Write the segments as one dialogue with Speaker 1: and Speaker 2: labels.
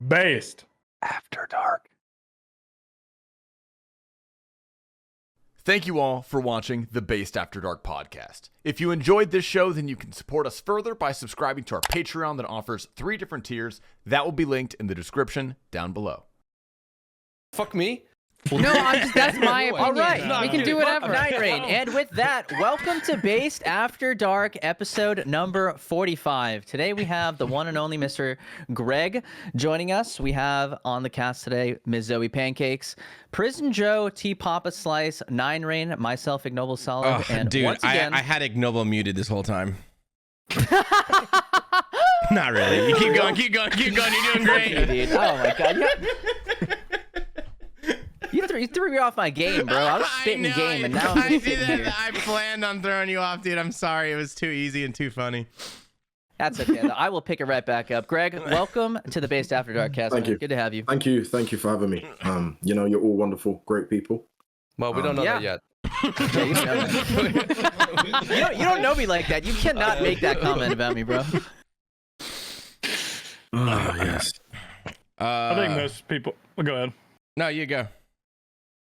Speaker 1: Based.
Speaker 2: After Dark.
Speaker 3: Thank you all for watching the Based After Dark podcast. If you enjoyed this show, then you can support us further by subscribing to our Patreon that offers 3 different tiers. That will be linked in the description down below.
Speaker 4: Fuck me.
Speaker 5: No, that's my opinion.
Speaker 4: All right.
Speaker 5: We can do whatever.
Speaker 2: Night Rain. And with that, welcome to Based After Dark, episode number 45. Today we have the one and only Mr. Greg joining us. We have on the cast today Ms. Zoe Pancakes, Prison Joe, T Papa Slice, Nine Rain, myself, Ignoble Solid, and
Speaker 6: dude,
Speaker 2: once again...
Speaker 6: I had Ignoble muted this whole time. Not really. You keep going. You're doing great.
Speaker 2: Dude. Oh my god. You threw me off my game, bro. I was spitting game, and now I'm sitting here.
Speaker 6: I planned on throwing you off, dude. I'm sorry. It was too easy and too funny.
Speaker 2: That's okay. I will pick it right back up. Greg, welcome to the Based After Dark cast.
Speaker 7: Thank you.
Speaker 2: Good to have you.
Speaker 7: Thank you for having me. You're all wonderful, great people.
Speaker 4: Well, we don't know that yet.
Speaker 2: Yeah, you don't know that. you don't know me like that. You cannot make that comment about me, bro.
Speaker 7: Oh, yes.
Speaker 1: I think most people. Well, go ahead.
Speaker 6: No, you go.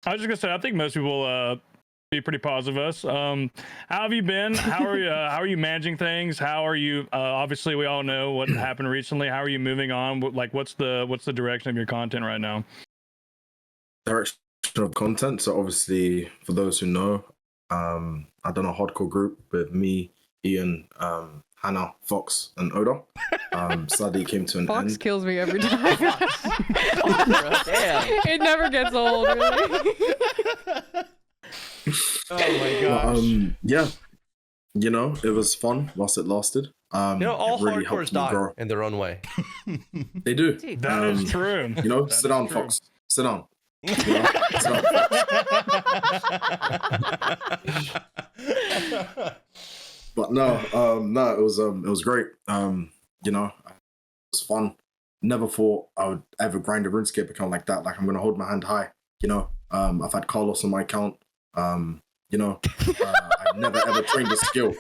Speaker 1: I was just gonna say, I think most people be pretty positive of us. How have you been? How are you managing things? How are you? Obviously, we all know what happened recently. How are you moving on? Like, what's the direction of your content right now?
Speaker 7: Direction of content. So obviously, for those who know, I've done a hardcore group with me, Ian, Hannah, Fox, and Oda. Sadly, it came to an
Speaker 5: Fox
Speaker 7: end.
Speaker 5: kills me every time.
Speaker 2: Damn.
Speaker 5: It never gets old, really.
Speaker 6: Oh my gosh.
Speaker 7: Yeah, it was fun whilst it lasted.
Speaker 4: All
Speaker 7: it really
Speaker 4: hardcores
Speaker 7: helped me
Speaker 4: die
Speaker 7: grow.
Speaker 4: in their own way.
Speaker 7: They do.
Speaker 1: That is true.
Speaker 7: Sit down,
Speaker 1: true.
Speaker 7: Fox. Sit down. Sit down. But no, it was great. It was fun. Never thought I would ever grind a RuneScape account like that. Like, I'm gonna hold my hand high. I've had Carlos on my account. I've never ever trained a skill.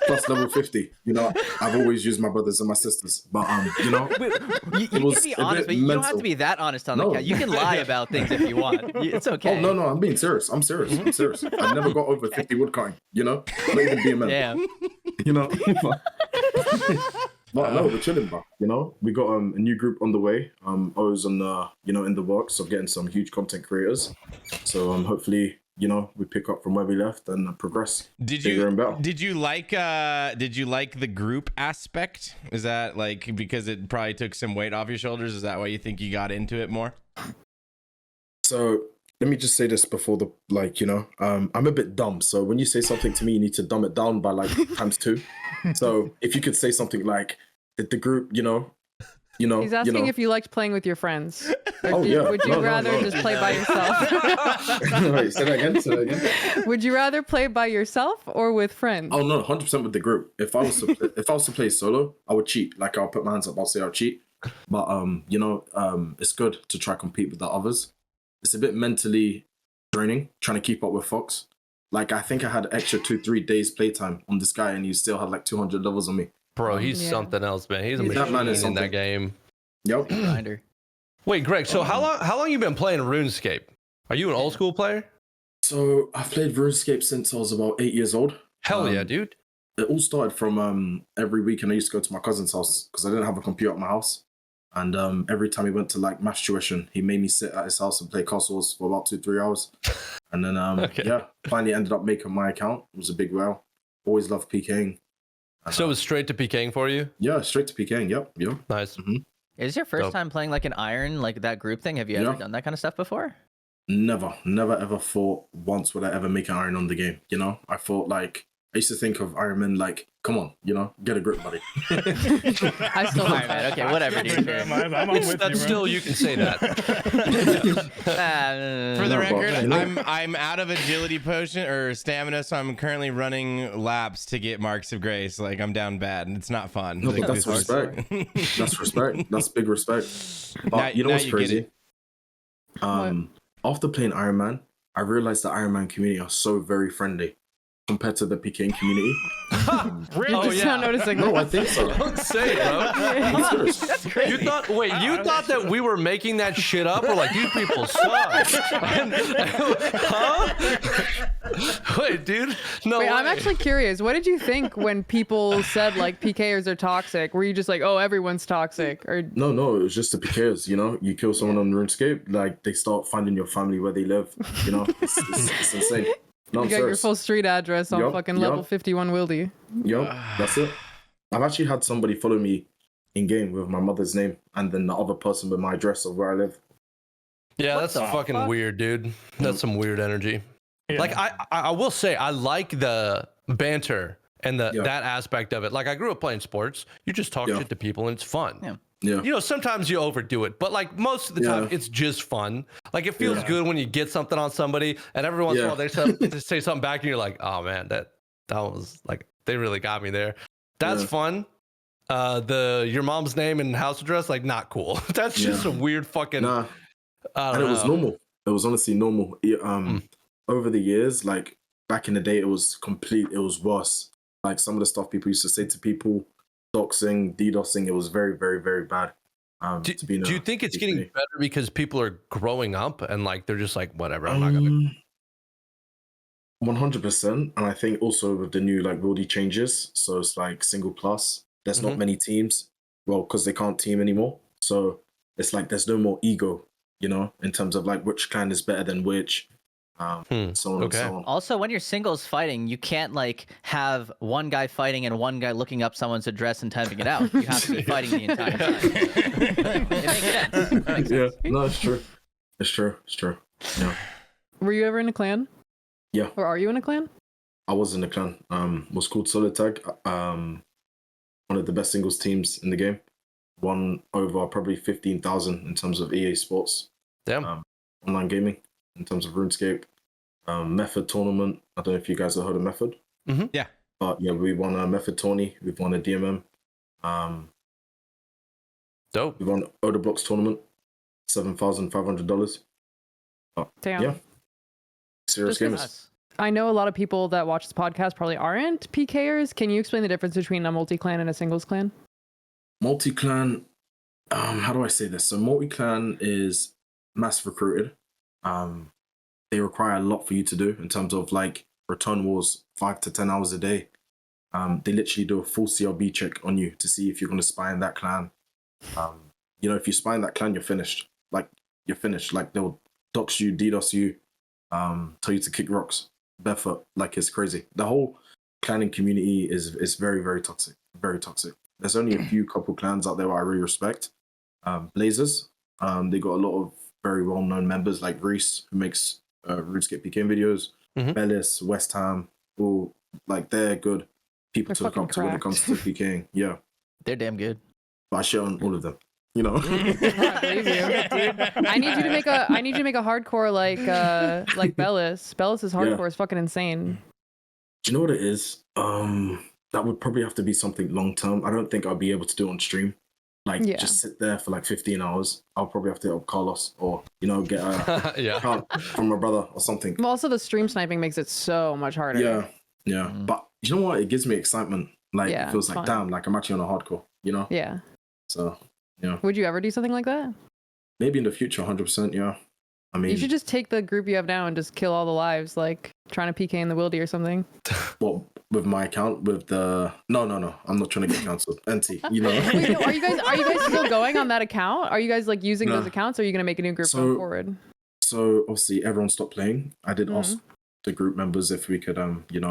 Speaker 7: Plus level 50. I've always used my brothers and my sisters. But
Speaker 2: You
Speaker 7: was
Speaker 2: can be
Speaker 7: a
Speaker 2: honest,
Speaker 7: bit
Speaker 2: but you don't have
Speaker 7: mental.
Speaker 2: to be that honest on the
Speaker 7: No.
Speaker 2: cast. You can lie about things if you want. It's okay.
Speaker 7: Oh no, I'm being serious. I'm serious. I never got over 50 woodcutting. Not even being mental.
Speaker 2: Damn.
Speaker 7: But no, we're chilling, bro. We got a new group on the way. I was on the in the works of getting some huge content creators. So hopefully we pick up from where we left and progress.
Speaker 6: Did
Speaker 7: bigger and better.
Speaker 6: you like the group aspect? Is that like because it probably took some weight off your shoulders? Is that why you think you got into it more?
Speaker 7: So let me just say this before I'm a bit dumb. So when you say something to me, you need to dumb it down by like times 2. So if you could say something like, did the group,
Speaker 5: He's asking if you liked playing with your friends. Or
Speaker 7: Oh, yeah.
Speaker 5: Would you
Speaker 7: No,
Speaker 5: rather just play by yourself?
Speaker 7: Wait, say that again.
Speaker 5: Would you rather play by yourself or with friends?
Speaker 7: Oh no, 100% with the group. If I was to play solo, I would cheat. Like, I'll put my hands up, I'll say I'll cheat. But it's good to try compete with the others. It's a bit mentally draining trying to keep up with Fox. Like, I think I had extra 2-3 days playtime on this guy, and he still had like 200 levels on me.
Speaker 4: Bro, he's
Speaker 5: Yeah.
Speaker 4: something else, man. He's a
Speaker 5: That
Speaker 4: machine
Speaker 7: man is
Speaker 4: in
Speaker 7: something.
Speaker 4: that game.
Speaker 7: Yep.
Speaker 2: Grinder.
Speaker 4: Wait, Greg, so how long you been playing RuneScape? Are you an old school player?
Speaker 7: So I've played RuneScape since I was about 8 years old.
Speaker 4: Hell yeah, dude.
Speaker 7: It all started from every weekend I used to go to my cousin's house because I didn't have a computer at my house. And every time he went to like maths tuition, he made me sit at his house and play castles for about 2-3 hours. And then finally ended up making my account. It was a big whale. Always loved PKing.
Speaker 4: So it was straight to PKing for you?
Speaker 7: Yeah, straight to PKing. Yep.
Speaker 4: Nice.
Speaker 2: Is your first
Speaker 4: Dope.
Speaker 2: time playing like an Iron, like that group thing? Have you ever done that kind of stuff before?
Speaker 7: Never ever thought once would I ever make an Iron on the game. I thought like, I used to think of Iron Man like, come on, get a grip, buddy.
Speaker 5: I still
Speaker 2: All right, man. Okay, whatever, dude.
Speaker 1: I'm with you,
Speaker 4: That's
Speaker 1: bro.
Speaker 4: still, you can say that.
Speaker 6: For the
Speaker 7: No,
Speaker 6: record,
Speaker 7: but-
Speaker 6: I'm out of agility potion or stamina, so I'm currently running laps to get marks of grace. Like, I'm down bad, and it's not fun.
Speaker 7: No,
Speaker 6: Like,
Speaker 7: but that's
Speaker 6: this is-
Speaker 7: respect. That's respect. That's big respect. But
Speaker 6: Now-
Speaker 7: you know
Speaker 6: now
Speaker 7: what's
Speaker 6: you get
Speaker 7: crazy?
Speaker 6: it.
Speaker 7: After playing Iron Man, I realized the Iron Man community are so very friendly. compared to the PKing community.
Speaker 1: Really?
Speaker 5: Oh, yeah. Not noticing
Speaker 7: No,
Speaker 5: that.
Speaker 7: I think so.
Speaker 4: Don't say it, bro.
Speaker 7: I'm serious.
Speaker 2: That's crazy.
Speaker 4: You thought that we were making that shit up? We're like, these people suck. Huh? Wait, dude. No.
Speaker 5: Wait, I'm
Speaker 4: way.
Speaker 5: actually curious. What did you think when people said like PKers are toxic? Were you just like, oh, everyone's toxic? Or
Speaker 7: No, it was just the PKers, you know? You kill someone on RuneScape, like, they start finding your family where they live, you know? It's insane. No,
Speaker 5: you
Speaker 7: I'm
Speaker 5: got your
Speaker 7: serious.
Speaker 5: full street address on
Speaker 7: Yup,
Speaker 5: fucking
Speaker 7: yup.
Speaker 5: level 51 Wildy.
Speaker 7: Yup, that's it. I've actually had somebody follow me in game with my mother's name and then the other person with my address of where I live.
Speaker 4: Yeah,
Speaker 2: What
Speaker 4: that's
Speaker 2: the
Speaker 4: fucking
Speaker 2: fuck?
Speaker 4: weird, dude. That's some weird energy.
Speaker 1: Yeah.
Speaker 4: Like I will say I like the banter and that aspect of it. Like I grew up playing sports. You just talk shit to people and it's fun.
Speaker 2: Yeah.
Speaker 7: Yeah.
Speaker 4: You know, sometimes you overdo it, but like most of the time, it's just fun. Like it feels good when you get something on somebody, and every once in a while they say something back, and you're like, "Oh man, that was like they really got me there." That's fun. Your mom's name and house address, like not cool. That's just a weird fucking.
Speaker 7: Nah.
Speaker 4: I don't
Speaker 7: And it
Speaker 4: know.
Speaker 7: was normal. It was honestly normal. Over the years, like back in the day, it was worse. Like some of the stuff people used to say to people, doxing, DDoSing, it was very, very, very bad.
Speaker 4: Do you think it's getting better because people are growing up and like they're just like whatever? I'm not gonna.
Speaker 7: 100%, and I think also with the new like worldy changes, so it's like single plus. There's not many teams, well, because they can't team anymore. So it's like there's no more ego, you know, in terms of like which clan is better than which. So on and so on.
Speaker 2: Also, when you're singles fighting, you can't like have one guy fighting and one guy looking up someone's address and typing it out. You have to be fighting the entire time. It makes sense. It makes sense.
Speaker 7: No, it's true. It's true. Yeah.
Speaker 5: Were you ever in a clan?
Speaker 7: Yeah.
Speaker 5: Or are you in a clan?
Speaker 7: I was in a clan. Was called Solid Tag. One of the best singles teams in the game. Won over probably 15,000 in terms of EA Sports.
Speaker 4: Damn.
Speaker 7: Online gaming in terms of RuneScape. Method tournament. I don't know if you guys have heard of Method.
Speaker 6: Yeah.
Speaker 7: But yeah, we won a Method tourney. We've won a DMM.
Speaker 4: Dope.
Speaker 7: We won Oda Blocks tournament. $7,500.
Speaker 5: Damn.
Speaker 7: Yeah. Serious
Speaker 5: Just 'cause
Speaker 7: gamers.
Speaker 5: I know a lot of people that watch this podcast probably aren't PKers. Can you explain the difference between a multi-clan and a singles clan?
Speaker 7: Multi-clan, how do I say this? So multi-clan is mass recruited. They require a lot for you to do in terms of like return wars, 5 to 10 hours a day. They literally do a full CRB check on you to see if you're going to spy in that clan. You know, if you spy in that clan, you're finished. Like, you're finished. Like, they'll dox you, DDoS you, tell you to kick rocks, barefoot. Like, it's crazy. The whole clanning community is very, very toxic. Very toxic. There's only a few couple clans out there I really respect. Blazers, they got a lot of very well-known members like Reese, who makes RuneScape PK videos, Bellis, West Ham, all like they're good people to look up to when it comes to PKing. Yeah,
Speaker 2: They're damn good.
Speaker 7: but I shit on all of them. You know.
Speaker 5: I believe you. I need you to make a hardcore like Bellis. Bellis's hardcore is fucking insane.
Speaker 7: Do you know what it is? That would probably have to be something long term. I don't think I'll be able to do it on stream. Like just sit there for like 15 hours. I'll probably have to help Carlos or get a card from my brother or something.
Speaker 5: Well, also the stream sniping makes it so much harder.
Speaker 7: Yeah. But you know what? It gives me excitement. Like it feels like
Speaker 5: fun.
Speaker 7: damn, like I'm actually on a hardcore. You know?
Speaker 5: Yeah.
Speaker 7: So yeah.
Speaker 5: Would you ever do something like that?
Speaker 7: Maybe in the future, 100%. Yeah. I mean,
Speaker 5: You should just take the group you have now and just kill all the lives, like trying to PK in the wildy or something.
Speaker 7: what with my account with the no, I'm not trying to get cancelled. NT,
Speaker 5: Wait, no, are you guys still going on that account? Are you guys like using those accounts, or are you gonna make a new group going forward?
Speaker 7: So obviously everyone stopped playing. I did ask the group members if we could if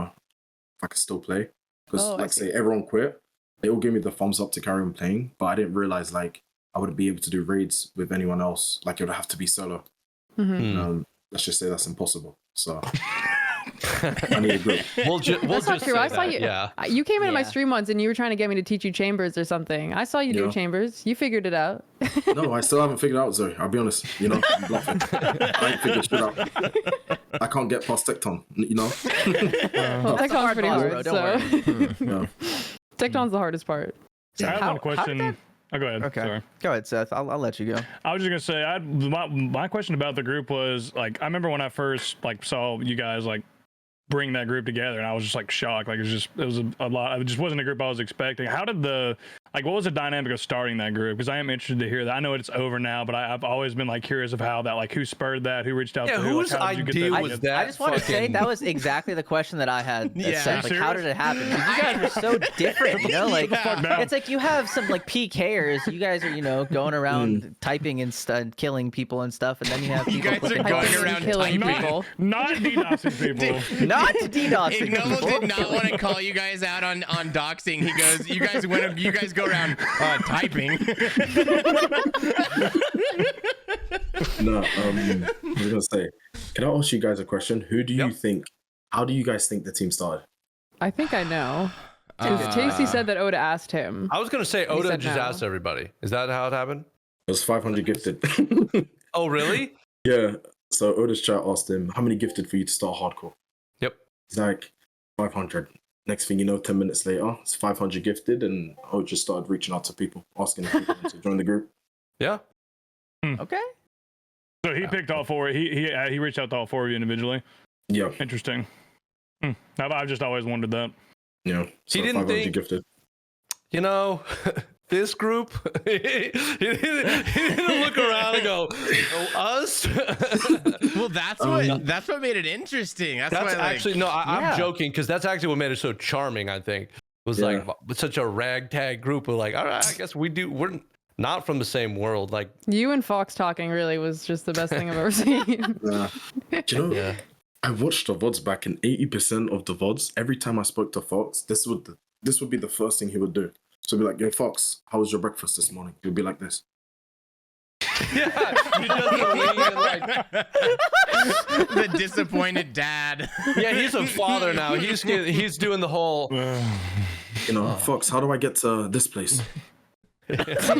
Speaker 7: I could still play. Because say everyone quit. They all gave me the thumbs up to carry on playing, but I didn't realize like I wouldn't be able to do raids with anyone else. Like it would have to be solo. Let's just say that's impossible. So I need a group.
Speaker 5: That's not true. I saw you. You came into my stream once and you were trying to get me to teach you chambers or something. I saw you do chambers. You figured it out.
Speaker 7: No, I still haven't figured it out, Zoe. I'll be honest. I'm bluffing. I ain't figured shit out. I can't get past Tecton.
Speaker 5: Well, Tecton's pretty hard. So Tecton's the hardest part.
Speaker 1: I have one question. Oh, go ahead.
Speaker 2: Okay.
Speaker 1: Sorry.
Speaker 2: Go ahead, Seth. I'll let you go.
Speaker 1: I was just gonna say, my question about the group was like, I remember when I first like saw you guys like bring that group together, and I was just like shocked. Like it was a lot. It just wasn't a group I was expecting. How did what was the dynamic of starting that group? Because I am interested to hear that. I know it's over now, but I've always been like curious of how that, like who spurred that, who reached out to who.
Speaker 4: Whose idea was that?
Speaker 2: I just want to say that was exactly the question that I had. Set. Like, how did it happen? You guys are so different, you know. Like it's like you have some like PKers. You guys are going around typing and killing people and stuff, and then you have people
Speaker 6: You guys are going around
Speaker 5: killing
Speaker 6: typing.
Speaker 5: people.
Speaker 1: Not DDoSing people.
Speaker 2: not DDoSing
Speaker 6: Ignoble
Speaker 2: people.
Speaker 6: did not want to call you guys out on doxing. He goes, you guys go around typing.
Speaker 7: No, I was gonna say, can I ask you guys a question? Who do you think? How do you guys think the team started?
Speaker 5: I think I know. Because Tasty said that Oda asked him.
Speaker 4: I was gonna say Oda
Speaker 5: said
Speaker 4: just
Speaker 5: no.
Speaker 4: asked everybody. Is that how it happened?
Speaker 7: It was 500 gifted.
Speaker 4: Oh, really?
Speaker 7: Yeah. So Oda's chat asked him, "How many gifted for you to start hardcore?"
Speaker 4: Yep.
Speaker 7: He's like, 500. Next thing you know, 10 minutes later, it's 500 gifted, and Oda just started reaching out to people, asking if people to join the group.
Speaker 4: Yeah.
Speaker 2: Okay.
Speaker 1: So he picked all four. He reached out to all four of you individually.
Speaker 7: Yeah.
Speaker 1: Interesting. I've just always wondered that.
Speaker 7: Yeah. So
Speaker 4: He didn't
Speaker 7: 500
Speaker 4: think-
Speaker 7: gifted.
Speaker 4: This group, he didn't look around and go, us?
Speaker 6: Well, that's what made it interesting. That's
Speaker 4: That's
Speaker 6: why, like,
Speaker 4: actually, no, I'm
Speaker 2: Yeah.
Speaker 4: joking, because that's actually what made it so charming, I think. Was like such a ragtag group of like, all right, I guess we're not from the same world. Like,
Speaker 5: You and Fox talking really was just the best thing I've ever seen.
Speaker 7: Do you know, I watched the VODs back, and 80% of the VODs, every time I spoke to Fox, this would be the first thing he would do. So be like, "Yo, Fox, how was your breakfast this morning?" He'll be like this.
Speaker 4: yeah, he does the wing and like,
Speaker 6: the disappointed dad.
Speaker 4: yeah, he's a father now. He's doing the whole.
Speaker 7: Fox, how do I get to this place? Have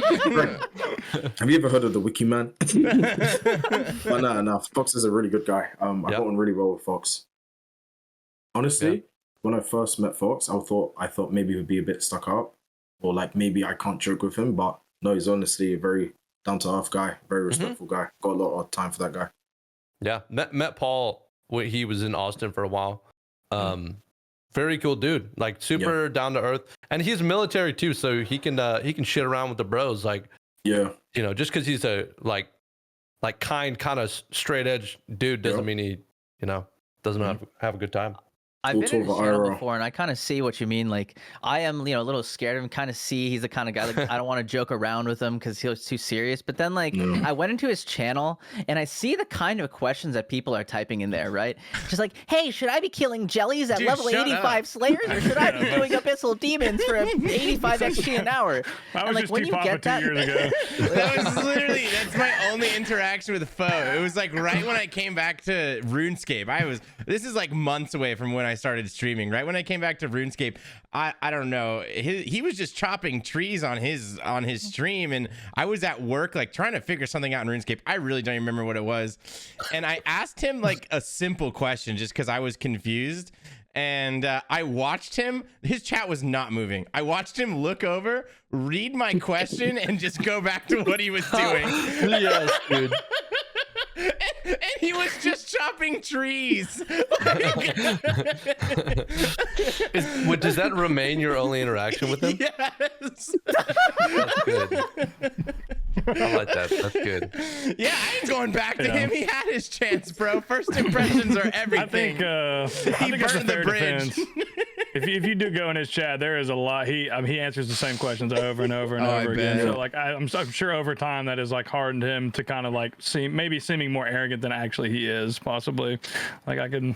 Speaker 7: you ever heard of the Wiki Man? But nah, Fox is a really good guy. I got on really well with Fox. Honestly, when I first met Fox, I thought maybe he would be a bit stuck up, or like maybe I can't joke with him. But no, he's honestly a very down to earth guy, very respectful guy. Got a lot of time for that guy.
Speaker 4: Yeah, met Paul when he was in Austin for a while. Very cool dude, like super down to earth, and he's military too, so he can shit around with the bros, like just because he's a like kind of straight edge dude doesn't mean he doesn't have a good time.
Speaker 2: I've been in his channel
Speaker 7: IRL.
Speaker 2: before, and I kind of see what you mean. Like, I am, a little scared of him. Kind of see he's the kind of guy like I don't want to joke around with him because he was too serious. But then, like, I went into his channel, and I see the kind of questions that people are typing in there, right? Just like, hey, should I be killing jellies at
Speaker 6: Dude,
Speaker 2: level
Speaker 6: shut
Speaker 2: 85
Speaker 6: up.
Speaker 2: slayers, or should I be doing abyssal demons for 85 XP an hour?
Speaker 1: I
Speaker 2: And
Speaker 1: was
Speaker 2: like,
Speaker 1: just
Speaker 2: when
Speaker 1: too
Speaker 2: you
Speaker 1: papa
Speaker 2: get
Speaker 1: 2
Speaker 2: that,
Speaker 1: years ago.
Speaker 6: That's my only interaction with Foe. It was like right when I came back to RuneScape. This is like months away from when I started streaming. Right when I came back to RuneScape, I don't know. He was just chopping trees on his stream, and I was at work like trying to figure something out in RuneScape. I really don't even remember what it was, and I asked him like a simple question just because I was confused. And I watched him. His chat was not moving. I watched him look over, read my question, and just go back to what he was doing.
Speaker 4: Yes, dude.
Speaker 6: And he was just chopping trees.
Speaker 4: Does that remain your only interaction with him?
Speaker 6: Yes.
Speaker 4: That's good. I like that. That's good.
Speaker 6: Yeah, I ain't going back to him. He had his chance, bro. First impressions are everything.
Speaker 1: I think it's a
Speaker 6: burned the
Speaker 1: fair
Speaker 6: bridge.
Speaker 1: defense. If you do go in his chat, there is a lot. He answers the same questions over and over and over again.
Speaker 6: bet.
Speaker 1: So like I'm sure over time that has like hardened him to kind of like seeming more arrogant than actually he is, possibly. Like I can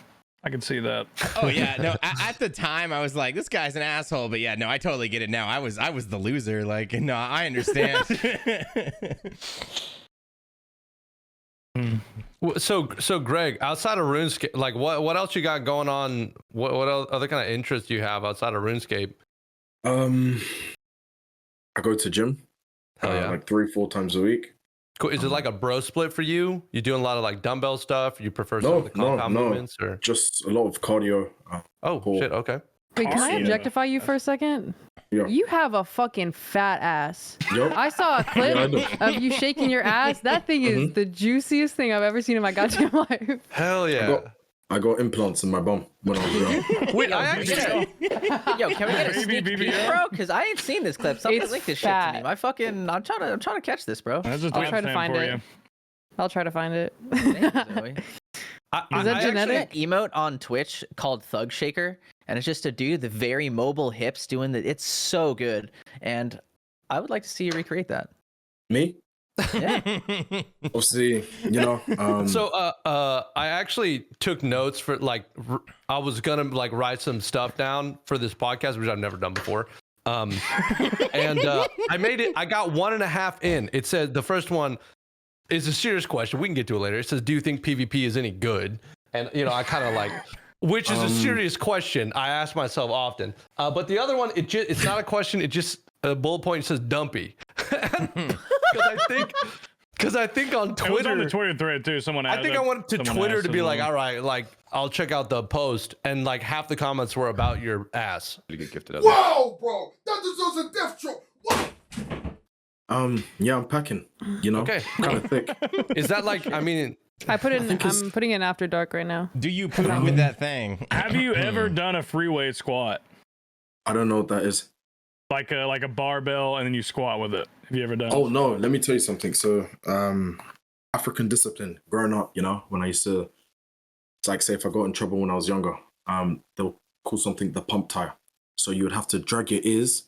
Speaker 1: see that.
Speaker 6: Oh yeah, no. At the time, I was like, "This guy's an asshole," but yeah, no, I totally get it now. I was the loser. Like, no, I understand.
Speaker 4: So Greg, outside of RuneScape, like what else you got going on? What other kind of interests do you have outside of RuneScape?
Speaker 7: I go to gym. Like 3-4 times a week.
Speaker 4: Cool. Is it like a bro split for you? You doing a lot of like dumbbell stuff? You prefer some of the compound movements, or
Speaker 7: just a lot of cardio.
Speaker 4: shit? Okay.
Speaker 5: Wait, can I
Speaker 1: Yeah.
Speaker 5: objectify you for a second?
Speaker 7: Yeah.
Speaker 5: You have a fucking fat ass.
Speaker 7: Yup.
Speaker 5: I saw a clip
Speaker 7: I know.
Speaker 5: of you shaking your ass. That thing is the juiciest thing I've ever seen in my goddamn life.
Speaker 4: Hell yeah.
Speaker 7: I got implants in my bum when I was young.
Speaker 4: Wait, I actually.
Speaker 2: Yo, can we get a
Speaker 1: Baby
Speaker 2: sneak peek,
Speaker 1: BBL?
Speaker 2: bro? Because I ain't seen this clip. Somebody
Speaker 5: It's
Speaker 2: link this
Speaker 5: fat.
Speaker 2: shit to me. I'm trying to catch this, bro.
Speaker 1: That's just
Speaker 5: I'll try to
Speaker 1: timestamp
Speaker 5: find
Speaker 1: for
Speaker 5: it.
Speaker 1: you.
Speaker 5: I'll try to find it.
Speaker 2: Thank you, Zoe.
Speaker 5: Is that
Speaker 2: I
Speaker 5: genetic?
Speaker 2: actually an emote on Twitch called Thug Shaker, and it's just a dude with the very mobile hips doing the. It's so good, and I would like to see you recreate that.
Speaker 7: Me?
Speaker 2: Yeah.
Speaker 7: Obviously, you know.
Speaker 4: So I actually took notes for like I was gonna like write some stuff down for this podcast, which I've never done before. And I made it. I got 1.5 in. It said the first one is a serious question. We can get to it later. It says, "Do you think PvP is any good?" And you know, I kind of like, which is a serious question I ask myself often. But the other one, it's not a question. It just a bullet point says "dumpy." Because I think on
Speaker 1: It was
Speaker 4: Twitter,
Speaker 1: on the Twitter thread too. Someone asked.
Speaker 4: I think I wanted to
Speaker 1: someone
Speaker 4: Twitter
Speaker 1: asked
Speaker 4: to be
Speaker 1: as
Speaker 4: like,
Speaker 1: well.
Speaker 4: all right, like I'll check out the post, and like half the comments were about your ass.
Speaker 3: To get gifted as
Speaker 8: Whoa, bro! That deserves a death stroke. Whoa!
Speaker 7: Yeah, I'm packing. You know,
Speaker 4: Okay.
Speaker 7: kind of thick.
Speaker 4: Is that like? I mean,
Speaker 5: I'm putting it in After Dark right now.
Speaker 6: Do you put it with that thing?
Speaker 1: Have you ever done a free weight squat?
Speaker 7: I don't know what that is.
Speaker 1: Like a barbell and then you squat with it. Have you ever done?
Speaker 7: Oh no, let me tell you something. So, African discipline. Growing up, you know, when I used to, it's like say if I got in trouble when I was younger, they'll call something the pump tire. So you would have to drag your ears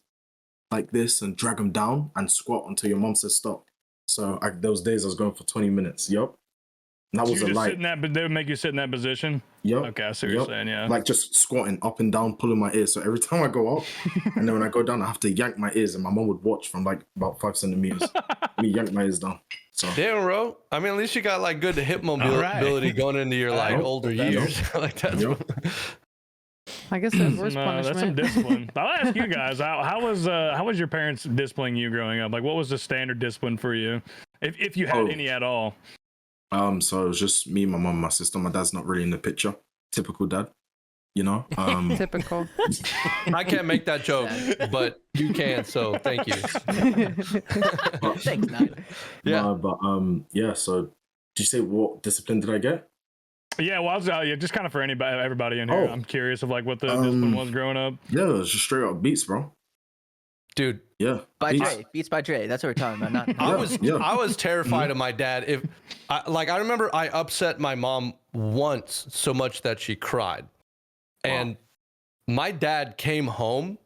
Speaker 7: like this and drag them down and squat until your mom says stop. So those days I was going for 20 minutes. Yup. And that
Speaker 1: So
Speaker 7: was
Speaker 1: you
Speaker 7: a
Speaker 1: just
Speaker 7: light.
Speaker 1: sit in that, but they would make you sit in that position.
Speaker 7: Yup.
Speaker 1: Okay, I see what you're
Speaker 7: Yup.
Speaker 1: saying. Yeah.
Speaker 7: Like just squatting up and down, pulling my ears. So every time I go up, and then when I go down, I have to yank my ears, and my mom would watch from like about 5 centimeters. Me yank my ears down. So
Speaker 4: damn, bro. I mean, at least you got like good hip
Speaker 6: All
Speaker 4: mobility
Speaker 6: right.
Speaker 4: going into your like
Speaker 7: Yup.
Speaker 4: older
Speaker 7: Yup.
Speaker 4: years. Like that's.
Speaker 7: Yup.
Speaker 5: I guess there's worse
Speaker 1: No, that's
Speaker 5: punishment.
Speaker 1: some discipline. I'll ask you guys, how was your parents disciplining you growing up? Like, what was the standard discipline for you, if you had
Speaker 7: Oh.
Speaker 1: any at all?
Speaker 7: So it was just me, my mom, my sister. My dad's not really in the picture. Typical dad, you know.
Speaker 5: Typical.
Speaker 4: I can't make that joke, but you can. So thank you.
Speaker 2: Thanks, Nine.
Speaker 4: Yeah.
Speaker 7: No, but yeah. So did you say what discipline did I get?
Speaker 1: Yeah, well, I was, yeah, just kind of for everybody in here.
Speaker 7: Oh.
Speaker 1: I'm curious of like what the discipline was growing up.
Speaker 7: Yeah, it was just straight up beats, bro.
Speaker 4: Dude,
Speaker 7: Yeah.
Speaker 2: By
Speaker 7: beats.
Speaker 2: Dre, Beats by Dre. That's what we're talking about. Not.
Speaker 4: I was terrified of my dad. I remember I upset my mom once so much that she cried, and my dad came home,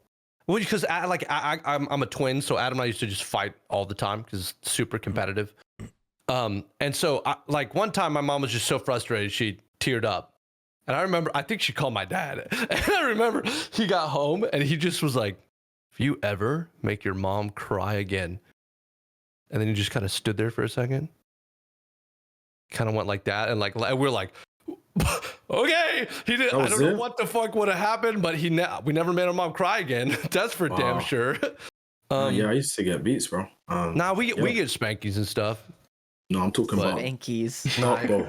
Speaker 4: because I'm a twin, so Adam and I used to just fight all the time because it's super competitive. And so like one time my mom was just so frustrated she teared up, and I think she called my dad, and I remember he got home and he just was like, "If you ever make your mom cry again," and then he just kind of stood there for a second, kind of went like that, and like we're like, okay, he did. I don't know what the fuck would have happened, but we never made our mom cry again. That's for damn sure.
Speaker 7: Yeah, I used to get beats, bro.
Speaker 4: Nah, we get spankies and stuff.
Speaker 7: No, I'm talking about
Speaker 2: Spankies.
Speaker 7: not, bro.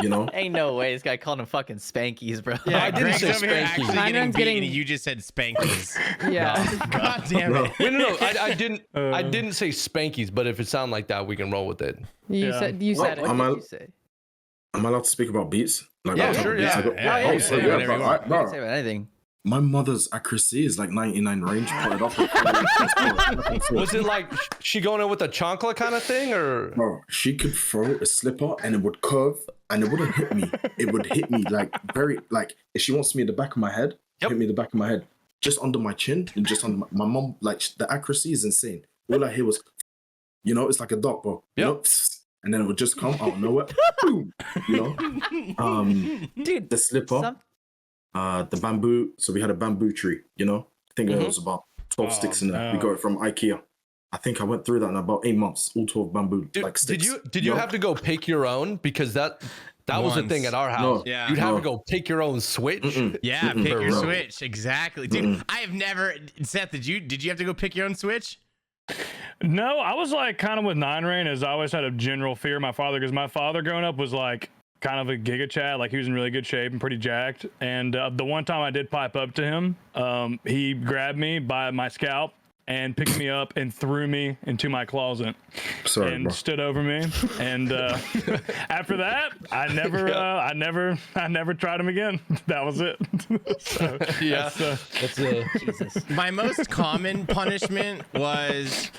Speaker 7: You know.
Speaker 2: Ain't no way this guy called him fucking Spankies, bro.
Speaker 6: Yeah,
Speaker 4: I didn't
Speaker 6: Greg's
Speaker 4: say
Speaker 6: over here
Speaker 4: spanky.
Speaker 6: actually getting
Speaker 5: Mine's
Speaker 6: beat,
Speaker 5: getting-
Speaker 6: and you just said spankies.
Speaker 5: Yeah.
Speaker 6: God damn it.
Speaker 4: Wait, no, I didn't. I didn't say spankies, but if it sounded like that, we can roll with it.
Speaker 5: You
Speaker 1: Yeah.
Speaker 5: said
Speaker 2: What
Speaker 5: it.
Speaker 2: did
Speaker 7: I'm
Speaker 2: you say?
Speaker 7: Am I allowed to speak about beats? Like,
Speaker 4: Yeah,
Speaker 7: what type
Speaker 4: sure,
Speaker 7: of beats
Speaker 4: yeah.
Speaker 7: I got?
Speaker 6: Yeah,
Speaker 7: Oh,
Speaker 6: yeah,
Speaker 7: so
Speaker 6: yeah,
Speaker 7: yeah,
Speaker 6: whatever you
Speaker 7: bro,
Speaker 6: want.
Speaker 2: You
Speaker 7: bro.
Speaker 2: can say about anything.
Speaker 7: My mother's accuracy is like 99 range. Put it off.
Speaker 4: Was it like she going in with a chancla kind of thing, or?
Speaker 7: Bro, she could throw a slipper and it would curve and it wouldn't hit me. It would hit me like very, like if she wants me in the back of my head,
Speaker 4: Yep.
Speaker 7: hit me in the back of my head, just under my chin and just under my mom. Like the accuracy is insane. All I hear was, you know, it's like a dot, bro. You
Speaker 4: Yep.
Speaker 7: know, and then it would just come out of nowhere. Boom. You know,
Speaker 2: Dude,
Speaker 7: the slipper, the bamboo. So we had a bamboo tree. You know, I think it was about 12
Speaker 1: Oh,
Speaker 7: sticks in there. We
Speaker 1: no.
Speaker 7: got it from IKEA. I think I went through that in about 8 months. All 12 bamboo
Speaker 4: Dude,
Speaker 7: like sticks.
Speaker 4: did you
Speaker 7: know?
Speaker 4: have to go pick your own, because that was the thing
Speaker 6: Once.
Speaker 4: at our house.
Speaker 7: No.
Speaker 6: Yeah.
Speaker 4: You'd have
Speaker 7: No.
Speaker 4: to go pick your own switch.
Speaker 7: Mm-mm.
Speaker 6: Yeah,
Speaker 7: Mm-mm.
Speaker 6: pick your
Speaker 7: No.
Speaker 6: switch. Exactly. Dude, I have never Seth, did you have to go pick your own switch?
Speaker 1: No, I was like kind of with Nine Rain, as I always had a general fear of my father, because my father growing up was like kind of a giga chad, like he was in really good shape and pretty jacked. And the one time I did pipe up to him, he grabbed me by my scalp and picked me up and threw me into my closet
Speaker 7: Sorry,
Speaker 1: and
Speaker 7: bro.
Speaker 1: stood over me. And after that, I never tried him again. That was it. So,
Speaker 4: Yeah.
Speaker 1: that's
Speaker 2: Jesus.
Speaker 6: My most common punishment was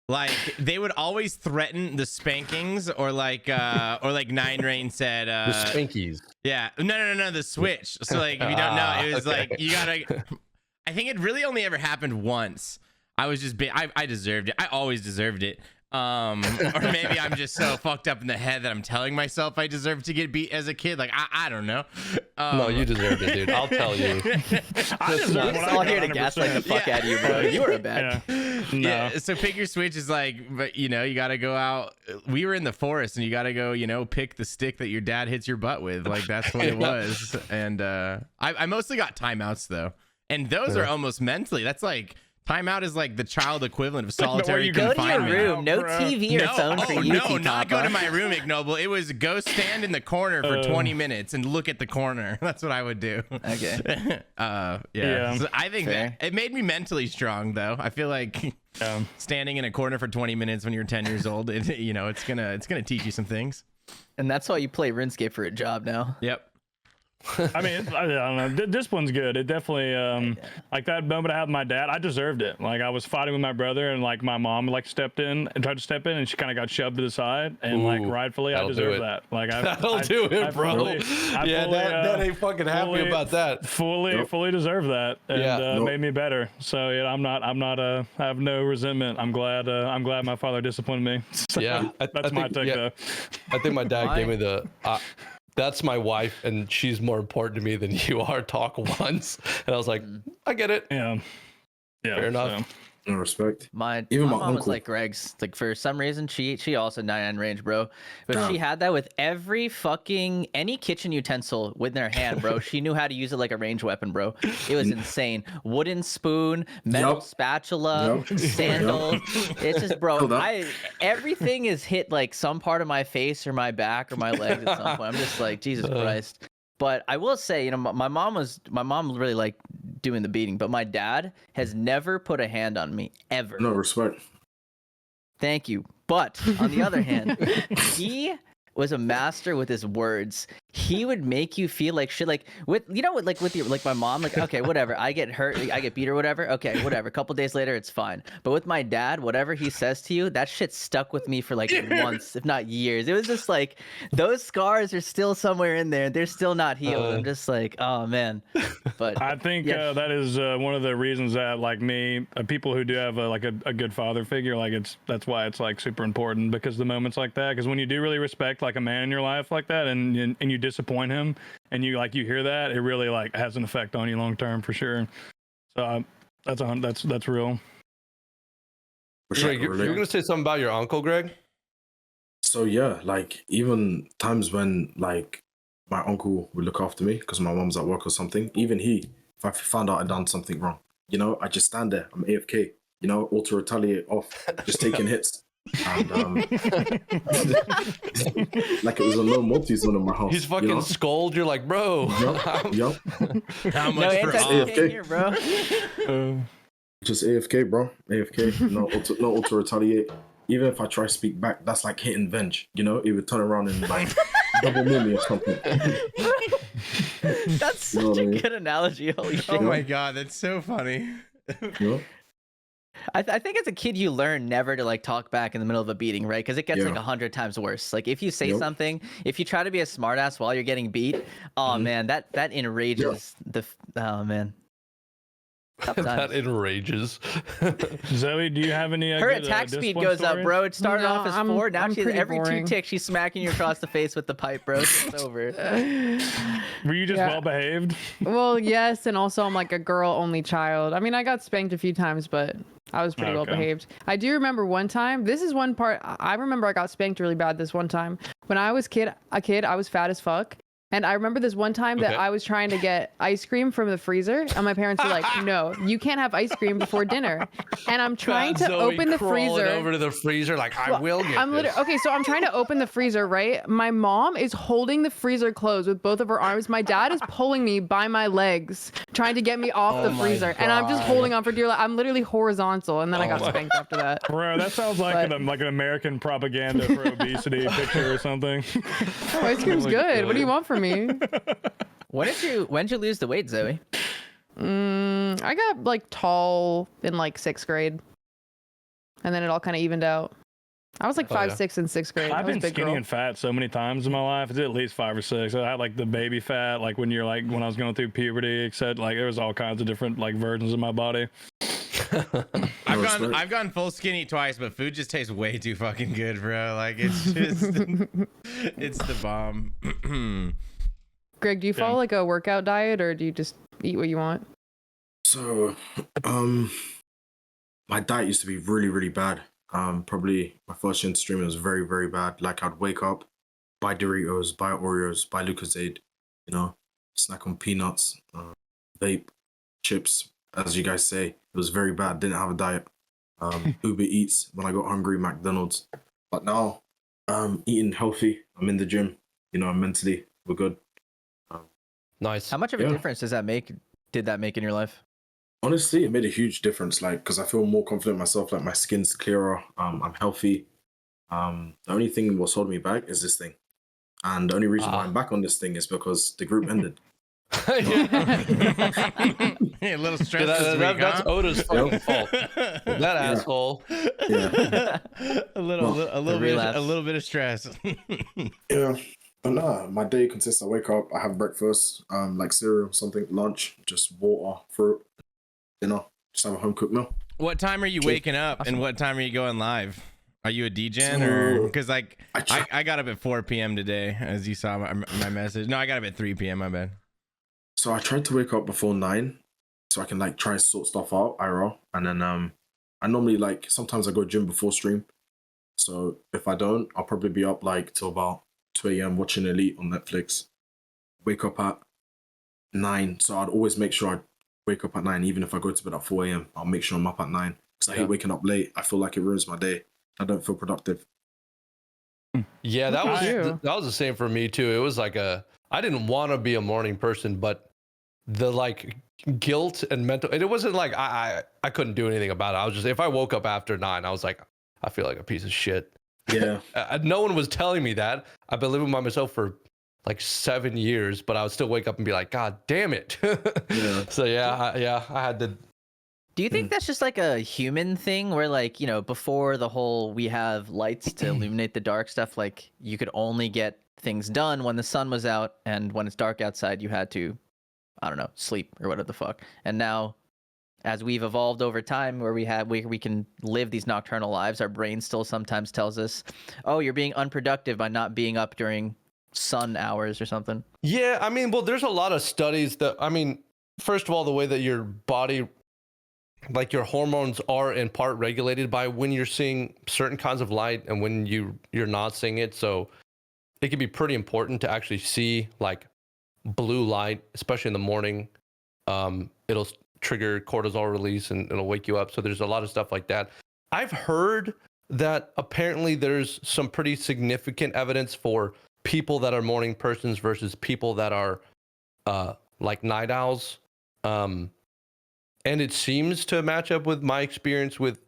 Speaker 6: like they would always threaten the spankings or like Nine Rain said
Speaker 4: The Spankies.
Speaker 6: yeah, no, the switch. So like if you don't know, it was
Speaker 4: Okay.
Speaker 6: like you gotta. I think it really only ever happened once. I was just I deserved it. I always deserved it. Or maybe I'm just so fucked up in the head that I'm telling myself I deserve to get beat as a kid. Like I don't know.
Speaker 4: No, you deserved it, dude. I'll tell you.
Speaker 1: I deserve
Speaker 2: We're
Speaker 1: what
Speaker 2: all
Speaker 1: I
Speaker 2: here to
Speaker 1: got,
Speaker 2: gaslight the
Speaker 1: 100%.
Speaker 2: fuck out of you, bro. You were a bad.
Speaker 1: Yeah. No.
Speaker 6: Yeah, so pick your switch is like, but you know, you gotta go out. We were in the forest, and you gotta go, you know, pick the stick that your dad hits your butt with. Like that's what it was. And I mostly got timeouts though, and those are almost mentally. That's like timeout is like the child equivalent of solitary
Speaker 1: you
Speaker 2: Go to your
Speaker 6: confinement.
Speaker 2: room. No
Speaker 1: Bro.
Speaker 2: TV or phone for you,
Speaker 6: no,
Speaker 2: T-Papa.
Speaker 6: not go to my room, Ignoble. It was go stand in the corner for 20 minutes and look at the corner. That's what I would do.
Speaker 2: Okay.
Speaker 6: Yeah. So I think
Speaker 2: Fair.
Speaker 6: that it made me mentally strong, though. I feel like standing in a corner for 20 minutes when you're 10 years old, it's gonna teach you some things.
Speaker 2: And that's why you play RuneScape for a job now.
Speaker 6: Yep.
Speaker 1: I mean, I don't know. This one's good. It definitely, like that moment I had with my dad, I deserved it. Like I was fighting with my brother, and like my mom like stepped in and tried to step in, and she kind of got shoved to the side, and like
Speaker 4: Ooh,
Speaker 1: rightfully, I
Speaker 4: that'll do
Speaker 1: deserve
Speaker 4: it.
Speaker 1: that. Like
Speaker 4: That'll do it, bro. Yeah, that ain't fucking happy about that.
Speaker 1: Fully deserve that, and
Speaker 4: Yeah.
Speaker 1: made me better. So yeah, I have no resentment. I'm glad my father disciplined me. So,
Speaker 4: Yeah,
Speaker 1: that's my take though.
Speaker 4: I think my dad gave me the. That's my wife, and she's more important to me than you are. Talk once, and I was like, I get it.
Speaker 1: Yeah.
Speaker 4: Fair enough.
Speaker 1: so.
Speaker 7: No respect.
Speaker 2: My
Speaker 7: Even
Speaker 2: my
Speaker 7: my
Speaker 2: mom was
Speaker 7: uncle.
Speaker 2: like Greg's. Like for some reason, she also 99 range, bro. But she had that with every fucking any kitchen utensil with their hand, bro. She knew how to use it like a range weapon, bro. It was insane. Wooden spoon, metal
Speaker 7: Yup.
Speaker 2: spatula,
Speaker 7: Yup.
Speaker 2: sandals. It's just, bro.
Speaker 7: Hold up.
Speaker 2: Everything is hit like some part of my face or my back or my legs at some point. I'm just like, Jesus Christ. But I will say, you know, my mom really liked doing the beating, but my dad has never put a hand on me ever.
Speaker 7: No respect.
Speaker 2: Thank you. But on the other hand, he was a master with his words. He would make you feel like shit. Like with my mom, like, okay, whatever. I get hurt, I get beat or whatever. Okay, whatever. A couple days later, it's fine. But with my dad, whatever he says to you, that shit stuck with me for like months, if not years. It was just like those scars are still somewhere in there. They're still not healed. I'm just like, oh man. But
Speaker 1: I think
Speaker 2: yeah.
Speaker 1: that is one of the reasons that, like me, people who do have a good father figure, like that's why it's like super important, because the moments like that, because when you do really respect like a man in your life like that, and you disappoint him, and you hear that, it really like has an effect on you long term for sure. So that's real.
Speaker 4: Greg, you're gonna say something about your uncle, Greg?
Speaker 7: So yeah, like even times when like my uncle would look after me because my mom's at work or something, even he, if I found out I'd done something wrong, you know, I just stand there, I'm AFK, you know, auto retaliate off, just taking hits. And like it was a no multi-zone in my house.
Speaker 4: He's fucking
Speaker 7: you know?
Speaker 4: scold. You're like, bro.
Speaker 7: Yup.
Speaker 6: How
Speaker 2: No
Speaker 6: much for all?
Speaker 2: anti-AFK here, bro.
Speaker 7: Just AFK, bro. AFK. No auto retaliate. Even if I try to speak back, that's like hitting venge. You know, it would turn around and like double me or something.
Speaker 2: That's
Speaker 7: You know
Speaker 2: such
Speaker 7: what I
Speaker 2: a
Speaker 7: mean?
Speaker 2: good analogy. Holy shit.
Speaker 6: Oh my god, that's so funny.
Speaker 7: You know?
Speaker 2: I think as a kid you learn never to like talk back in the middle of a beating, right? Because it gets
Speaker 7: Yeah.
Speaker 2: like 100 times worse. Like if you say
Speaker 7: Yep.
Speaker 2: something, if you try to be a smartass while you're getting beat, oh man, that enrages oh man. Tough
Speaker 4: That
Speaker 2: times.
Speaker 4: enrages.
Speaker 1: Zoe, do you have any?
Speaker 2: Her
Speaker 1: good,
Speaker 2: attack speed
Speaker 1: discipline
Speaker 2: goes up,
Speaker 1: stories?
Speaker 2: bro. It started
Speaker 5: No,
Speaker 2: off as
Speaker 5: I'm-
Speaker 2: 4. Now
Speaker 5: I'm
Speaker 2: she's
Speaker 5: pretty
Speaker 2: every
Speaker 5: boring.
Speaker 2: 2 ticks she's smacking you across the face with the pipe, bro. It's over.
Speaker 1: Were you just
Speaker 5: Yeah.
Speaker 1: well behaved?
Speaker 5: Well, yes, and also I'm like a girl only child. I mean, I got spanked a few times, but I was pretty well
Speaker 1: Okay.
Speaker 5: behaved. I do remember one time. This is one part. I remember I got spanked really bad this one time. When I was a kid, I was fat as fuck. And I remember this one time that
Speaker 4: Okay.
Speaker 5: I was trying to get ice cream from the freezer, and my parents were like, "No, you can't have ice cream before dinner." And I'm trying to
Speaker 4: Zoe
Speaker 5: open the
Speaker 4: crawling
Speaker 5: freezer.
Speaker 4: over to the freezer, like I will get
Speaker 5: I'm
Speaker 4: this.
Speaker 5: literally okay. So I'm trying to open the freezer, right? My mom is holding the freezer closed with both of her arms. My dad is pulling me by my legs trying to get me off the freezer, and I'm just holding on for dear life. I'm literally horizontal, and then I got spanked after that.
Speaker 1: Bro, that sounds like an American propaganda for obesity picture or something.
Speaker 5: Oh, ice cream's good. What do you want from me?
Speaker 2: When did you lose the weight, Zoe?
Speaker 5: I got like tall in like 6th grade, and then it all kind of evened out. I was like 5'6" in 6th grade.
Speaker 1: I've
Speaker 5: I was
Speaker 1: been
Speaker 5: a big
Speaker 1: skinny
Speaker 5: girl.
Speaker 1: and fat so many times in my life. It's at least 5 or 6. I had like the baby fat, like when I was going through puberty, except like there was all kinds of different like versions of my body.
Speaker 6: I've gone full skinny twice, but food just tastes way too fucking good, bro. Like it's just it's the bomb.
Speaker 5: Greg, do you follow like a workout diet, or do you just eat what you want?
Speaker 7: So, my diet used to be really, really bad. Probably my first year in streaming was very, very bad. Like I'd wake up, buy Doritos, buy Oreos, buy Lucozade, snack on peanuts, vape, chips, as you guys say. It was very bad. Didn't have a diet. Uber Eats when I got hungry, McDonald's. But now, eating healthy. I'm in the gym. Mentally, we're good.
Speaker 4: Nice.
Speaker 2: How much of a difference did that make in your life?
Speaker 7: Honestly, it made a huge difference. Like, because I feel more confident in myself. Like, my skin's clearer. I'm healthy. The only thing what's holding me back is this thing, and the only reason why I'm back on this thing is because the group ended.
Speaker 6: A little stress this week,
Speaker 4: That's
Speaker 6: huh?
Speaker 4: Oda's fucking fault. That asshole.
Speaker 7: Yeah.
Speaker 6: a little bit of stress.
Speaker 7: Yeah. But no, my day consists. I wake up, I have breakfast, like cereal, something, lunch, just water, fruit, dinner, just have a home cooked meal.
Speaker 6: What time are you waking up, and what time are you going live? Are you a DGen or because like I got up at 4 p.m. today, as you saw my message. No, I got up at 3 p.m. My bad.
Speaker 7: So I tried to wake up before 9, so I can like try and sort stuff out IRL, and then I normally like sometimes I go gym before stream. So if I don't, I'll probably be up like till about 2 a.m. watching Elite on Netflix. Wake up at 9, so I'd always make sure I wake up at 9, even if I go to bed at 4 a.m. I'll make sure I'm up at 9 because I hate waking up late. I feel like it ruins my day. I don't feel productive.
Speaker 4: Yeah, that was the same for me too. It was like I didn't want to be a morning person, but the like guilt and mental, it wasn't like I couldn't do anything about it. I was just, if I woke up after 9, I was like, I feel like a piece of shit.
Speaker 7: Yeah.
Speaker 4: No one was telling me that. I've been living by myself for like 7 years, but I would still wake up and be like, God damn it.
Speaker 7: Yeah.
Speaker 4: So I had to.
Speaker 2: Do you think that's just like a human thing where like, before the whole we have lights to illuminate the dark stuff, like you could only get things done when the sun was out, and when it's dark outside you had to, I don't know, sleep or whatever the fuck. And now as we've evolved over time where we can live these nocturnal lives, our brain still sometimes tells us, oh, you're being unproductive by not being up during sun hours or something.
Speaker 4: Yeah, I mean, well, there's a lot of studies that, I mean, first of all, the way that your body, like your hormones are in part regulated by when you're seeing certain kinds of light and when you're not seeing it. So it can be pretty important to actually see like blue light, especially in the morning. It'll trigger cortisol release and it'll wake you up. So there's a lot of stuff like that. I've heard that apparently there's some pretty significant evidence for people that are morning persons versus people that are like night owls. And it seems to match up with my experience with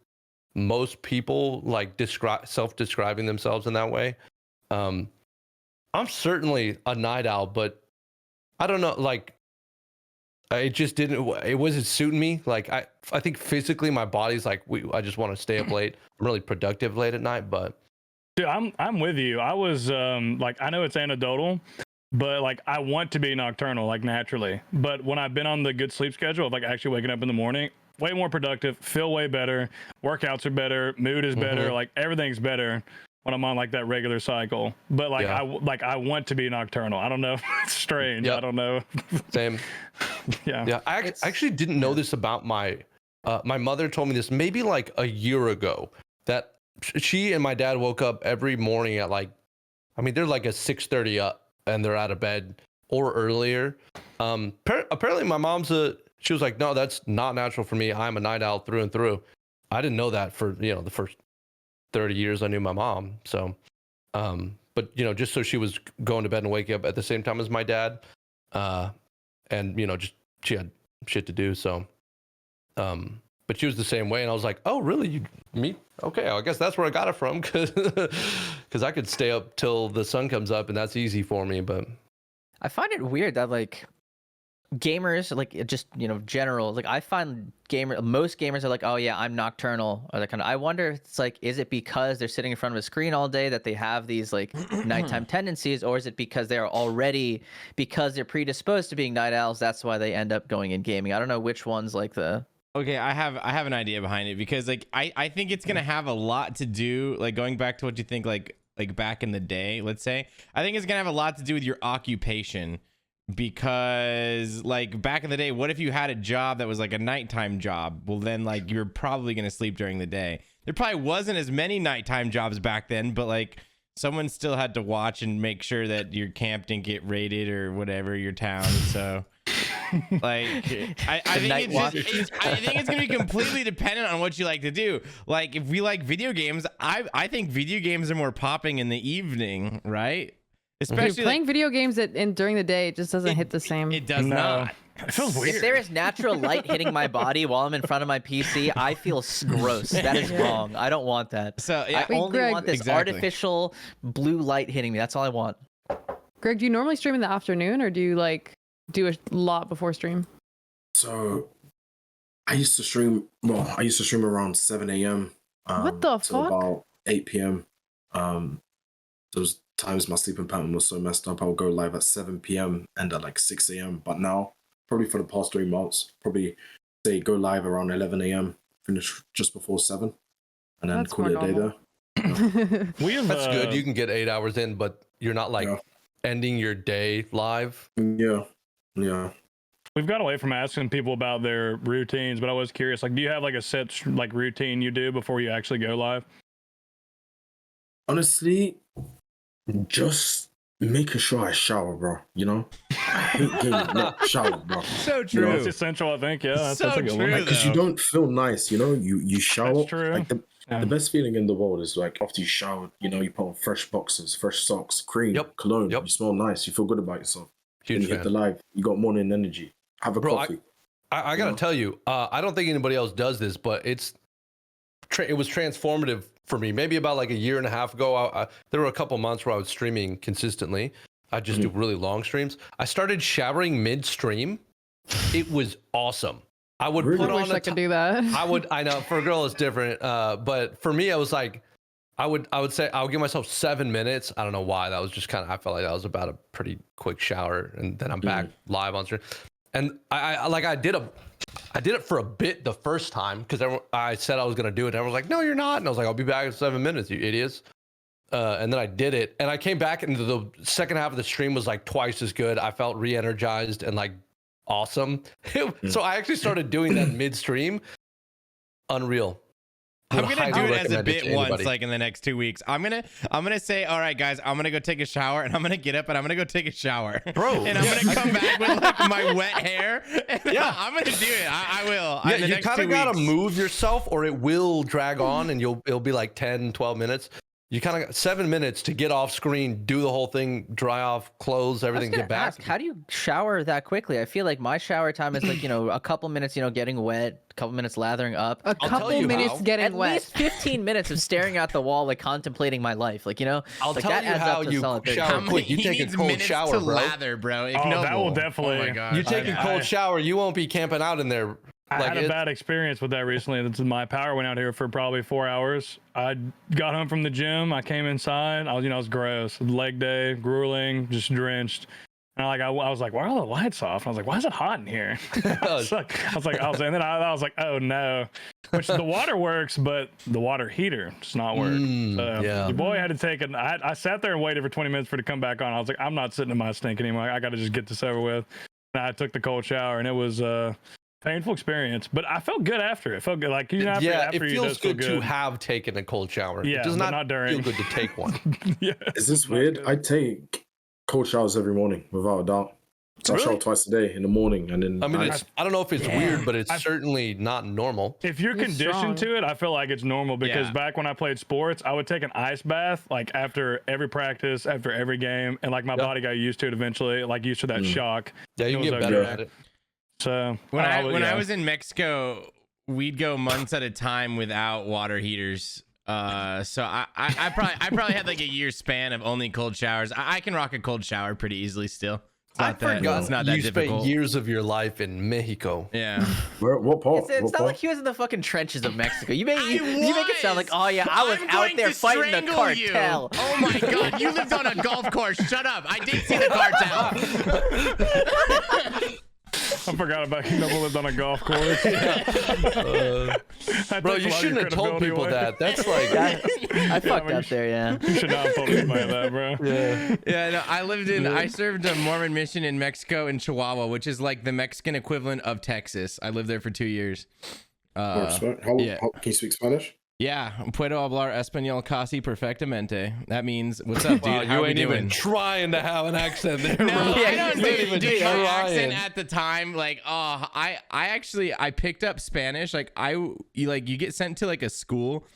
Speaker 4: most people like self-describing themselves in that way. I'm certainly a night owl, but I don't know, like it wasn't suiting me. Like I think physically my body's like, I just want to stay up late. I'm really productive late at night, but
Speaker 1: Dude, I'm with you. I was like, I know it's anecdotal, but like I want to be nocturnal, like naturally. But when I've been on the good sleep schedule of like actually waking up in the morning, way more productive, feel way better, workouts are better, mood is better, like everything's better when I'm on like that regular cycle. But like I want to be nocturnal. I don't know. It's strange. I don't know.
Speaker 4: Same. Yeah. I actually didn't know this about my mother told me this maybe like a year ago, that she and my dad woke up every morning at like, I mean, they're like at 6:30 up and they're out of bed or earlier. Apparently my mom's she was like, no, that's not natural for me. I'm a night owl through and through. I didn't know that for, the first 30 years I knew my mom. So, but just so she was going to bed and waking up at the same time as my dad. And just, she had shit to do. So, but she was the same way, and I was like, oh, really? Me? Okay, I guess that's where I got it from, because I could stay up till the sun comes up, and that's easy for me. But
Speaker 2: I find it weird that like gamers, like just general, like I find most gamers are like, oh yeah, I'm nocturnal, or that kind of. I wonder if it's like, is it because they're sitting in front of a screen all day that they have these like nighttime tendencies, or is it because they're predisposed to being night owls? That's why they end up going in gaming. I don't know which one's like the.
Speaker 6: Okay, I have an idea behind it, because like I think it's gonna have a lot to do, like going back to what you think like back in the day, let's say, I think it's gonna have a lot to do with your occupation. Because like back in the day, what if you had a job that was like a nighttime job? Well, then like you're probably gonna sleep during the day. There probably wasn't as many nighttime jobs back then, but like someone still had to watch and make sure that your camp didn't get raided or whatever, your town. So like I think it's gonna be completely dependent on what you like to do. Like if we like video games, I think video games are more popping in the evening, right? Especially
Speaker 5: playing video games during the day, it just doesn't hit the same.
Speaker 6: It does not.
Speaker 1: It feels weird.
Speaker 2: If there is natural light hitting my body while I'm in front of my PC, I feel gross. That is wrong. I don't want that.
Speaker 6: So yeah,
Speaker 2: I only want this artificial blue light hitting me. That's all I want.
Speaker 5: Greg, do you normally stream in the afternoon, or do you like do a lot before stream?
Speaker 7: So I used to stream around 7 a.m.
Speaker 5: What the
Speaker 7: till
Speaker 5: fuck?
Speaker 7: about 8 p.m. Those times my sleeping pattern was so messed up, I would go live at 7 p.m. and at like 6 a.m. But now, probably for the past 3 months, probably say go live around 11 a.m., finish just before 7, and then
Speaker 5: That's
Speaker 7: call it
Speaker 5: more
Speaker 7: a day
Speaker 5: normal.
Speaker 7: there.
Speaker 4: that's good. You can get 8 hours in, but you're not like ending your day live.
Speaker 7: Yeah.
Speaker 1: We've got away from asking people about their routines, but I was curious, like, do you have like a set like routine you do before you actually go live?
Speaker 7: Honestly, just making sure I shower, bro. I hate getting not shower, bro.
Speaker 6: So true.
Speaker 1: It's essential, I think. Yeah, that's
Speaker 6: So
Speaker 1: a good
Speaker 6: true.
Speaker 1: one.
Speaker 7: Because you don't feel nice, you shower.
Speaker 1: That's true.
Speaker 7: Like the best feeling in the world is like after you showered, you put on fresh boxers, fresh socks, cream, cologne. You smell nice. You feel good about yourself.
Speaker 4: Huge
Speaker 7: Then you hit the live. You got morning energy. Have a coffee.
Speaker 4: I gotta tell you, I don't think anybody else does this, but it was transformative for me. Maybe about like a year and a half ago, there were a couple months where I was streaming consistently. I just do really long streams. I started showering midstream. It was awesome. I would put
Speaker 5: I
Speaker 4: on
Speaker 5: wish I could do that.
Speaker 4: I know for a girl it's different, but for me, I was like, I would say I'll give myself 7 minutes. I don't know why. That was just kind of, I felt like that was about a pretty quick shower, and then I'm back live on stream. And I did it for a bit the first time because I said I was gonna do it. And everyone was like, "No, you're not." And I was like, "I'll be back in 7 minutes, you idiots." And then I did it, and I came back, and the second half of the stream was like twice as good. I felt re-energized and like awesome. So I actually started doing that midstream. Unreal.
Speaker 6: I'm gonna do it as a bit once, like in the next 2 weeks. I'm gonna say, all right, guys, I'm gonna go take a shower, and I'm gonna get up and I'm gonna go take a shower,
Speaker 4: bro.
Speaker 6: And I'm gonna come back with like my wet hair. And I'm gonna do it. I will.
Speaker 4: Yeah, you kind of gotta move yourself, or it will drag on, and it'll be like 10, 12 minutes. You kind of got 7 minutes to get off screen, do the whole thing, dry off, clothes, everything, get back.
Speaker 2: How do you shower that quickly? I feel like my shower time is like, a couple minutes, getting wet, a couple minutes lathering up.
Speaker 5: A couple minutes getting wet.
Speaker 2: At least 15 minutes of staring at the wall, like contemplating my life. Like,
Speaker 4: I'll
Speaker 2: like
Speaker 4: tell
Speaker 2: that
Speaker 4: you
Speaker 2: adds
Speaker 4: how
Speaker 2: up to
Speaker 4: you
Speaker 2: solid 30.
Speaker 4: shower quick. You take a cold shower, bro.
Speaker 6: Lather, bro.
Speaker 1: That will definitely.
Speaker 6: Oh my God.
Speaker 4: You take a cold shower, you won't be camping out in there.
Speaker 1: I had a bad experience with that recently. My power went out here for probably 4 hours. I got home from the gym. I came inside. I was gross. Leg day, grueling, just drenched. And I was like, why are all the lights off? And I was like, why is it hot in here? And then I was like, oh no. Which the water works, but the water heater does not work. Your boy had to take it. I sat there and waited for 20 minutes for it to come back on. I was like, I'm not sitting in my stink anymore. I got to just get this over with. And I took the cold shower, and it was painful experience, but I felt good after. It felt good. Like
Speaker 4: it feels good to have taken a cold shower.
Speaker 1: Yeah,
Speaker 4: it does not
Speaker 1: during.
Speaker 4: feel good to take one.
Speaker 1: Yeah.
Speaker 7: Is this weird? I take cold showers every morning, without a doubt. So I shower twice a day, in the morning and then.
Speaker 4: I mean, I don't know if it's weird, but it's certainly not normal.
Speaker 1: If you're conditioned to it, I feel like it's normal because back when I played sports, I would take an ice bath like after every practice, after every game, and like my body got used to it eventually, like used to that shock.
Speaker 4: Yeah, you can get better at it.
Speaker 1: So
Speaker 6: When
Speaker 1: yeah.
Speaker 6: I was in Mexico, we'd go months at a time without water heaters. So I probably had like a year span of only cold showers. I can rock a cold shower pretty easily still. It's not that
Speaker 4: you
Speaker 6: difficult.
Speaker 4: spent years of your life in Mexico.
Speaker 6: Yeah.
Speaker 7: What part?
Speaker 2: It's
Speaker 7: What
Speaker 2: not
Speaker 7: part?
Speaker 2: like he was in the fucking trenches of Mexico. You make
Speaker 6: I
Speaker 2: it sound like, oh yeah, I was
Speaker 6: I'm
Speaker 2: out
Speaker 6: going
Speaker 2: there
Speaker 6: to
Speaker 2: fighting the
Speaker 6: strangle
Speaker 2: cartel.
Speaker 6: You. Oh my god, you lived on a golf course. Shut up. I did see the cartel.
Speaker 1: I forgot about you never lived on a golf course.
Speaker 4: Bro, you shouldn't have told people that. That's like,
Speaker 2: I fucked up there, yeah.
Speaker 1: You should not have told anybody that, bro.
Speaker 6: Yeah, no, I served a Mormon mission in Mexico in Chihuahua, which is like the Mexican equivalent of Texas. I lived there for 2 years.
Speaker 7: How can you speak Spanish?
Speaker 6: Yeah, puedo hablar español casi perfectamente. That means, what's up, dude?
Speaker 4: wow,
Speaker 6: How
Speaker 4: you
Speaker 6: we
Speaker 4: ain't
Speaker 6: doing?
Speaker 4: even trying to have an accent there.
Speaker 6: No,
Speaker 4: bro.
Speaker 6: I don't
Speaker 4: You ain't
Speaker 6: do
Speaker 4: even
Speaker 6: my
Speaker 4: trying.
Speaker 6: accent at the time. Like, I actually picked up Spanish. Like, you get sent to like a school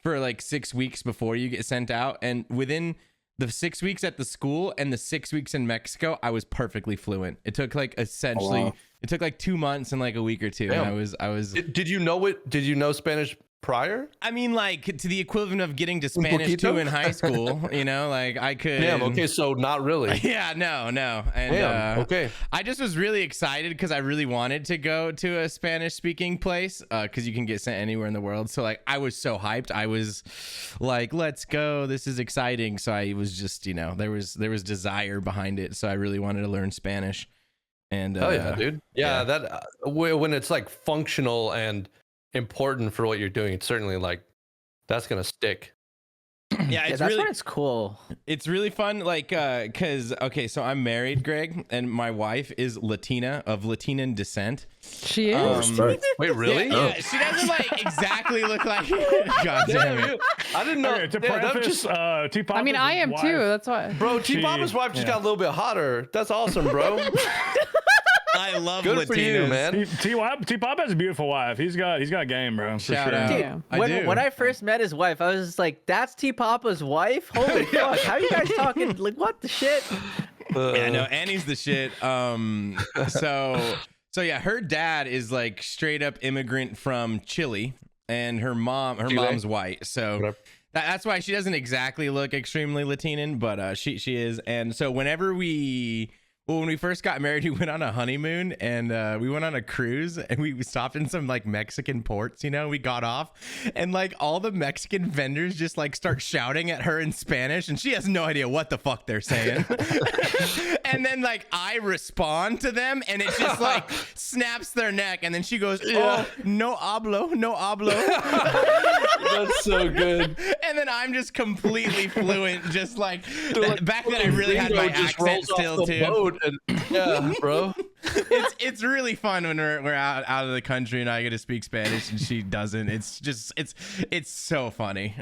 Speaker 6: for like 6 weeks before you get sent out, and within the 6 weeks at the school and the 6 weeks in Mexico, I was perfectly fluent. It took like essentially, it took like 2 months and like a week or two.
Speaker 4: Damn.
Speaker 6: And I was.
Speaker 4: Did you know it? Did you know Spanish prior?
Speaker 6: I mean, like to the equivalent of getting to Spanish 2 in high school. You know, like I could.
Speaker 4: Damn. Okay, so not really.
Speaker 6: Yeah, no. And
Speaker 4: Damn. Okay.
Speaker 6: I just was really excited because I really wanted to go to a Spanish speaking place because you can get sent anywhere in the world. So like I was so hyped. I was like, let's go. This is exciting. So I was just, you know, there was desire behind it. So I really wanted to learn Spanish. And
Speaker 4: oh yeah, dude. Yeah, that when it's like functional and important for what you're doing, it's certainly like that's gonna stick.
Speaker 6: Yeah, it's
Speaker 2: that's
Speaker 6: really,
Speaker 2: when it's cool.
Speaker 6: It's really fun, like, cause okay, so I'm married, Greg, and my wife is Latina of Latino descent.
Speaker 5: She is.
Speaker 7: Respect.
Speaker 4: Wait, really?
Speaker 6: Yeah, she doesn't like exactly look like. God damn it!
Speaker 4: I didn't know.
Speaker 1: Okay, to
Speaker 4: Damn, that
Speaker 1: preface,
Speaker 4: just,
Speaker 1: T-Pop
Speaker 5: I mean, I am
Speaker 1: wife,
Speaker 5: too. That's why.
Speaker 4: bro, T-Papa's wife just got a little bit hotter. That's awesome, bro.
Speaker 6: I love
Speaker 4: Good
Speaker 6: Latinos.
Speaker 4: for you, man.
Speaker 1: T-Pop has a beautiful wife. He's got game, bro. For
Speaker 6: Shout
Speaker 1: sure.
Speaker 6: out.
Speaker 2: Dude,
Speaker 5: Yeah.
Speaker 6: I do.
Speaker 2: when I first met his wife, I was just like, that's T Papa's wife? Holy fuck. How are you guys talking? Like, what the shit?
Speaker 6: Yeah, no, Annie's the shit. So yeah, her dad is like straight up immigrant from Chile, and her mom's white. So that's why she doesn't exactly look extremely Latino, but she is. And so when we first got married, we went on a honeymoon, and we went on a cruise, and we stopped in some like Mexican ports, you know, we got off, and like all the Mexican vendors just like start shouting at her in Spanish, and she has no idea what the fuck they're saying. And then like I respond to them, and it just like snaps their neck, and then she goes, oh, no hablo.
Speaker 4: That's so good.
Speaker 6: And then I'm just completely fluent, just like back then I really had my accent still too.
Speaker 4: Yeah, bro.
Speaker 6: It's really fun when we're out of the country and I get to speak Spanish and she doesn't. It's just it's so funny.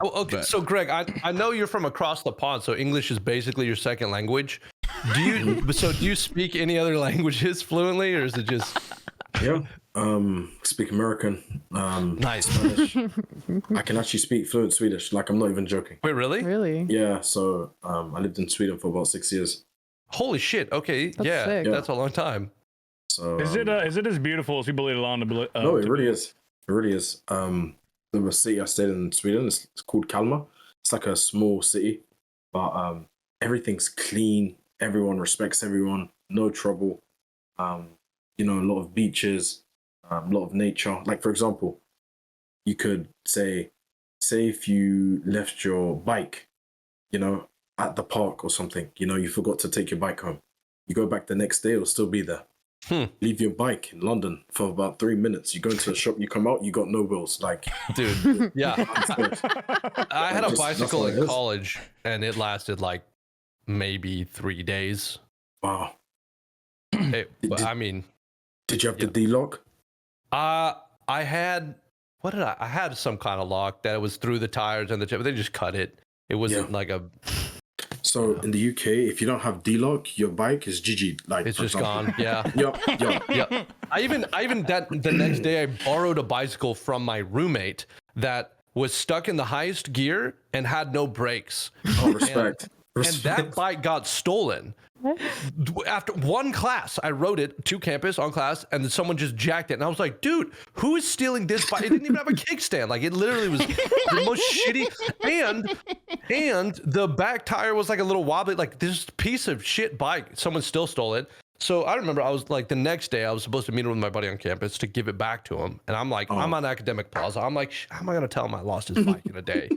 Speaker 4: Okay, so Greg, I know you're from across the pond, so English is basically your second language. Do you speak any other languages fluently, or is it just?
Speaker 7: Yeah. Speak American.
Speaker 4: Nice.
Speaker 7: Spanish. I can actually speak fluent Swedish. Like, I'm not even joking.
Speaker 4: Wait, really?
Speaker 5: Really?
Speaker 7: Yeah. So I lived in Sweden for about 6 years.
Speaker 4: Holy shit. Okay.
Speaker 5: That's
Speaker 4: Yeah,
Speaker 5: sick.
Speaker 4: that's a long time.
Speaker 7: So
Speaker 1: Is it as beautiful as people lead along to believe?
Speaker 7: no, it really is. It really is. The city I stayed in Sweden, it's called Kalmar. It's like a small city, but everything's clean. Everyone respects everyone. No trouble. You know, a lot of beaches, a lot of nature. Like, for example, you could say if you left your bike, you know, at the park or something, you know, you forgot to take your bike home. You go back the next day, it'll still be there. Leave your bike in London for about 3 minutes. You go into the shop, you come out, you got no wheels. Like,
Speaker 4: Dude, yeah. I had a
Speaker 7: Just-
Speaker 4: bicycle
Speaker 7: that's
Speaker 4: in
Speaker 7: what it is.
Speaker 4: college, and it lasted like maybe 3 days.
Speaker 7: wow.
Speaker 4: I mean,
Speaker 7: Did you have the D-lock?
Speaker 4: I had I had some kind of lock that was through the tires and the chip, but they just cut it. It wasn't like a.
Speaker 7: So in the UK, if you don't have D-lock, your bike is GG. Like,
Speaker 4: It's
Speaker 7: for
Speaker 4: just
Speaker 7: example.
Speaker 4: gone. Yeah.
Speaker 7: Yep.
Speaker 4: Yeah. I even that the next day I borrowed a bicycle from my roommate that was stuck in the highest gear and had no brakes.
Speaker 7: Oh, respect.
Speaker 4: and that bike got stolen. After one class, I rode it to campus on class, and then someone just jacked it. And I was like, dude, who is stealing this bike? It didn't even have a kickstand. Like, it literally was the most shitty. And the back tire was like a little wobbly. Like, this piece of shit bike, someone still stole it. So I remember I was like, the next day, I was supposed to meet with my buddy on campus to give it back to him. And I'm like, I'm on academic pause. I'm like, how am I going to tell him I lost his bike in a day?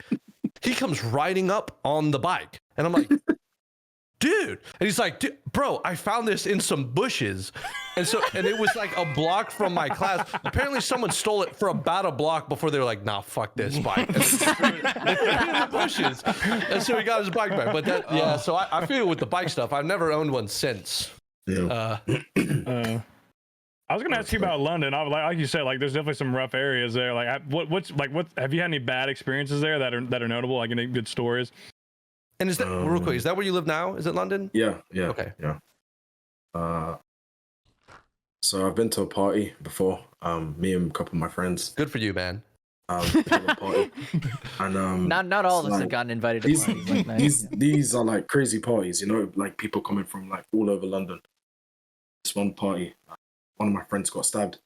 Speaker 4: He comes riding up on the bike. And I'm like, dude. And he's like, bro, I found this in some bushes. And it was like a block from my class. Apparently someone stole it for about a block before they were like, nah, fuck this bike. And they threw it in the bushes. And so he got his bike back. But that, yeah, so I feel with the bike stuff. I've never owned one since.
Speaker 7: Yeah.
Speaker 1: I was gonna ask you about London. I was like you said, like there's definitely some rough areas there. Like, what have you had any bad experiences there that are notable? Like any good stories?
Speaker 4: And is that real quick? Is that where you live now? Is it London?
Speaker 7: Yeah.
Speaker 4: Okay.
Speaker 7: Yeah. So I've been to a party before. Me and a couple of my friends.
Speaker 4: Good for you, man.
Speaker 7: Party. And
Speaker 2: Not all of us have gotten invited to parties like that.
Speaker 7: These are like crazy parties, you know, like people coming from like all over London. This one party, one of my friends got stabbed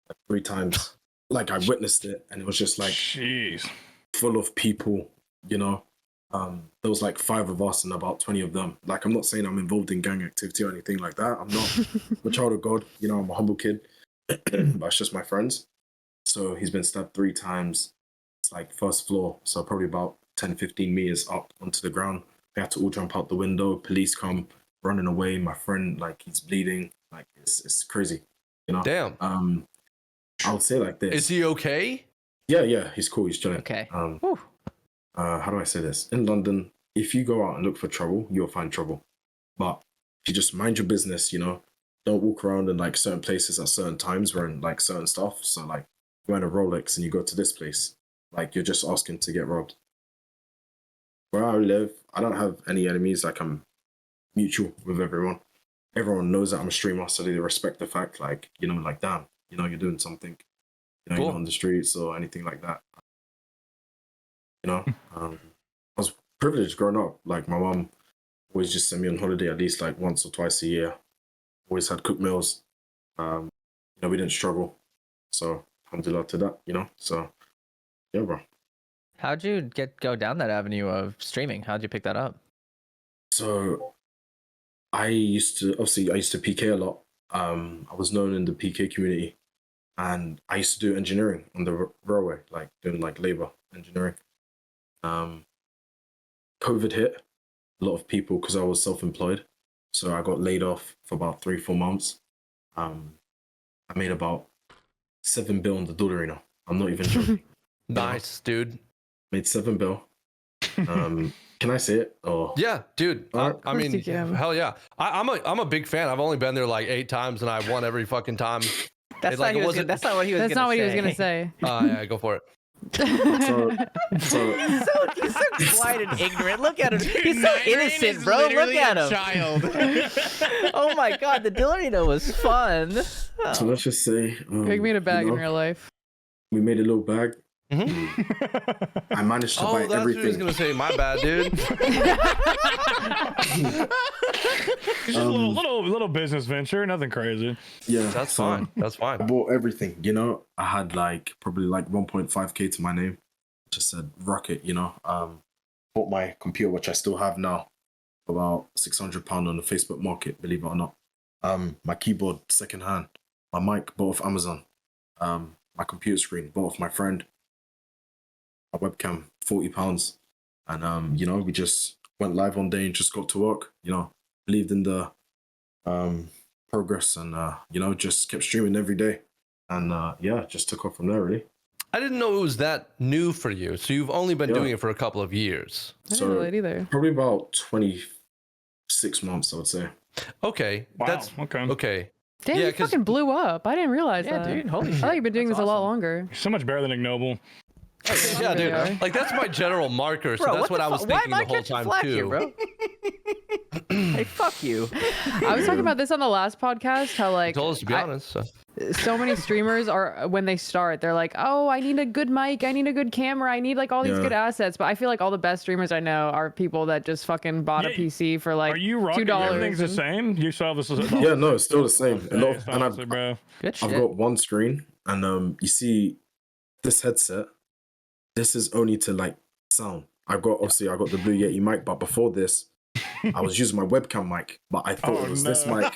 Speaker 7: like 3 times. Like I witnessed it, and it was just like
Speaker 1: jeez,
Speaker 7: full of people, you know. There was like 5 of us and about 20 of them. Like, I'm not saying I'm involved in gang activity or anything like that. I'm not. I'm a child of God, you know. I'm a humble kid, but it's just my friends. So he's been stabbed 3 times. It's like first floor, so probably about 10-15 meters up onto the ground. We had to all jump out the window. Police come running away. My friend, like, he's bleeding. Like, it's crazy, you know.
Speaker 4: Damn.
Speaker 7: I would say like this.
Speaker 4: Is he okay?
Speaker 7: Yeah, he's cool. He's chilling.
Speaker 2: Okay.
Speaker 7: How do I say this? In London, if you go out and look for trouble, you'll find trouble. But if you just mind your business, you know, don't walk around in like certain places at certain times wearing like certain stuff. So like, you're wearing a Rolex and you go to this place, like you're just asking to get robbed. Where I live, I don't have any enemies. Like, I'm mutual with everyone. Everyone knows that I'm a streamer, so they respect the fact, like, you know, like, damn, you know, you're doing something, you know,
Speaker 4: cool.
Speaker 7: You're not on the streets or anything like that. You know, I was privileged growing up. Like, my mom always just sent me on holiday at least like once or twice a year. Always had cooked meals. You know, we didn't struggle. So, alhamdulillah to that, you know. So, yeah, bro.
Speaker 2: How'd you go down that avenue of streaming? How'd you pick that up?
Speaker 7: So, I used to PK a lot. I was known in the PK community, and I used to do engineering on the railway, like doing like labor engineering. COVID hit a lot of people because I was self-employed, so I got laid off for about 3-4 months. I made about 7 bill on the Dollarino. I'm not even joking.
Speaker 4: Nice, dude.
Speaker 7: Made 7 bill. Can I say it? Or
Speaker 4: yeah, dude. I mean, hell yeah. I'm a big fan. I've only been there like 8 times, and I've won every fucking time.
Speaker 2: That's not what he was gonna say.
Speaker 4: Yeah, go for it.
Speaker 2: He's so quiet and ignorant. Look at him. He's so innocent, bro. Look at him.
Speaker 6: Child.
Speaker 2: Oh my god, the Dollarino was fun.
Speaker 7: So let's just say,
Speaker 5: Greg made a bag in real life.
Speaker 7: We made a little bag.
Speaker 4: Mm-hmm.
Speaker 7: I managed to buy
Speaker 4: that's
Speaker 7: everything.
Speaker 4: what he was gonna say. My bad, dude.
Speaker 1: Just a little business venture, nothing crazy.
Speaker 7: Yeah,
Speaker 4: that's fine. That's fine.
Speaker 7: I bought everything. You know, I had like probably like 1.5K to my name. Just said rocket. You know, bought my computer, which I still have now, for about £600 on the Facebook market. Believe it or not. My keyboard secondhand. My mic bought off Amazon. My computer screen bought off my friend. My webcam, £40. And, you know, we just went live one day and just got to work, you know, believed in the progress and, you know, just kept streaming every day. And, yeah, just took off from there, really.
Speaker 4: I didn't know it was that new for you. So you've only been doing it for a couple of years.
Speaker 5: I didn't know that either.
Speaker 7: Probably about 26 months, I would say.
Speaker 4: Okay.
Speaker 1: Wow.
Speaker 4: That's okay.
Speaker 5: Damn, you fucking blew up. I didn't realize that.
Speaker 2: Dude, holy shit.
Speaker 5: I thought you've been doing this a lot longer.
Speaker 1: So much better than Ignoble.
Speaker 4: Yeah, dude. Like, that's my general marker. So that's what I was thinking the whole time too.
Speaker 2: Here, bro? Hey, fuck you.
Speaker 5: I was talking about this on the last podcast. How like
Speaker 4: You told us to be honest. So.
Speaker 5: so many streamers are when they start, they're like, oh, I need a good mic, I need a good camera, I need like all these good assets. But I feel like all the best streamers I know are people that just fucking bought a PC for like
Speaker 1: Are you rocking
Speaker 5: $2.
Speaker 1: everything's the same? You saw this?
Speaker 7: Yeah, no, it's still the same.
Speaker 1: Honestly, bro.
Speaker 2: Good shit.
Speaker 7: I've got one screen, and you see this headset. This is only to like sound. I got the Blue Yeti mic, but before this, I was using my webcam mic, but I thought it was this mic.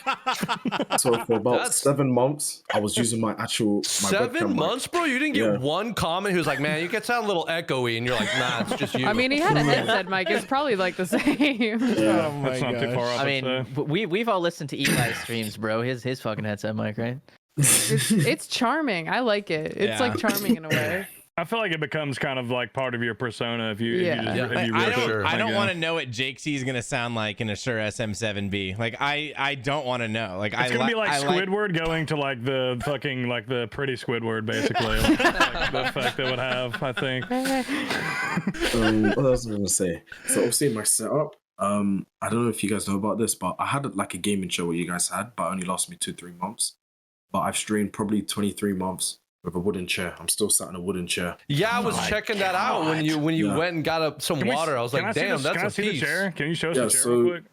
Speaker 7: So for about 7 months, I was using my
Speaker 4: 7 months, bro. You didn't get one comment who was like, "Man, you can sound a little echoey," and you're like, "Nah, it's just you."
Speaker 5: I mean, he had a headset mic. It's probably like the same.
Speaker 6: Oh my
Speaker 1: That's not too far off.
Speaker 2: I mean, we've all listened to Eli's streams, bro. His fucking headset mic, right?
Speaker 5: It's charming. I like it. It's like charming in a way.
Speaker 1: I feel like it becomes kind of like part of your persona if you
Speaker 6: I don't want to know what Jake C is gonna sound like in a Shure SM7B. Like I don't want to know. Like
Speaker 1: it's gonna be like Squidward going to like the fucking like the pretty Squidward basically. Like the effect it would have, I think.
Speaker 7: What else was I gonna say? So obviously my setup. I don't know if you guys know about this, but I had like a gaming show what you guys had, but it only lasted me 2-3 months. But I've streamed probably 23 months. With a wooden chair. I'm still sat in a wooden chair.
Speaker 4: Yeah, I was checking that out when you went and got some water. I was like, damn, that's a piece.
Speaker 1: Can you show us the chair real quick?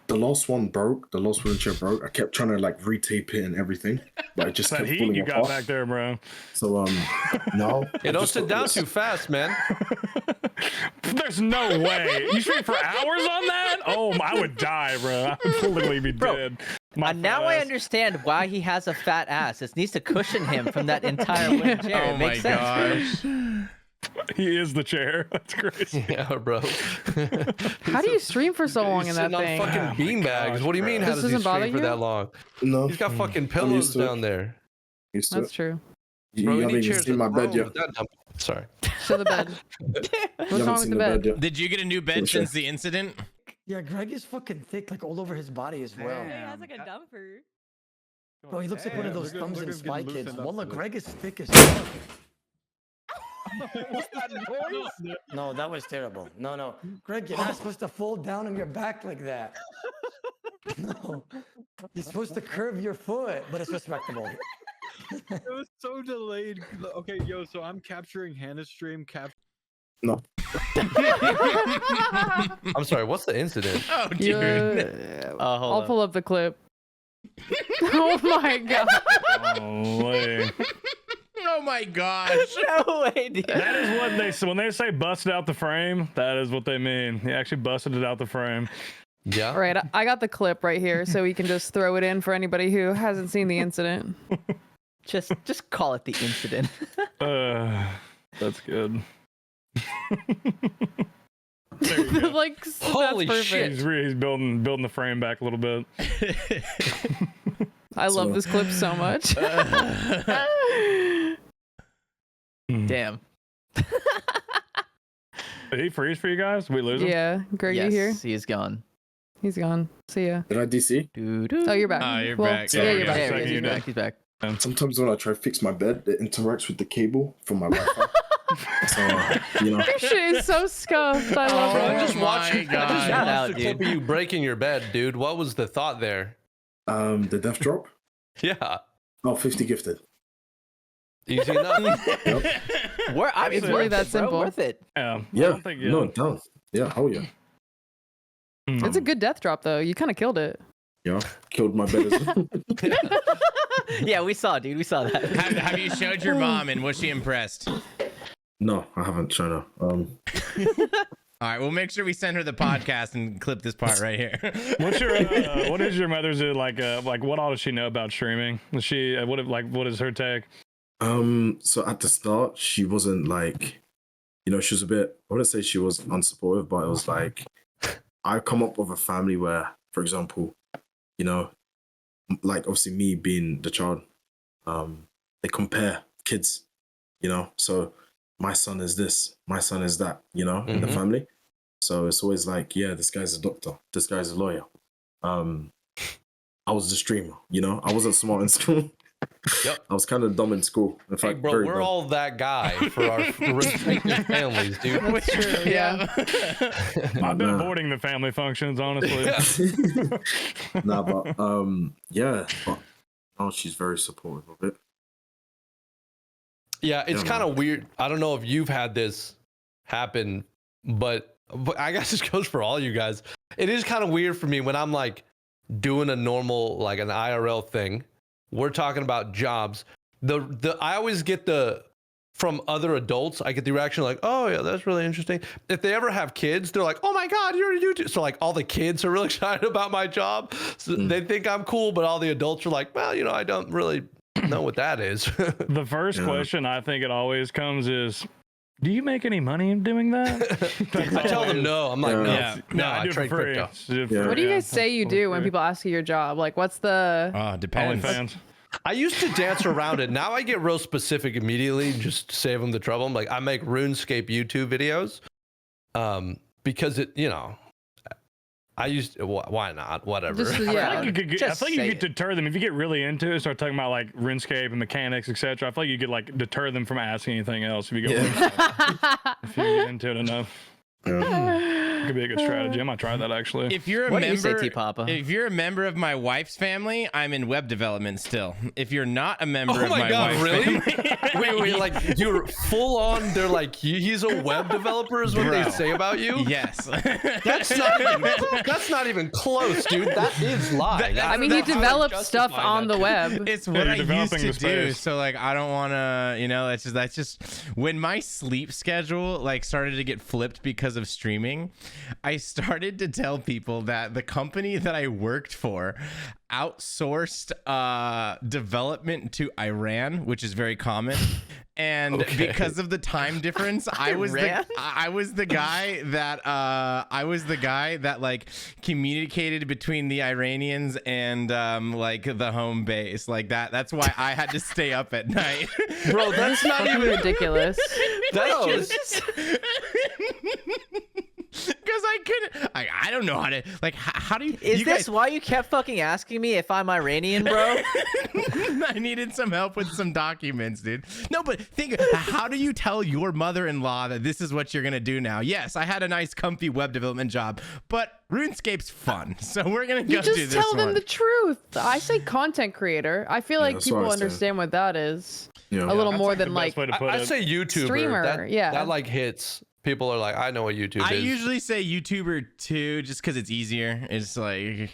Speaker 7: The last one broke. The last wooden chair broke. I kept trying to like retape it and everything, but it just kept falling
Speaker 1: you
Speaker 7: apart.
Speaker 1: got back there, bro.
Speaker 7: So no.
Speaker 4: You don't sit down too fast, man.
Speaker 1: There's no way. You stream for hours on that? Oh, I would die, bro. I would literally be dead.
Speaker 2: Now I understand why he has a fat ass. It needs to cushion him from that entire wooden chair. It makes sense, bro.
Speaker 1: He is the chair. That's crazy.
Speaker 4: Yeah, bro.
Speaker 5: How do you stream for so long in that thing?
Speaker 4: On fucking beanbags. What do you mean? How does he stream for that long?
Speaker 7: No.
Speaker 4: He's got fucking pillows down there.
Speaker 5: That's true.
Speaker 7: You haven't even seen my bed yet.
Speaker 4: Sorry.
Speaker 5: Show the bed. What's wrong with the bed?
Speaker 6: Did you get a new bed since the incident?
Speaker 9: Yeah, Greg is fucking thick, like all over his body as well.
Speaker 10: He has like a dumper.
Speaker 9: Bro, he looks like one of those thumbs in Spy Kids. Wallah, Greg is thick as fuck. What's that noise? No, that was terrible. No. Greg, you're not supposed to fold down on your back like that. No. You're supposed to curve your foot, but it's respectable.
Speaker 11: It was so delayed. Okay, yo, so I'm capturing Hannah's stream.
Speaker 7: No.
Speaker 4: I'm sorry, what's the incident?
Speaker 6: Oh, dude.
Speaker 5: I'll pull up the clip. Oh my god.
Speaker 6: Oh my gosh.
Speaker 2: No way, dude.
Speaker 1: That is what they say when they say busted out the frame. That is what they mean. He actually busted it out the frame.
Speaker 4: Yeah.
Speaker 5: All right, I got the clip right here, so we can just throw it in for anybody who hasn't seen the incident.
Speaker 2: Just call it the incident.
Speaker 1: That's good.
Speaker 5: Like,
Speaker 4: holy
Speaker 5: that's
Speaker 4: shit!
Speaker 1: He's building the frame back a little bit.
Speaker 5: I love this clip so much.
Speaker 2: Damn.
Speaker 1: Did he freeze for you guys? Did we lose him?
Speaker 5: Yeah, Greg,
Speaker 2: Yes,
Speaker 5: you here?
Speaker 2: he is gone.
Speaker 5: He's gone. See ya.
Speaker 7: Did I DC?
Speaker 5: Oh, you're back.
Speaker 6: Oh, you're
Speaker 5: Well,
Speaker 6: back.
Speaker 5: Yeah, you're back.
Speaker 2: There he is. He's back. He's back.
Speaker 7: Sometimes when I try to fix my bed, it interacts with the cable from my Wi-Fi. So, you know.
Speaker 5: Your shit is so scuffed. I love
Speaker 4: Bro,
Speaker 5: it.
Speaker 4: I just watched
Speaker 6: my God.
Speaker 2: Shout out,
Speaker 4: a clip of you breaking your bed, dude. What was the thought there?
Speaker 7: The death drop.
Speaker 4: Yeah.
Speaker 7: Oh, 50 gifted.
Speaker 4: Easy enough.
Speaker 5: It's really that simple.
Speaker 2: Worth it.
Speaker 1: Yeah.
Speaker 7: Yeah.
Speaker 1: I don't think,
Speaker 7: No, done. Yeah, hell yeah.
Speaker 5: It's a good death drop, though. You kind of killed it.
Speaker 7: Yeah, killed my bed as well.
Speaker 2: Yeah, we saw, dude. We saw that.
Speaker 6: Have you showed your mom and was she impressed?
Speaker 7: No, I haven't tried to.
Speaker 6: All right, we'll make sure we send her the podcast and clip this part right here.
Speaker 1: What's your what is your mother's like what all does she know about streaming? Is she what is her take?
Speaker 7: So at the start, she wasn't like, she was a bit, I wouldn't say she was unsupportive, but it was like, I come up with a family where, for example, like obviously me being the child, they compare kids, so my son is this, my son is that, in the family. So it's always like, yeah, this guy's a doctor, this guy's a lawyer. I was the streamer, I wasn't smart in school.
Speaker 4: Yep.
Speaker 7: I was kind of dumb in school. In fact,
Speaker 4: Hey, bro,
Speaker 7: very
Speaker 4: we're
Speaker 7: dumb.
Speaker 4: all that guy for our respective families, dude.
Speaker 5: That's true, yeah.
Speaker 1: I've been avoiding the family functions, honestly.
Speaker 7: Nah, but yeah, but she's very supportive of it.
Speaker 4: Yeah, it's
Speaker 7: Yeah,
Speaker 4: kind of weird. I don't know if you've had this happen, but I guess this goes for all you guys. It is kind of weird for me when I'm like doing a normal, like an IRL thing. We're talking about jobs. I always get from other adults, I get the reaction like, oh yeah, that's really interesting. If they ever have kids, they're like, oh my God, you're a YouTuber. So like all the kids are really excited about my job. So they think I'm cool, but all the adults are like, well, I don't really know what that is.
Speaker 1: The first question I think it always comes is, do you make any money doing that?
Speaker 4: I tell them no. I'm like, no,
Speaker 1: I do it
Speaker 4: trade
Speaker 1: for free.
Speaker 4: crypto.
Speaker 5: What do you guys say you do when people ask you your job? Like, what's the?
Speaker 6: Depends.
Speaker 1: OnlyFans.
Speaker 4: I used to dance around it. Now I get real specific immediately, just to save them the trouble. I'm like, I make RuneScape YouTube videos, because I used why not? Whatever.
Speaker 5: Just,
Speaker 1: I feel
Speaker 5: yeah.
Speaker 1: like you could
Speaker 2: Just say
Speaker 1: get deter them if you get really into it. Start talking about like RuneScape and mechanics, etc. I feel like you could like deter them from asking anything else if you go if you get into it enough. It could be a good strategy. I might try that actually.
Speaker 6: If you're a
Speaker 2: What do
Speaker 6: member,
Speaker 2: you say, T-Papa?
Speaker 6: if you're a member of my wife's family, I'm in web development still. If you're not a member
Speaker 4: Oh
Speaker 6: of
Speaker 4: my
Speaker 6: my
Speaker 4: God,
Speaker 6: wife's
Speaker 4: really?
Speaker 6: family,
Speaker 4: wait, like you're full on. They're like, he's a web developer, is what
Speaker 6: Bro.
Speaker 4: they say about you.
Speaker 6: yes.
Speaker 4: That's not even close, dude. That is lie.
Speaker 5: I mean, you develop stuff on the web.
Speaker 6: It's
Speaker 1: Yeah,
Speaker 6: what
Speaker 1: you're
Speaker 6: I used
Speaker 1: developing
Speaker 6: to
Speaker 1: the
Speaker 6: do.
Speaker 1: space.
Speaker 6: So like, I don't want to, that's just when my sleep schedule like started to get flipped because of streaming. I started to tell people that the company that I worked for outsourced development to Iran, which is very common. And because of the time difference, I was the guy that like communicated between the Iranians and like the home base like that. That's why I had to stay up at night.
Speaker 4: Bro, that's not
Speaker 5: Fucking
Speaker 4: even
Speaker 5: ridiculous.
Speaker 4: That's just
Speaker 6: Because I couldn't, I don't know how to, like, how do you?
Speaker 2: Is
Speaker 6: you
Speaker 2: this
Speaker 6: guys,
Speaker 2: why you kept fucking asking me if I'm Iranian, bro?
Speaker 6: I needed some help with some documents, dude. No, but think, how do you tell your mother-in-law that this is what you're gonna do now? Yes, I had a nice, comfy web development job, but RuneScape's fun, so we're gonna go
Speaker 5: You
Speaker 6: do
Speaker 5: just
Speaker 6: this
Speaker 5: tell them
Speaker 6: one.
Speaker 5: the truth. I say content creator. I feel like
Speaker 7: that's what
Speaker 5: people
Speaker 7: I say.
Speaker 5: understand what that is.
Speaker 7: Yeah.
Speaker 5: A little more
Speaker 1: That's
Speaker 5: than
Speaker 1: the
Speaker 5: like.
Speaker 1: best way to put
Speaker 4: I
Speaker 1: it.
Speaker 4: say YouTuber.
Speaker 5: Streamer, yeah.
Speaker 4: That like hits. People are like, I know what YouTube
Speaker 6: I
Speaker 4: is.
Speaker 6: usually say YouTuber too, just because it's easier. It's like,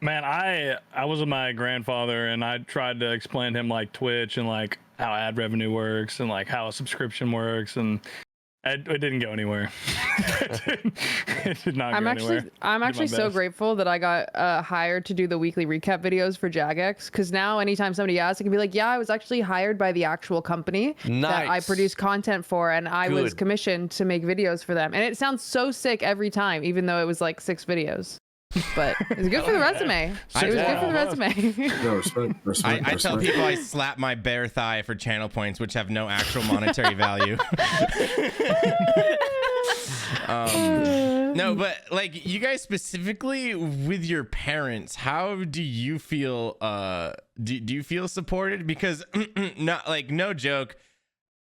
Speaker 1: Man, I was with my grandfather and I tried to explain to him like Twitch and like how ad revenue works and like how a subscription works, and it didn't go anywhere. It did not
Speaker 5: I'm
Speaker 1: go
Speaker 5: actually
Speaker 1: anywhere.
Speaker 5: I'm
Speaker 1: Did my
Speaker 5: actually so
Speaker 1: best.
Speaker 5: grateful that I got hired to do the weekly recap videos for Jagex, because now anytime somebody asks, I can be like, yeah, I was actually hired by the actual company that I
Speaker 4: Nice.
Speaker 5: produce content for, and I was
Speaker 4: Good.
Speaker 5: commissioned to make videos for them. And it sounds so sick every time, even though it was like 6 videos. But it's good for the resume. It was good for the resume.
Speaker 7: No, respect,
Speaker 6: I tell
Speaker 7: respect.
Speaker 6: people I slap my bare thigh for channel points, which have no actual monetary value. No, but like you guys specifically with your parents, how do you feel? Do you feel supported? Because not like, no joke.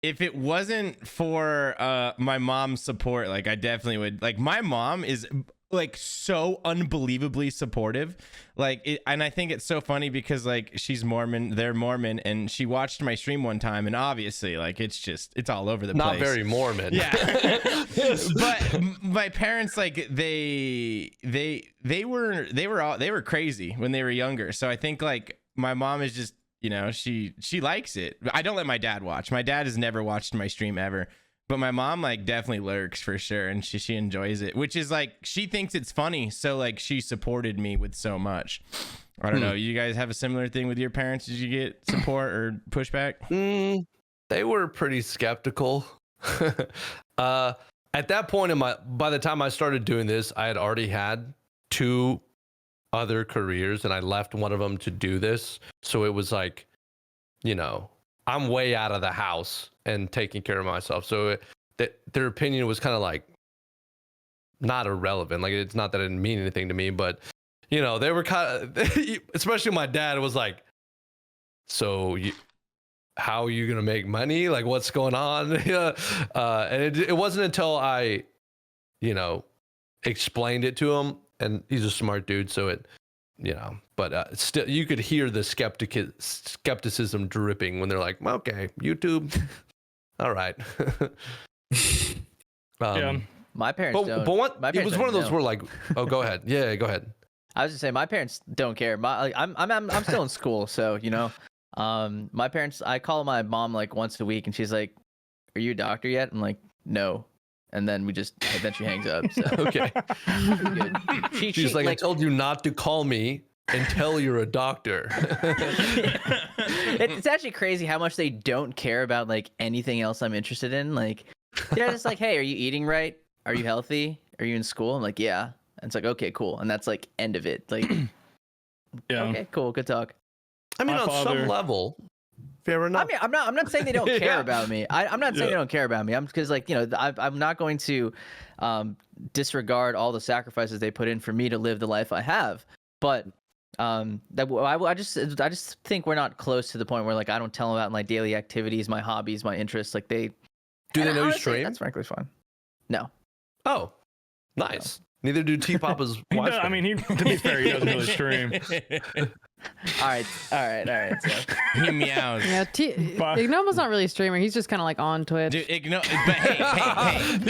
Speaker 6: If it wasn't for my mom's support, like I definitely would. Like my mom is like so unbelievably supportive, and I think it's so funny because like she's Mormon, they're Mormon, and she watched my stream one time, and obviously like it's all over the
Speaker 4: Not
Speaker 6: place.
Speaker 4: very Mormon.
Speaker 6: Yeah. But my parents, like they were crazy when they were younger, so I think like my mom is just, she likes it. I don't let my dad watch. My dad has never watched my stream ever. But my mom like definitely lurks for sure, and she enjoys it, which is like she thinks it's funny, so like she supported me with so much. I don't know. You guys have a similar thing with your parents? Did you get support or pushback?
Speaker 4: They were pretty skeptical. At that point by the time I started doing this, I had already had 2 other careers, and I left one of them to do this. So it was like, I'm way out of the house and taking care of myself. So their opinion was kind of like not irrelevant. Like, it's not that it didn't mean anything to me, but they were kind of, especially my dad was like, so how are you going to make money? Like, what's going on? And it wasn't until I, explained it to him, and he's a smart dude. So but still, you could hear the skepticism dripping when they're like, okay, YouTube, all right.
Speaker 1: Yeah.
Speaker 2: My parents don't.
Speaker 4: But it was one of those where like, oh, go ahead. Yeah, go ahead.
Speaker 2: I was just saying, my parents don't care. I'm still in school, so my parents. I call my mom like once a week, and she's like, "Are you a doctor yet?" I'm like, "No," and then she hangs up. So
Speaker 4: Okay.
Speaker 2: good.
Speaker 4: She's like, I told you not to call me until you're a doctor.
Speaker 2: It's actually crazy how much they don't care about like anything else I'm interested in. Like, they're just like, "Hey, are you eating right? Are you healthy? Are you in school?" I'm like, "Yeah." And it's like, okay, cool. And that's like end of it. Like,
Speaker 1: Yeah.
Speaker 2: okay, cool, good talk.
Speaker 4: I mean, on some level, fair enough.
Speaker 2: I mean, I'm not saying they don't care about me. I'm not saying they don't care about me. I'm because like, I'm not going to disregard all the sacrifices they put in for me to live the life I have. But I just think we're not close to the point where like I don't tell them about my daily activities, my hobbies, my interests. Like do
Speaker 4: they know you stream?
Speaker 2: That's frankly fun. No.
Speaker 4: Oh, nice. Neither do T-Papa's wife.
Speaker 1: I mean, to be fair, he doesn't really stream.
Speaker 2: All right. So.
Speaker 6: He meows.
Speaker 5: Yeah, Ignomo's not really a streamer. He's just kind of like on Twitch.
Speaker 6: Dude, but hey, can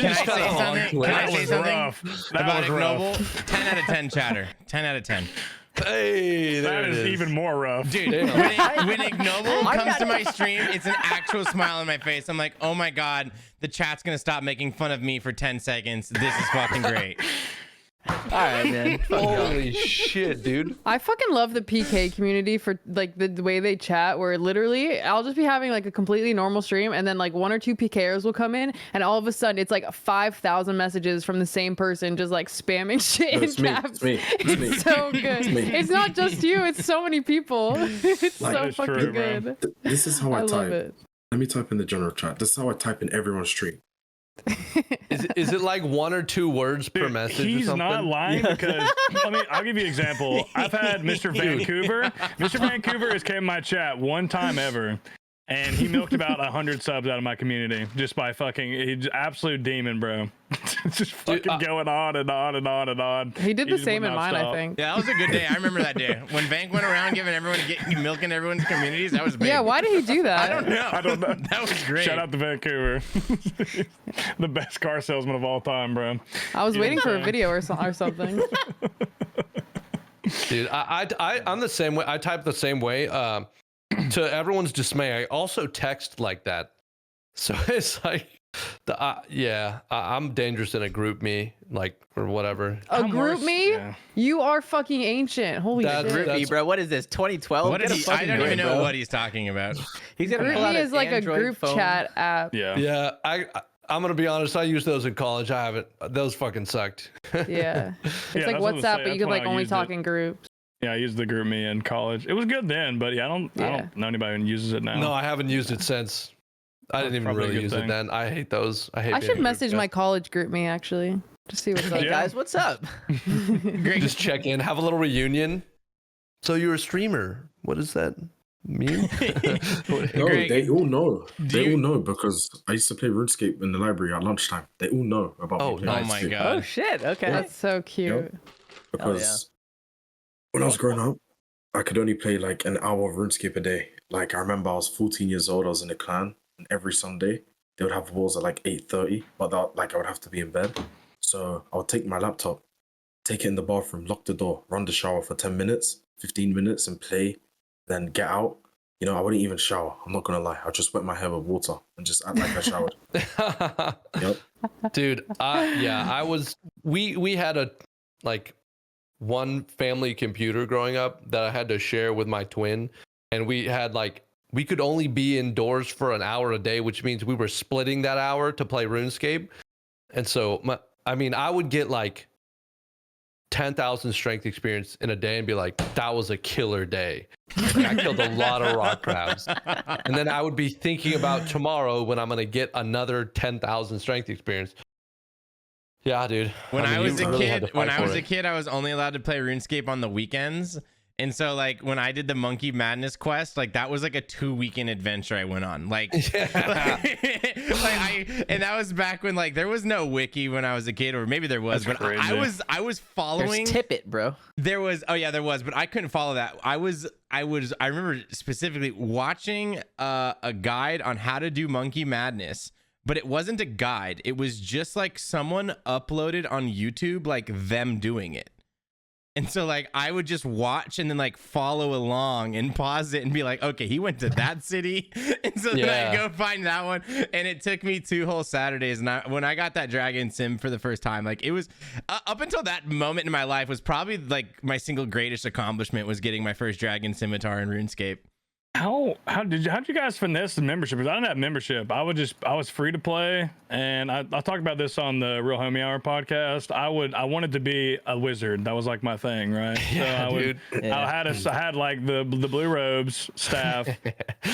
Speaker 6: I say something? Can I say something about Ignoble? 10 out of 10 chatter. 10 out of 10.
Speaker 4: Hey,
Speaker 1: that is even more rough.
Speaker 6: Dude, when Ignoble comes to my stream, it's an actual smile on my face. I'm like, oh my God, the chat's going to stop making fun of me for 10 seconds. This is fucking great.
Speaker 2: All right, man.
Speaker 4: Holy shit, dude.
Speaker 5: I fucking love the PK community for like the way they chat, where literally I'll just be having like a completely normal stream and then like 1 or 2 PKers will come in and all of a sudden it's like 5,000 messages from the same person just like spamming shit in caps. It's so good. It's not just you, it's so many people. It's so fucking
Speaker 1: true,
Speaker 5: good.
Speaker 7: This is how I
Speaker 5: love
Speaker 7: type.
Speaker 5: it.
Speaker 7: Let me type in the general chat. This is how I type in everyone's stream.
Speaker 4: Is it like 1 or 2 words per message?
Speaker 1: He's
Speaker 4: or something?
Speaker 1: not lying because I'll give you an example. I've had Mr. Vancouver. Mr. Vancouver has came in my chat one time ever, and he milked about 100 subs out of my community just by he's absolute demon, bro. Just fucking going on and on and on and on.
Speaker 5: He did the
Speaker 1: just
Speaker 5: same
Speaker 1: would
Speaker 5: in
Speaker 1: not
Speaker 5: mine,
Speaker 1: stop.
Speaker 5: I think.
Speaker 6: Yeah, that was a good day. I remember that day when Vank went around milking everyone's communities. That was big.
Speaker 5: Yeah, why did he do that?
Speaker 6: I don't know. That was great.
Speaker 1: Shout out to Vancouver. The best car salesman of all time, bro.
Speaker 5: I was waiting for a video or something.
Speaker 4: Dude, I'm the same way. I type the same way. To everyone's dismay, I also text like that. So it's like, I'm dangerous in a group me, like, or whatever.
Speaker 5: A group me? Yeah. You are fucking ancient. Holy shit.
Speaker 2: Group me, bro. What is this? 2012?
Speaker 6: I don't even know what he's talking about.
Speaker 2: He's gonna
Speaker 5: Group me is like Android a group phone. Chat app.
Speaker 4: Yeah. I'm gonna be honest. I used those in college. I haven't. Those fucking sucked.
Speaker 5: Yeah. It's like WhatsApp, but you could like only talk in groups.
Speaker 1: Yeah, I used the group me in college. It was good then, but I don't know anybody who uses it now.
Speaker 4: No, I haven't used it since. I didn't even really use it then. I hate those. I
Speaker 5: should message my college group me actually to see what's up.
Speaker 2: Hey guys, what's up?
Speaker 4: Just check in, have a little reunion. So you're a streamer. What does that mean?
Speaker 7: No, they all know. They all know because I used to play RuneScape in the library at lunchtime. They all know about me playing
Speaker 6: Oh my
Speaker 7: RuneScape.
Speaker 6: God.
Speaker 2: Oh shit. Okay.
Speaker 5: That's so cute.
Speaker 7: Because when I was growing up, I could only play like an hour of RuneScape a day. Like I remember I was 14 years old. I was in a clan, and every Sunday they would have wars at like 8:30. But I would have to be in bed, so I would take my laptop, take it in the bathroom, lock the door, run the shower for 10 minutes, 15 minutes, and play. Then get out. I wouldn't even shower. I'm not gonna lie. I'd just wet my hair with water and just act like I showered. Yep.
Speaker 4: Dude, I was. We had a one family computer growing up that I had to share with my twin, and we had we could only be indoors for an hour a day, which means we were splitting that hour to play RuneScape. And so I would get 10,000 strength experience in a day and be like, that was a killer day. I killed a lot of rock crabs. And then I would be thinking about tomorrow when I'm going to get another 10,000 strength experience. Yeah, dude.
Speaker 6: When I was a kid, I was only allowed to play RuneScape on the weekends. And so like when I did the Monkey Madness quest, like that was like a 2-weekend adventure I went on. Like, and that was back when like there was no wiki when I was a kid, or maybe there was,
Speaker 1: That's
Speaker 6: but
Speaker 1: crazy.
Speaker 6: I was following.
Speaker 2: There's Tippet, bro.
Speaker 6: There was, oh yeah, there was, but I couldn't follow that. I remember specifically watching a guide on how to do Monkey Madness, but it wasn't a guide. It was just like someone uploaded on YouTube, like them doing it. And so like I would just watch and then like follow along and pause it and be like, okay, he went to that city. And so then I go find that one. And it took me 2 whole Saturdays. And when I got that Dragon Sim for the first time, like it was up until that moment in my life was probably like my single greatest accomplishment was getting my first Dragon Scimitar in RuneScape.
Speaker 1: How did you guys finesse the membership? Because I didn't have membership. I was free to play, and I talked about this on the Real Homie Hour podcast. I wanted to be a wizard. That was like my thing, right?
Speaker 4: Yeah,
Speaker 1: so
Speaker 4: dude.
Speaker 1: I had like the blue robes staff,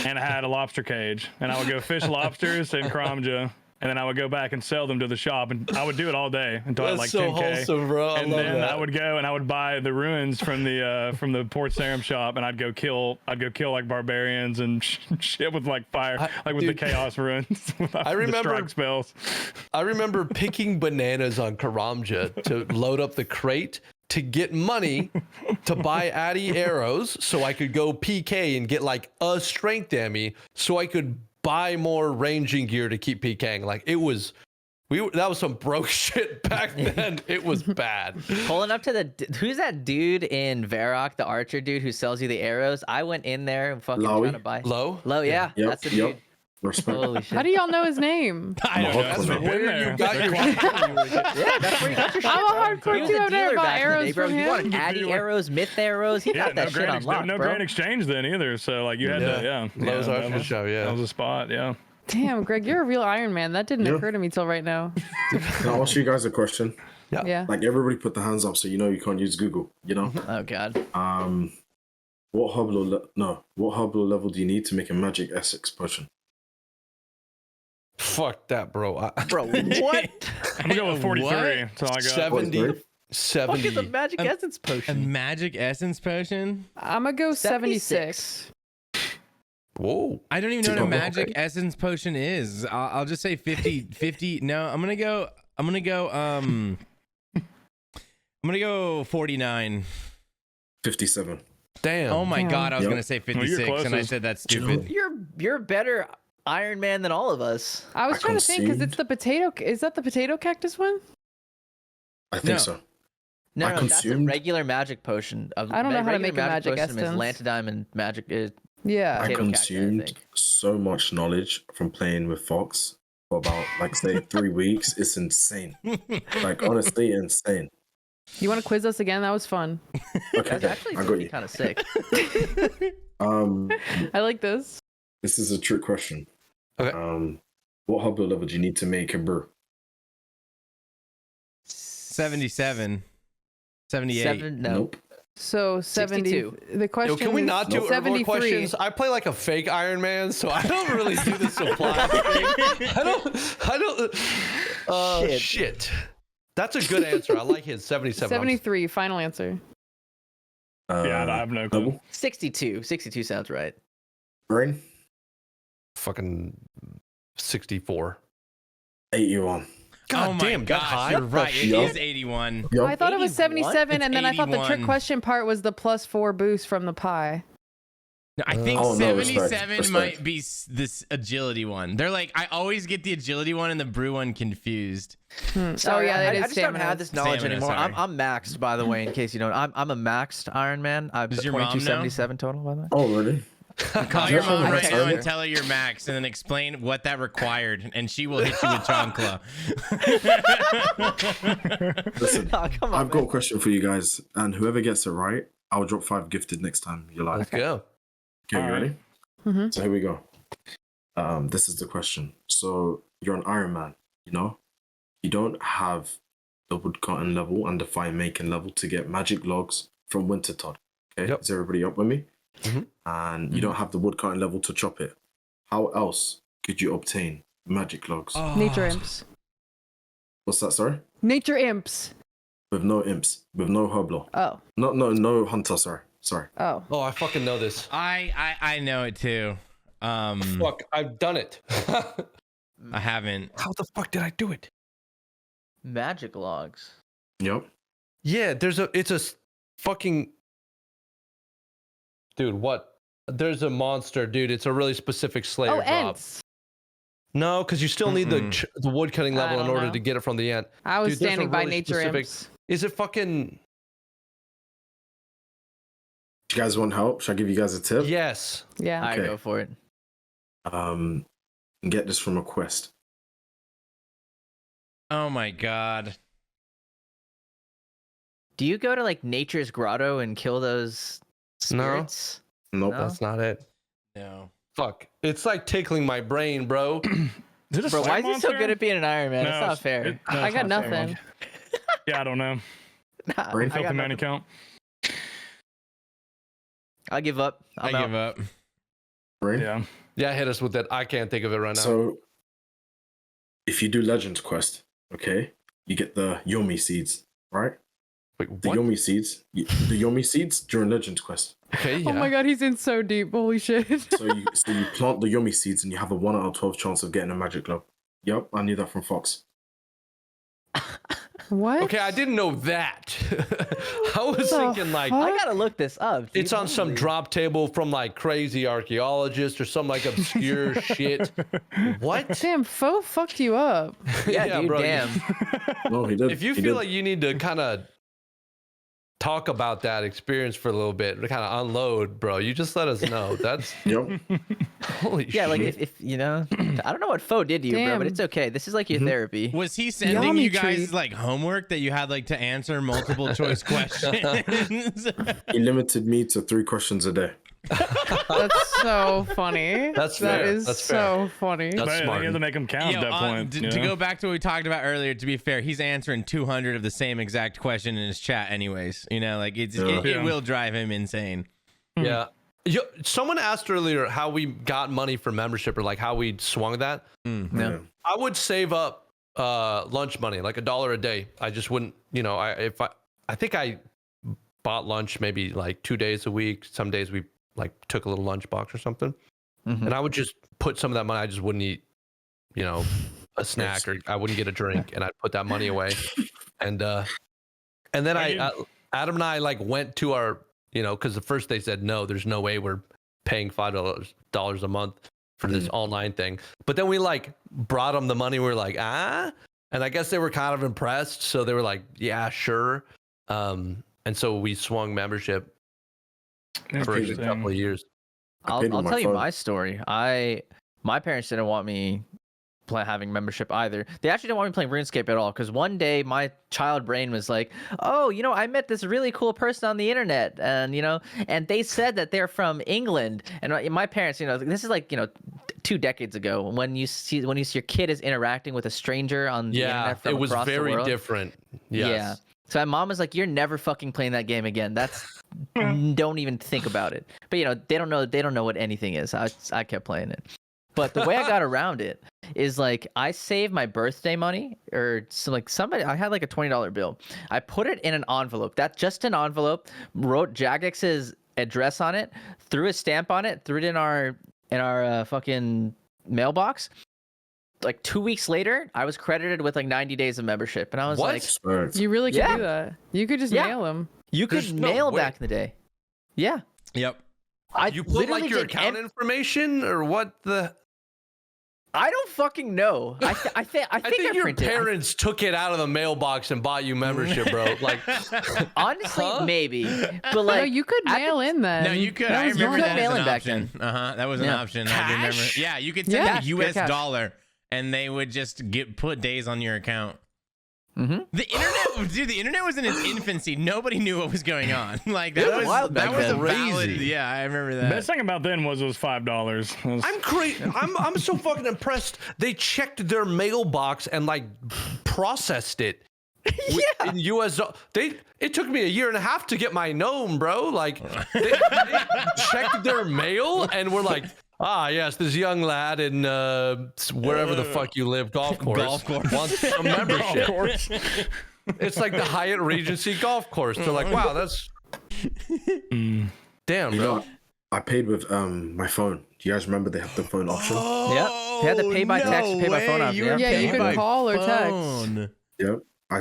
Speaker 1: and I had a lobster cage, and I would go fish lobsters in Kramja. And then I would go back and sell them to the shop, and I would do it all day until I had like
Speaker 4: That's so
Speaker 1: 10K.
Speaker 4: wholesome, bro.
Speaker 1: And then I would go and I would buy the ruins from the Port Sarum shop, and I'd go kill like barbarians and shit with like fire, with the chaos ruins.
Speaker 4: I remember
Speaker 1: the strike spells.
Speaker 4: I remember picking bananas on Karamja to load up the crate to get money to buy Addy arrows so I could go PK and get like a strength dammy so I could buy more ranging gear to keep PKing. Like that was some broke shit back then. It was bad.
Speaker 2: Pulling up to who's that dude in Varrock, the archer dude who sells you the arrows? I went in there and fucking trying to buy.
Speaker 4: Low,
Speaker 2: yeah.
Speaker 7: Yep,
Speaker 2: That's the dude.
Speaker 7: Respect.
Speaker 2: Holy shit.
Speaker 5: How do y'all know his name?
Speaker 6: I don't know.
Speaker 1: That's
Speaker 7: Been
Speaker 1: where
Speaker 4: you got your
Speaker 2: Yeah, that's where you got your shit.
Speaker 5: I'm a
Speaker 2: from.
Speaker 5: hardcore
Speaker 2: He was a
Speaker 5: 209
Speaker 2: dealer
Speaker 5: about
Speaker 2: back in the
Speaker 5: arrows
Speaker 2: day, bro.
Speaker 5: from
Speaker 2: You
Speaker 5: him.
Speaker 2: wanted Addy arrows, myth arrows. He got that shit unlocked,
Speaker 1: no
Speaker 2: bro.
Speaker 1: grand exchange then either. So like you had to,
Speaker 4: Lowe's
Speaker 1: that
Speaker 4: Archer
Speaker 1: was-
Speaker 4: Show, yeah.
Speaker 1: That was a spot, yeah.
Speaker 5: Damn, Greg, you're a real Iron Man. That didn't
Speaker 7: Yeah.
Speaker 5: occur to me till right now.
Speaker 7: Can I ask you guys a question?
Speaker 5: Yeah.
Speaker 7: Like everybody put their hands up, so you know you can't use Google. You know.
Speaker 2: Oh god.
Speaker 7: What hubble level do you need to make a magic Essex potion?
Speaker 4: Fuck that, bro.
Speaker 2: Bro, what?
Speaker 1: I'm gonna go with 43. So I got
Speaker 4: 70.
Speaker 2: Fuck is a magic essence
Speaker 6: A
Speaker 2: potion?
Speaker 6: magic essence potion?
Speaker 5: I'm going to go 76.
Speaker 4: Whoa.
Speaker 6: I don't even know what a
Speaker 7: Okay.
Speaker 6: magic essence potion is. I'll just say 50. No, I'm gonna go 49.
Speaker 7: 57.
Speaker 4: Damn.
Speaker 6: Oh my
Speaker 5: Damn.
Speaker 6: god, I was
Speaker 7: Yep.
Speaker 6: gonna say
Speaker 1: Well, you're
Speaker 6: 56, and I
Speaker 1: closest.
Speaker 6: said that's
Speaker 7: Do you know-
Speaker 6: stupid.
Speaker 2: You're a better Iron Man than all of us.
Speaker 5: I was
Speaker 7: I
Speaker 5: trying to think because
Speaker 7: consumed-
Speaker 5: it's the potato. Is that the potato cactus one?
Speaker 7: I think
Speaker 6: No.
Speaker 7: so.
Speaker 2: No,
Speaker 7: I
Speaker 2: no, that's a
Speaker 7: consumed-
Speaker 2: regular magic potion.
Speaker 5: I don't know how to make a magic
Speaker 2: potion is
Speaker 5: essence.
Speaker 2: Lantidime and magic.
Speaker 5: Yeah.
Speaker 7: I
Speaker 2: Potato cactus, I
Speaker 7: consumed
Speaker 2: think.
Speaker 7: so much knowledge from playing with Fox for about, like, say, 3 weeks. It's insane. Like, honestly, insane.
Speaker 5: You want to quiz us again? That was fun.
Speaker 7: Okay,
Speaker 2: That's actually
Speaker 7: I got you.
Speaker 2: kind of sick.
Speaker 5: I like this.
Speaker 7: This is a trick question.
Speaker 4: Okay.
Speaker 7: What hubble level do you need to make a brew?
Speaker 6: 77. 78.
Speaker 2: No.
Speaker 7: Nope.
Speaker 5: So 70.
Speaker 2: 62.
Speaker 5: The question.
Speaker 4: Yo, can we not do
Speaker 5: is
Speaker 4: everyone
Speaker 5: 73.
Speaker 4: questions? I play like a fake Iron Man, so I don't really do the supply thing. I don't. Shit. That's a good answer. I like his 77.
Speaker 5: 73. Final answer.
Speaker 1: Yeah, I have no clue.
Speaker 7: Double?
Speaker 2: 62. 62 sounds right.
Speaker 7: Brain?
Speaker 4: Fucking 64.
Speaker 7: 81.
Speaker 4: God
Speaker 6: oh my
Speaker 4: damn, that
Speaker 6: gosh,
Speaker 4: high?
Speaker 6: you're right. It
Speaker 7: Yup.
Speaker 6: is 81.
Speaker 7: Yup.
Speaker 5: I thought it was
Speaker 2: 81?
Speaker 5: 77, and
Speaker 6: It's
Speaker 5: then I thought the trick
Speaker 6: 81.
Speaker 5: question part was the +4 boost from the pie.
Speaker 6: No, I think
Speaker 7: Oh, no, respect,
Speaker 6: 77
Speaker 7: respect.
Speaker 6: might be this agility one. They're like, I always get the agility one and the brew one confused.
Speaker 2: Sorry,
Speaker 5: yeah,
Speaker 2: I
Speaker 5: it is
Speaker 2: just don't
Speaker 5: stamina.
Speaker 2: have this knowledge
Speaker 6: Stamina,
Speaker 2: anymore.
Speaker 6: sorry.
Speaker 2: I'm maxed, by the way, in case you don't. I'm a maxed Iron Man. I've
Speaker 6: Does your mom know?
Speaker 2: 2277 total, by the way.
Speaker 7: Oh, really?
Speaker 6: Call your mom
Speaker 2: I
Speaker 6: right
Speaker 2: text
Speaker 6: now and
Speaker 2: her.
Speaker 6: tell her you're max, and then explain what that required, and she will hit you with chancla.
Speaker 7: Listen,
Speaker 2: Oh, come on,
Speaker 7: I've got a
Speaker 2: man.
Speaker 7: question for you guys, and whoever gets it right, I'll drop 5 gifted next time you live.
Speaker 4: Let's go.
Speaker 7: Okay, you
Speaker 1: Alright.
Speaker 7: ready?
Speaker 5: Mhm.
Speaker 7: So here we go. This is the question. So you're an Iron Man, you know? You don't have the wood cotton level and the fire making level to get magic logs from Winter Todd. Okay,
Speaker 4: Yep.
Speaker 7: is everybody up with me?
Speaker 4: Mhm.
Speaker 7: And you don't have the wood cotton level to chop it. How else could you obtain magic logs?
Speaker 5: Nature imps.
Speaker 7: What's that, sorry?
Speaker 5: Nature imps.
Speaker 7: With no imps, with no hoblo.
Speaker 5: Oh.
Speaker 7: No hunter, sorry. Sorry.
Speaker 5: Oh.
Speaker 4: Oh, I fucking know this.
Speaker 6: I know it too.
Speaker 4: Fuck, I've done it.
Speaker 6: I haven't.
Speaker 4: How the fuck did I do it?
Speaker 2: Magic logs.
Speaker 7: Yep.
Speaker 4: Yeah, it's a fucking dude. What? There's a monster, dude. It's a really specific Slayer drop.
Speaker 5: Ents.
Speaker 4: No, because you still need the wood cutting
Speaker 5: I
Speaker 4: level in
Speaker 5: don't
Speaker 4: order
Speaker 5: know.
Speaker 4: to get it from the ant.
Speaker 5: I was
Speaker 4: Dude, there's a
Speaker 5: standing by
Speaker 4: really
Speaker 5: nature
Speaker 4: specific-
Speaker 5: imps.
Speaker 4: Is it fucking?
Speaker 7: Do you guys want help? Should I give you guys a tip?
Speaker 4: Yes.
Speaker 5: Yeah.
Speaker 2: All right,
Speaker 7: Okay.
Speaker 2: go for it.
Speaker 7: Get this from a quest.
Speaker 6: Oh my god.
Speaker 2: Do you go to like Nature's Grotto and kill those spirits?
Speaker 7: Nope.
Speaker 2: No?
Speaker 4: That's not it.
Speaker 6: No.
Speaker 4: Fuck. It's like tickling my brain, bro.
Speaker 1: Is it a
Speaker 2: Bro, why is he so
Speaker 1: monster?
Speaker 2: good at being an Iron Man?
Speaker 1: No,
Speaker 2: it's not fair.
Speaker 1: no,
Speaker 5: I
Speaker 1: it's
Speaker 5: got
Speaker 1: not fair,
Speaker 5: nothing.
Speaker 1: Mike. Yeah, I don't know.
Speaker 2: Nah,
Speaker 7: Brain
Speaker 2: I
Speaker 1: Filthy
Speaker 2: got
Speaker 1: man
Speaker 2: nothing.
Speaker 1: account.
Speaker 2: I give up.
Speaker 6: I give up.
Speaker 7: Brain?
Speaker 1: Yeah.
Speaker 4: Yeah, hit us with that. I can't think of it right now.
Speaker 7: So, if you do Legends quest, okay, you get the Yomi seeds, right?
Speaker 4: Wait,
Speaker 7: The
Speaker 4: what?
Speaker 7: Yomi seeds. The Yomi seeds during Legends quest.
Speaker 4: Okay, yeah.
Speaker 5: Oh my god, he's in so deep. Holy shit.
Speaker 7: So you plant the Yomi seeds and you have a 1 out of 12 chance of getting a magic globe. Yep, I knew that from Fox.
Speaker 5: What?
Speaker 4: Okay, I didn't know that. I was
Speaker 5: The
Speaker 4: thinking like
Speaker 5: fuck?
Speaker 2: I gotta look this up.
Speaker 4: it's on some drop table from like crazy archaeologist or some like obscure shit. What?
Speaker 5: Damn, Fo fucked you up.
Speaker 2: Yeah, dude,
Speaker 4: bro.
Speaker 2: damn.
Speaker 7: No, he did.
Speaker 4: If you
Speaker 7: He
Speaker 4: feel
Speaker 7: did.
Speaker 4: like you need to kind of talk about that experience for a little bit, to kind of unload, bro, you just let us know. That's
Speaker 7: Yep.
Speaker 4: holy
Speaker 2: Yeah,
Speaker 4: shit.
Speaker 2: like if you know, I don't know what Foe did to you, bro, but
Speaker 5: Damn.
Speaker 2: it's okay. This is like your therapy.
Speaker 6: Was he sending
Speaker 5: Yummy
Speaker 6: you guys
Speaker 5: treat.
Speaker 6: like homework that you had like to answer multiple choice questions?
Speaker 7: He limited me to 3 questions a day.
Speaker 5: That's so funny.
Speaker 4: That's
Speaker 5: That
Speaker 4: fair.
Speaker 5: is
Speaker 4: That's
Speaker 5: so funny.
Speaker 4: That's
Speaker 1: But
Speaker 4: smart.
Speaker 1: you have to make them count at that point.
Speaker 6: to,
Speaker 1: you
Speaker 6: to
Speaker 1: know?
Speaker 6: go back to what we talked about earlier, to be fair, he's answering 200 of the same exact question in his chat anyways. You know, like it
Speaker 1: Yeah.
Speaker 6: will drive him insane.
Speaker 4: Yeah. Someone asked earlier how we got money for membership or like how we swung that.
Speaker 2: Yeah.
Speaker 4: I would save up lunch money, like $1 a day. I just wouldn't, you know, I think I bought lunch maybe like 2 days a week. Some days we like took a little lunch box or something.
Speaker 2: Mhm.
Speaker 4: And I would just put some of that money. I just wouldn't eat, you know, a snack or I wouldn't get a drink and I'd put that money away. And then Adam and I like went to our, you know, because at first they said, no, there's no way we're paying $5 a month for this online thing. But then we like brought them the money. We were like, and I guess they were kind of impressed. So they were like, yeah, sure. And so we swung membership for a
Speaker 1: Interesting.
Speaker 4: couple of years.
Speaker 2: I'll
Speaker 7: paid with my
Speaker 2: tell you
Speaker 7: phone.
Speaker 2: my story. My parents didn't want me having membership either. They actually didn't want me playing RuneScape at all because one day my child brain was like, oh, you know, I met this really cool person on the internet, and you know, and they said that they're from England. And my parents, you know, this is like, you know, 2 decades ago when you see your kid is interacting with a stranger on the
Speaker 4: Yeah,
Speaker 2: internet from
Speaker 4: it was
Speaker 2: across the
Speaker 4: very
Speaker 2: world.
Speaker 4: different. Yes.
Speaker 2: Yeah. So my mom was like, "You're never fucking playing that game again. That's don't even think about it." But you know, they don't know what anything is. I kept playing it. But the way I got around it is like I saved my birthday money or I had like a $20 bill. I put it in an envelope. That's just an envelope. Wrote Jagex's address on it, threw a stamp on it, threw it in our fucking mailbox. Like 2 weeks later, I was credited with like 90 days of membership, and I was
Speaker 4: What?
Speaker 2: like,
Speaker 7: Spurs.
Speaker 5: You really could
Speaker 2: Yeah.
Speaker 5: do that. You could just
Speaker 2: Yeah.
Speaker 5: mail him.
Speaker 2: "You could
Speaker 4: There's no
Speaker 2: mail
Speaker 4: way.
Speaker 2: back in the day." Yeah,
Speaker 6: Yep.
Speaker 2: I
Speaker 4: You put
Speaker 2: literally
Speaker 4: like your
Speaker 2: did
Speaker 4: account information or what the?
Speaker 2: I don't fucking know. I think
Speaker 4: I think
Speaker 2: I
Speaker 4: your
Speaker 2: printed it.
Speaker 4: parents took it out of the mailbox and bought you membership, bro. Like,
Speaker 2: Honestly,
Speaker 4: Huh?
Speaker 2: maybe, but
Speaker 5: No,
Speaker 2: like
Speaker 5: you could
Speaker 2: I
Speaker 5: mail in then.
Speaker 6: No, you could.
Speaker 5: That
Speaker 6: I
Speaker 5: was
Speaker 6: remember
Speaker 2: could
Speaker 6: that
Speaker 2: mail
Speaker 6: as
Speaker 2: in
Speaker 6: an
Speaker 2: back
Speaker 6: option.
Speaker 2: then.
Speaker 6: That was an
Speaker 2: Yeah.
Speaker 6: option. I remember.
Speaker 4: Cash?
Speaker 6: Yeah, you could send
Speaker 5: Yeah.
Speaker 6: a US
Speaker 5: Cash.
Speaker 6: dollar, and they would just put days on your account.
Speaker 2: Mhm.
Speaker 6: The internet, dude. The internet was in its infancy. Nobody knew what was going on. Like that
Speaker 2: It was
Speaker 6: was
Speaker 2: wild
Speaker 6: that
Speaker 2: back
Speaker 6: was a
Speaker 2: then.
Speaker 6: valid.
Speaker 4: Crazy.
Speaker 6: Yeah, I remember
Speaker 1: The
Speaker 6: that.
Speaker 1: best thing about then was it was $5. It was-
Speaker 4: I'm crazy. I'm so fucking impressed. They checked their mailbox and like processed it. In US, it took me a year and a half to get my gnome, bro. Like they checked their mail and were like, yes, this young lad in wherever the fuck you live, golf course wants a membership.
Speaker 1: Of course.
Speaker 4: It's like the Hyatt Regency golf course. They're like, wow, that's Damn,
Speaker 7: You
Speaker 4: bro.
Speaker 7: know, I paid with my phone. Do you guys remember they have the phone option?
Speaker 2: Yep. They had to pay by text, pay by phone option.
Speaker 5: Yeah, you could call or text.
Speaker 7: Yep.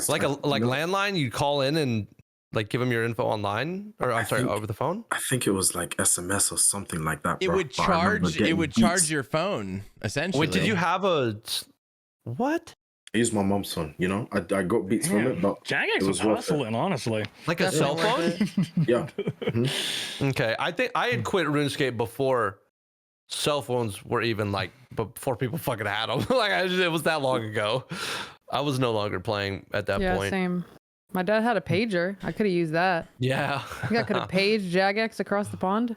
Speaker 4: Like landline, you call in and like give them your info online, or I'm sorry, over the phone.
Speaker 7: I think it was like SMS or something like that.
Speaker 6: It
Speaker 7: bro.
Speaker 6: would
Speaker 7: But I remember
Speaker 6: charge. It
Speaker 7: getting
Speaker 6: would
Speaker 7: beats.
Speaker 6: charge your phone essentially.
Speaker 4: Wait, did you have a what?
Speaker 7: I used my mom's phone. You know, I got beats from it, but
Speaker 1: Jagex
Speaker 7: it
Speaker 1: was
Speaker 7: was worth it.
Speaker 1: hustling, honestly.
Speaker 4: Like a cell phone?
Speaker 7: Yeah.
Speaker 4: Okay, I think I had quit RuneScape before cell phones were even like before people fucking had them. Like it was that long ago. I was no longer playing at that
Speaker 5: Yeah,
Speaker 4: point.
Speaker 5: same. My dad had a pager. I could have used that.
Speaker 4: Yeah.
Speaker 5: I think I could have paged Jagex across the pond.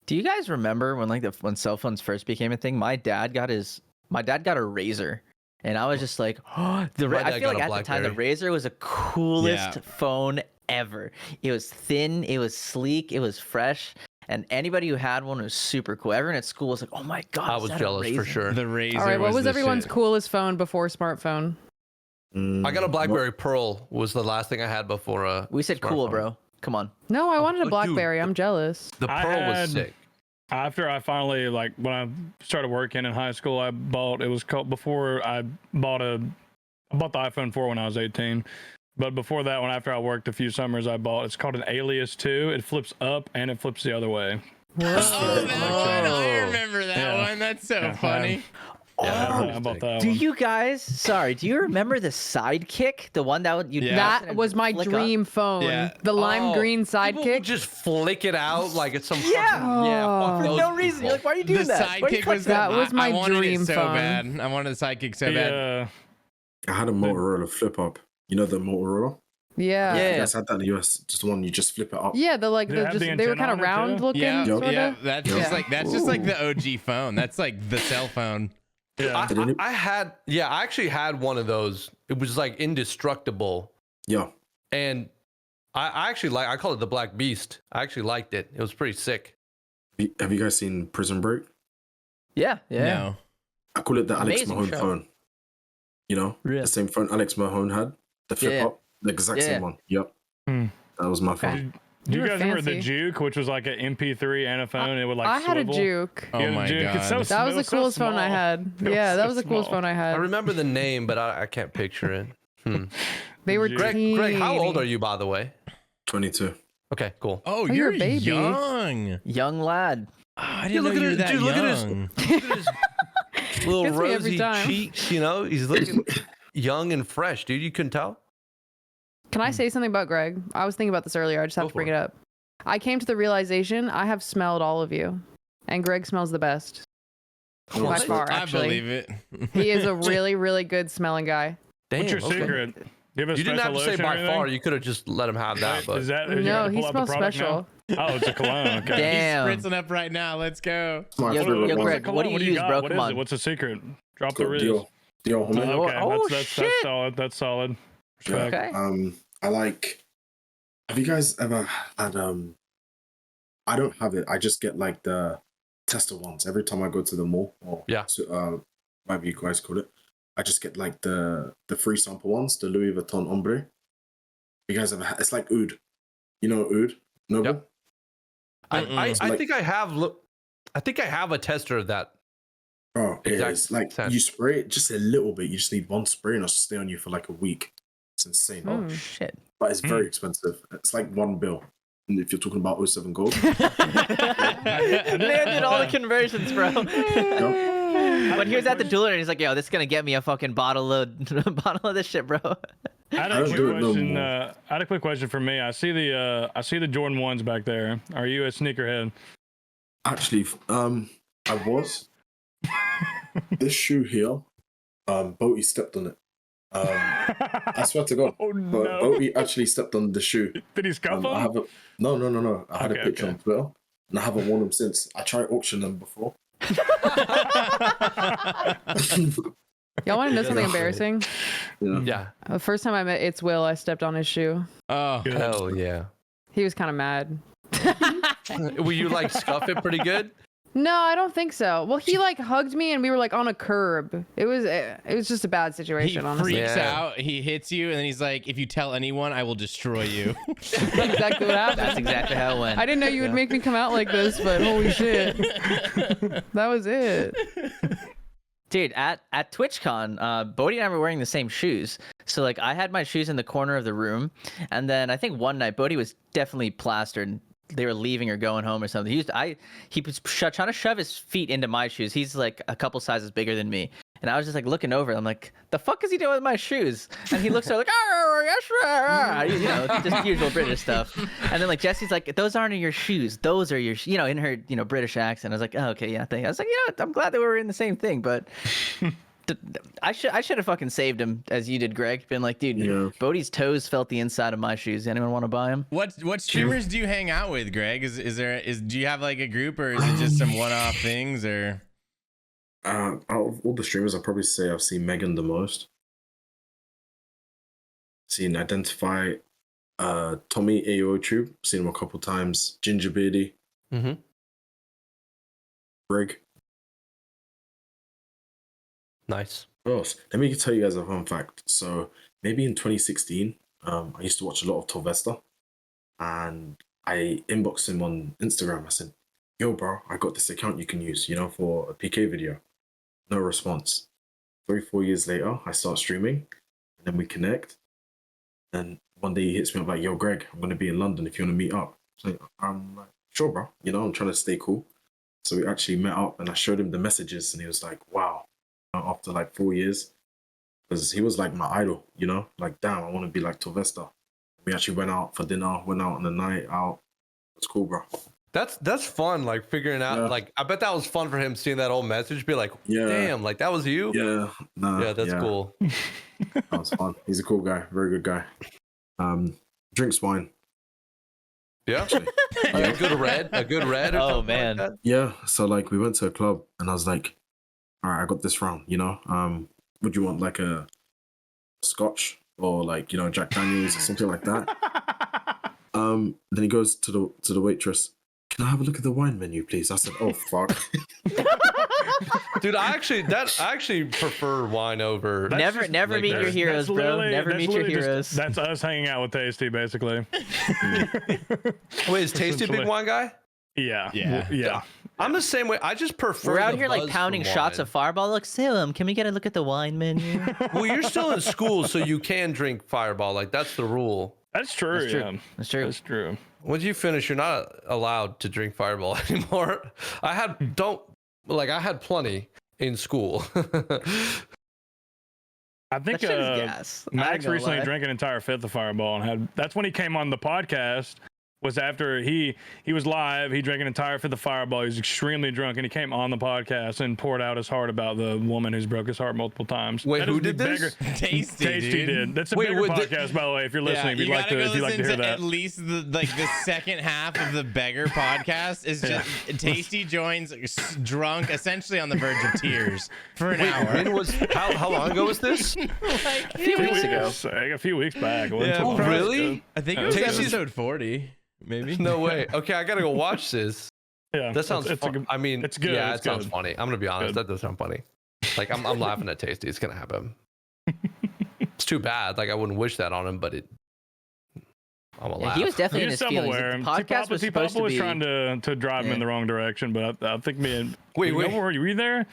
Speaker 2: Do you guys remember when when cell phones first became a thing? My dad got a Razor, and I was just like, oh, I feel like at the time the Razor was the coolest phone ever. It was thin, it was sleek, it was fresh, and anybody who had one was super cool. Everyone at school was like, oh my god,
Speaker 4: I was jealous for sure.
Speaker 6: The Razor.
Speaker 5: All right, what was
Speaker 6: the
Speaker 5: everyone's
Speaker 6: shit.
Speaker 5: coolest phone before smartphone?
Speaker 4: I got a BlackBerry Pearl was the last thing I had before
Speaker 2: We said cool,
Speaker 4: smartphone.
Speaker 2: bro. Come on.
Speaker 5: No, I wanted a
Speaker 4: dude.
Speaker 5: BlackBerry. I'm jealous.
Speaker 4: The Pearl was sick.
Speaker 1: After I finally when I started working in high school, I bought before I bought the iPhone 4 when I was 18. But before that, after I worked a few summers, it's called an Alias 2. It flips up and it flips the other way.
Speaker 6: Oh, I remember that one. That's so funny.
Speaker 1: Yeah, I bought that
Speaker 2: Do
Speaker 1: one.
Speaker 2: you guys? Sorry, do you remember the Sidekick? The one that you
Speaker 5: That was my dream phone.
Speaker 6: Yeah.
Speaker 5: The lime green
Speaker 4: People
Speaker 5: Sidekick.
Speaker 4: just flick it out like it's some
Speaker 2: Yeah.
Speaker 4: fuck
Speaker 2: For
Speaker 4: those
Speaker 2: no reason.
Speaker 4: people.
Speaker 2: You're like, why are you doing
Speaker 6: The
Speaker 2: that? Why are you
Speaker 6: sidekick
Speaker 2: click
Speaker 6: was
Speaker 5: that? Was my
Speaker 6: I wanted
Speaker 5: dream
Speaker 6: it so
Speaker 5: phone.
Speaker 6: bad. I wanted the sidekick so bad.
Speaker 1: Yeah.
Speaker 7: I had a Motorola flip up. You know the Motorola?
Speaker 5: Yeah.
Speaker 2: Yeah.
Speaker 7: You guys had that in the US. Just the one you just flip it up.
Speaker 5: Yeah, the
Speaker 1: Did it have the
Speaker 5: they were
Speaker 1: antenna
Speaker 5: kind of
Speaker 1: on it,
Speaker 5: round
Speaker 1: too?
Speaker 5: looking.
Speaker 6: Yeah,
Speaker 5: sorta.
Speaker 6: yeah. That's just
Speaker 5: Yeah.
Speaker 6: like the OG phone. That's like the cell phone.
Speaker 1: Yeah.
Speaker 4: I actually had one of those. It was like indestructible.
Speaker 7: Yeah.
Speaker 4: And I actually I call it the Black Beast. I actually liked it. It was pretty sick.
Speaker 7: Have you guys seen Prison Break?
Speaker 2: Yeah.
Speaker 6: No.
Speaker 7: I call it the Alex
Speaker 2: Amazing
Speaker 7: Mahone
Speaker 2: show.
Speaker 7: phone. You know,
Speaker 2: Really?
Speaker 7: the same phone Alex Mahone had, the flip
Speaker 2: Yeah.
Speaker 7: up, the exact
Speaker 2: Yeah.
Speaker 7: same one. Yep.
Speaker 1: Hmm.
Speaker 7: That was my phone.
Speaker 1: Do you
Speaker 5: were
Speaker 1: guys remember the
Speaker 5: fancy.
Speaker 1: Juke, which was like an MP3 and a phone? It would like
Speaker 5: I had a
Speaker 1: swivel?
Speaker 5: Juke.
Speaker 6: Oh
Speaker 1: Yeah, the
Speaker 6: my
Speaker 1: Juke.
Speaker 6: god.
Speaker 1: It's so
Speaker 5: That was
Speaker 1: it
Speaker 5: the
Speaker 1: so
Speaker 5: coolest phone I
Speaker 1: small.
Speaker 5: had.
Speaker 1: It was
Speaker 5: Yeah, that
Speaker 1: so
Speaker 5: was the coolest
Speaker 1: small.
Speaker 5: phone I
Speaker 4: I
Speaker 5: had.
Speaker 4: remember the name, but I can't picture it.
Speaker 5: They were
Speaker 4: Greg, how old are
Speaker 5: teeny.
Speaker 4: you, by the way?
Speaker 7: 22.
Speaker 4: Okay, cool.
Speaker 6: Oh,
Speaker 5: you're
Speaker 6: you're
Speaker 5: a baby.
Speaker 6: young.
Speaker 2: Young lad.
Speaker 6: Oh, I didn't know
Speaker 4: look at
Speaker 6: you were
Speaker 4: it,
Speaker 6: that
Speaker 4: dude, look at his-
Speaker 6: young.
Speaker 4: Look at his little
Speaker 5: Gets me every
Speaker 4: rosy
Speaker 5: time.
Speaker 4: cheeks, you know? He's looking young and fresh, dude. You couldn't tell?
Speaker 5: Can I say something about Greg? I was thinking about this earlier. I just have
Speaker 4: Go
Speaker 5: to bring
Speaker 4: for
Speaker 5: it up. I came to the realization I have smelled all of you, and Greg smells the best by
Speaker 7: What?
Speaker 5: far.
Speaker 6: I
Speaker 5: Actually,
Speaker 6: believe it.
Speaker 5: he is a really, really good smelling guy.
Speaker 4: Damn,
Speaker 1: What's your
Speaker 4: okay.
Speaker 1: secret? Do you have a
Speaker 4: You didn't have
Speaker 1: special
Speaker 4: to say
Speaker 1: lotion or
Speaker 4: by
Speaker 1: anything?
Speaker 4: far. You could have just let him have that. But
Speaker 1: Is that? Did you
Speaker 5: No,
Speaker 1: have to
Speaker 5: he
Speaker 1: pull out the
Speaker 5: smells
Speaker 1: product
Speaker 5: special.
Speaker 1: now? Oh, it's a cologne. Okay.
Speaker 2: Damn.
Speaker 6: He's spritzing up right now. Let's go.
Speaker 7: It's my
Speaker 2: Yo,
Speaker 7: favorite
Speaker 2: yo,
Speaker 7: one.
Speaker 2: Greg, what do you use,
Speaker 1: got?
Speaker 2: bro?
Speaker 1: What
Speaker 2: Come
Speaker 1: is
Speaker 2: on.
Speaker 1: it? What's the secret? Drop
Speaker 7: It's
Speaker 1: the
Speaker 7: got
Speaker 1: riz.
Speaker 7: Dior. Dior homie.
Speaker 1: Okay,
Speaker 2: Oh,
Speaker 1: that's
Speaker 2: shit.
Speaker 1: solid. That's solid.
Speaker 7: Yeah.
Speaker 1: Respect.
Speaker 2: Okay.
Speaker 7: I like. Have you guys ever had I don't have it. I just get like the tester ones every time I go to the mall. Or
Speaker 4: Yeah.
Speaker 7: whatever you guys call it. I just get like the free sample ones, the Louis Vuitton Ombre. You guys ever? It's like oud. You know oud? Noble.
Speaker 4: Yep. I
Speaker 7: like-
Speaker 4: think I have. I think I have a tester of that.
Speaker 7: Oh, yeah.
Speaker 4: Exact
Speaker 7: It's like
Speaker 4: scent.
Speaker 7: you spray it just a little bit. You just need one spray and it'll stay on you for like a week. It's insane.
Speaker 2: Oh shit.
Speaker 7: But it's very expensive. It's like $1 And if you're talking about 07 gold.
Speaker 2: Man did all the conversions, bro. When he was at the jeweler and he's like, "Yo, this is gonna get me a fucking bottle of this shit, bro."
Speaker 1: I had
Speaker 7: I
Speaker 1: a
Speaker 7: don't
Speaker 1: quick
Speaker 7: do it no
Speaker 1: question.
Speaker 7: more.
Speaker 1: I had a quick question for me. I see the Jordan 1s back there. Are you a sneakerhead?
Speaker 7: Actually, I was. This shoe here, Boaty stepped on it. I swear to God.
Speaker 1: Oh
Speaker 7: But
Speaker 1: no!
Speaker 7: Boaty actually stepped on the shoe.
Speaker 1: Did he scuff
Speaker 7: I
Speaker 1: him?
Speaker 7: haven't. No. I had
Speaker 1: Okay,
Speaker 7: a picture
Speaker 1: okay.
Speaker 7: on Twitter, and I haven't worn them since. I tried auctioning them before.
Speaker 5: Y'all want to know something embarrassing?
Speaker 4: Yeah.
Speaker 5: The first time I met It's Will, I stepped on his shoe.
Speaker 6: Oh,
Speaker 1: Good.
Speaker 4: Hell yeah.
Speaker 5: He was kind of mad.
Speaker 4: Will you like scuff it pretty good?
Speaker 5: No, I don't think so. Well, he like hugged me and we were like on a curb. It was just a bad
Speaker 6: He
Speaker 5: situation, honestly.
Speaker 6: freaks out. He hits you, and then he's like, "If you tell anyone, I will destroy you."
Speaker 5: That's exactly what happened.
Speaker 2: That's exactly how it went.
Speaker 5: I didn't know you would make me come out like this, but holy shit. That was it.
Speaker 2: Dude, at TwitchCon, Bodhi and I were wearing the same shoes. So like I had my shoes in the corner of the room, and then I think one night Bodhi was definitely plastered. They were leaving or going home or something. He was trying to shove his feet into my shoes. He's like a couple sizes bigger than me. And I was just like looking over. I'm like, the fuck is he doing with my shoes? And he looks over like, oh, yes, sir. You know, just usual British stuff. And then like Jesse's like, those aren't your shoes. Those are your, in her, British accent. I was like, oh, okay, yeah. I was like, I'm glad that we were in the same thing, but I should have fucking saved him as you did, Greg. Been like, dude, Bodhi's toes felt the inside of my shoes. Anyone want to buy them?
Speaker 6: What streamers do you hang out with, Greg? Do you have like a group, or is it just some one-off things, or?
Speaker 7: Out of all the streamers, I'd probably say I've seen Megan the most. Seen Identify, Tommy AOTube, seen him a couple times. Ginger Beardy, Greg.
Speaker 4: Nice.
Speaker 7: What else? Let me tell you guys a fun fact. So maybe in 2016, I used to watch a lot of Torvesta, and I inboxed him on Instagram. I said, "Yo, bro, I got this account you can use, for a PK video." No response. 3-4 years later, I start streaming, and then we connect. And one day he hits me up like, "Yo, Greg, I'm gonna be in London if you want to meet up." So I'm like, "Sure, bro." I'm trying to stay cool. So we actually met up, and I showed him the messages, and he was like, "Wow." After like 4 years, because he was like my idol, like, damn, I want to be like Torvesta. We actually went out for dinner, went out on a night out. It's cool, bro.
Speaker 4: That's fun, like figuring out, like, I bet that was fun for him seeing that old message, be like, damn, like that was you.
Speaker 7: Yeah,
Speaker 4: that's cool.
Speaker 7: That was fun. He's a cool guy, very good guy. Drinks wine.
Speaker 4: Yeah. A good red. Or
Speaker 2: oh man.
Speaker 4: Like
Speaker 7: yeah, so like we went to a club, and I was like, all right, I got this round, would you want like a scotch or like, Jack Daniels or something like that? Then he goes to the waitress, "Can I have a look at the wine menu, please?" I said, "Oh, fuck."
Speaker 4: Dude, I actually prefer wine over.
Speaker 2: Never meet your heroes, bro. Never meet your heroes.
Speaker 1: That's us hanging out with Tasty, basically.
Speaker 4: Wait, is Tasty a big wine guy?
Speaker 1: Yeah.
Speaker 4: I'm the same way. I just prefer.
Speaker 2: We're out
Speaker 4: the
Speaker 2: here like
Speaker 4: buzz
Speaker 2: pounding
Speaker 4: from
Speaker 2: shots
Speaker 4: wine.
Speaker 2: of Fireball. Like, Salem, can we get a look at the wine menu?
Speaker 4: Well, you're still in school, so you can drink Fireball. Like that's the rule.
Speaker 1: That's true.
Speaker 2: That's true.
Speaker 1: That's true.
Speaker 4: Once you finish, you're not allowed to drink Fireball anymore. I had plenty in school.
Speaker 1: I think
Speaker 2: That shit is gas. I ain't
Speaker 1: Max
Speaker 2: gonna
Speaker 1: recently
Speaker 2: lie.
Speaker 1: drank an entire fifth of Fireball, and that's when he came on the podcast. Was after he was live. He drank an entire fifth of Fireball. He was extremely drunk, and he came on the podcast and poured out his heart about the woman who's broke his heart multiple times.
Speaker 4: Wait,
Speaker 1: That
Speaker 4: who
Speaker 1: is the
Speaker 4: did this?
Speaker 6: Tasty dude.
Speaker 1: did. That's a
Speaker 4: Wait,
Speaker 1: bigger
Speaker 4: what,
Speaker 1: podcast, by the way. If you're listening, if
Speaker 6: you
Speaker 1: you'd like
Speaker 6: gotta
Speaker 1: to,
Speaker 6: go
Speaker 1: if you'd like to
Speaker 6: listen
Speaker 1: hear
Speaker 6: to
Speaker 1: that.
Speaker 6: at least the second half of the Beggar podcast is just Tasty joins drunk, essentially on the verge of tears for an hour.
Speaker 4: When was how long ago was this?
Speaker 6: Like,
Speaker 2: A few weeks ago.
Speaker 1: A few weeks back. It wasn't too
Speaker 4: Oh,
Speaker 1: long
Speaker 4: really?
Speaker 1: ago.
Speaker 6: I think it was
Speaker 4: Tasty's-
Speaker 6: episode 40, maybe.
Speaker 4: No way. Okay, I gotta go watch this.
Speaker 1: Yeah,
Speaker 4: That sounds.
Speaker 1: it's
Speaker 4: fun. I mean,
Speaker 1: it's good,
Speaker 4: Yeah,
Speaker 1: it's
Speaker 4: it sounds
Speaker 1: good.
Speaker 4: funny. I'm gonna be honest.
Speaker 1: Good.
Speaker 4: That does sound funny. Like I'm laughing at Tasty. It's gonna happen. It's too bad. Like I wouldn't wish that on him, but it. I'm gonna
Speaker 2: Yeah,
Speaker 4: laugh.
Speaker 2: he was definitely in
Speaker 1: He's
Speaker 2: his feelings.
Speaker 1: self-aware.
Speaker 2: The podcast was supposed to
Speaker 1: was
Speaker 2: be.
Speaker 1: trying to drive him in the wrong direction, but I think me and
Speaker 4: Wait.
Speaker 1: were you there?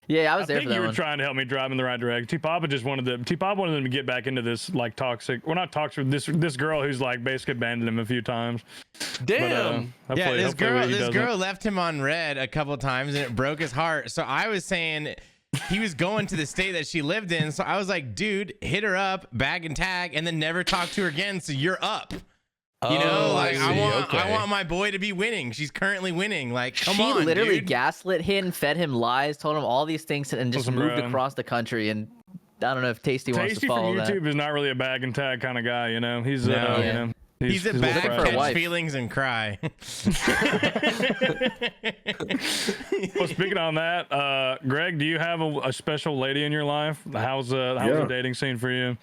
Speaker 2: Yeah, I was
Speaker 1: I
Speaker 2: there
Speaker 1: think
Speaker 2: for
Speaker 1: you
Speaker 2: that
Speaker 1: were
Speaker 2: one.
Speaker 1: trying to help me drive in the right direction. T-Papa wanted them to get back into this like toxic. We're not toxic. This girl who's like basically abandoned him a few times.
Speaker 4: Damn.
Speaker 1: But,
Speaker 6: Yeah,
Speaker 1: hopefully
Speaker 6: this
Speaker 1: he
Speaker 6: girl
Speaker 1: doesn't.
Speaker 6: left him on red a couple times, and it broke his heart. So I was saying he was going to the state that she lived in. So I was like, dude, hit her up, bag and tag, and then never talk to her again. So you're up. You know, like
Speaker 4: see.
Speaker 6: I want my boy to be winning. She's currently winning. Like, come on,
Speaker 2: She literally
Speaker 6: dude.
Speaker 2: gaslit him, fed him lies, told him all these things, and just
Speaker 1: Listen,
Speaker 2: moved
Speaker 1: bro.
Speaker 2: across the country. And I don't know if Tasty wants
Speaker 1: Tasty
Speaker 2: to
Speaker 1: from
Speaker 2: follow
Speaker 1: YouTube
Speaker 2: that.
Speaker 1: is not really a bag and tag kind of guy. You know, he's
Speaker 6: No.
Speaker 1: you know,
Speaker 6: He's a
Speaker 1: little
Speaker 6: bag,
Speaker 2: for a
Speaker 1: fragile.
Speaker 2: wife.
Speaker 6: catch feelings, and cry.
Speaker 1: Well, speaking on that, Greg, do you have a special lady in your life? How's the dating scene for you?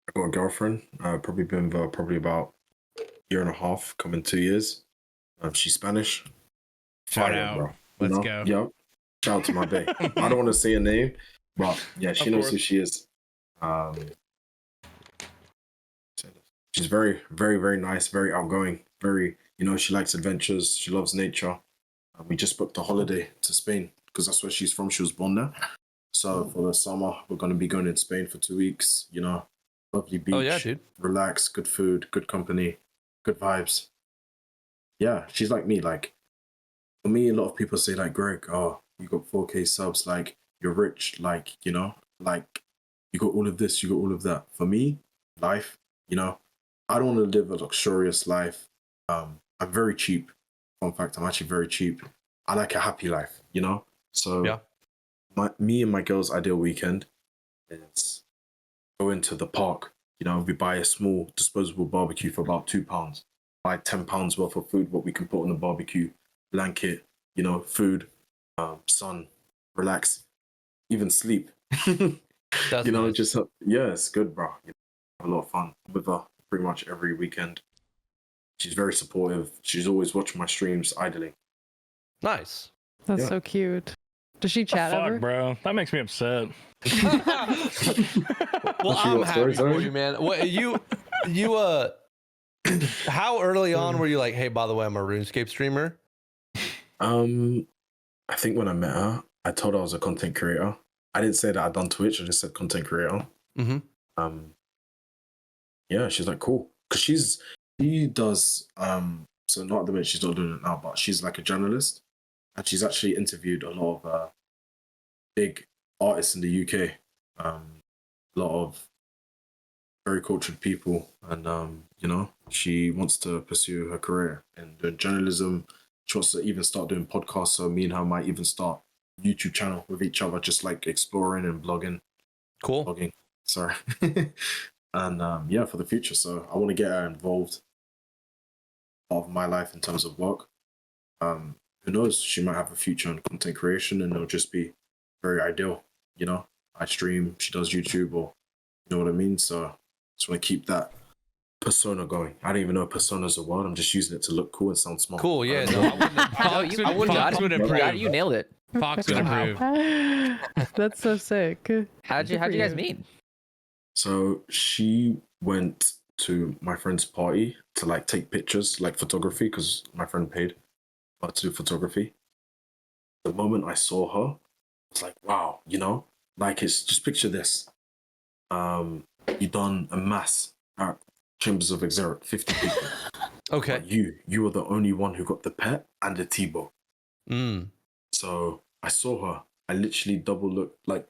Speaker 7: I got a girlfriend. Probably been with her probably about a year and a half, coming 2 years. She's Spanish.
Speaker 6: Shout
Speaker 7: fire,
Speaker 6: out.
Speaker 7: bro.
Speaker 6: Let's go.
Speaker 7: Yep. Shout out to my bae. I don't want to say her name, but yeah, she
Speaker 1: Of
Speaker 7: knows
Speaker 1: course.
Speaker 7: who she is. She's very, very, very nice, very outgoing, very, she likes adventures. She loves nature. We just booked a holiday to Spain because that's where she's from. She was born there. So for the summer, we're going to be going in Spain for 2 weeks, lovely beach,
Speaker 4: Oh yeah, dude.
Speaker 7: relax, good food, good company, good vibes. Yeah, she's like me. Like, for me, a lot of people say, like, Greg, oh, you got 4K subs, like, you're rich, like, like, you got all of this, you got all of that. For me, life, I don't want to live a luxurious life. I'm very cheap. Fun fact, I'm actually very cheap. I like a happy life, So
Speaker 4: Yeah.
Speaker 7: Me and my girl's ideal weekend is go into the park. We buy a small disposable barbecue for about £2. Buy £10 worth of food, what we can put on the barbecue, blanket, food, sun, relax, even sleep.
Speaker 4: That's nice.
Speaker 7: Just yeah, it's good, bro. Have a lot of fun with her pretty much every weekend. She's very supportive. She's always watching my streams idling.
Speaker 4: Nice.
Speaker 5: That's
Speaker 7: Yeah.
Speaker 5: so cute. Does she chat
Speaker 1: Fuck,
Speaker 5: ever?
Speaker 1: bro. That makes me upset.
Speaker 4: Well, I'm
Speaker 7: what,
Speaker 4: happy
Speaker 7: sorry?
Speaker 4: for you, man. What you how early on were you like, hey, by the way, I'm a RuneScape streamer?
Speaker 7: I think when I met her, I told her I was a content creator. I didn't say that I'd done Twitch. I just said content creator.
Speaker 4: Mm-hmm.
Speaker 7: Yeah, she's like, cool, because she does so not at the minute, she's not doing it now, but she's like a journalist, and she's actually interviewed a lot of big artists in the UK, a lot of very cultured people, and she wants to pursue her career in doing journalism. She wants to even start doing podcasts, so me and her might even start a YouTube channel with each other, just like exploring and blogging.
Speaker 4: Cool.
Speaker 7: Sorry. And yeah, for the future. So I want to get her involved of my life in terms of work. Who knows? She might have a future in content creation, and it'll just be very ideal. I stream, she does YouTube, or you know what I mean. So I just want to keep that persona going. I don't even know persona's a word. I'm just using it to look cool and sound smart.
Speaker 4: Cool. Yeah. No,
Speaker 2: I wouldn't.
Speaker 6: Fox would approve.
Speaker 2: You nailed it.
Speaker 6: Fox would approve.
Speaker 5: That's so sick.
Speaker 2: How'd you guys meet?
Speaker 7: So she went to my friend's party to like take pictures, like photography, because my friend paid her to do photography. The moment I saw her, I was like, wow, like it's just picture this. You done a mass at Chambers of Exert, 50 people.
Speaker 4: okay.
Speaker 7: But you were the only one who got the pet and the T-bow. So I saw her. I literally double looked, like,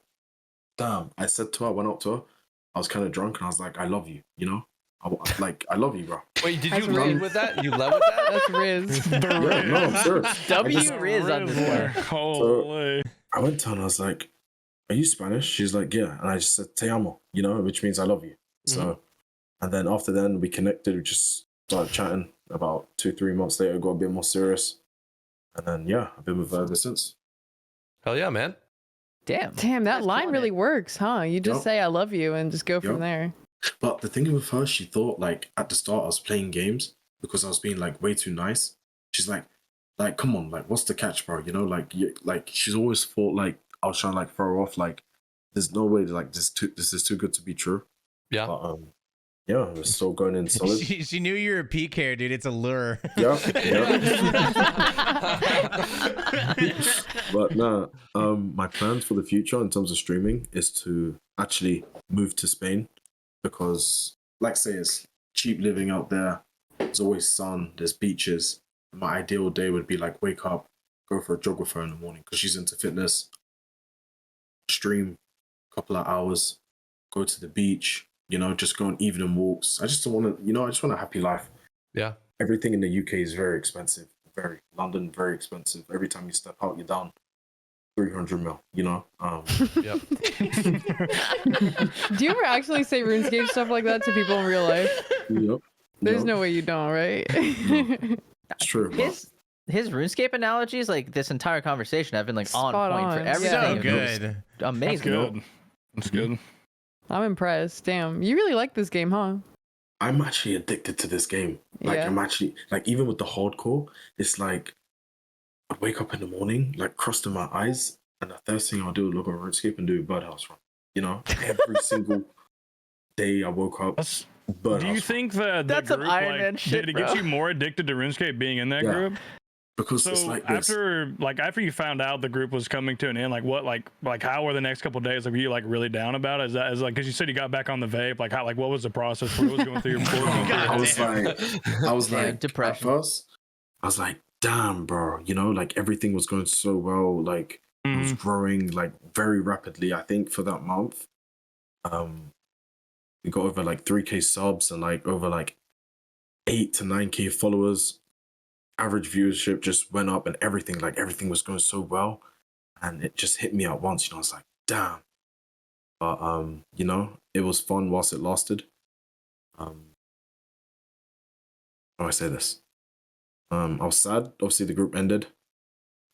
Speaker 7: damn. I said to her, I went up to her. I was kind of drunk, and I was like, I love you, I love you, bro.
Speaker 4: Wait, did
Speaker 5: That's
Speaker 4: you lead
Speaker 5: Riz.
Speaker 4: with that? You led with that?
Speaker 5: That's Riz.
Speaker 7: Yeah, no, I'm serious.
Speaker 2: Riz on this one.
Speaker 1: Holy.
Speaker 7: I went to her and I was like, are you Spanish? She's like, yeah. And I just said, te amo, which means I love you. So, and then after then we connected, we just started chatting. About 2-3 months later, got a bit more serious. And then, yeah, I've been with her ever since.
Speaker 4: Hell yeah, man.
Speaker 5: Damn, that
Speaker 2: That's
Speaker 5: line
Speaker 2: killing
Speaker 5: really
Speaker 2: it.
Speaker 5: works, huh? You just
Speaker 7: Yup.
Speaker 5: say I love you and just go from
Speaker 7: Yup.
Speaker 5: there.
Speaker 7: But the thing with her, she thought, like, at the start I was playing games because I was being, like, way too nice. She's like, come on, like, what's the catch, bro? Like she's always thought, like, I was trying to, like, throw her off, like, there's no way, like, this is too good to be true.
Speaker 4: Yeah.
Speaker 7: But, yeah, we're still going in solid.
Speaker 6: She knew you were a PK, dude. It's a lure.
Speaker 7: Yeah. But nah, my plans for the future in terms of streaming is to actually move to Spain because, like I say, it's cheap living out there. There's always sun, there's beaches. My ideal day would be like wake up, go for a jog with her in the morning because she's into fitness, stream a couple of hours, go to the beach, just go on evening walks. I just want to, I just want a happy life.
Speaker 4: Yeah.
Speaker 7: Everything in the UK is very expensive. London, very expensive. Every time you step out, you're down 300 mil,
Speaker 4: Yep.
Speaker 5: Do you ever actually say RuneScape stuff like that to people in real life?
Speaker 7: Yep.
Speaker 5: There's
Speaker 7: Yep.
Speaker 5: no way you don't, right?
Speaker 7: It's true. but-
Speaker 2: His RuneScape analogies, like this entire conversation, have been like on
Speaker 5: Spot
Speaker 2: point
Speaker 5: on.
Speaker 2: for
Speaker 5: Yeah.
Speaker 2: everything.
Speaker 6: So
Speaker 2: It was
Speaker 6: good.
Speaker 1: That's
Speaker 2: Amazing.
Speaker 1: good. That's good.
Speaker 5: I'm impressed. Damn, you really like this game, huh?
Speaker 7: I'm actually addicted to this game. Like,
Speaker 5: Yeah.
Speaker 7: I'm actually, like, even with the hardcore, it's like, I'd wake up in the morning, like crossed in my eyes, and the first thing I'll do is look on RuneScape and do a birdhouse run. You know, every single day I woke up.
Speaker 1: Do you think that
Speaker 2: That's
Speaker 1: the
Speaker 2: some
Speaker 1: group,
Speaker 2: Iron Man shit,
Speaker 1: did it
Speaker 2: bro.
Speaker 1: get you more addicted to RuneScape being in that
Speaker 7: Yeah.
Speaker 1: group?
Speaker 7: Because
Speaker 1: So
Speaker 7: it's like this.
Speaker 1: after you found out the group was coming to an end, like how were the next couple of days? Like, were you like really down about it? Is like because you said you got back on the vape? Like what was the process? What was going through your? What was going through your
Speaker 7: I was
Speaker 2: Yeah,
Speaker 7: like,
Speaker 2: depression.
Speaker 7: at first, I was like, damn, bro, you know, like everything was going so well, like it was growing like very rapidly. I think for that month, we got over like 3K subs and like over like 8 to 9K followers. Average viewership just went up and everything was going so well, and it just hit me at once. You know, I was like, damn. But you know, it was fun whilst it lasted. How do I say this? I was sad. Obviously, the group ended,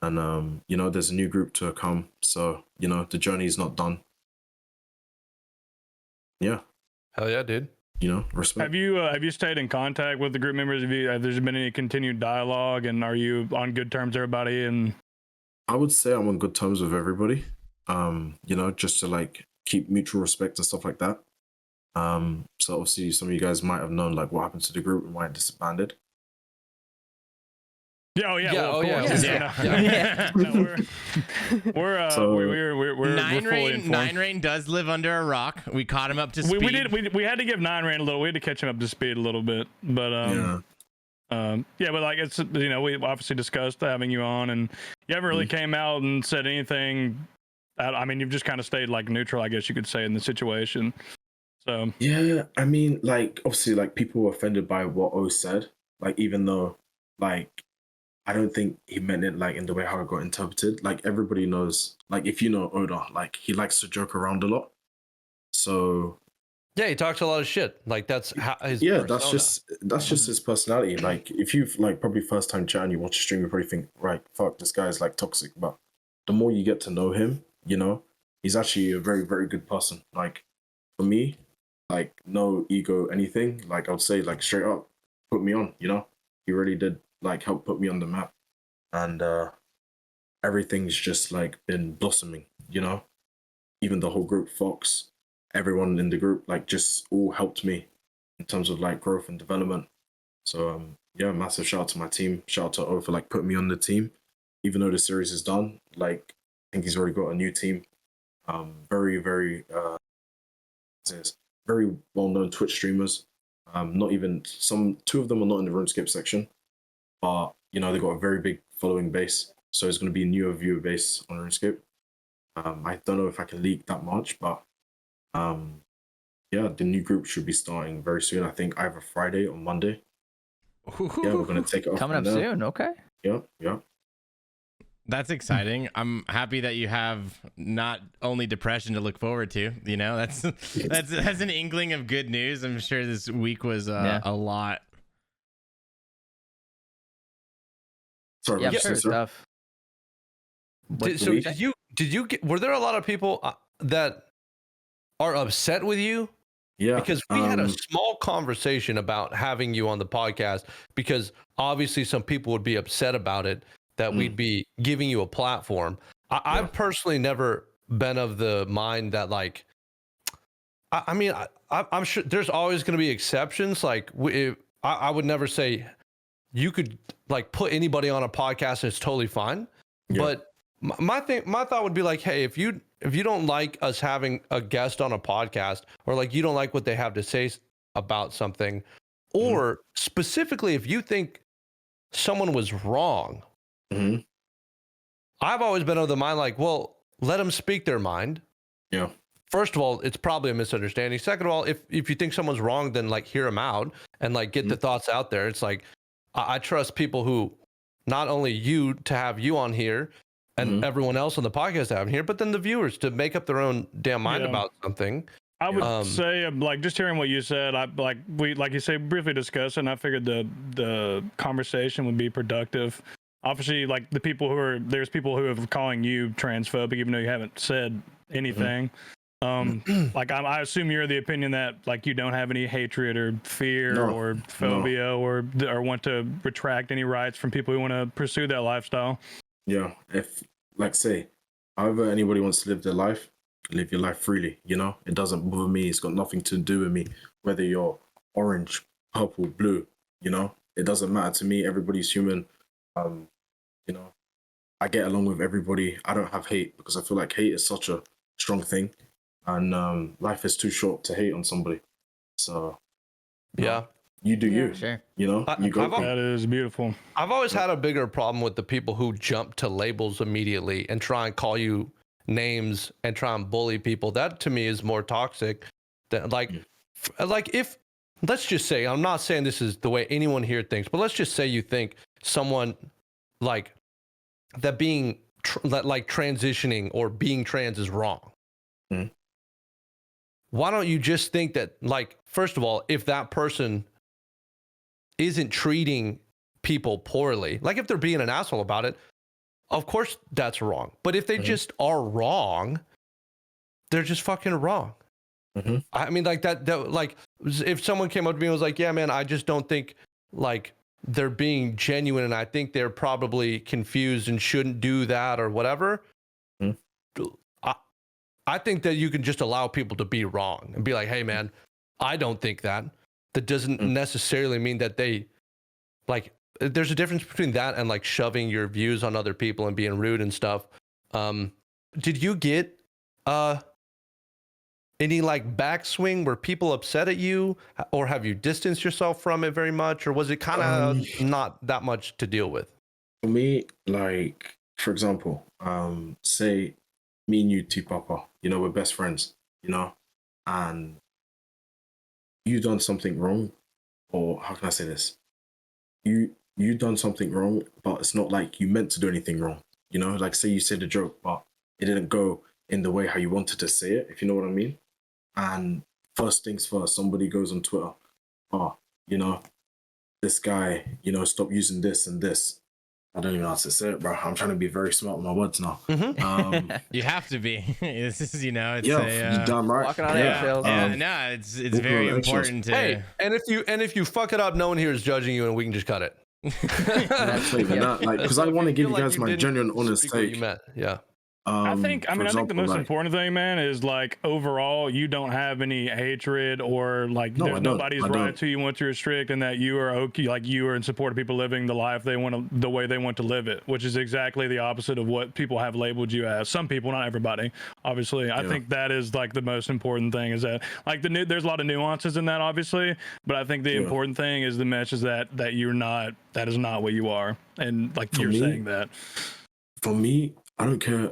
Speaker 7: and you know, there's a new group to come. So you know, the journey is not done. Yeah.
Speaker 4: Hell yeah, dude.
Speaker 7: You know, respect.
Speaker 1: Have you stayed in contact with the group members? Have there been any continued dialogue, and are you on good terms with everybody? And
Speaker 7: I would say I'm on good terms with everybody. You know, just to like keep mutual respect and stuff like that. So obviously some of you guys might have known like what happened to the group and why it disbanded.
Speaker 1: yeah,
Speaker 4: Yeah,
Speaker 1: well, of
Speaker 4: oh, yeah,
Speaker 1: course.
Speaker 4: yeah.
Speaker 1: No, we're
Speaker 7: So-
Speaker 1: we're
Speaker 6: Nine
Speaker 1: fully
Speaker 6: Rain,
Speaker 1: informed.
Speaker 6: Nine Rain does live under a rock. We caught him up to speed.
Speaker 1: We had to give Nine Rain a little. We had to catch him up to speed a little bit, but yeah, but like it's, you know, we obviously discussed having you on, and you haven't really came out and said anything. I mean, you've just kind of stayed like neutral, I guess you could say, in the situation. So
Speaker 7: Yeah, I mean, like obviously, like people were offended by what O said. Like even though, like, I don't think he meant it like in the way how it got interpreted. Like everybody knows, like if you know Oda, like he likes to joke around a lot. So
Speaker 4: Yeah, he talks a lot of shit. Like that's how his
Speaker 7: yeah,
Speaker 4: persona.
Speaker 7: that's just his personality. Like if you've like probably first time chat and you watch a stream, you probably think, right, fuck, this guy's like toxic. But the more you get to know him, you know, he's actually a very, very good person. Like for me, like no ego, anything. Like I would say, like straight up, put me on. You know, he really did like help put me on the map, and everything's just like been blossoming. You know, even the whole group, Fox, everyone in the group, like just all helped me in terms of like growth and development. So yeah, massive shout out to my team. Shout out to O for like putting me on the team, even though the series is done. Like I think he's already got a new team. Very, very very well-known Twitch streamers. Not even two of them are not in the RuneScape section, but you know they got a very big following base. So it's going to be a newer viewer base on RuneScape. I don't know if I can leak that much, but yeah, the new group should be starting very soon. I think either Friday or Monday. Yeah, we're going to take it off
Speaker 2: Coming up
Speaker 7: from there.
Speaker 2: soon. Okay.
Speaker 7: Yeah.
Speaker 6: That's exciting. I'm happy that you have not only depression to look forward to. You know, that's an inkling of good news. I'm sure this week was a lot.
Speaker 7: Sorry,
Speaker 2: Yeah,
Speaker 7: what
Speaker 2: sure
Speaker 7: you say, sir?
Speaker 2: stuff.
Speaker 4: Did you get? Were there a lot of people that are upset with you?
Speaker 7: Yeah,
Speaker 4: Because we had a small conversation about having you on the podcast, because obviously some people would be upset about it, that we'd be giving you a platform. I've personally never been of the mind that like, I mean, I'm sure there's always going to be exceptions. Like I would never say you could like put anybody on a podcast and it's totally fine.
Speaker 7: Yeah.
Speaker 4: But my thought would be like, hey, if you don't like us having a guest on a podcast, or like you don't like what they have to say about something, or specifically if you think someone was wrong, I've always been of the mind like, well, let them speak their mind.
Speaker 7: Yeah.
Speaker 4: First of all, it's probably a misunderstanding. Second of all, if you think someone's wrong, then like hear them out and like get the thoughts out there. It's like I trust people who, not only you to have you on here and everyone else on the podcast to have here, but then the viewers to make up their own damn mind about something.
Speaker 1: I would say, like, just hearing what you said, like you say, briefly discussed, and I figured the conversation would be productive. Obviously, like there's people who are calling you transphobic, even though you haven't said anything. Like I assume you're the opinion that like you don't have any hatred or fear or phobia or want to retract any rights from people who want to pursue that lifestyle.
Speaker 7: Yeah, if like say, however anybody wants to live their life, live your life freely. You know, it doesn't bother me. It's got nothing to do with me. Whether you're orange, purple, blue, you know, it doesn't matter to me. Everybody's human. You know, I get along with everybody. I don't have hate because I feel like hate is such a strong thing, and life is too short to hate on somebody. So
Speaker 4: Yeah.
Speaker 7: you do
Speaker 5: Yeah.
Speaker 7: you.
Speaker 2: Sure.
Speaker 7: You know, you go. for it.
Speaker 1: That is beautiful.
Speaker 4: I've always had a bigger problem with the people who jump to labels immediately and try and call you names and try and bully people. That to me is more toxic than like if let's just say, I'm not saying this is the way anyone here thinks, but let's just say you think someone like that being like transitioning or being trans is wrong.
Speaker 7: Mhm.
Speaker 4: Why don't you just think that, like, first of all, if that person isn't treating people poorly, like if they're being an asshole about it, of course that's wrong. But if they just are wrong, they're just fucking wrong. I mean, like that, like if someone came up to me and was like, yeah, man, I just don't think like they're being genuine and I think they're probably confused and shouldn't do that or whatever. I think that you can just allow people to be wrong and be like, hey, man, I don't think that. That doesn't necessarily mean that they like, there's a difference between that and like shoving your views on other people and being rude and stuff. Did you get any like backswing? Were people upset at you, or have you distanced yourself from it very much, or was it kind of not that much to deal with?
Speaker 7: For me, like for example, say me and you, T Papa, you know, we're best friends, you know, and you done something wrong, or how can I say this? You done something wrong, but it's not like you meant to do anything wrong. You know, like say you said a joke, but it didn't go in the way how you wanted to say it, if you know what I mean. And first things first, somebody goes on Twitter, oh, you know, this guy, you know, stop using this and this. I don't even know how to say it, bro. I'm trying to be very smart with my words now.
Speaker 6: You have to be. This is, you know, it's
Speaker 7: you're damn right.
Speaker 2: Walking on
Speaker 6: yeah,
Speaker 2: eggshells.
Speaker 6: no, it's very important to.
Speaker 4: Hey, and if you fuck it up, no one here is judging you, and we can just cut it.
Speaker 7: Not even that, like, because I want to give you guys my genuine, honest take.
Speaker 4: Yeah.
Speaker 1: I think the
Speaker 7: example,
Speaker 1: most
Speaker 7: like,
Speaker 1: important thing, man, is like overall you don't have any hatred or like
Speaker 7: No,
Speaker 1: there's
Speaker 7: I don't.
Speaker 1: nobody's
Speaker 7: I
Speaker 1: right
Speaker 7: don't.
Speaker 1: to you want to restrict, and that you are okay, like you are in support of people living the life they want to, the way they want to live it, which is exactly the opposite of what people have labeled you as. Some people, not everybody, obviously. I think that is like the most important thing, is that like there's a lot of nuances in that, obviously, but I think the important thing is the message that you're not, that is not what you are, and like you're saying that.
Speaker 7: For me, I don't care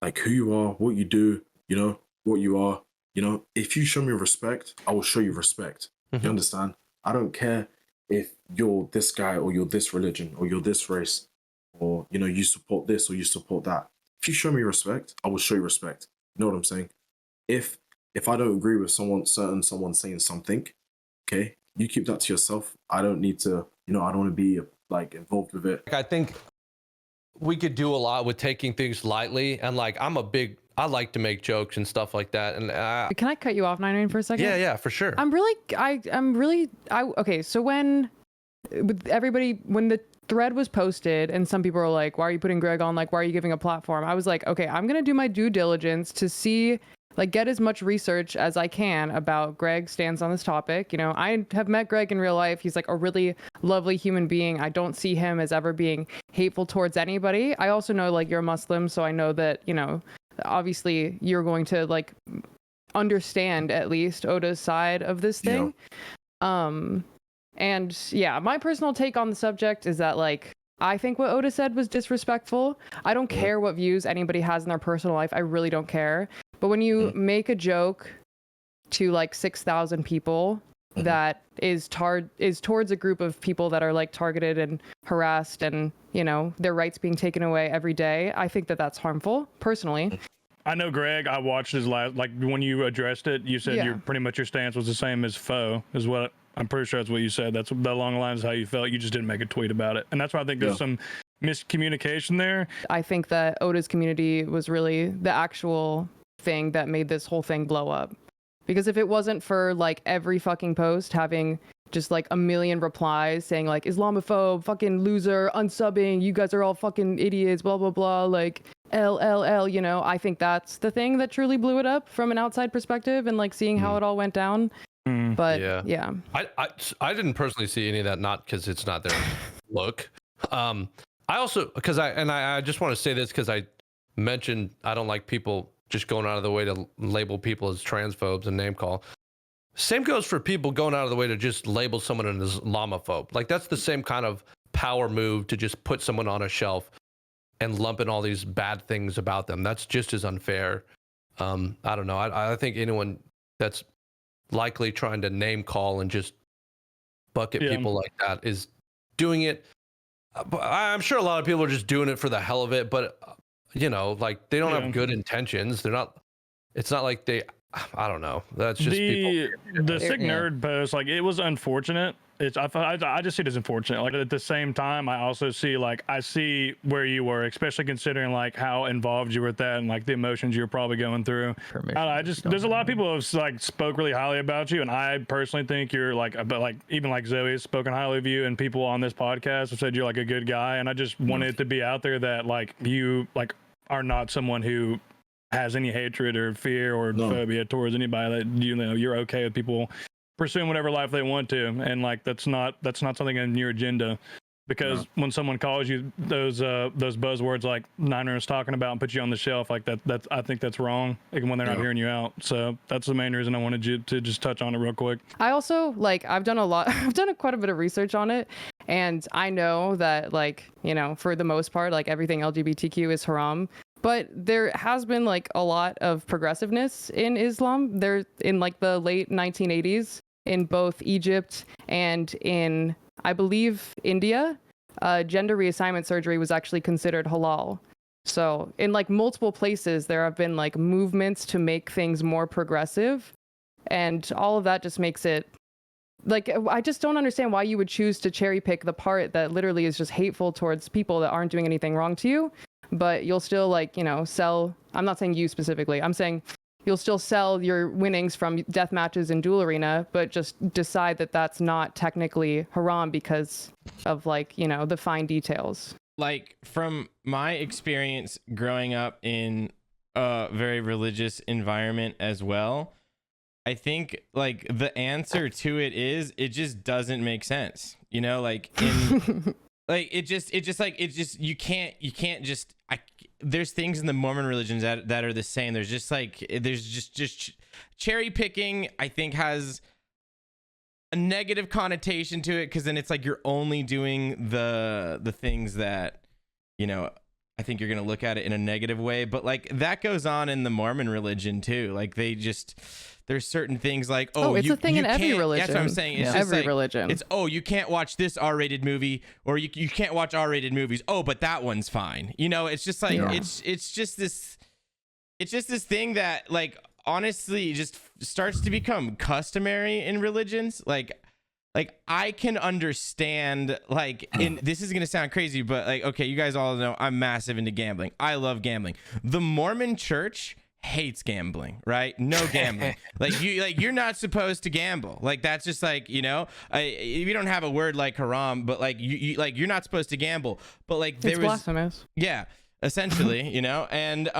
Speaker 7: like who you are, what you do, you know, what you are, you know. If you show me respect, I will show you respect. You understand? I don't care if you're this guy or you're this religion or you're this race, or you know, you support this or you support that. If you show me respect, I will show you respect. You know what I'm saying? If I don't agree with someone saying something, okay, you keep that to yourself. I don't need to, you know, I don't want to be like involved with it.
Speaker 4: I think we could do a lot with taking things lightly, and like I like to make jokes and stuff like that. And
Speaker 5: Can I cut you off, 99, for a second?
Speaker 4: yeah, for sure.
Speaker 5: Okay, so when the thread was posted and some people were like, why are you putting Greg on, like, why are you giving a platform? I was like, okay, I'm gonna do my due diligence to see, like, get as much research as I can about Greg's stance on this topic. You know, I have met Greg in real life. He's like a really lovely human being. I don't see him as ever being hateful towards anybody. I also know, like, you're a Muslim, so I know that, you know, obviously you're going to like understand at least Oda's side of this thing. And yeah, my personal take on the subject is that, like, I think what Oda said was disrespectful. I don't care what views anybody has in their personal life. I really don't care. But when you make a joke to like 6,000 people that is towards a group of people that are like targeted and harassed and, you know, their rights being taken away every day, I think that that's harmful, personally.
Speaker 1: I know, Greg, I watched his last, like when you addressed it, you said your stance was the same as foe, is what I'm pretty sure that's what you said. That's along the lines of how you felt. You just didn't make a tweet about it. And that's why I think there's some miscommunication there.
Speaker 5: I think that Oda's community was really the actual thing that made this whole thing blow up. Because if it wasn't for like every fucking post having just like a million replies saying like Islamophobe, fucking loser, unsubbing, you guys are all fucking idiots, blah blah blah, like LLL, you know. I think that's the thing that truly blew it up from an outside perspective and like seeing how it all went down. But yeah.
Speaker 4: I didn't personally see any of that, not because it's not their look. I also, because I just want to say this because I mentioned I don't like people just going out of the way to label people as transphobes and name call. Same goes for people going out of the way to just label someone an Islamophobe. Like that's the same kind of power move to just put someone on a shelf and lump in all these bad things about them. That's just as unfair. I don't know. I think anyone that's likely trying to name call and just bucket people like that is doing it. I'm sure a lot of people are just doing it for the hell of it, but you know, like they don't have good intentions. They're not. It's not like they. I don't know. That's just
Speaker 1: the sick nerd post. Like it was unfortunate. I just see it as unfortunate. Like at the same time, I also see I see where you were, especially considering like how involved you were with that and like the emotions you were probably going through. There's a lot of people who have like spoke really highly about you, and I personally think you're even like Zoe has spoken highly of you, and people on this podcast have said you're like a good guy, and I just wanted it to be out there that like you like are not someone who has any hatred or fear or phobia towards anybody, that you're okay with people pursuing whatever life they want to, and like that's not something in your agenda, because when someone calls you those buzzwords like Niner is talking about and put you on the shelf, like that's I think that's wrong, even when they're not hearing you out. So that's the main reason I wanted you to just touch on it real quick.
Speaker 5: I also I've done quite a bit of research on it, and I know that for the most part everything LGBTQ is haram. But there has been a lot of progressiveness in Islam. There in the late 1980s in both Egypt and in, I believe, India, gender reassignment surgery was actually considered halal. So in multiple places, there have been movements to make things more progressive, and all of that just makes it I just don't understand why you would choose to cherry pick the part that literally is just hateful towards people that aren't doing anything wrong to you. But you'll still sell. I'm not saying you specifically. I'm saying you'll still sell your winnings from death matches in Duel Arena, but just decide that that's not technically haram because of the fine details.
Speaker 6: From my experience growing up in a very religious environment as well, I think the answer to it is it just doesn't make sense. You know, you can't just there's things in the Mormon religions that are the same. There's just cherry picking, I think, has a negative connotation to it, because then it's you're only doing the things that, I think you're going to look at it in a negative way. But that goes on in the Mormon religion too. There's certain things
Speaker 5: it's a thing in every religion.
Speaker 6: That's what I'm saying. It's
Speaker 5: just every religion.
Speaker 6: It's you can't watch this R-rated movie, or you can't watch R-rated movies. Oh, but that one's fine. It's just it's just this thing that honestly just starts to become customary in religions. I can understand this is gonna sound crazy, but okay, you guys all know I'm massive into gambling. I love gambling. The Mormon Church hates gambling, right? No gambling. You're not supposed to gamble. That's just we don't have a word like haram, but you're not supposed to gamble. But
Speaker 5: it's blasphemous.
Speaker 6: Yeah, essentially, and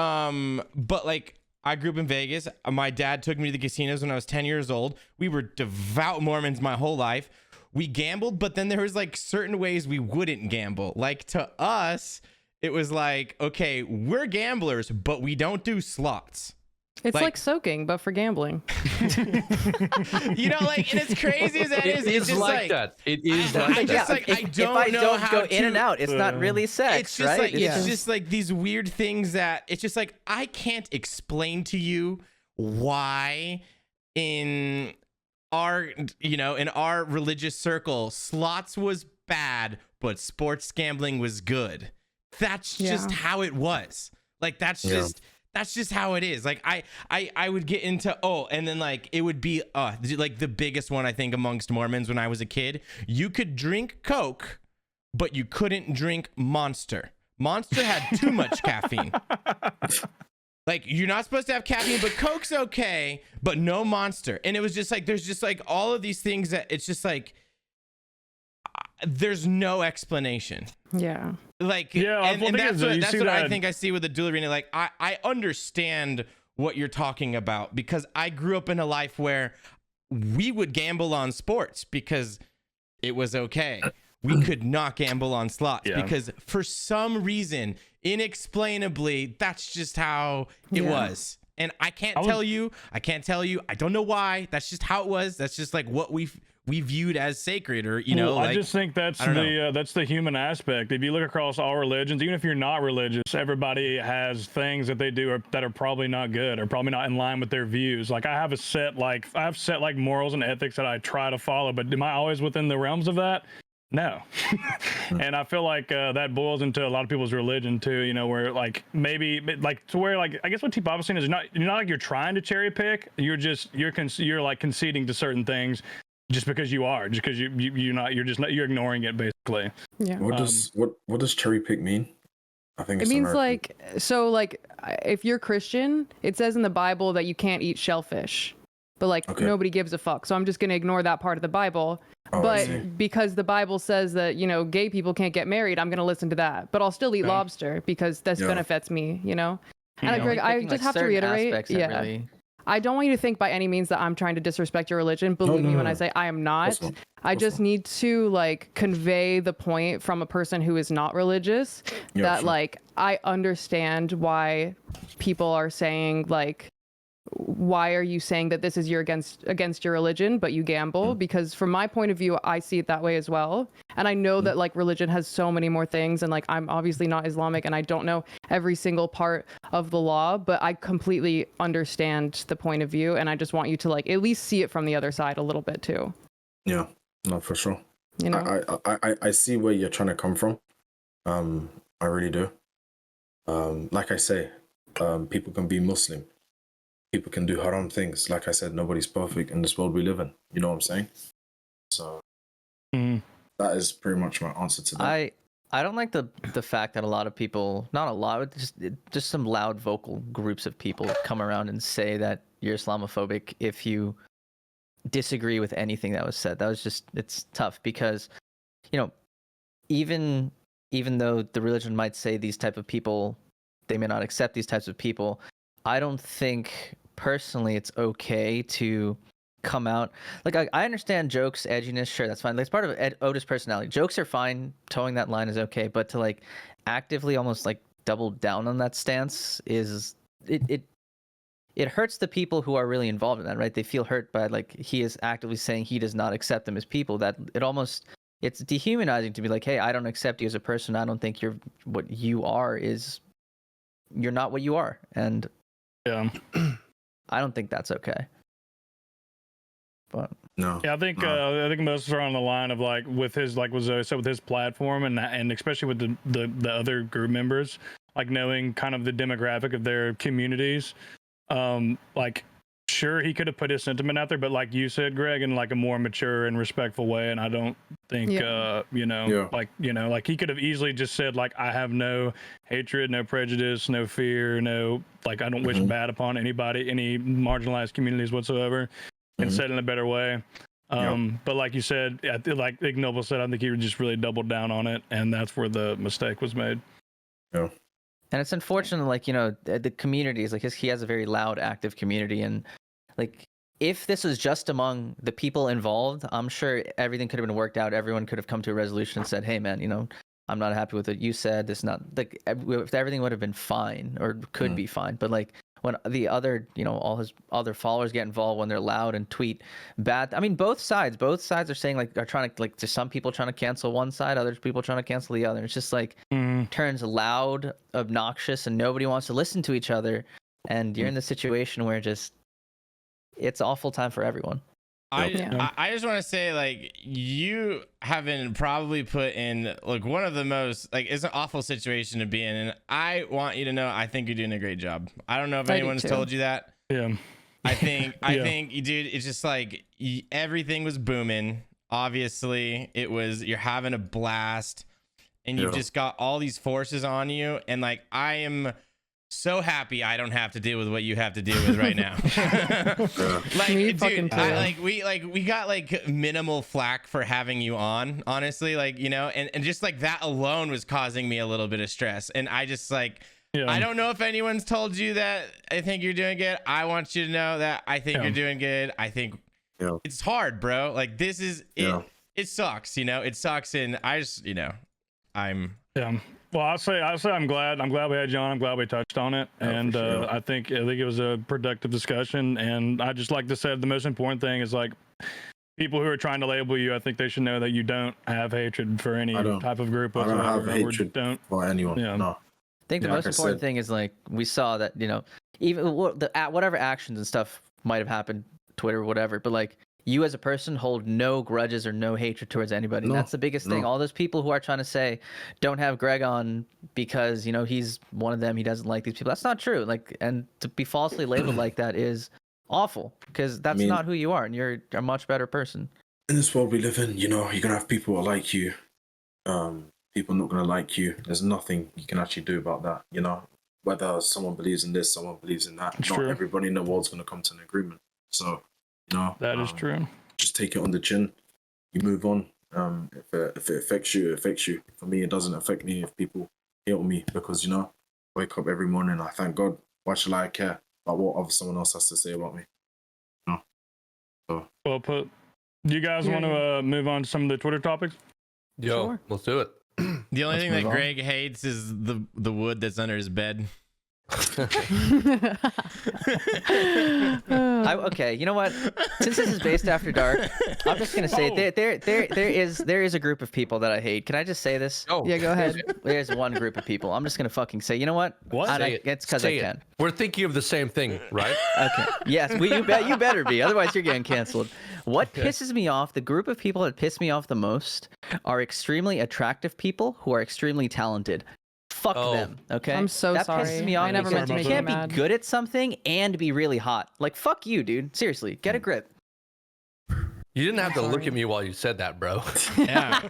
Speaker 6: but I grew up in Vegas. My dad took me to the casinos when I was 10 years old. We were devout Mormons my whole life. We gambled, but then there was certain ways we wouldn't gamble. To us, it was okay, we're gamblers, but we don't do slots.
Speaker 5: It's like soaking, but for gambling.
Speaker 6: And it's crazy as that is.
Speaker 4: It's just that. It is like that.
Speaker 2: If I don't go in and out, it's not really sex,
Speaker 6: it's just
Speaker 2: right?
Speaker 6: It's just these weird things that it's just I can't explain to you why in our religious circle, slots was bad, but sports gambling was good. That's just how it was. That's just how it is. I would get into and then it would be the biggest one I think amongst Mormons when I was a kid. You could drink Coke, but you couldn't drink Monster. Monster had too much caffeine. Like, you're not supposed to have caffeine, but Coke's okay, but no Monster. And it was just like, there's just like all of these things that it's just like, there's no explanation.
Speaker 5: Yeah.
Speaker 6: Like,
Speaker 1: Yeah,
Speaker 6: and that's what I
Speaker 1: that.
Speaker 6: think I see with the dual arena. Like, I understand what you're talking about, because I grew up in a life where we would gamble on sports because it was okay. We could not gamble on slots because for some reason, inexplainably, that's just how it was. And I can't tell you. I don't know why. That's just how it was. That's just like what we viewed as sacred, or
Speaker 1: I just think that's the human aspect. If you look across all religions, even if you're not religious, everybody has things that they do that are probably not good or probably not in line with their views. Like I have set morals and ethics that I try to follow, but am I always within the realms of that? No. And I feel like that boils into a lot of people's religion too, where like maybe like to where like I guess what T-Pop is saying is you're not like you're trying to cherry pick, you're like conceding to certain things just because you're ignoring it basically.
Speaker 5: Yeah.
Speaker 7: What does cherry pick mean? I think
Speaker 5: it means like if you're Christian, it says in the Bible that you can't eat shellfish. But like nobody gives a fuck. So I'm just going to ignore that part of the Bible. But because the Bible says that, gay people can't get married, I'm going to listen to that. But I'll still eat lobster because this benefits me, And Greg, I just have to reiterate. I don't want you to think by any means that I'm trying to disrespect your religion. Believe me when I say I am not. I just need to like convey the point from a person who is not religious that like I understand why people are saying like, why are you saying that this is against your religion, but you gamble? Because from my point of view, I see it that way as well. And I know that like religion has so many more things, and like I'm obviously not Islamic and I don't know every single part of the law, but I completely understand the point of view, and I just want you to like at least see it from the other side a little bit too.
Speaker 7: Yeah, no, for sure. I see where you're trying to come from. I really do. Like I say, people can be Muslim. People can do haram things. Like I said, nobody's perfect in this world we live in. You know what I'm saying? So that is pretty much my answer to that.
Speaker 2: I don't like the fact that a lot of people, not a lot, just some loud vocal groups of people come around and say that you're Islamophobic if you disagree with anything that was said. It's tough because, even though the religion might say these type of people, they may not accept these types of people. I don't think personally it's okay to come out like I understand jokes, edginess, sure, that's fine. That's part of Otis' personality. Jokes are fine, towing that line is okay, but to like actively almost like double down on that stance is it hurts the people who are really involved in that, right? They feel hurt by like he is actively saying he does not accept them as people. That it's dehumanizing to be like, hey, I don't accept you as a person. I don't think what you are is you're not what you are, and
Speaker 1: yeah,
Speaker 2: I don't think that's okay. But
Speaker 7: no,
Speaker 1: yeah, I think most are on the line of like with his, like what Zoe said, with his platform and especially with the other group members, like knowing kind of the demographic of their communities. Like sure, he could have put his sentiment out there, but like you said, Greg, in like a more mature and respectful way. And I don't think, like he could have easily just said like, I have no hatred, no prejudice, no fear, no, like I don't wish bad upon anybody, any marginalized communities whatsoever, and said it in a better way. But like you said, like Ignoble said, I think he just really doubled down on it, and that's where the mistake was made.
Speaker 7: Yeah.
Speaker 2: And it's unfortunate, like, the community is like he has a very loud, active community. And like, if this was just among the people involved, I'm sure everything could have been worked out. Everyone could have come to a resolution and said, hey, man, I'm not happy with what you said. This not like if everything would have been fine or could be fine. But like when the other, all his other followers get involved when they're loud and tweet bad. I mean, both sides are saying like, are trying to like, to some people trying to cancel one side, other people trying to cancel the other. It's just like turns loud, obnoxious, and nobody wants to listen to each other. And you're in the situation where it's awful time for everyone.
Speaker 6: I just want to say, like, you haven't probably put in like one of the most, like, it's an awful situation to be in, and I want you to know I think you're doing a great job. I don't know if anyone's told you that.
Speaker 1: Yeah.
Speaker 6: I think dude, it's just like everything was booming. Obviously, you're having a blast, and you've just got all these forces on you, and like I am so happy I don't have to deal with what you have to deal with right now. Like,
Speaker 5: Me
Speaker 6: dude,
Speaker 5: fucking too.
Speaker 6: we got like minimal flack for having you on, honestly, like, you know, and just like that alone was causing me a little bit of stress. And I just like, I don't know if anyone's told you that I think you're doing good. I want you to know that I think you're doing good. I think it's hard, bro. Like, this is it sucks, you know, it sucks. And I just, you know,
Speaker 1: Well, I'll say I'm glad we had you on. I'm glad we touched on it, and I think it was a productive discussion. And I just like to say the most important thing is, like, people who are trying to label you, I think they should know that you don't have hatred for any type of group.
Speaker 7: I don't have hatred for anyone. No.
Speaker 2: I think the most important thing is, like, we saw that, you know, even whatever actions and stuff might have happened, Twitter, whatever, but like, you as a person hold no grudges or no hatred towards anybody. That's the biggest thing. All those people who are trying to say, don't have Greg on because, you know, he's one of them, he doesn't like these people. That's not true. Like, and to be falsely labeled like that is awful, because that's not who you are, and you're a much better person.
Speaker 7: In this world we live in, you know, you're gonna have people that like you, people not gonna like you. There's nothing you can actually do about that, you know. Whether someone believes in this, someone believes in that, not everybody in the world's gonna come to an agreement. So, you know,
Speaker 1: that is true.
Speaker 7: Just take it on the chin. You move on. If it affects you, it affects you. For me, it doesn't affect me if people hate on me, because, you know, I wake up every morning, I thank God. Why should I care about what someone else has to say about me? No. So.
Speaker 1: Well put. Do you guys want to move on to some of the Twitter topics?
Speaker 4: Yo, let's do it.
Speaker 6: The only thing that Greg hates is the wood that's under his bed.
Speaker 2: Okay, you know what? Since this is based after dark, I'm just gonna say there is a group of people that I hate. Can I just say this?
Speaker 5: Oh, yeah, go ahead.
Speaker 2: There's one group of people. I'm just gonna fucking say. You know what? It's because I can.
Speaker 4: We're thinking of the same thing, right?
Speaker 2: Okay. Yes. You better be. Otherwise, you're getting canceled. What pisses me off? The group of people that piss me off the most are extremely attractive people who are extremely talented. Fuck them, okay?
Speaker 5: I'm so sorry.
Speaker 2: That pisses me off.
Speaker 5: I never meant to make you mad.
Speaker 2: You can't be good at something and be really hot. Like, fuck you, dude. Seriously, get a grip.
Speaker 4: You didn't have to look at me while you said that, bro.
Speaker 6: Yeah.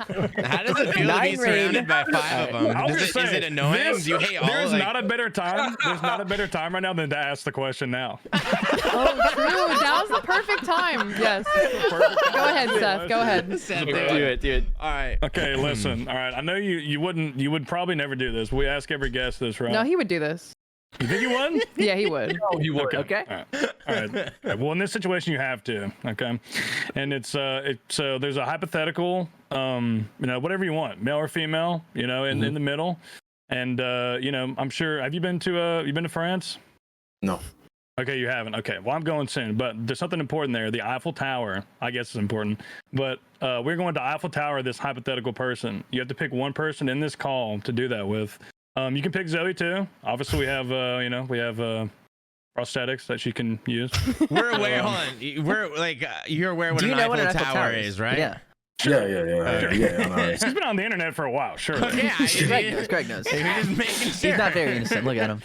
Speaker 6: How does it feel to be surrounded by 5 of them? Is it annoying? Do you hate all?
Speaker 1: There's not a better time. There's not a better time right now than to ask the question now.
Speaker 5: Oh, true. Now's the perfect time. Yes. Go ahead, Seth. Go ahead.
Speaker 2: Do it, dude.
Speaker 6: All right.
Speaker 1: Okay, listen. All right. I know you would probably never do this. We ask every guest this, right?
Speaker 5: No, he would do this.
Speaker 1: You think you would?
Speaker 5: Yeah, he would.
Speaker 2: Oh, he would. Okay.
Speaker 1: All right. Well, in this situation, you have to. Okay. And it's so there's a hypothetical, you know, whatever you want, male or female, you know, in the middle, and you know, I'm sure. Have you been to France?
Speaker 7: No.
Speaker 1: Okay, you haven't. Okay. Well, I'm going soon, but there's something important there. The Eiffel Tower, I guess, is important. But we're going to Eiffel Tower. This hypothetical person. You have to pick one person in this call to do that with. You can pick Zoe too. Obviously, we have prosthetics that she can use.
Speaker 6: We're aware. Hold on. We're like you're aware what an Eiffel Tower is, right?
Speaker 2: Yeah.
Speaker 7: Yeah.
Speaker 1: He's been on the internet for a while. Sure.
Speaker 6: Yeah.
Speaker 2: Greg knows.
Speaker 6: We're just making sure.
Speaker 2: He's not very innocent. Look at him.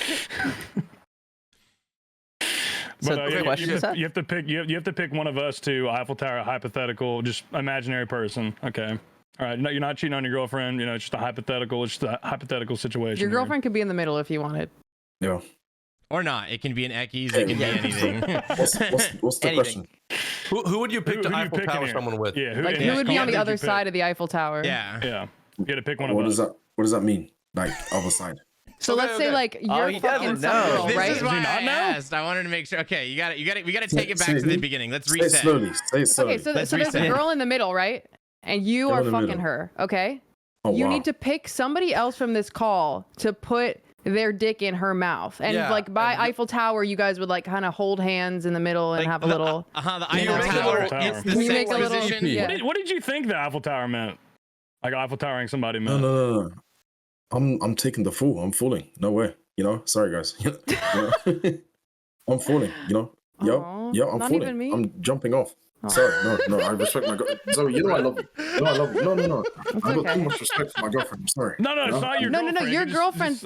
Speaker 2: So,
Speaker 1: you have to pick. You have to pick one of us to Eiffel Tower hypothetical, just imaginary person. Okay. All right, no, you're not cheating on your girlfriend. You know, it's just a hypothetical. It's just a hypothetical situation.
Speaker 5: Your girlfriend could be in the middle if you wanted.
Speaker 7: Yeah.
Speaker 6: Or not. It can be an Eckies. It can be anything.
Speaker 7: What's the question?
Speaker 4: Who would you pick to Eiffel Tower someone with?
Speaker 1: Yeah.
Speaker 5: Who would be on the other side of the Eiffel Tower?
Speaker 6: Yeah.
Speaker 1: Yeah. You got to pick one of us.
Speaker 7: What does that mean? Like other side?
Speaker 5: So let's say like you're fucking some girl,
Speaker 6: this
Speaker 5: right?
Speaker 6: is why I asked. I wanted to make sure. Okay, we got to take it back to the beginning. Let's reset.
Speaker 7: Say it slowly.
Speaker 5: Okay, so there's a girl in the middle, right? And you are fucking her, okay? You need to pick somebody else from this call to put their dick in her mouth. And like by Eiffel Tower, you guys would like kind of hold hands in the middle and have a little.
Speaker 6: The Eiffel Tower. It's the same position.
Speaker 5: Yeah.
Speaker 1: What did you think the Eiffel Tower meant? Like Eiffel Towering somebody meant?
Speaker 7: No. I'm taking the fool. I'm fooling. No way. You know. Sorry, guys. I'm fooling. You know. I'm
Speaker 5: not
Speaker 7: fooling.
Speaker 5: even me?
Speaker 7: I'm jumping off. Sorry, no, I respect my girlfriend. Zoe, you know I love you. No. I got too much respect for my girlfriend. I'm sorry.
Speaker 1: No, it's not your girlfriend.
Speaker 5: No, your girlfriend's.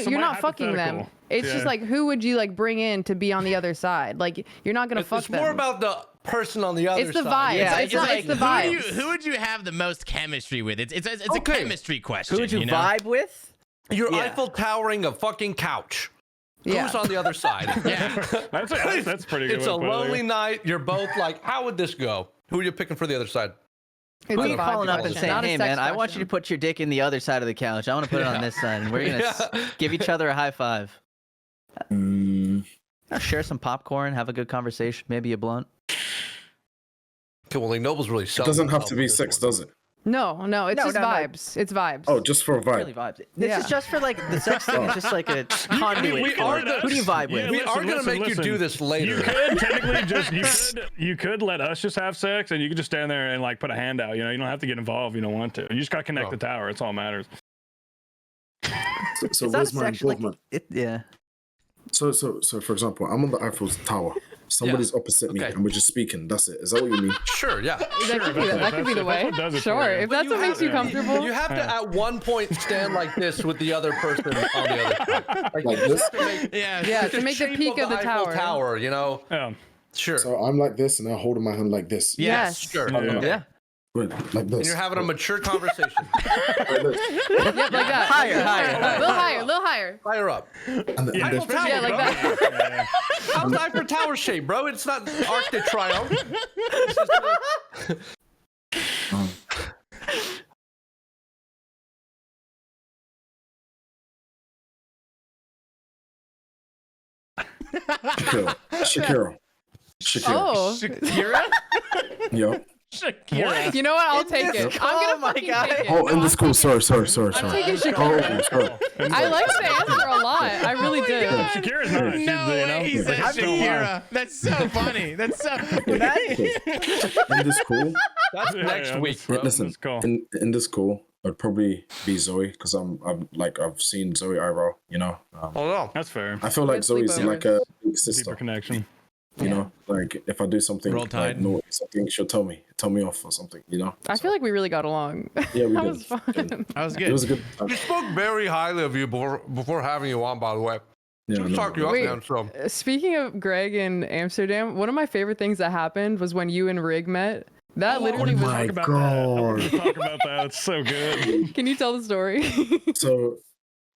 Speaker 5: You're not fucking them. It's just like, who would you like bring in to be on the other side? Like, you're not gonna fuck them.
Speaker 4: It's more about the person on the other side.
Speaker 5: It's the vibe.
Speaker 2: Yeah,
Speaker 5: it's the vibe.
Speaker 6: Who would you have the most chemistry with? It's a chemistry question.
Speaker 2: Who would you vibe with?
Speaker 4: You're Eiffel Towering a fucking couch. Who's on the other side?
Speaker 6: Yeah.
Speaker 1: That's pretty good.
Speaker 4: It's a lonely night. You're both like, how would this go? Who are you picking for the other side?
Speaker 5: It's
Speaker 2: Who are
Speaker 5: a
Speaker 2: you
Speaker 5: vibe
Speaker 2: calling up and
Speaker 5: question,
Speaker 2: saying,
Speaker 5: not a
Speaker 2: hey,
Speaker 5: sex
Speaker 2: man, I want you to
Speaker 5: question.
Speaker 2: put your dick in the other side of the couch. I want to put it on this side, and we're going to give each other a high five. Share some popcorn, have a good conversation, maybe a blunt.
Speaker 4: Okay, well, like Noble's really
Speaker 7: It
Speaker 4: selling.
Speaker 7: doesn't have to be
Speaker 4: this
Speaker 7: sex,
Speaker 4: one.
Speaker 7: does it?
Speaker 5: No, it's
Speaker 2: No,
Speaker 5: just
Speaker 2: no, no.
Speaker 5: vibes. It's vibes.
Speaker 7: Oh, just for a vibe.
Speaker 2: Really vibes. This
Speaker 5: Yeah.
Speaker 2: is just for like the sex thing. It's just like a conduit.
Speaker 4: we
Speaker 2: for
Speaker 4: are
Speaker 2: it.
Speaker 4: the-
Speaker 2: Who do you vibe with?
Speaker 1: Yeah,
Speaker 4: We are going to make you do this later.
Speaker 1: You could technically you could let us just have sex, and you could just stand there and like put a hand out. You know, you don't have to get involved. If you don't want to. You just got to connect the tower. It's all that matters.
Speaker 7: So
Speaker 2: It's not
Speaker 7: where's my
Speaker 2: sexual, like,
Speaker 7: involvement?
Speaker 2: yeah.
Speaker 7: So for example, I'm on the Eiffel Tower. Somebody's opposite me,
Speaker 4: Okay.
Speaker 7: and we're just speaking. That's it. Is that what you mean?
Speaker 4: Sure, yeah.
Speaker 5: That could be, that could be the way.
Speaker 1: what does it for
Speaker 5: Sure,
Speaker 1: you.
Speaker 5: if that's what makes you comfortable.
Speaker 4: You have to at one point stand like this with the other person on the other side.
Speaker 7: Like this?
Speaker 5: Yeah, to make the
Speaker 4: shape
Speaker 5: peak of the
Speaker 4: Eiffel
Speaker 5: tower.
Speaker 4: Tower, you know?
Speaker 1: Yeah.
Speaker 4: Sure.
Speaker 7: So I'm like this, and I'm holding my hand like this.
Speaker 5: Yes.
Speaker 4: Sure.
Speaker 2: Yeah.
Speaker 7: Wait, like this.
Speaker 4: And you're having a mature conversation.
Speaker 7: Like this.
Speaker 5: Yep, like that.
Speaker 2: Higher,
Speaker 5: like that.
Speaker 2: higher.
Speaker 5: A little higher, a little higher.
Speaker 4: Fire up.
Speaker 7: And then
Speaker 1: Yeah,
Speaker 7: this.
Speaker 4: Eiffel Tower,
Speaker 5: Yeah, like
Speaker 4: bro.
Speaker 5: that.
Speaker 4: How's Eiffel Tower shape, bro? It's not Arc de Triomphe.
Speaker 7: Shakira.
Speaker 5: Oh,
Speaker 6: Shakira?
Speaker 7: Yo.
Speaker 6: Shakira.
Speaker 5: you know what? I'll take
Speaker 2: this
Speaker 5: it. I'm gonna
Speaker 2: call, my
Speaker 5: fucking
Speaker 2: guy.
Speaker 5: take it.
Speaker 7: Oh, in the school. Sorry.
Speaker 5: I'm taking Shakira.
Speaker 7: Oh, sorry.
Speaker 5: I like the answer a lot. I really did.
Speaker 1: Shakira's nice. She's,
Speaker 6: No way he said
Speaker 1: like, so
Speaker 6: Shakira. That's so funny. That's so
Speaker 7: In the school.
Speaker 4: That's
Speaker 1: Yeah,
Speaker 4: next
Speaker 1: yeah,
Speaker 4: week,
Speaker 1: that's-
Speaker 4: bro.
Speaker 7: Listen,
Speaker 1: Let's go.
Speaker 7: in the school, I'd probably be Zoe because I've seen Zoe IRL. You know,
Speaker 4: Hold on.
Speaker 1: That's fair.
Speaker 7: I feel like
Speaker 5: Good
Speaker 7: Zoe's
Speaker 5: sleepovers.
Speaker 7: like a big
Speaker 1: Deeper
Speaker 7: sister.
Speaker 1: connection.
Speaker 7: You know, like if I do something
Speaker 6: Roll
Speaker 7: like
Speaker 6: Tide.
Speaker 7: naughty, something, she'll tell me off or something. You know.
Speaker 5: I feel like we really got along.
Speaker 7: Yeah, we
Speaker 5: That
Speaker 7: did.
Speaker 5: was fun.
Speaker 6: That was
Speaker 7: It
Speaker 6: good.
Speaker 7: was a good time.
Speaker 4: We spoke very highly of you before having you on, by the way.
Speaker 7: Yeah,
Speaker 4: Just
Speaker 7: no,
Speaker 4: talk you up,
Speaker 5: Wait.
Speaker 4: man. So
Speaker 5: Speaking of Greg in Amsterdam, one of my favorite things that happened was when you and Rig met. That literally was.
Speaker 7: my
Speaker 1: Talk about that. I wanted to talk about that. It's so good.
Speaker 5: Can you tell the story?
Speaker 7: So,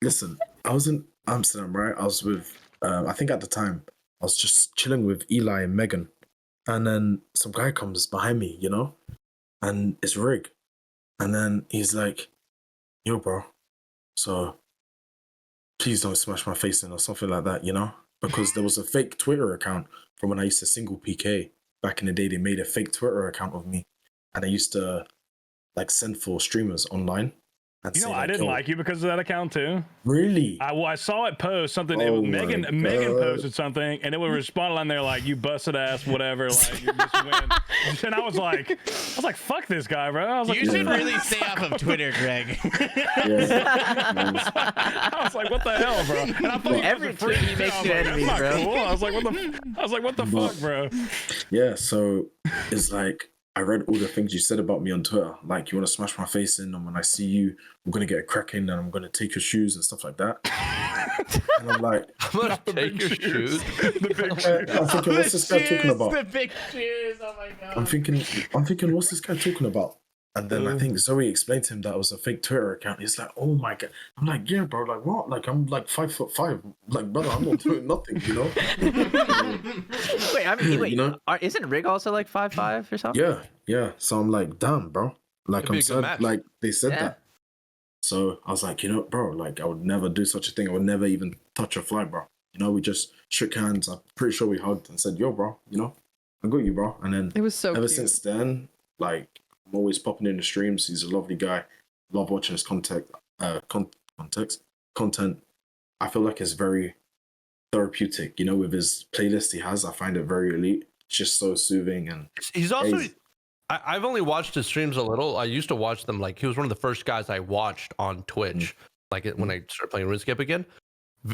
Speaker 7: listen, I was in Amsterdam, right? I was with, I think at the time, I was just chilling with Eli and Megan. And then some guy comes behind me, you know? And it's Rig. And then he's like, yo, bro, so please don't smash my face in or something like that, you know? Because there was a fake Twitter account from when I used to single PK. Back in the day, they made a fake Twitter account of me. And I used to like send for streamers online. And
Speaker 1: You know,
Speaker 7: say,
Speaker 1: I didn't
Speaker 7: yo,
Speaker 1: like you because of that account too.
Speaker 7: Really?
Speaker 1: I saw it post something.
Speaker 7: Oh my
Speaker 1: Megan
Speaker 7: God.
Speaker 1: posted something, and it would respond on there like, "You busted ass, whatever." Like you just win. And I was like, "Fuck this guy, bro." I was like,
Speaker 6: You should
Speaker 7: Yeah.
Speaker 6: really stay off of Twitter, Greg.
Speaker 1: I was like, "What the hell, bro?" And I thought
Speaker 2: Every tweet he makes new enemies,
Speaker 1: That's not
Speaker 2: bro.
Speaker 1: cool. I was like, "What the fuck, bro?"
Speaker 7: Yeah, so it's like I read all the things you said about me on Twitter. Like you want to smash my face in, and when I see you, I'm gonna get a crack in, and I'm gonna take your shoes and stuff like that. And I'm like,
Speaker 4: I'm gonna take your shoes.
Speaker 1: The big
Speaker 7: I'm thinking, what's this guy talking about?
Speaker 6: The big shoes. Oh my god.
Speaker 7: I'm thinking, what's this guy talking about? And then I think Zoe explained to him that it was a fake Twitter account. He's like, oh my god. I'm like, yeah, bro. Like what? Like I'm like 5'5". Like brother, I'm not doing nothing. You know?
Speaker 2: Wait, I mean, wait.
Speaker 7: You know?
Speaker 2: Isn't Rig also like 5'5" or something?
Speaker 7: Yeah. So I'm like, damn, bro. Like
Speaker 4: It'd be
Speaker 7: I'm
Speaker 4: a good
Speaker 7: sad.
Speaker 4: match.
Speaker 7: Like they said
Speaker 2: Yeah.
Speaker 7: that. So I was like, you know, bro, like I would never do such a thing. I would never even touch your flag, bro. You know, we just shook hands. I'm pretty sure we hugged and said, yo, bro, you know, I got you, bro. And then
Speaker 5: It was so
Speaker 7: ever
Speaker 5: cute.
Speaker 7: since then, like I'm always popping in the streams. He's a lovely guy. Love watching his content. I feel like it's very therapeutic, you know, with his playlist he has. I find it very elite. It's just so soothing and
Speaker 4: He's also.
Speaker 7: Hey.
Speaker 4: I've only watched his streams a little. I used to watch them. Like he was one of the first guys I watched on Twitch. Like when I started playing RuneScape again.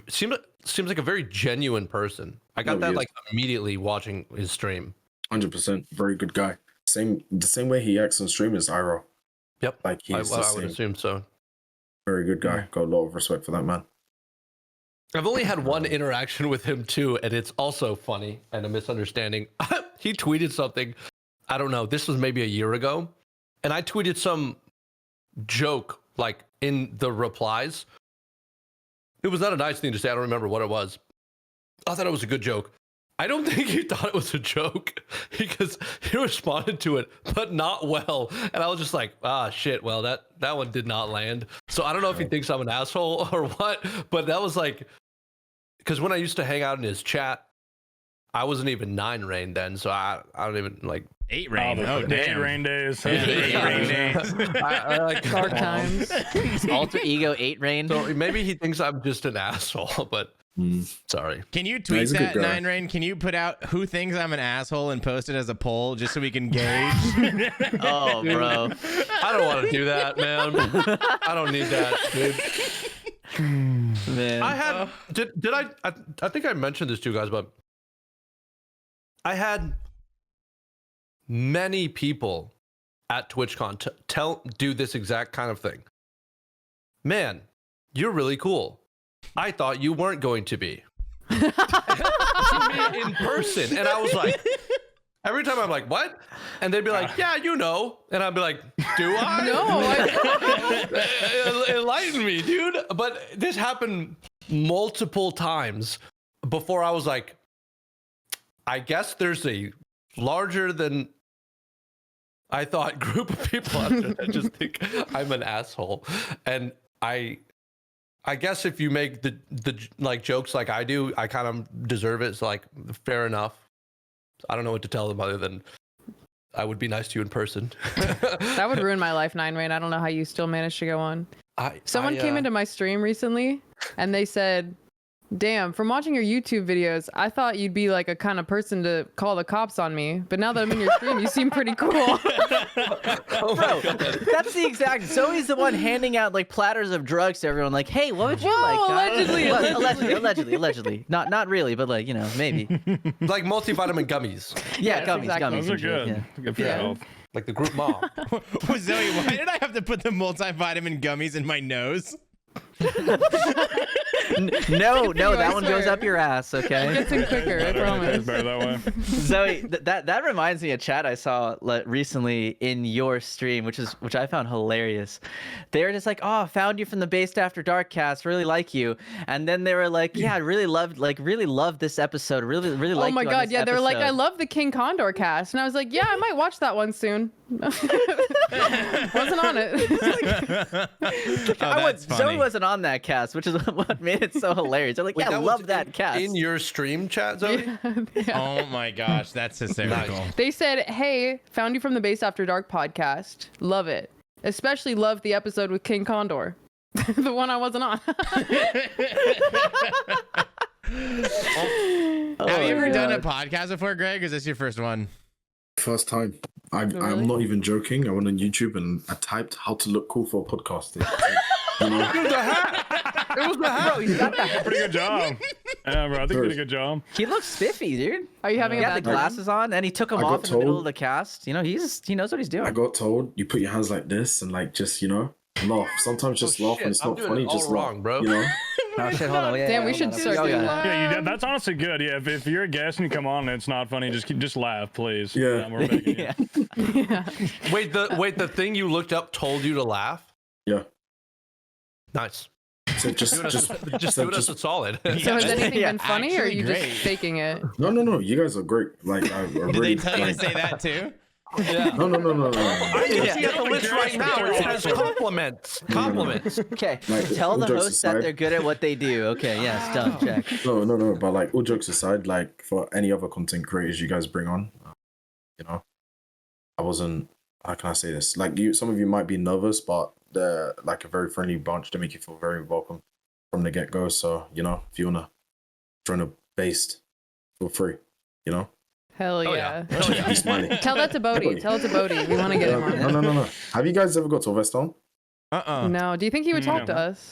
Speaker 4: Seems like a very genuine person. I got
Speaker 7: No,
Speaker 4: that
Speaker 7: he
Speaker 4: like immediately watching his stream.
Speaker 7: 100% very good guy. The same way he acts on stream is Iro.
Speaker 4: Yep.
Speaker 7: Like
Speaker 4: I
Speaker 7: he's the
Speaker 4: would
Speaker 7: same.
Speaker 4: assume so.
Speaker 7: Very good guy. Got a lot of respect for that man.
Speaker 4: I've only had one interaction with him too, and it's also funny and a misunderstanding. He tweeted something. I don't know. This was maybe a year ago, and I tweeted some joke like in the replies. It was not a nice thing to say. I don't remember what it was, I thought it was a good joke. I don't think he thought it was a joke because he responded to it, but not well. And I was just like, shit, well, that one did not land. So I don't know if he thinks I'm an asshole or what, but that was like, because when I used to hang out in his chat, I wasn't even 9 rain then, so I don't even like
Speaker 6: 8 rain.
Speaker 1: Oh,
Speaker 6: Oh,
Speaker 1: the 8
Speaker 6: damn.
Speaker 1: rain days.
Speaker 6: Yeah, the 8 rain days.
Speaker 4: I like
Speaker 5: Dark times.
Speaker 2: Alter ego 8 rain.
Speaker 4: So maybe he thinks I'm just an asshole, but sorry.
Speaker 6: Can you tweet
Speaker 7: he's a good
Speaker 6: that,
Speaker 7: guy.
Speaker 6: 9 rain? Can you put out who thinks I'm an asshole and post it as a poll just so we can gauge?
Speaker 2: Oh, bro.
Speaker 4: I don't want to do that, man. I don't need that, dude.
Speaker 2: Man.
Speaker 4: I had did I think I mentioned this to you guys, but I had many people at TwitchCon do this exact kind of thing. Man, you're really cool. I thought you weren't going to be. To me in person. And I was like, every time I'm like, what? And they'd be like, yeah, you know. And I'd be like, do I? No. Enlighten me, dude. But this happened multiple times before I was like, I guess there's a larger than I thought group of people out there that just think I'm an asshole. And I guess if you make the like jokes like I do, I kind of deserve it. So like, fair enough. I don't know what to tell them other than I would be nice to you in person.
Speaker 5: That would ruin my life, 9 rain. I don't know how you still managed to go on. Someone came into my stream recently and they said, damn, from watching your YouTube videos, I thought you'd be like a kind of person to call the cops on me. But now that I'm in your stream, you seem pretty cool.
Speaker 2: Bro, that's the exact. Zoe's the one handing out like platters of drugs to everyone. Like, hey, what would you like? Allegedly. Not really, but like, you know, maybe.
Speaker 4: Like multivitamin gummies.
Speaker 2: Yeah,
Speaker 5: Yes,
Speaker 2: gummies,
Speaker 5: exactly.
Speaker 2: gummies.
Speaker 1: Those are
Speaker 2: and shit,
Speaker 1: good.
Speaker 2: yeah.
Speaker 1: Good for your health.
Speaker 4: Like the group mom.
Speaker 6: Well, Zoe, why did I have to put the multivitamin gummies in my nose?
Speaker 2: No, that
Speaker 5: I
Speaker 2: one goes
Speaker 5: swear.
Speaker 2: up your ass, okay?
Speaker 5: Gets in quicker, I
Speaker 1: It's
Speaker 5: promise.
Speaker 1: better that way.
Speaker 2: Zoe, that reminds me of chat I saw recently in your stream, which I found hilarious. They were just like, "Oh, found you from the Based After Dark cast. Really like you." And then they were like, "Yeah, I really loved this episode. Really like."
Speaker 5: Oh my god, yeah, they were like, I love the King Condor cast. And I was like, yeah, I might watch that one soon. Wasn't on it.
Speaker 2: Zoe wasn't on that cast, which is what made it so hilarious. They're like,
Speaker 4: Wait,
Speaker 2: yeah, I
Speaker 4: was
Speaker 2: love that cast.
Speaker 4: in your stream chat, Zoe?
Speaker 6: Oh my gosh, that's hysterical.
Speaker 5: They said, hey, found you from the Based After Dark podcast. Love it. Especially loved the episode with King Condor. The one I wasn't on.
Speaker 6: Have you ever done a podcast before, Greg? Or is this your first one?
Speaker 7: First time. I'm
Speaker 5: Really?
Speaker 7: not even joking. I went on YouTube and I typed how to look cool for a podcast. You know?
Speaker 4: It was the hat. It was the hat.
Speaker 2: Bro, he's got that.
Speaker 1: Pretty good job. Yeah, bro. I think you did a good job.
Speaker 2: He looks spiffy, dude.
Speaker 5: Are you having
Speaker 2: He
Speaker 5: a
Speaker 2: got the
Speaker 5: bad time?
Speaker 2: glasses on, and he took them
Speaker 7: I
Speaker 2: off
Speaker 7: got
Speaker 2: in the middle
Speaker 7: told-
Speaker 2: of the cast. You know, he knows what he's doing.
Speaker 7: I got told you put your hands like this and like just, you know, laugh. Sometimes just laugh when it's
Speaker 4: I'm
Speaker 7: not
Speaker 4: doing
Speaker 7: funny.
Speaker 4: it all
Speaker 7: Just
Speaker 4: wrong,
Speaker 7: laugh,
Speaker 4: bro.
Speaker 7: You know?
Speaker 2: Oh shit! Hold on. Yeah,
Speaker 5: Damn,
Speaker 2: yeah,
Speaker 5: we
Speaker 2: hold
Speaker 5: should
Speaker 2: on.
Speaker 5: start
Speaker 2: Oh,
Speaker 5: doing
Speaker 2: yeah.
Speaker 1: Yeah, that's honestly good. Yeah, if you're a guest and you come on and it's not funny, just laugh, please.
Speaker 7: Yeah.
Speaker 1: We're begging you.
Speaker 2: Yeah.
Speaker 4: Wait, the thing you looked up told you to laugh?
Speaker 7: Yeah.
Speaker 4: Nice.
Speaker 7: So just
Speaker 4: Doing us, just
Speaker 7: so
Speaker 4: doing us a solid.
Speaker 5: So has anything
Speaker 2: Yeah,
Speaker 5: been funny, or are
Speaker 6: actually
Speaker 5: you
Speaker 6: great.
Speaker 5: just faking it?
Speaker 7: no. You guys are great. Like I
Speaker 6: Did
Speaker 7: really
Speaker 6: they tell you to
Speaker 7: like,
Speaker 6: say that too?
Speaker 4: Yeah.
Speaker 7: No.
Speaker 4: I'm looking at the list right now. It says compliments. Compliments.
Speaker 2: Okay.
Speaker 7: Like,
Speaker 2: Tell
Speaker 7: all
Speaker 2: the
Speaker 7: jokes
Speaker 2: host that
Speaker 7: aside-
Speaker 2: they're good at what they do. Okay. Yes. Done. Check.
Speaker 7: No. But like all jokes aside, like for any other content creators you guys bring on, you know, I wasn't. How can I say this? Like some of you might be nervous, but they're like a very friendly bunch. They make you feel very welcome from the get go. So you know, if you wanna join a based, feel free. You know.
Speaker 5: Hell
Speaker 4: Oh,
Speaker 5: yeah.
Speaker 7: Be smiling.
Speaker 5: Tell that to Bodhi. Tell it to Bodhi. We want to get him on.
Speaker 7: No. Have you guys ever got to Weston?
Speaker 5: No. Do you think he would talk to
Speaker 1: No.
Speaker 5: us?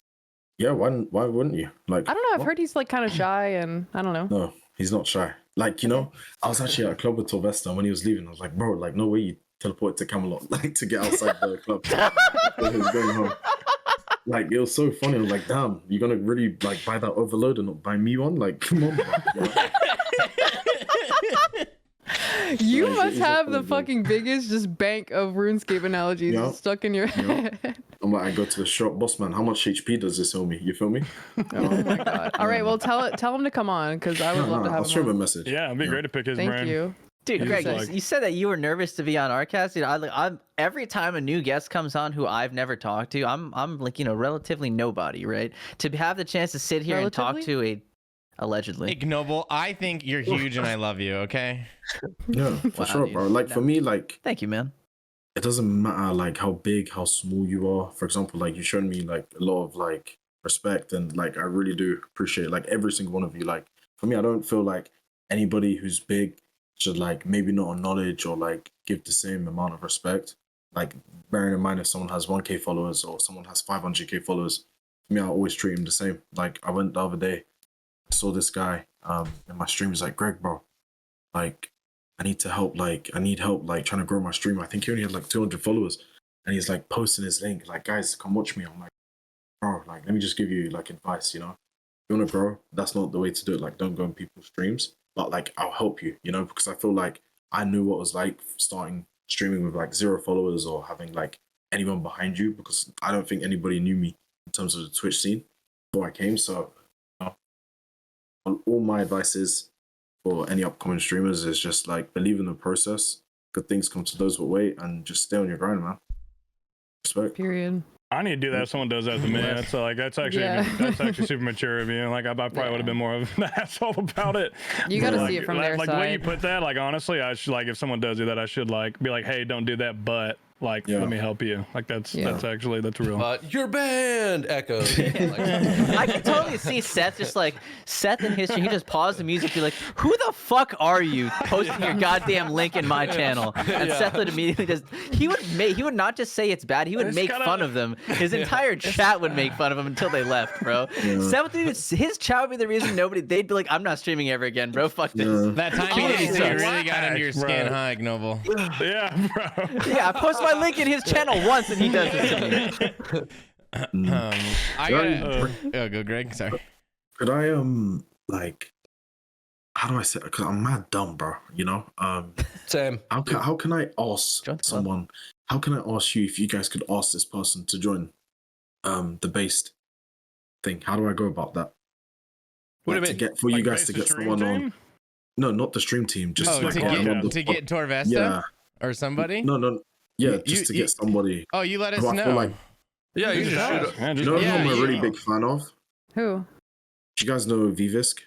Speaker 7: Yeah. Why wouldn't you? Like
Speaker 5: I don't know. I've
Speaker 7: what?
Speaker 5: heard he's like kind of shy, and I don't know.
Speaker 7: No, he's not shy. Like, you know, I was actually at a club with Sylvester and when he was leaving. I was like, bro, like, no way you teleported to Camelot, like, to get outside the club. When he was going home. Like, it was so funny. I was like, damn, you're going to really, like, buy that overload and not buy me one? Like, come on, bro. You know?
Speaker 5: You
Speaker 7: Yeah, he's
Speaker 5: must
Speaker 7: a
Speaker 5: have
Speaker 7: funny
Speaker 5: the
Speaker 7: dude.
Speaker 5: fucking biggest just bank of RuneScape analogies
Speaker 7: Yeah.
Speaker 5: stuck in your head.
Speaker 7: I'm like, I go to the shop, boss man, how much HP does this owe me? You feel me?
Speaker 5: Oh my god. All right, well tell him to come on because I would love to have
Speaker 7: I'll
Speaker 5: him
Speaker 7: show him a
Speaker 5: on.
Speaker 7: message.
Speaker 1: Yeah, it'd be great to pick his
Speaker 5: Thank
Speaker 1: brain.
Speaker 5: you.
Speaker 2: Dude,
Speaker 1: He's
Speaker 2: Greg,
Speaker 1: like-
Speaker 2: you said that you were nervous to be on our cast. You know, I'm every time a new guest comes on who I've never talked to, I'm like, you know, relatively nobody, right? To have the chance to sit here and talk to a allegedly
Speaker 6: Ignoble, I think you're huge and I love you, okay?
Speaker 7: Yeah, for
Speaker 2: Wow,
Speaker 7: sure,
Speaker 2: dude.
Speaker 7: bro. Like for me, like
Speaker 2: Thank you, man.
Speaker 7: it doesn't matter like how big, how small you are. For example, like you showed me like a lot of like respect, and like I really do appreciate like every single one of you. Like for me, I don't feel like anybody who's big should like maybe not acknowledge or like give the same amount of respect. Like bearing in mind if someone has 1K followers or someone has 500K followers, for me I always treat him the same. Like I went the other day, saw this guy in my stream. He's like, Greg, bro, like I need help like trying to grow my stream. I think he only had like 200 followers, and he's like posting his link like, guys, come watch me. I'm like, bro, like let me just give you like advice, you know, if you want to grow, that's not the way to do it. Like don't go on people's streams, but like I'll help you, you know, because I feel like I knew what it was like starting streaming with like 0 followers or having like anyone behind you, because I don't think anybody knew me in terms of the Twitch scene before I came. So you know, all my advice is for any upcoming streamers is just like believe in the process. Good things come to those who wait, and just stay on your grind, man. Respect.
Speaker 5: Period.
Speaker 1: I need to do that if someone does that to me. That's like that's actually that's actually super mature of you. Like I probably would have been more of an asshole about it.
Speaker 5: You got to
Speaker 1: Like-
Speaker 5: see it from their
Speaker 1: like
Speaker 5: side.
Speaker 1: the way you put that, like honestly, I should like if someone does do that, I should like be like, hey, don't do that, but like let me help you. Like that's actually that's real.
Speaker 4: Your band echoes.
Speaker 2: I can totally see Seth just like Seth in history. He just paused the music, be like, "Who the fuck are you posting your goddamn link in my channel?" And Seth would immediately just he would not just say it's bad. He would make fun of them. His entire chat would make fun of him until they left, bro. Seth would his chat would be the reason they'd be like, "I'm not streaming ever again, bro. Fuck this."
Speaker 6: That time you did it, you really got under your skin, huh, Ignoble?
Speaker 1: Yeah, bro.
Speaker 2: Yeah, I post my link in his channel once and he does this to me.
Speaker 6: I gotta. Oh, go, Greg. Sorry.
Speaker 7: Could I like how do I say? Because I'm mad dumb, bro. You know.
Speaker 4: Same.
Speaker 7: How can I ask someone? How can I ask you if you guys could ask this person to join the based thing? How do I go about that?
Speaker 4: What do you mean?
Speaker 7: To get for you guys to get someone on? No, not the stream team. Just like
Speaker 6: to get Torvesta or somebody.
Speaker 7: No. Yeah, just to get somebody.
Speaker 6: Oh, you let us
Speaker 7: who I feel
Speaker 6: know.
Speaker 7: like-
Speaker 4: Yeah, you just shoot.
Speaker 7: you know who I'm a really big fan of?
Speaker 5: Who?
Speaker 7: Do you guys know Vivisk?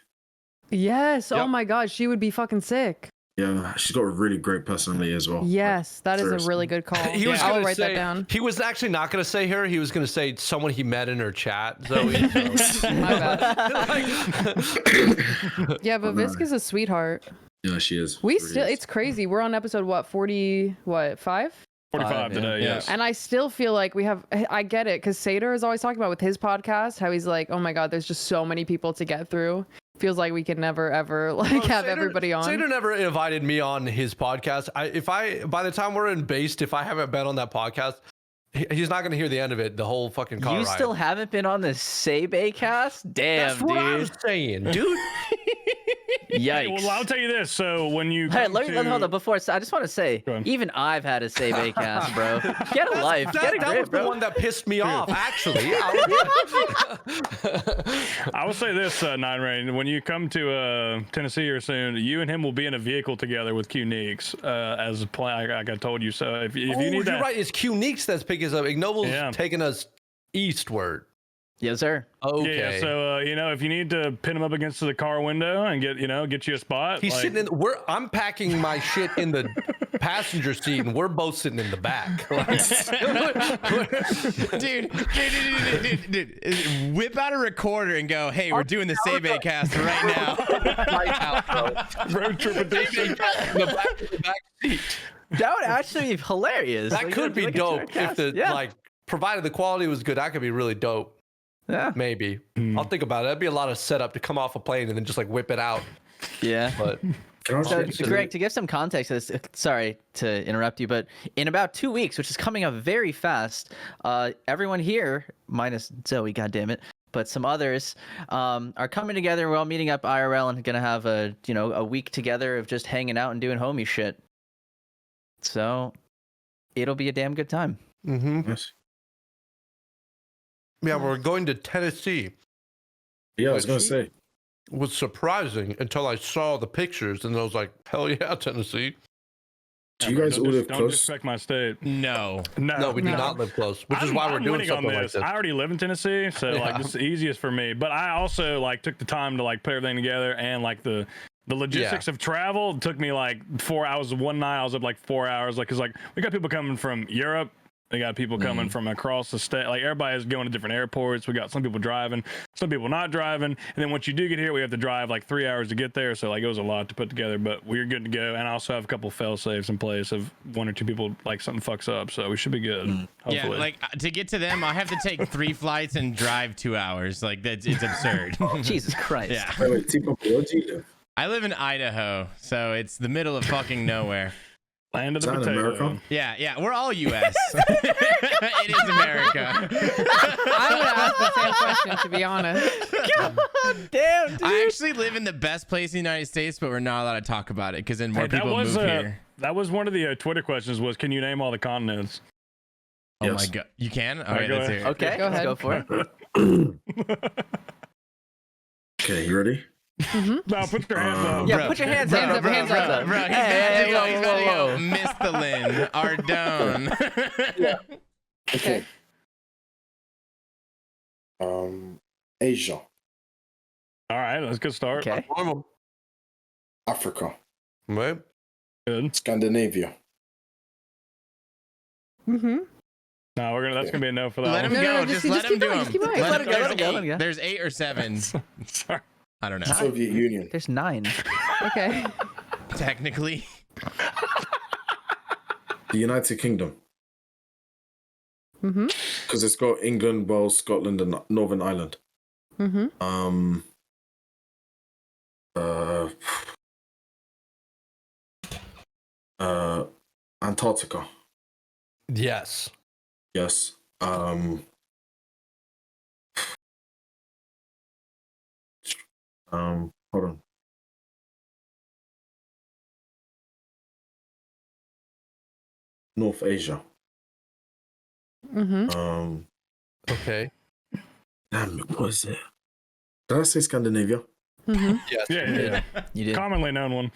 Speaker 5: Yes.
Speaker 4: Yep.
Speaker 5: Oh my god, she would be fucking sick.
Speaker 7: Yeah, she's got a really great personality as well.
Speaker 5: Yes, that is a
Speaker 7: seriously.
Speaker 5: really good call.
Speaker 4: He was
Speaker 5: I'll
Speaker 4: gonna
Speaker 5: write
Speaker 4: say,
Speaker 5: that down.
Speaker 4: He was actually not going to say her. He was going to say someone he met in her chat. Zoe.
Speaker 5: My bad. Yeah, but Visk is a sweetheart.
Speaker 7: Yeah, she is.
Speaker 5: We
Speaker 7: She really
Speaker 5: still,
Speaker 7: is.
Speaker 5: it's crazy. We're on episode what, 40, what, 5?
Speaker 1: 45 today, yes.
Speaker 5: And I still feel like I get it, because Sater is always talking about with his podcast how he's like, oh my god, there's just so many people to get through. Feels like we can never ever like have everybody on.
Speaker 4: Sater never invited me on his podcast. By the time we're in Based, if I haven't been on that podcast, he's not going to hear the end of it. The whole fucking car
Speaker 2: You
Speaker 4: ride.
Speaker 2: still haven't been on the Sebe cast? Damn,
Speaker 4: That's what I was
Speaker 2: dude.
Speaker 4: saying, dude.
Speaker 2: Yikes.
Speaker 1: Well, I'll tell you this. So when you
Speaker 2: Hey,
Speaker 1: come
Speaker 2: let me
Speaker 1: to-
Speaker 2: hold on. Before I just want to say,
Speaker 1: Go ahead.
Speaker 2: even I've had a Sebe cast, bro. Get a life. Get a
Speaker 4: That
Speaker 2: grip,
Speaker 4: was the
Speaker 2: bro.
Speaker 4: one that pissed me off, actually.
Speaker 1: I will say this, Nine Rain. When you come to Tennessee here soon, you and him will be in a vehicle together with Q Neeks as a plan. Like I told you. So if you need
Speaker 4: you're
Speaker 1: that,
Speaker 4: right. It's Q Neeks that's picking us up. Ignoble's taking us eastward.
Speaker 2: Yes, sir.
Speaker 4: Okay.
Speaker 1: Yeah, so if you need to pin him up against the car window and get you a spot.
Speaker 4: He's
Speaker 1: like,
Speaker 4: sitting in. I'm packing my shit in the passenger seat, and we're both sitting in the back.
Speaker 6: Dude, whip out a recorder and go, hey, we're doing the Sebe cast right now.
Speaker 1: road trip edition.
Speaker 4: the back seat.
Speaker 2: That would actually be hilarious.
Speaker 4: That
Speaker 2: Like,
Speaker 4: could be
Speaker 2: like a
Speaker 4: dope if the
Speaker 2: yeah.
Speaker 4: like provided the quality was good. That could be really dope.
Speaker 2: Yeah.
Speaker 4: Maybe. I'll think about it. That'd be a lot of setup to come off a plane and then just like whip it out.
Speaker 2: Yeah.
Speaker 4: But
Speaker 2: So, Greg, to give some context to this, sorry to interrupt you, but in about 2 weeks, which is coming up very fast, everyone here, minus Zoe, goddammit, but some others, are coming together. We're all meeting up IRL and gonna have a week together of just hanging out and doing homie shit. So it'll be a damn good time.
Speaker 4: mm-hmm.
Speaker 7: Yes.
Speaker 4: Yeah, we're going to Tennessee.
Speaker 7: Yeah, I was gonna say.
Speaker 4: Was surprising until I saw the pictures, and I was like, "Hell yeah, Tennessee!"
Speaker 7: Do you guys all live
Speaker 1: Don't
Speaker 7: close?
Speaker 1: disrespect my state.
Speaker 6: No.
Speaker 4: No, we do not live close, which is why we're doing
Speaker 1: winning on
Speaker 4: something like
Speaker 1: this.
Speaker 4: this.
Speaker 1: I already live in Tennessee, so like this is the easiest for me. But I also like took the time to like put everything together, and like the logistics of travel took me like 4 hours. One night I was up like 4 hours, like because like we got people coming from Europe. They got people coming from across the state. Like everybody's going to different airports. We got some people driving, some people not driving. And then once you do get here, we have to drive like 3 hours to get there. So like it was a lot to put together, but we're good to go. And I also have a couple fail safes in place of one or two people like something fucks up. So we should be good. Hopefully.
Speaker 6: Yeah, like to get to them, I have to take 3 flights and drive 2 hours. Like it's absurd.
Speaker 2: Jesus Christ.
Speaker 6: Yeah.
Speaker 7: Wait, T-Pop, where do you live?
Speaker 6: I live in Idaho, so it's the middle of fucking nowhere.
Speaker 1: Land of the
Speaker 7: Is that in
Speaker 1: potato.
Speaker 7: America?
Speaker 6: Yeah, we're all U.S. It is America.
Speaker 5: I would ask the same question, to be honest.
Speaker 2: God damn, dude.
Speaker 6: I actually live in the best place in the United States, but we're not allowed to talk about it because then more people move here.
Speaker 1: That was one of the Twitter questions was, can you name all the continents?
Speaker 6: Oh
Speaker 7: Yes.
Speaker 6: my god, you can? All
Speaker 1: Alright,
Speaker 6: right,
Speaker 1: go
Speaker 6: let's
Speaker 1: ahead.
Speaker 6: hear it.
Speaker 2: Okay,
Speaker 5: Go
Speaker 2: let's
Speaker 5: ahead.
Speaker 2: go for it.
Speaker 7: Okay, you ready?
Speaker 1: No, put your hands up.
Speaker 2: Yeah,
Speaker 6: Bro,
Speaker 2: put your hands
Speaker 5: Hands
Speaker 2: up.
Speaker 5: up, hands up.
Speaker 6: Bro, he's
Speaker 2: Hey,
Speaker 6: about
Speaker 2: hey,
Speaker 6: to
Speaker 2: whoa,
Speaker 6: go Miss the Lynn, Ardone.
Speaker 5: Okay.
Speaker 7: Asia,
Speaker 1: All right, let's get started.
Speaker 2: Okay.
Speaker 4: Normal.
Speaker 7: Africa,
Speaker 4: Right?
Speaker 1: Good.
Speaker 7: Scandinavia,
Speaker 5: Mm-hmm.
Speaker 1: No, that's gonna be a no for that
Speaker 6: Let him
Speaker 1: one.
Speaker 5: No,
Speaker 6: go.
Speaker 5: no,
Speaker 6: just
Speaker 5: just
Speaker 6: let him
Speaker 5: keep
Speaker 6: do
Speaker 5: going,
Speaker 6: them.
Speaker 5: just keep going.
Speaker 2: Let it go, let it go, let it go.
Speaker 6: There's 8 or 7.
Speaker 1: Sorry.
Speaker 6: I don't know.
Speaker 7: Soviet Union,
Speaker 2: There's 9.
Speaker 5: Okay.
Speaker 6: Technically.
Speaker 7: the United Kingdom,
Speaker 5: Mm-hmm.
Speaker 7: because it's got England, Wales, Scotland, and Northern Ireland.
Speaker 5: Mm-hmm.
Speaker 7: Antarctica,
Speaker 4: Yes.
Speaker 7: yes. Hold on. North Asia.
Speaker 5: Mm-hmm.
Speaker 4: Okay.
Speaker 7: Damn, what is it? Did I say Scandinavia?
Speaker 5: Mm-hmm.
Speaker 4: Yes.
Speaker 1: Yeah.
Speaker 2: You did.
Speaker 1: Commonly known one.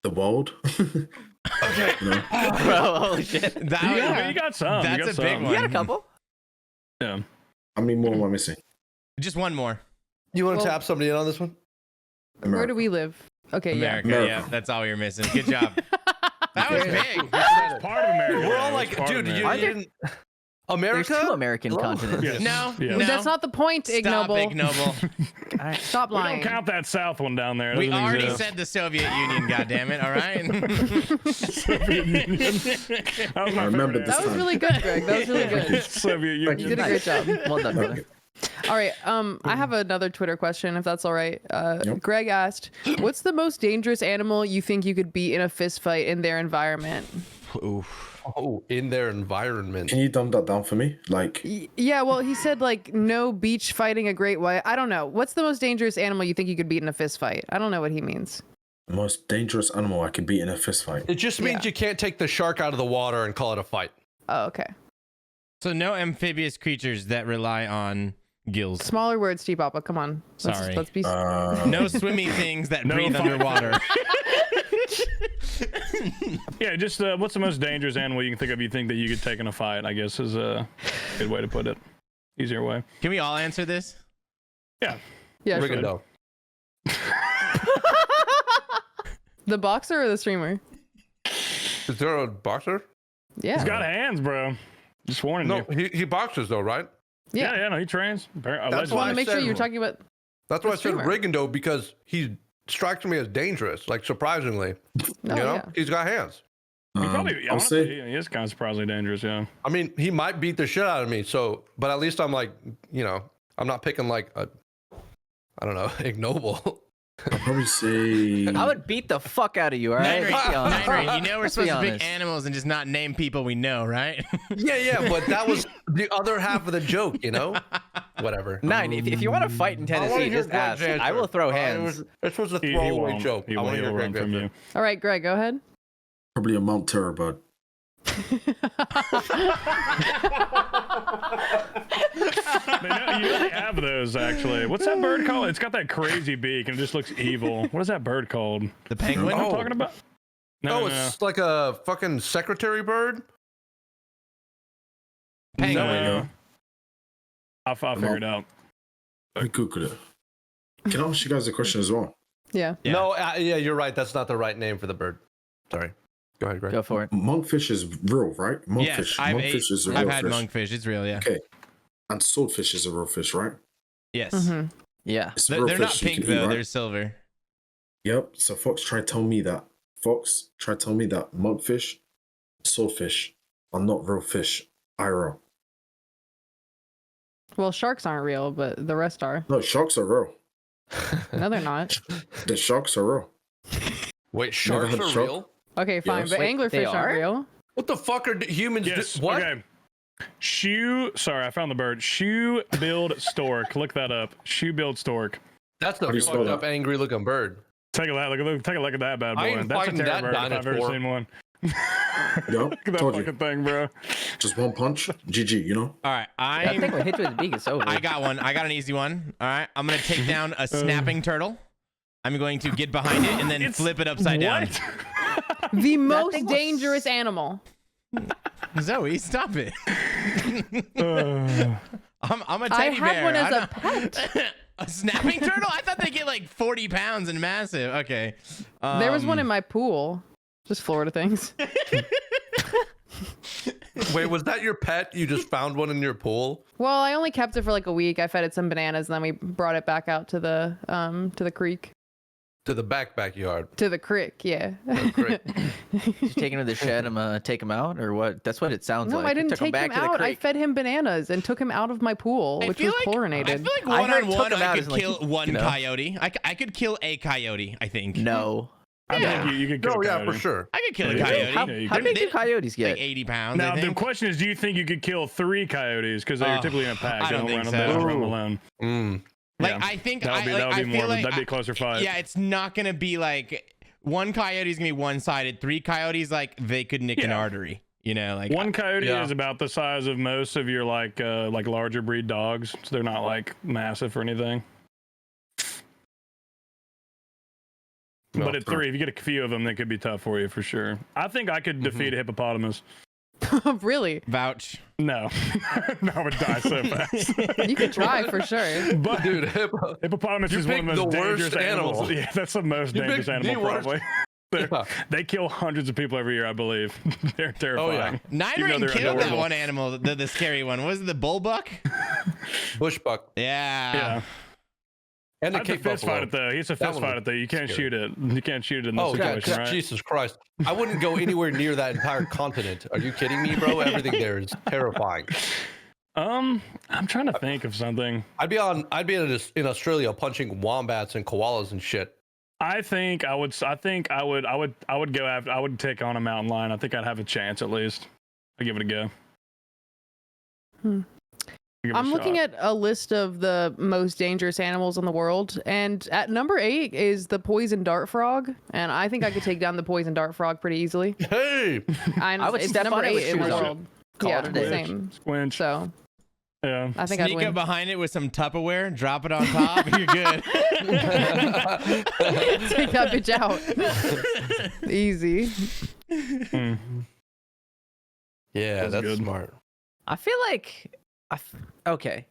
Speaker 7: The world.
Speaker 4: Okay.
Speaker 7: No.
Speaker 2: Bro, holy shit.
Speaker 6: That
Speaker 1: Yeah, you got some.
Speaker 6: That's
Speaker 1: you got
Speaker 6: a big
Speaker 1: some.
Speaker 2: You got a
Speaker 6: one.
Speaker 2: couple?
Speaker 1: Yeah.
Speaker 7: How many more am I missing?
Speaker 6: Just one more.
Speaker 4: You want to
Speaker 5: Well-
Speaker 4: tap somebody in on this one?
Speaker 5: Where do we live? Okay,
Speaker 6: America.
Speaker 7: America.
Speaker 6: Yeah, that's all you're missing. Good job. That was big.
Speaker 1: It's part of America.
Speaker 4: We're all
Speaker 1: It's
Speaker 4: like,
Speaker 1: part of
Speaker 4: dude, you
Speaker 1: America.
Speaker 4: didn't. America?
Speaker 2: There's 2 American
Speaker 4: Hello?
Speaker 2: continents.
Speaker 1: Yes.
Speaker 6: No,
Speaker 1: Yeah.
Speaker 6: no.
Speaker 5: That's not the point,
Speaker 6: Stop,
Speaker 5: ignoble.
Speaker 6: ignoble.
Speaker 2: All right.
Speaker 5: Stop
Speaker 1: We don't
Speaker 5: lying.
Speaker 1: count that south one down there. It
Speaker 6: We
Speaker 1: doesn't
Speaker 6: already
Speaker 1: exist.
Speaker 6: said the Soviet Union, goddammit, all right?
Speaker 1: Soviet Union. That was my
Speaker 7: I remember
Speaker 1: favorite
Speaker 7: this
Speaker 5: That was
Speaker 7: time.
Speaker 5: really good, Greg. That was really
Speaker 1: answer.
Speaker 5: good.
Speaker 1: Soviet
Speaker 5: You
Speaker 1: Union.
Speaker 5: did a great job.
Speaker 2: Well done, brother.
Speaker 5: All right. I have another Twitter question, if that's all right.
Speaker 7: Yep.
Speaker 5: Greg asked, "What's the most dangerous animal you think you could beat in a fist fight in their environment?"
Speaker 4: Oh, in their environment.
Speaker 7: Can you dumb that down for me? Like,
Speaker 5: Yeah, well, he said like no beach fighting a great white. I don't know. What's the most dangerous animal you think you could beat in a fist fight? I don't know what he means.
Speaker 7: the most dangerous animal I could beat in a fist fight.
Speaker 4: It just means you can't take the shark out of the water and call it a fight.
Speaker 5: Oh, okay.
Speaker 6: So no amphibious creatures that rely on gills.
Speaker 5: Smaller words, T-Papa. Come on.
Speaker 6: Sorry.
Speaker 5: Let's be.
Speaker 6: No swimmy things that
Speaker 1: No
Speaker 6: breathe
Speaker 1: fight.
Speaker 6: underwater.
Speaker 1: Yeah, just what's the most dangerous animal you can think of? You think that you could take in a fight? I guess is a good way to put it. Easier way.
Speaker 6: Can we all answer this?
Speaker 1: Yeah.
Speaker 5: Yeah,
Speaker 4: Rig it
Speaker 5: sure.
Speaker 4: down.
Speaker 5: The boxer or the streamer?
Speaker 4: Is there a boxer?
Speaker 5: Yeah.
Speaker 1: He's got hands, bro. Just warning
Speaker 4: No,
Speaker 1: you.
Speaker 4: he boxes though, right?
Speaker 1: Yeah, no, he trains.
Speaker 4: That's
Speaker 5: I just
Speaker 4: why
Speaker 5: want
Speaker 4: I
Speaker 5: to make sure
Speaker 4: said-
Speaker 5: you're talking about.
Speaker 4: That's why I
Speaker 5: The
Speaker 4: said
Speaker 5: streamer.
Speaker 4: Rigando, because he strikes me as dangerous, like surprisingly.
Speaker 5: No,
Speaker 4: you know,
Speaker 5: yeah.
Speaker 4: he's got hands.
Speaker 1: He probably,
Speaker 7: I'll
Speaker 1: honestly,
Speaker 7: say,
Speaker 1: he is kind of surprisingly dangerous. Yeah.
Speaker 4: I mean, he might beat the shit out of me. So, but at least I'm like, you know, I'm not picking like a, I don't know, ignoble.
Speaker 7: I'll probably say.
Speaker 2: I would beat the fuck out of you, all right?
Speaker 6: Nine
Speaker 2: Let's be honest.
Speaker 6: Ray, you know we're
Speaker 2: Let's be
Speaker 6: supposed to pick
Speaker 2: honest.
Speaker 6: animals and just not name people we know, right?
Speaker 4: Yeah, but that was the other half of the joke, you know. Whatever.
Speaker 2: 9, if you want to fight in
Speaker 4: I wanna
Speaker 2: Tennessee,
Speaker 4: hear
Speaker 2: just
Speaker 4: Greg's
Speaker 2: ask. I
Speaker 4: answer.
Speaker 2: will throw hands.
Speaker 4: This was a
Speaker 1: He
Speaker 4: throwaway
Speaker 1: won't.
Speaker 4: joke.
Speaker 1: He
Speaker 4: I
Speaker 1: won't.
Speaker 4: want to
Speaker 1: He'll
Speaker 4: hear
Speaker 1: run
Speaker 4: Greg's
Speaker 1: from
Speaker 4: answer.
Speaker 1: you.
Speaker 5: All right, Greg, go ahead.
Speaker 7: Probably a Mount Terror bird.
Speaker 1: You know they have those actually. What's that bird called? It's got that crazy beak and it just looks evil. What is that bird called?
Speaker 6: The penguin?
Speaker 1: What am I talking about? No,
Speaker 4: it's like a fucking secretary bird.
Speaker 6: Penguin.
Speaker 1: No. I'll figure it out.
Speaker 7: I Googled it. Can I ask you guys a question as well?
Speaker 5: Yeah.
Speaker 4: No, yeah, you're right. That's not the right name for the bird. Sorry. Go ahead, Greg.
Speaker 2: Go for it.
Speaker 7: Monkfish is real, right?
Speaker 6: Yes,
Speaker 7: Monkfish is a real
Speaker 6: I've had
Speaker 7: fish.
Speaker 6: monkfish. It's real, yeah.
Speaker 7: Okay. And swordfish is a real fish, right?
Speaker 6: Yes.
Speaker 5: Mm-hmm.
Speaker 2: Yeah.
Speaker 7: It's
Speaker 6: They're,
Speaker 7: real
Speaker 6: they're not
Speaker 7: fish you
Speaker 6: pink
Speaker 7: can eat,
Speaker 6: though.
Speaker 7: right?
Speaker 6: They're silver.
Speaker 7: Yep. So Fox tried to tell me that. Monkfish, swordfish are not real fish. IRL.
Speaker 5: Well, sharks aren't real, but the rest are.
Speaker 7: No, sharks are real.
Speaker 5: No, they're not.
Speaker 7: The sharks are real.
Speaker 4: Wait, sharks
Speaker 7: had a
Speaker 4: are
Speaker 7: shark?
Speaker 4: real?
Speaker 5: Okay, fine,
Speaker 7: Yes.
Speaker 5: but
Speaker 2: Wait, they
Speaker 5: anglerfish
Speaker 2: are?
Speaker 5: aren't real.
Speaker 4: What the fuck are humans
Speaker 1: Yes.
Speaker 4: do? What?
Speaker 1: Okay. Sorry, I found the bird. Shoe build stork. Look that up. Shoe build stork.
Speaker 4: That's the
Speaker 7: How do you spell
Speaker 4: fucked
Speaker 7: that?
Speaker 4: up, angry looking bird.
Speaker 1: Take a look at that bad boy.
Speaker 4: I ain't
Speaker 1: That's a
Speaker 4: fighting
Speaker 1: terror
Speaker 4: that
Speaker 1: bird if I've ever
Speaker 4: dinosaur.
Speaker 1: seen one.
Speaker 7: Yep.
Speaker 1: Look at that
Speaker 7: Told
Speaker 1: fucking
Speaker 7: you.
Speaker 1: thing, bro.
Speaker 7: Just one punch. GG, you know?
Speaker 6: All right.
Speaker 2: I think when hit you with the beak, it's over.
Speaker 6: I got one. I got an easy one. All right. I'm going to take down a snapping turtle. I'm going to get behind it and then flip it upside down.
Speaker 5: The most
Speaker 2: thing was-
Speaker 5: dangerous animal.
Speaker 6: Zoe, stop it.
Speaker 1: Uh,
Speaker 6: I'm a
Speaker 5: I
Speaker 6: teddy
Speaker 5: had
Speaker 6: bear.
Speaker 5: one as
Speaker 6: I
Speaker 5: a pet.
Speaker 6: A snapping turtle? I thought they get like 40 pounds and massive. Okay.
Speaker 5: There was one in my pool. Just Florida things.
Speaker 4: Wait, was that your pet? You just found one in your pool?
Speaker 5: Well, I only kept it for like a week. I fed it some bananas, and then we brought it back out to the creek.
Speaker 4: To the backyard.
Speaker 5: To the creek, yeah.
Speaker 4: Crick.
Speaker 2: You taking him to the shed and take him out, or what? That's what it sounds
Speaker 5: No,
Speaker 2: like.
Speaker 5: I
Speaker 2: You
Speaker 5: didn't
Speaker 2: took
Speaker 5: take
Speaker 2: back
Speaker 5: him
Speaker 2: to the
Speaker 5: out. I
Speaker 2: creek.
Speaker 5: fed him bananas and took him out of my pool, which was
Speaker 6: I
Speaker 5: chlorinated.
Speaker 6: feel like
Speaker 2: I heard
Speaker 6: one-on-one,
Speaker 2: took him out
Speaker 6: I
Speaker 2: as
Speaker 6: could
Speaker 2: like,
Speaker 6: kill one
Speaker 2: you know.
Speaker 6: coyote. I could kill a coyote, I think.
Speaker 2: No.
Speaker 1: I think you could kill
Speaker 4: Oh,
Speaker 1: a
Speaker 4: yeah,
Speaker 1: coyote.
Speaker 4: for sure.
Speaker 6: I could kill a
Speaker 1: Yeah,
Speaker 6: coyote.
Speaker 2: How,
Speaker 1: Yeah, you
Speaker 2: how
Speaker 1: can.
Speaker 2: big do coyotes get?
Speaker 6: Like 80 pounds,
Speaker 1: Now
Speaker 6: I
Speaker 1: the
Speaker 6: think.
Speaker 1: question is, do you think you could kill 3 coyotes because they're typically in a pack?
Speaker 6: I
Speaker 1: They
Speaker 6: don't think
Speaker 1: run
Speaker 6: so.
Speaker 1: they don't run
Speaker 4: Ooh.
Speaker 1: alone.
Speaker 6: Like,
Speaker 1: Yeah.
Speaker 6: I think
Speaker 1: That would be
Speaker 6: I
Speaker 1: more.
Speaker 6: feel like
Speaker 1: That'd be a closer fight.
Speaker 6: Yeah, it's not going to be like one coyote's going to be one-sided. 3 coyotes, like, they could nick an
Speaker 1: Yeah.
Speaker 6: artery. You know, like
Speaker 1: One coyote
Speaker 4: Yeah.
Speaker 1: is about the size of most of your like larger breed dogs. So they're not like massive or anything.
Speaker 4: No,
Speaker 1: But at 3, if you get a few of them, that could be tough for you for sure. I think I could defeat a hippopotamus.
Speaker 5: Really?
Speaker 6: vouch.
Speaker 1: No, no, I would die so fast.
Speaker 5: You could try for sure.
Speaker 1: But
Speaker 4: Dude,
Speaker 1: hippopotamus
Speaker 4: You
Speaker 1: is one of the
Speaker 4: picked
Speaker 1: most
Speaker 4: the
Speaker 1: dangerous
Speaker 4: worst
Speaker 1: animals.
Speaker 4: animal.
Speaker 1: Yeah, that's the most
Speaker 4: You
Speaker 1: dangerous
Speaker 4: picked the
Speaker 1: animal
Speaker 4: worst.
Speaker 1: probably.
Speaker 4: Yeah.
Speaker 1: They kill hundreds of people every year, I believe. They're terrifying.
Speaker 6: Nine
Speaker 1: Even though
Speaker 6: Rain
Speaker 1: they're
Speaker 6: killed that
Speaker 1: adorable.
Speaker 6: one animal, the scary one. Was it the bullbuck?
Speaker 4: bushbuck.
Speaker 6: Yeah.
Speaker 1: Yeah.
Speaker 4: And the
Speaker 1: I'd have
Speaker 4: kick
Speaker 1: to fist
Speaker 4: buffalo.
Speaker 1: fight it though. He's a
Speaker 4: That
Speaker 1: fist
Speaker 4: one
Speaker 1: fight
Speaker 4: was
Speaker 1: it though. You can't
Speaker 4: scary.
Speaker 1: shoot it. You can't shoot it in this
Speaker 4: Oh, God,
Speaker 1: situation, right?
Speaker 4: Jesus Christ. I wouldn't go anywhere near that entire continent. Are you kidding me, bro? Everything there is terrifying.
Speaker 1: I'm trying to think of something.
Speaker 4: I'd be in Australia punching wombats and koalas and shit.
Speaker 1: I think I would go after. I would take on a mountain lion. I think I'd have a chance at least. I'd give it a go. Give it a
Speaker 5: I'm looking
Speaker 1: shot.
Speaker 5: at a list of the most dangerous animals in the world, and at number 8 is the poison dart frog, and I think I could take down the poison dart frog pretty easily.
Speaker 4: Hey!
Speaker 2: I would
Speaker 5: it's
Speaker 2: step
Speaker 5: number
Speaker 2: on it
Speaker 5: 8
Speaker 2: with
Speaker 5: in the
Speaker 2: shoes on.
Speaker 5: world.
Speaker 2: Call
Speaker 5: Yeah,
Speaker 2: it a day.
Speaker 5: same.
Speaker 1: Squinch.
Speaker 5: So
Speaker 1: Yeah.
Speaker 5: I think I'd
Speaker 6: Sneak up
Speaker 5: win.
Speaker 6: behind it with some Tupperware, drop it on top, you're good.
Speaker 5: Take that bitch out. Easy.
Speaker 1: Mm.
Speaker 4: Yeah, that's
Speaker 1: good.
Speaker 4: smart.
Speaker 2: I feel like, okay,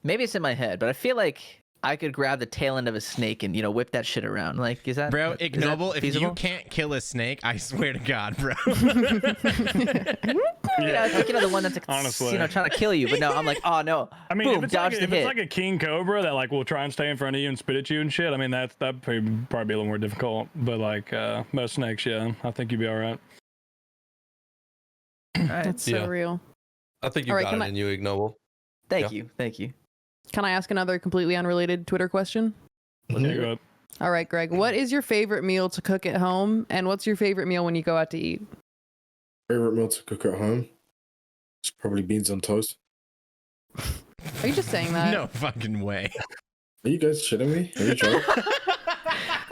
Speaker 2: maybe it's in my head, but I feel like I could grab the tail end of a snake and whip that shit around. Like, is that
Speaker 6: Bro,
Speaker 2: is that
Speaker 6: ignoble, if
Speaker 2: feasible?
Speaker 6: you can't kill a snake, I swear to God, bro.
Speaker 2: Yeah, it's like the one that's like,
Speaker 1: Honestly.
Speaker 2: trying to kill you, but no, I'm like, oh no,
Speaker 1: I mean,
Speaker 2: boom,
Speaker 1: if it's
Speaker 2: dodge
Speaker 1: like
Speaker 2: the hit.
Speaker 1: a king cobra that like will try and stay in front of you and spit at you and shit, I mean that'd probably be a little more difficult. But like most snakes, yeah, I think you'd be all right.
Speaker 2: All right.
Speaker 5: That's so
Speaker 4: Yeah.
Speaker 5: real.
Speaker 4: I think you
Speaker 5: All right,
Speaker 4: got
Speaker 5: can
Speaker 4: it
Speaker 5: I-
Speaker 4: in you, ignoble.
Speaker 2: Thank you.
Speaker 5: Can I ask another completely unrelated Twitter question?
Speaker 1: Okay, go ahead.
Speaker 5: All right, Greg, what is your favorite meal to cook at home, and what's your favorite meal when you go out to eat?
Speaker 7: Favorite meal to cook at home? It's probably beans on toast.
Speaker 5: Are you just saying that?
Speaker 6: No fucking way.
Speaker 7: Are you guys shitting me? Are you joking?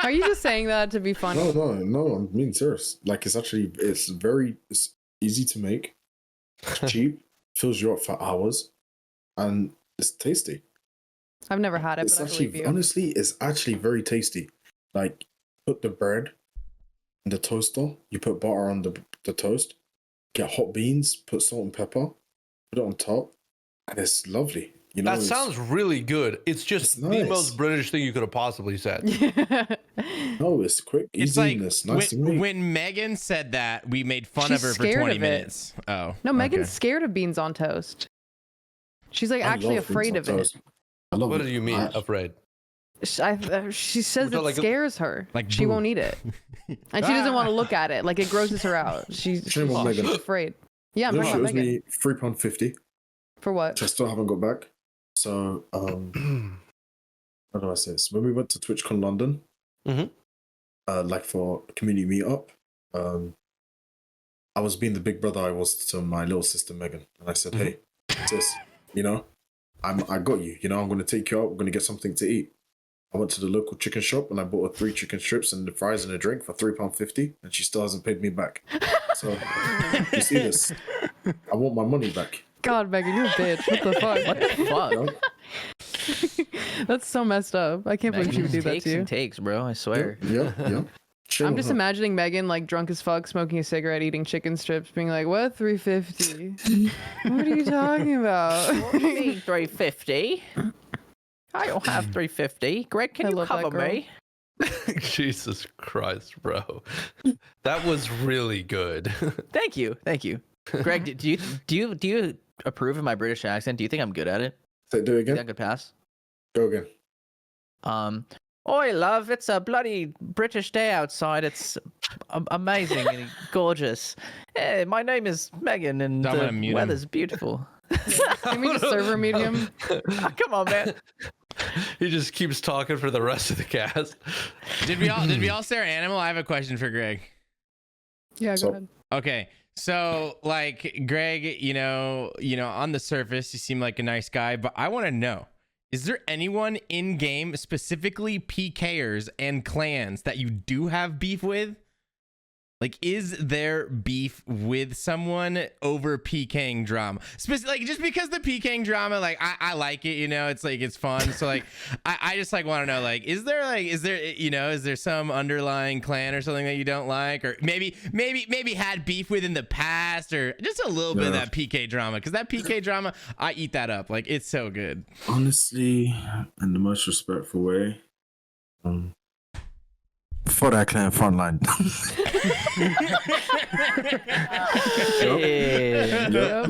Speaker 5: Are you just saying that to be funny?
Speaker 7: No, I'm being serious. Like it's easy to make, it's cheap, fills you up for hours, and it's tasty.
Speaker 5: I've never had it,
Speaker 7: It's
Speaker 5: but I believe you.
Speaker 7: honestly, it's actually very tasty. Like, put the bread in the toaster, you put butter on the toast, get hot beans, put salt and pepper, put it on top, and it's lovely. You know,
Speaker 4: That sounds really good. It's just
Speaker 7: it's
Speaker 4: the
Speaker 7: nice.
Speaker 4: most British thing you could have possibly said.
Speaker 7: No, it's quick,
Speaker 6: It's
Speaker 7: easy,
Speaker 6: like
Speaker 7: and it's nice to make.
Speaker 6: when Megan said that, we made fun
Speaker 5: She's
Speaker 6: of her for
Speaker 5: scared
Speaker 6: 20
Speaker 5: of it.
Speaker 6: minutes. Oh.
Speaker 5: No, Megan's
Speaker 6: okay.
Speaker 5: scared of beans on toast. She's like
Speaker 7: I
Speaker 5: actually
Speaker 7: love beans
Speaker 5: afraid
Speaker 7: on
Speaker 5: of it.
Speaker 7: toast. I love
Speaker 4: What
Speaker 7: it.
Speaker 4: do you mean, afraid?
Speaker 5: She says
Speaker 4: Was it
Speaker 5: it
Speaker 4: like a-
Speaker 5: scares her.
Speaker 6: Like
Speaker 5: she
Speaker 6: boo.
Speaker 5: won't eat it, and she doesn't want to look at it. Like it grosses her out. She's
Speaker 7: Shame on Megan.
Speaker 5: afraid. Yeah, I'm
Speaker 7: You know,
Speaker 5: talking
Speaker 7: she
Speaker 5: about
Speaker 7: owes
Speaker 5: Megan.
Speaker 7: me £3.50,
Speaker 5: For what?
Speaker 7: which I still haven't got back. So, how do I say this? When we went to TwitchCon London, like for a community meetup, I was being the big brother I was to my little sister Megan, and I said, "Hey, sis, you know, I got you. You know, I'm going to take you out. We're going to get something to eat." I went to the local chicken shop and I bought her 3 chicken strips and the fries and a drink for £3.50, and she still hasn't paid me back. So, you see this? I want my money back.
Speaker 5: God, Megan, you're a bitch. What the fuck?
Speaker 2: What the fuck?
Speaker 7: You know?
Speaker 5: That's so messed up. I can't believe she would do that
Speaker 2: takes
Speaker 5: to you.
Speaker 2: and takes, bro. I swear.
Speaker 7: Yeah. Shame
Speaker 5: I'm
Speaker 7: on
Speaker 5: just
Speaker 7: her.
Speaker 5: imagining Megan like drunk as fuck, smoking a cigarette, eating chicken strips, being like, "What 350? What are you talking about?"
Speaker 2: What do you mean 350? I don't have 350. Greg, can
Speaker 5: I
Speaker 2: you
Speaker 5: love that
Speaker 2: cover
Speaker 5: girl.
Speaker 2: me?
Speaker 4: Jesus Christ, bro. That was really good.
Speaker 2: Thank you. Greg, do you approve of my British accent? Do you think I'm good at it?
Speaker 7: Do it
Speaker 2: Do you
Speaker 7: again.
Speaker 2: think I could pass?
Speaker 7: Go again.
Speaker 2: Oi, love, it's a bloody British day outside. It's amazing and gorgeous. Hey, my name is Megan, and
Speaker 6: I'm gonna
Speaker 2: the
Speaker 6: mute him.
Speaker 2: weather's beautiful.
Speaker 5: Can we just server medium?
Speaker 2: Oh, come on, man.
Speaker 4: He just keeps talking for the rest of the cast.
Speaker 6: Did we all say our animal? I have a question for Greg.
Speaker 5: Yeah, go
Speaker 7: So-
Speaker 5: ahead.
Speaker 6: Okay. So like Greg, you know, on the surface you seem like a nice guy, but I want to know, is there anyone in game, specifically PKers and clans, that you do have beef with? Like, is there beef with someone over PKing drama? Like, just because the PKing drama, like, I like it, you know, it's like, it's fun. So like, I just like want to know, like, is there some underlying clan or something that you don't like, or maybe had beef with in the past, or just a little bit of that PK drama? Because that PK drama, I eat that up. Like, it's so good.
Speaker 7: Honestly, in the most respectful way, for that clan frontline.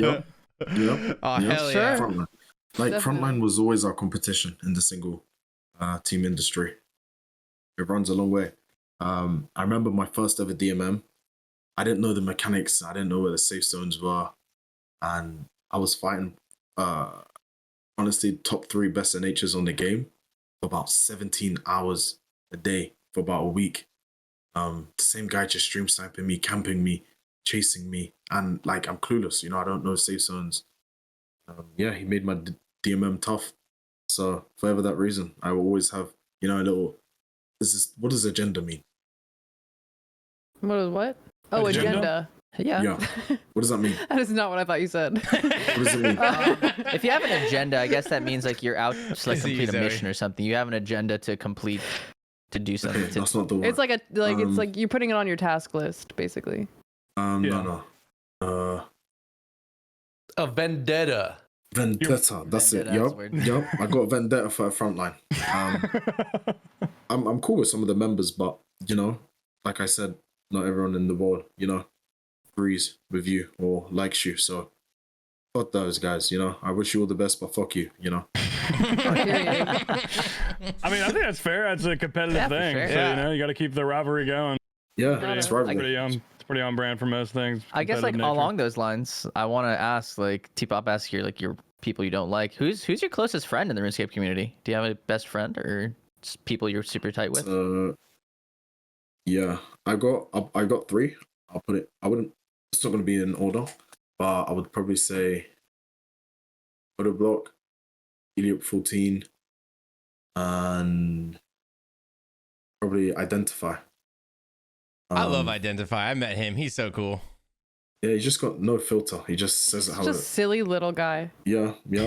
Speaker 7: Yep.
Speaker 6: Oh, hell
Speaker 5: Sure.
Speaker 6: yeah.
Speaker 7: Frontline. Like,
Speaker 5: Definitely.
Speaker 7: Frontline was always our competition in the single team industry. It runs a long way. I remember my first ever DMM. I didn't know the mechanics. I didn't know where the safe zones were. And I was fighting, honestly, top 3 best NHs on the game for about 17 hours a day for about a week. The same guy just stream sniping me, camping me, chasing me, and like I'm clueless, you know, I don't know safe zones. Yeah, he made my DMM tough. So for ever that reason, I will always have, you know, a little. What does agenda mean?
Speaker 5: What is what? Oh,
Speaker 1: Agenda?
Speaker 5: agenda.
Speaker 2: Yeah.
Speaker 7: Yeah. What does that mean?
Speaker 5: That is not what I thought you said.
Speaker 7: What does it mean?
Speaker 2: If you have an agenda, I guess that means like you're out to like
Speaker 6: I see you,
Speaker 2: complete a
Speaker 6: Zoe.
Speaker 2: mission or something. You have an agenda to complete, to do something.
Speaker 7: Okay,
Speaker 2: To,
Speaker 7: that's not the word.
Speaker 5: It's like it's
Speaker 7: Um,
Speaker 5: like you're putting it on your task list, basically.
Speaker 7: No.
Speaker 4: A vendetta.
Speaker 7: Vendetta. That's it.
Speaker 2: Vendetta, that's weird.
Speaker 7: Yup. I got a vendetta for a frontline. I'm cool with some of the members, but you know, like I said, not everyone in the world, you know, agrees with you or likes you. So fuck those guys, you know. I wish you all the best, but fuck you, you know.
Speaker 5: Period.
Speaker 1: I mean, I think that's fair. That's a competitive
Speaker 2: Yeah, for
Speaker 1: thing.
Speaker 2: sure.
Speaker 1: So,
Speaker 6: Yeah.
Speaker 1: you know, you got to keep the rivalry going.
Speaker 7: Yeah,
Speaker 5: Pretty-
Speaker 7: it's
Speaker 1: It's
Speaker 7: rivalry.
Speaker 1: pretty on brand for most things.
Speaker 2: I guess like
Speaker 1: competitive nature.
Speaker 2: along those lines, I want to ask like T-Pop ask here like your people you don't like. Who's your closest friend in the RuneScape community? Do you have a best friend or just people you're super tight with?
Speaker 7: Yeah, I got 3. I'll put it. I wouldn't. It's not going to be in order, but I would probably say Photoblock, Heliop 14, and probably Identify.
Speaker 6: I love Identify. I met him. He's so cool.
Speaker 7: Yeah, he's just got no filter. He just says it how
Speaker 5: Just silly little guy.
Speaker 7: Yeah. We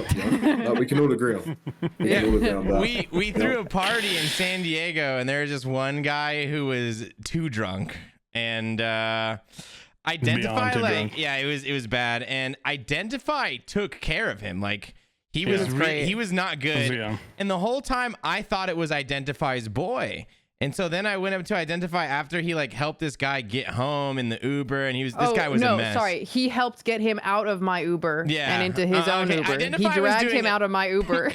Speaker 7: can all agree on. We can all agree on that.
Speaker 6: We threw a party in San Diego, and there was just one guy who was too drunk, and Identify it was bad, and Identify took care of him. Like he was not good, and the whole time I thought it was Identify's boy. And so then I went up to Identify after he like helped this guy get home in the Uber, and this guy was a mess.
Speaker 5: Sorry, he helped get him out of my Uber and into his own Uber.
Speaker 6: Identify
Speaker 5: he dragged him out of my Uber.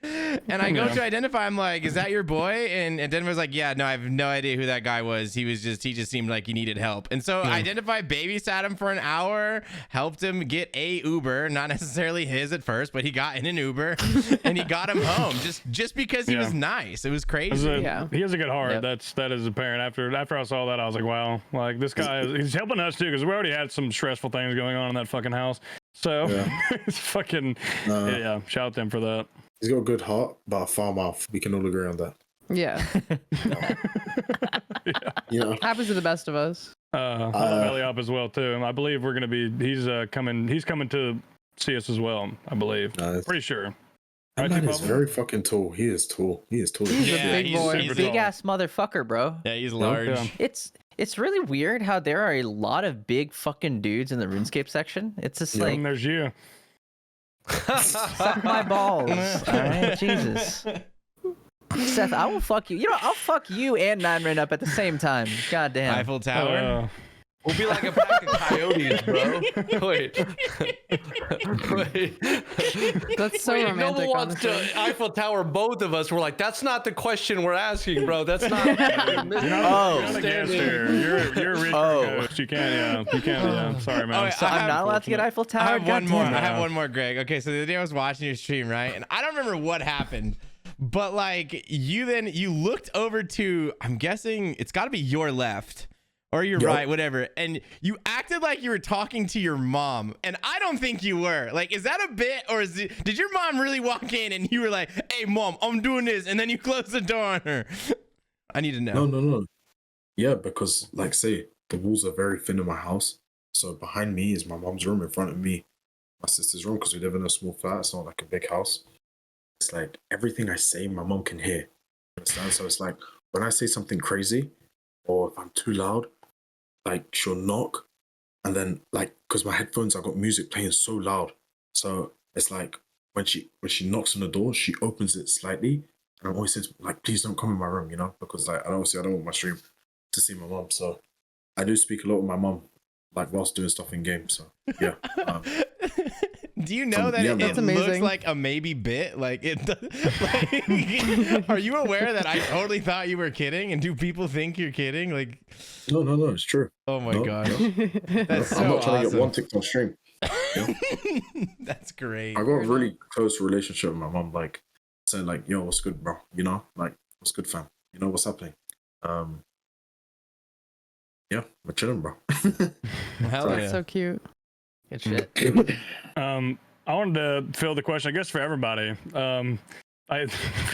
Speaker 6: And I go to Identify. I'm like, "Is that your boy?" And Identify's like, "Yeah, no, I have no idea who that guy was. He just seemed like he needed help." And so Identify babysat him for an hour, helped him get a Uber, not necessarily his at first, but he got in an Uber, and he got him home just because he was nice. It was crazy.
Speaker 1: He has a good heart. That is apparent. After I saw that, I was like, wow, like this guy he's helping us too, because we already had some stressful things going on in that fucking house. So it's fucking shout out to him for that.
Speaker 7: He's got a good heart, but a foul mouth. We can all agree on that.
Speaker 5: Yeah. Happens to the best of us.
Speaker 1: Belly up as well too. And I believe we're gonna be. He's coming to see us as well. I believe. Pretty sure.
Speaker 7: That man is very fucking tall. He is tall. He's
Speaker 5: a big boy.
Speaker 2: Big ass motherfucker, bro.
Speaker 6: Yeah, he's large.
Speaker 2: Yeah. It's really weird how there are a lot of big fucking dudes in the RuneScape section. It's just like,
Speaker 1: and there's you.
Speaker 2: Suck my balls. All right, Jesus. Seth, I will fuck you. You know, I'll fuck you and Nine up at the same time. God damn.
Speaker 6: Eiffel Tower.
Speaker 4: We'll be like a pack of coyotes, bro. Wait.
Speaker 5: That's so romantic.
Speaker 4: Noble wants to Eiffel Tower both of us. We're like, that's not the question we're asking, bro. That's not.
Speaker 1: You're not a guest here. You're a rich ghost. You can't. Sorry, man.
Speaker 2: So I'm not allowed to get Eiffel Tower.
Speaker 6: I have one more, Greg. Okay, so the other day I was watching your stream, right? And I don't remember what happened. But like you looked over to, I'm guessing it's got to be your left. Or you're right, whatever. And you acted like you were talking to your mom. And I don't think you were. Like, is that a bit? Or did your mom really walk in and you were like, "Hey, mom, I'm doing this." And then you closed the door on her? I need to know.
Speaker 7: No. Yeah, because, like, say, the walls are very thin in my house. So behind me is my mom's room. In front of me, my sister's room. Because we live in a small flat. It's not like a big house. It's like everything I say, my mom can hear. Understand? So it's like when I say something crazy or if I'm too loud, like she'll knock, and then like because my headphones, I got music playing so loud, so it's like when she knocks on the door, she opens it slightly, and I'm always saying like, please don't come in my room, you know, because like I don't want my stream to see my mom. So I do speak a lot with my mom, like whilst doing stuff in game. So yeah.
Speaker 6: Do you know that it looks like a maybe bit? Like it. Like, are you aware that I totally thought you were kidding? And do people think you're kidding? Like,
Speaker 7: no, it's true.
Speaker 6: Oh my gosh, that's so
Speaker 7: I'm not trying to
Speaker 6: awesome.
Speaker 7: get one TikTok stream. Yeah.
Speaker 6: That's great.
Speaker 7: I got a really close relationship with my mom. Like saying like, "Yo, what's good, bro? You know, like what's good, fam? You know what's happening?" Yeah, we're chilling, bro.
Speaker 5: That's so cute.
Speaker 2: Good shit.
Speaker 1: I wanted to fill the question, I guess, for everybody. I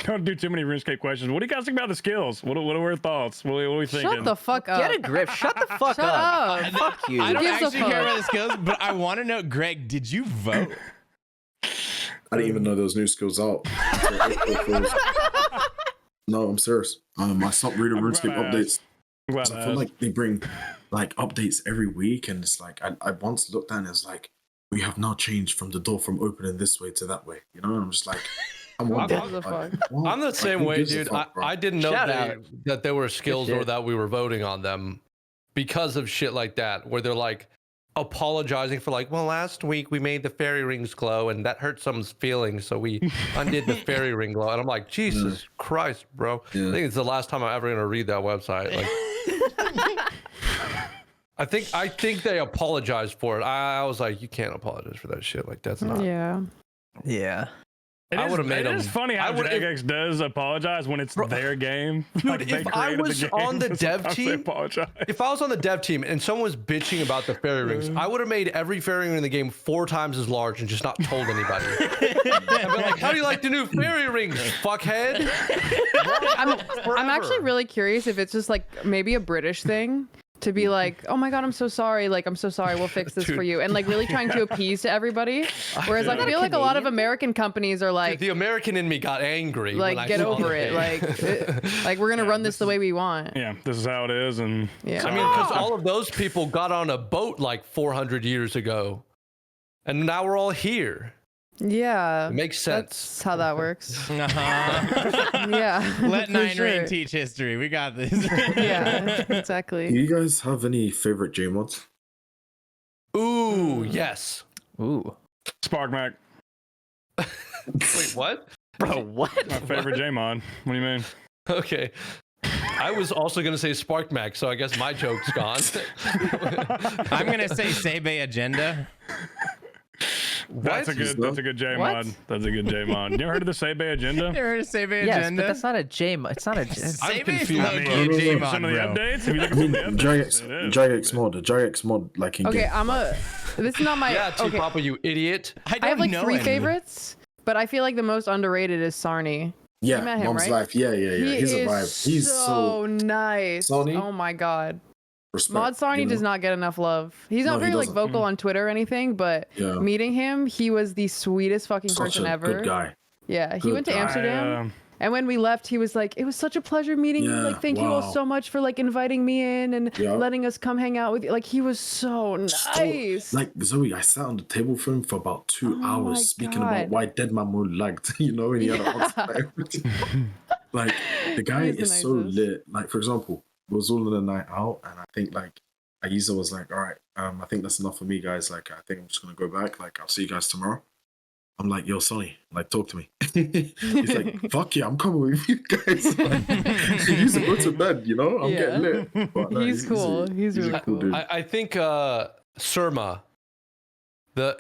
Speaker 1: don't do too many RuneScape questions. What do you guys think about the skills? What are our thoughts? What are we thinking?
Speaker 5: Shut the fuck up.
Speaker 2: Get a grip. Shut the fuck up. Fuck you.
Speaker 6: I don't
Speaker 5: gives a
Speaker 6: actually
Speaker 5: fuck?
Speaker 6: care about the skills, but I want to know, Greg, did you vote?
Speaker 7: I didn't even know there was new skills out. No, I'm serious. I stopped reading RuneScape updates. So I feel like they bring like updates every week, and it's like I once looked at it and it's like, we have now changed from the door from opening this way to that way. You know, and I'm just like, I'm
Speaker 4: the same way, dude. I didn't know that there were skills or that we were voting on them because of shit like that, where they're like apologizing for like, well, last week we made the fairy rings glow and that hurt someone's feelings, so we undid the fairy ring glow. And I'm like, Jesus Christ, bro. I think it's the last time I'm ever gonna read that website. Like, I think they apologized for it. I was like, you can't apologize for that shit. Like, that's not.
Speaker 5: Yeah.
Speaker 2: Yeah.
Speaker 4: I would have made them.
Speaker 1: It's funny how Jagex does apologize when it's their game.
Speaker 4: Dude, if I was on the dev team, if I was on the dev team and someone was bitching about the fairy rings, I would have made every fairy ring in the game 4 times as large and just not told anybody. I'd be like, how do you like the new fairy rings, fuckhead?
Speaker 5: I'm actually really curious if it's just like maybe a British thing. To be like, oh my god, I'm so sorry. Like, I'm so sorry. We'll fix this for you, and like really trying to appease to everybody. Whereas I feel like a lot of American companies are like,
Speaker 4: the American in me got angry.
Speaker 5: Like, get over it. Like we're gonna run this the way we want.
Speaker 1: Yeah, this is how it is, and
Speaker 5: yeah.
Speaker 4: I mean, because all of those people got on a boat like 400 years ago, and now we're all here.
Speaker 5: Yeah,
Speaker 4: it makes sense.
Speaker 5: That's how that works.
Speaker 6: Uh-huh.
Speaker 5: Yeah.
Speaker 6: Let Nine Rain teach history. We got this.
Speaker 5: Yeah, exactly.
Speaker 7: Do you guys have any favorite J mods?
Speaker 4: Ooh, yes.
Speaker 2: Ooh.
Speaker 1: Spark Mac.
Speaker 4: Wait, what?
Speaker 2: Bro, what?
Speaker 1: My favorite J mod. What do you mean?
Speaker 4: Okay. I was also gonna say Spark Mac, so I guess my joke's gone.
Speaker 6: I'm gonna say Sebe Agenda.
Speaker 1: That's a good J mod. That's a good J mod. You ever heard of the Sebe Agenda?
Speaker 6: You ever heard of Sebe
Speaker 2: Yes,
Speaker 6: Agenda?
Speaker 2: but that's not a J mod. It's not a.
Speaker 6: Sebe's
Speaker 1: I
Speaker 6: low-key
Speaker 1: mean,
Speaker 6: a J mod,
Speaker 1: some of the
Speaker 6: bro.
Speaker 1: updates. If you look at some of the updates, it is.
Speaker 7: Jagex mod, the Jagex mod, like in
Speaker 5: Okay,
Speaker 7: game.
Speaker 5: this is not my.
Speaker 4: Yeah,
Speaker 5: okay.
Speaker 4: Papa, you idiot.
Speaker 5: I have like
Speaker 6: know
Speaker 5: 3
Speaker 6: any.
Speaker 5: favorites, but I feel like the most underrated is Sarni.
Speaker 7: Yeah,
Speaker 5: You met him,
Speaker 7: Mom's
Speaker 5: right?
Speaker 7: Life. Yeah. He's a
Speaker 5: is
Speaker 7: vibe. He's
Speaker 5: so nice.
Speaker 7: Sarni?
Speaker 5: Oh my god.
Speaker 7: respect.
Speaker 5: Mod Sarni
Speaker 7: you know?
Speaker 5: does not get enough love. He's not
Speaker 7: No, he
Speaker 5: very like
Speaker 7: doesn't.
Speaker 5: vocal on Twitter or anything, but
Speaker 7: Yeah.
Speaker 5: meeting him, he was the sweetest fucking
Speaker 7: Such
Speaker 5: person
Speaker 7: a
Speaker 5: ever.
Speaker 7: good guy.
Speaker 5: Yeah, he
Speaker 7: Good
Speaker 5: went to
Speaker 7: guy.
Speaker 5: Amsterdam. And when we left, he was like, "It was such a pleasure meeting you.
Speaker 7: Yeah,
Speaker 5: Like, thank you all
Speaker 7: wow.
Speaker 5: so much for like inviting me in and
Speaker 7: Yeah.
Speaker 5: letting us come hang out with you." Like, he was so nice.
Speaker 7: Like Zoe, I sat on the table for him for about 2
Speaker 5: Oh my
Speaker 7: hours speaking
Speaker 5: God.
Speaker 7: about why Dead Man Moon lagged, you know, and he had an answer for everything. Like the guy
Speaker 5: He's the
Speaker 7: is so
Speaker 5: nicest.
Speaker 7: lit. Like for example, it was all in the night out, and I think like Aiza was like, "All right, I think that's enough for me, guys. Like I think I'm just gonna go back. Like I'll see you guys tomorrow." I'm like, "Yo, Sonny, like talk to me." He's like, "Fuck yeah, I'm coming with you guys." Like, you should go to bed, you know. I'm getting lit. But, no,
Speaker 5: He's cool. He's really
Speaker 7: a cool dude.
Speaker 4: I think Surma,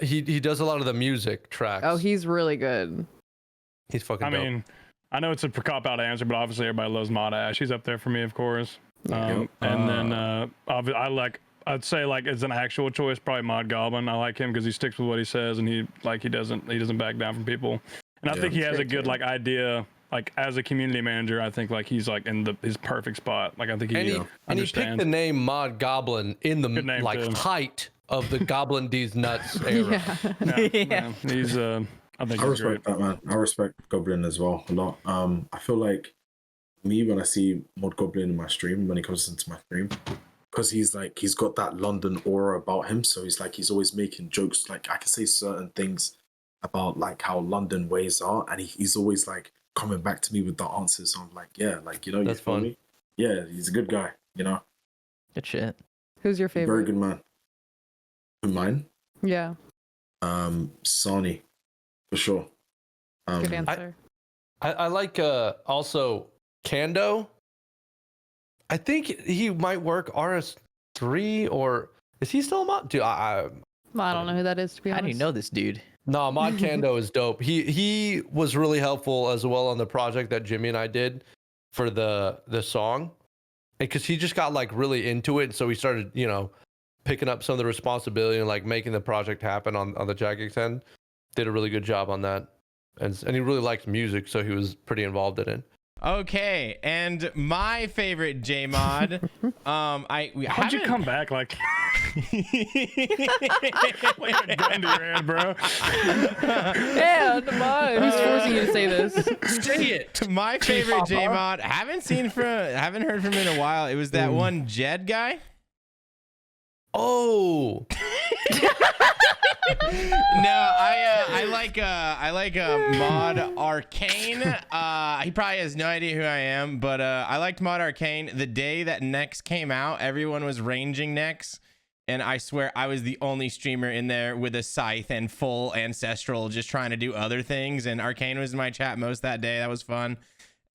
Speaker 4: he does a lot of the music tracks.
Speaker 5: Oh, he's really good.
Speaker 4: He's fucking
Speaker 1: I
Speaker 4: dope.
Speaker 1: mean, I know it's a cop out answer, but obviously everybody loves Mod Ash. He's up there for me, of course. And then I'd say like as an actual choice, probably Mod Goblin. I like him because he sticks with what he says and he doesn't back down from people. And I think he has a good like idea. Like as a community manager, I think like he's like in his perfect spot. Like I think he
Speaker 4: and he
Speaker 1: understands.
Speaker 4: picked the name Mod Goblin in the
Speaker 1: Good name,
Speaker 4: like
Speaker 1: too.
Speaker 4: height of the Goblin D's nuts era.
Speaker 1: Yeah. He's I think
Speaker 7: I
Speaker 1: he's great.
Speaker 7: respect that, man. I respect Goblin as well a lot. I feel like me when I see Mod Goblin in my stream, when he comes into my stream, because he's got that London aura about him. So he's always making jokes. Like I can say certain things about like how London ways are, and he's always like coming back to me with the answers. So I'm like, yeah, like you know,
Speaker 4: That's
Speaker 7: you feel
Speaker 4: fun.
Speaker 7: me? Yeah, he's a good guy. You know,
Speaker 2: Good shit.
Speaker 5: Who's your favorite?
Speaker 7: very good man. Mine,
Speaker 5: Yeah,
Speaker 7: Sani, for sure.
Speaker 5: good answer.
Speaker 4: I like also Kando. I think he might work RS3 or is he still a mod? Dude,
Speaker 5: I don't know who that is, to be
Speaker 2: How
Speaker 5: honest.
Speaker 2: do you know this dude?
Speaker 4: No, Mod Kando is dope. He was really helpful as well on the project that Jimmy and I did for the song, because he just got like really into it, and so he started picking up some of the responsibility and like making the project happen on the Jagex end. Did a really good job on that, and he really liked music, so he was pretty involved in it.
Speaker 6: Okay, and my favorite J mod.
Speaker 1: How'd you come back like? Like a gun to your head, bro.
Speaker 5: Yeah, come on. Who's forcing you to say this?
Speaker 4: Say it.
Speaker 6: My favorite J mod. Haven't heard from him in a while. It was that one Jed guy.
Speaker 4: Oh.
Speaker 6: No, I like Mod Arcane. He probably has no idea who I am, but I liked Mod Arcane. The day that Nex came out, everyone was ranging Nex, and I swear I was the only streamer in there with a scythe and full ancestral, just trying to do other things. And Arcane was in my chat most that day. That was fun.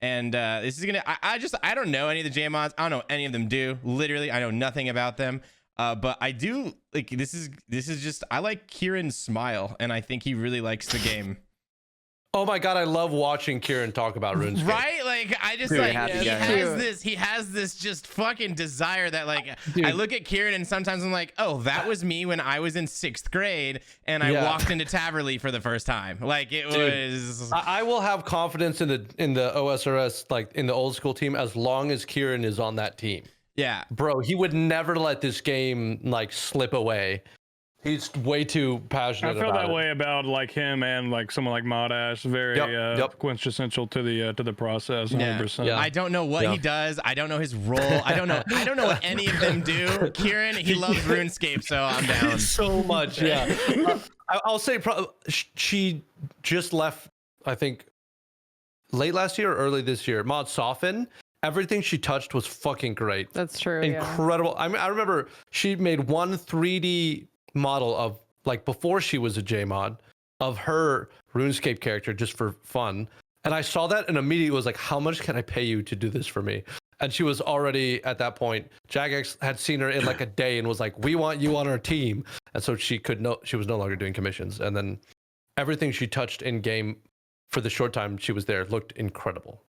Speaker 6: And this is gonna. I don't know any of the J mods. I don't know what any of them do. Literally, I know nothing about them. But I do like this is just I like Kieran's smile, and I think he really likes the game.
Speaker 4: Oh my god, I love watching Kieran talk about RuneScape.
Speaker 6: Right? Like I just
Speaker 2: Dude,
Speaker 6: like
Speaker 2: happy
Speaker 6: he
Speaker 2: guy.
Speaker 6: has this just fucking desire that like I look at Kieran and sometimes I'm like, oh, that was me when I was in 6th grade and I walked into Taverly for the first time. Like it was.
Speaker 4: I will have confidence in the OSRS, like in the old school team, as long as Kieran is on that team.
Speaker 6: Yeah,
Speaker 4: bro, he would never let this game like slip away. He's way too passionate.
Speaker 1: I feel
Speaker 4: about
Speaker 1: that
Speaker 4: it.
Speaker 1: way about like him and like someone like Modash. Very quintessential to the process. 100%.
Speaker 6: Yeah. I don't know what he does. I don't know his role. I don't know what any of them do. Kieran, he loves RuneScape, so I'm down.
Speaker 4: So much, yeah. I'll say she just left, I think, late last year or early this year. Mod Soften. Everything she touched was fucking great.
Speaker 5: That's true.
Speaker 4: Incredible.
Speaker 5: Yeah.
Speaker 4: I mean, I remember she made one 3D model of like before she was a JMod of her RuneScape character just for fun. And I saw that and immediately was like, how much can I pay you to do this for me? And she was already at that point, Jagex had seen her in like a day and was like, we want you on our team. And so she was no longer doing commissions. And then everything she touched in game for the short time she was there looked incredible.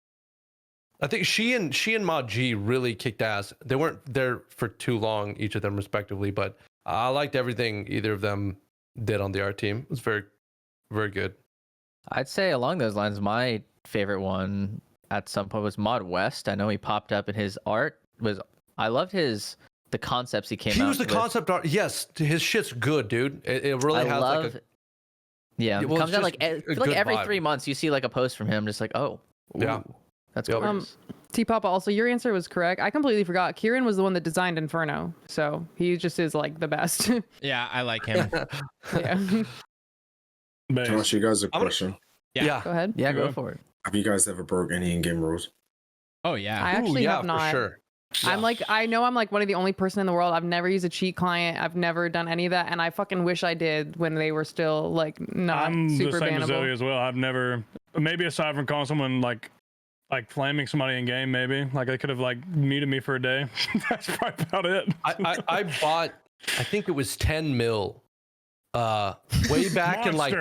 Speaker 4: I think she and Mod G really kicked ass. They weren't there for too long, each of them respectively, but I liked everything either of them did on the art team. It was very, very good.
Speaker 2: I'd say along those lines, my favorite one at some point was Mod West. I know he popped up in his art. I loved the concepts he came out with.
Speaker 4: He was the concept art. Yes, his shit's good, dude. It really has like a...
Speaker 2: Yeah, it comes out like every
Speaker 4: vibe.
Speaker 2: 3 months you see like a post from him, just like, oh,
Speaker 4: yeah.
Speaker 2: That's gorgeous.
Speaker 5: T-Papa, also, your answer was correct. I completely forgot. Kieran was the one that designed Inferno, so he just is like the best.
Speaker 6: Yeah, I like him.
Speaker 5: Yeah.
Speaker 7: Can I ask you guys a question?
Speaker 4: Yeah.
Speaker 5: Go ahead.
Speaker 2: Yeah, go for it.
Speaker 7: Have you guys ever broke any in-game rules?
Speaker 6: Oh yeah.
Speaker 5: I actually have not.
Speaker 4: For sure.
Speaker 5: I'm like, I know I'm like one of the only person in the world. I've never used a cheat client. I've never done any of that, and I fucking wish I did when they were still like not
Speaker 1: I'm
Speaker 5: super
Speaker 1: the same as Zoe
Speaker 5: bannable.
Speaker 1: as well. I've never, maybe aside from calling someone like flaming somebody in game, maybe like they could have like muted me for a day. That's probably about it.
Speaker 4: I bought, I think it was 10 mil way back in like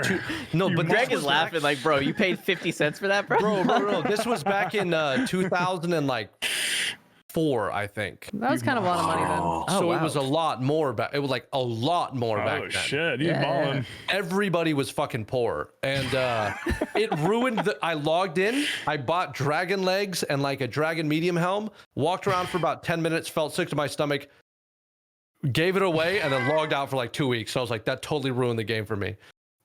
Speaker 2: Greg is laughing like, bro, you paid 50 cents for that, bro?
Speaker 4: Bro, this was back in 2004, I think.
Speaker 5: That was kind of a lot of money then.
Speaker 4: So it was a lot more back. It was like a lot more back then.
Speaker 1: Oh shit, you balling.
Speaker 4: Everybody was fucking poor, and it ruined. I logged in. I bought dragon legs and like a dragon medium helm. Walked around for about 10 minutes. Felt sick to my stomach. Gave it away and then logged out for like 2 weeks. So I was like, that totally ruined the game for me.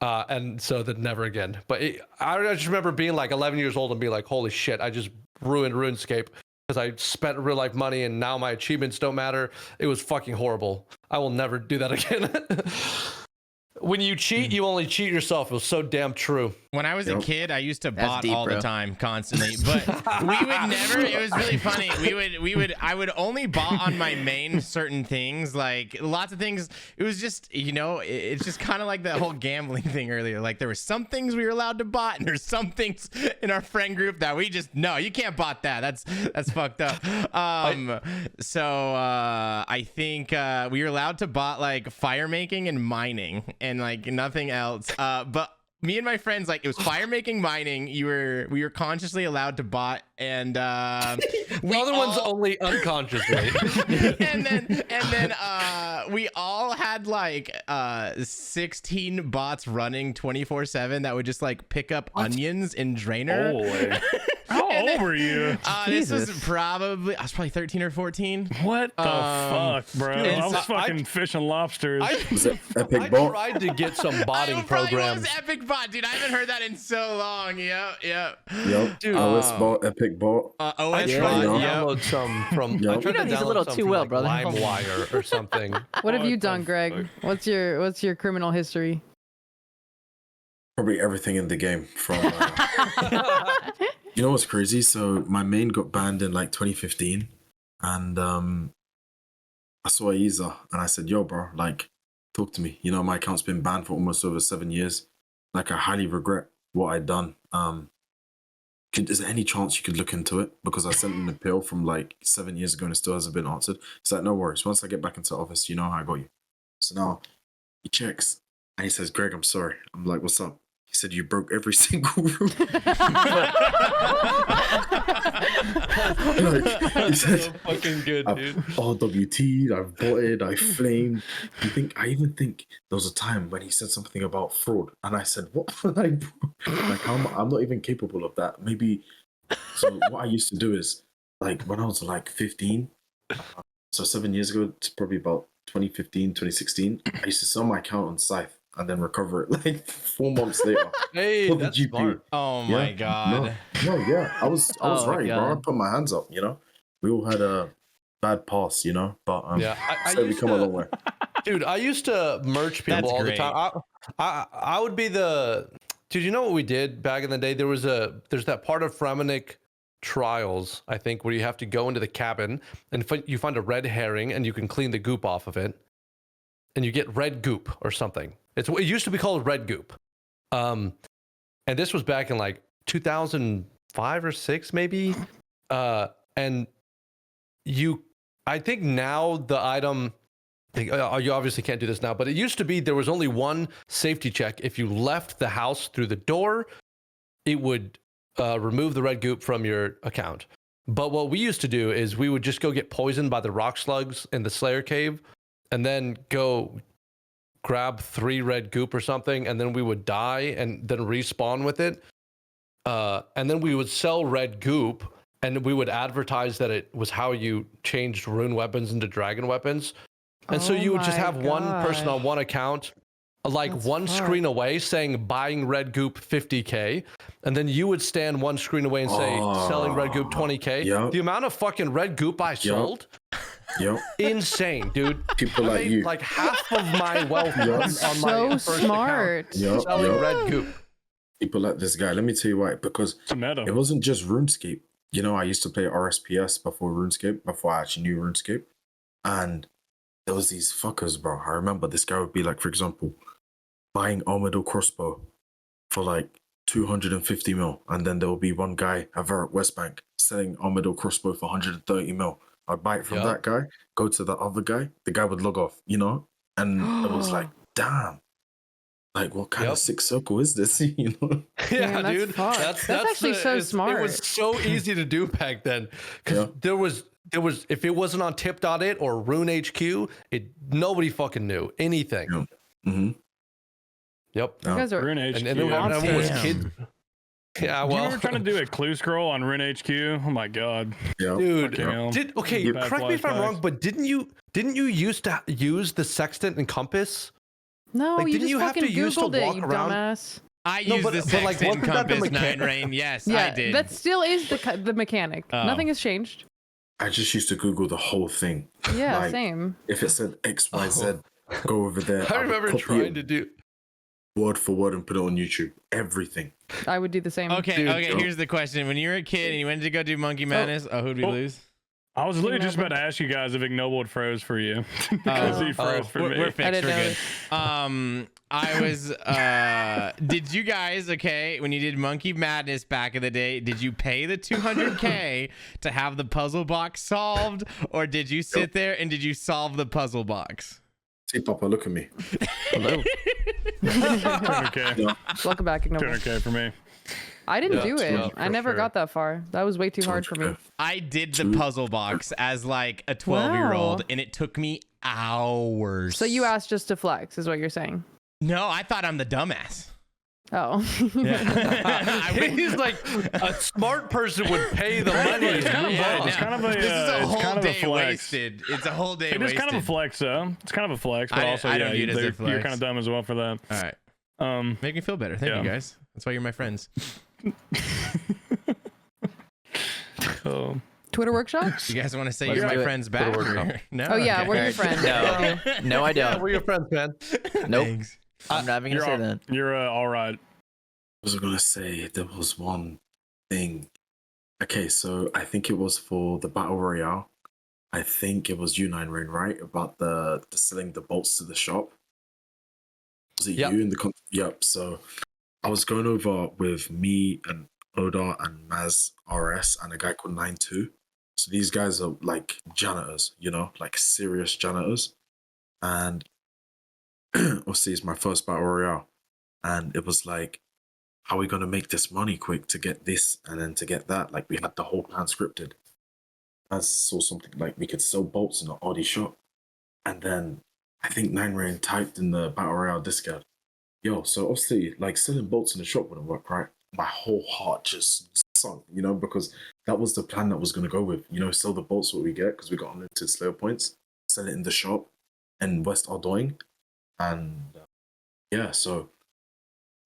Speaker 4: And so then never again. But I just remember being like 11 years old and being like, holy shit, I just ruined RuneScape. Because I spent real life money and now my achievements don't matter. It was fucking horrible. I will never do that again. When you cheat, you only cheat yourself. It was so damn true.
Speaker 6: When I was a kid, I used to bot
Speaker 2: deep,
Speaker 6: all
Speaker 2: bro.
Speaker 6: the time, constantly. But we would never. It was really funny. I would only bot on my main certain things, like lots of things. It was just, it's just kind of like that whole gambling thing earlier. Like there were some things we were allowed to bot, and there's some things in our friend group that we just no, you can't bot that. That's fucked up. So I think we were allowed to bot like fire making and mining and like nothing else. But me and my friends, like it was fire making, mining. We were consciously allowed to bot, and
Speaker 4: The other one's only unconsciously.
Speaker 6: and then we all had like 16 bots running 24/7 that would just like pick up onions in Drainer.
Speaker 1: Holy. How old were you?
Speaker 6: This was I was probably 13 or 14.
Speaker 1: What the fuck, bro?
Speaker 6: dude,
Speaker 1: I was fucking fishing lobsters.
Speaker 7: Was it Epic
Speaker 4: I
Speaker 7: Bot?
Speaker 4: tried to get some botting
Speaker 6: It probably
Speaker 4: programs.
Speaker 6: was Epic Bot, dude. I haven't heard that in so long. Yep.
Speaker 7: Yep.
Speaker 4: Dude.
Speaker 7: OS Bot, Epic Bot.
Speaker 6: OS
Speaker 4: I
Speaker 6: Bot,
Speaker 4: tried to
Speaker 6: yep.
Speaker 4: download some from.
Speaker 7: Yep.
Speaker 4: I tried
Speaker 2: You know
Speaker 4: to
Speaker 2: these a
Speaker 4: download
Speaker 2: little
Speaker 4: some
Speaker 2: too
Speaker 4: from,
Speaker 2: well,
Speaker 4: like,
Speaker 2: brother.
Speaker 4: LimeWire or something.
Speaker 5: What have you
Speaker 1: What
Speaker 5: done,
Speaker 1: the
Speaker 5: Greg? What's your criminal history?
Speaker 7: Probably everything in the game from. You know what's crazy? So my main got banned in like 2015, and I saw a user and I said, "Yo, bro, like, talk to me. My account's been banned for almost over 7 years. Like, I highly regret what I'd done. Is there any chance you could look into it? Because I sent an appeal from like 7 years ago and it still hasn't been answered." He's like, "No worries. Once I get back into office, you know how I got you." So now he checks and he says, "Greg, I'm sorry." I'm like, "What's up?" He said, you broke every single rule. He said,
Speaker 4: So fucking good, dude.
Speaker 7: I've RWT'd, I've botted, I flamed. I even think there was a time when he said something about fraud, and I said, "What?" I'm not even capable of that. Maybe. So what I used to do is, like, when I was like 15, so 7 years ago, it's probably about 2015, 2016. I used to sell my account on Scythe and then recover it like 4 months later.
Speaker 4: Hey,
Speaker 7: For the
Speaker 4: that's
Speaker 7: GPU.
Speaker 4: smart.
Speaker 6: Oh my god.
Speaker 7: No, yeah, I was
Speaker 2: Oh,
Speaker 7: right, bro. I
Speaker 2: God.
Speaker 7: put my hands up. We all had a bad pass, but
Speaker 4: Yeah, I
Speaker 7: so we
Speaker 4: used
Speaker 7: come a
Speaker 4: to-
Speaker 7: long way.
Speaker 4: Dude, I used to merch people
Speaker 6: That's
Speaker 4: all
Speaker 6: great.
Speaker 4: the time. I would be the dude. You know what we did back in the day? There's that part of Fremenic Trials, I think, where you have to go into the cabin and you find a red herring and you can clean the goop off of it, and you get red goop or something. It used to be called red goop, and this was back in like 2005 or 6 maybe, and I think now the item. You obviously can't do this now, but it used to be there was only one safety check. If you left the house through the door, it would remove the red goop from your account. But what we used to do is we would just go get poisoned by the rock slugs in the Slayer cave and then go grab 3 red goop or something, and then we would die and then respawn with it. And then we would sell red goop, and we would advertise that it was how you changed rune weapons into dragon weapons. And so
Speaker 5: Oh
Speaker 4: you would just
Speaker 5: my
Speaker 4: have one person on
Speaker 5: gosh.
Speaker 4: one account, like
Speaker 5: That's
Speaker 4: one
Speaker 5: fucked.
Speaker 4: screen away saying buying red goop 50K. And then you would stand one screen away and say selling red goop 20K.
Speaker 7: Yep.
Speaker 4: The amount of fucking red goop I sold,
Speaker 7: Yep.
Speaker 4: insane, dude.
Speaker 7: People
Speaker 4: I
Speaker 7: like
Speaker 4: made
Speaker 7: you.
Speaker 4: like half of my wealth
Speaker 7: Yep.
Speaker 4: on my
Speaker 5: So
Speaker 4: first account
Speaker 5: smart.
Speaker 7: Yep.
Speaker 4: selling
Speaker 7: Yep.
Speaker 4: red goop.
Speaker 7: People like this guy. Let me tell you why. Because
Speaker 1: It's a meta.
Speaker 7: it wasn't just RuneScape. I used to play RSPS before RuneScape, before I actually knew RuneScape. And there was these fuckers, bro. I remember this guy would be like, for example, buying Armadillo crossbow for like 250 mil. And then there will be one guy at Varrock West Bank selling Armadillo crossbow for 130 mil. I'd buy it from
Speaker 4: Yep.
Speaker 7: that guy, go to the other guy, the guy would log off, And it was like, damn. Like, what kind
Speaker 4: Yep.
Speaker 7: of sick circle is this?
Speaker 4: Yeah,
Speaker 5: Damn, that's
Speaker 4: dude.
Speaker 5: fucked. That's actually so
Speaker 4: It
Speaker 5: smart.
Speaker 4: was so easy to do back then because
Speaker 7: Yeah.
Speaker 4: there was if it wasn't on Tip.it or Rune HQ, nobody fucking knew anything.
Speaker 7: Yeah. Mm-hmm.
Speaker 4: Yep.
Speaker 5: You guys are
Speaker 1: Rune HQ.
Speaker 4: And then everyone was
Speaker 6: Damn.
Speaker 4: kids. Yeah,
Speaker 1: Do you
Speaker 4: well,
Speaker 1: remember trying to do a clue scroll on Rune HQ? Oh my god.
Speaker 7: Yeah.
Speaker 4: dude.
Speaker 1: Fucking hell.
Speaker 4: Okay,
Speaker 1: Bad
Speaker 4: correct me if I'm
Speaker 1: flashbacks.
Speaker 4: wrong, but didn't you used to use the sextant and compass?
Speaker 5: no,
Speaker 4: like,
Speaker 5: you
Speaker 4: didn't
Speaker 5: just
Speaker 4: you have to
Speaker 5: fucking
Speaker 4: use to
Speaker 5: Googled it,
Speaker 4: walk
Speaker 5: you
Speaker 4: around?
Speaker 5: dumbass.
Speaker 6: I
Speaker 4: No,
Speaker 6: used
Speaker 4: but-
Speaker 6: the
Speaker 4: but, like,
Speaker 6: sextant
Speaker 4: wasn't that the
Speaker 6: compass, Nine
Speaker 4: mechanic?
Speaker 6: Rain. Yes,
Speaker 5: Yeah,
Speaker 6: I did.
Speaker 5: that still is the mechanic.
Speaker 6: Oh.
Speaker 5: Nothing has changed.
Speaker 7: I just used to Google the whole thing.
Speaker 5: Yeah,
Speaker 7: Like,
Speaker 5: same.
Speaker 7: If it said XYZ, go over there.
Speaker 4: I
Speaker 7: would
Speaker 4: remember
Speaker 7: copy
Speaker 4: trying
Speaker 7: it
Speaker 4: to do.
Speaker 7: word for word and put it on YouTube. Everything.
Speaker 5: I would do the same.
Speaker 6: Okay,
Speaker 4: Dude,
Speaker 6: okay.
Speaker 7: don't-
Speaker 6: Here's the question: when you were a kid and you wanted to go do Monkey Madness, who'd we
Speaker 1: Oh.
Speaker 6: lose?
Speaker 1: I was literally just
Speaker 5: Remember?
Speaker 1: about to ask you guys if Ignoble would froze for you. Because he froze for me.
Speaker 6: We're
Speaker 5: I
Speaker 6: fixed.
Speaker 5: didn't
Speaker 6: We're
Speaker 5: know
Speaker 6: good. I was. Did you guys? Okay, when you did Monkey Madness back in the day, did you pay the 200K to have the puzzle box solved, or did you sit there and did you solve the puzzle box?
Speaker 7: See, Papa, look at me.
Speaker 2: Hello.
Speaker 1: 200K.
Speaker 5: Welcome back, Ignoble.
Speaker 1: 200K for me.
Speaker 5: I didn't
Speaker 4: Yeah,
Speaker 5: do it.
Speaker 4: yeah,
Speaker 5: I
Speaker 4: for
Speaker 5: never
Speaker 4: sure.
Speaker 5: got that far. That was way too hard for me.
Speaker 6: I did the puzzle box as like a 12-year-old,
Speaker 5: Wow.
Speaker 6: and it took me hours.
Speaker 5: So you asked just to flex, is what you're saying?
Speaker 6: No, I thought I'm the dumbass.
Speaker 5: Oh.
Speaker 4: He's like a smart person would pay the money. and move
Speaker 6: Yeah,
Speaker 4: on.
Speaker 1: It's kind of a,
Speaker 6: this is a
Speaker 1: it's
Speaker 6: whole
Speaker 1: kind of a
Speaker 6: day
Speaker 1: flex.
Speaker 6: wasted. It's a whole day
Speaker 1: It is
Speaker 6: wasted.
Speaker 1: kind of a flex, though. It's kind of a flex, but
Speaker 6: I
Speaker 1: also,
Speaker 6: don't
Speaker 1: yeah,
Speaker 6: view it as a
Speaker 1: you're
Speaker 6: flex.
Speaker 1: kind of dumb as well for that.
Speaker 6: All right. Make me feel better. Thank
Speaker 1: Yeah.
Speaker 6: you guys. That's why you're my friends.
Speaker 1: Oh.
Speaker 5: Twitter workshop?
Speaker 6: You guys want to say
Speaker 2: Let's
Speaker 6: you're my
Speaker 2: do it.
Speaker 6: friends back?
Speaker 4: Twitter
Speaker 6: or-
Speaker 4: workshop.
Speaker 6: No.
Speaker 5: Oh yeah,
Speaker 6: Okay.
Speaker 5: we're your friend.
Speaker 2: No, no, I
Speaker 4: Yeah,
Speaker 2: don't.
Speaker 4: we're your friends, man.
Speaker 2: Nope.
Speaker 6: Thanks.
Speaker 2: I'm not even gonna say that.
Speaker 1: You're all right.
Speaker 7: I was gonna say there was one thing. Okay, so I think it was for the battle royale. I think it was U9 Rain, right? About the selling the bolts to the shop. Was it
Speaker 4: Yep.
Speaker 7: you in the Yep. So I was going over with me and Oda and Maz RS and a guy called 92. So these guys are like janitors, like serious janitors. And obviously it's my first battle royale. And it was like how are we gonna make this money quick to get this and then to get that? Like we had the whole plan scripted. I saw something like we could sell bolts in the Audi shop, and then I think 9rain typed in the Battle Royale Discord, yo, so obviously like selling bolts in the shop wouldn't work, right? My whole heart just sunk, you know, because that was the plan that was gonna go with, you know, sell the bolts what we get because we got unlimited Slayer points, sell it in the shop in West Ardoing, and yeah, so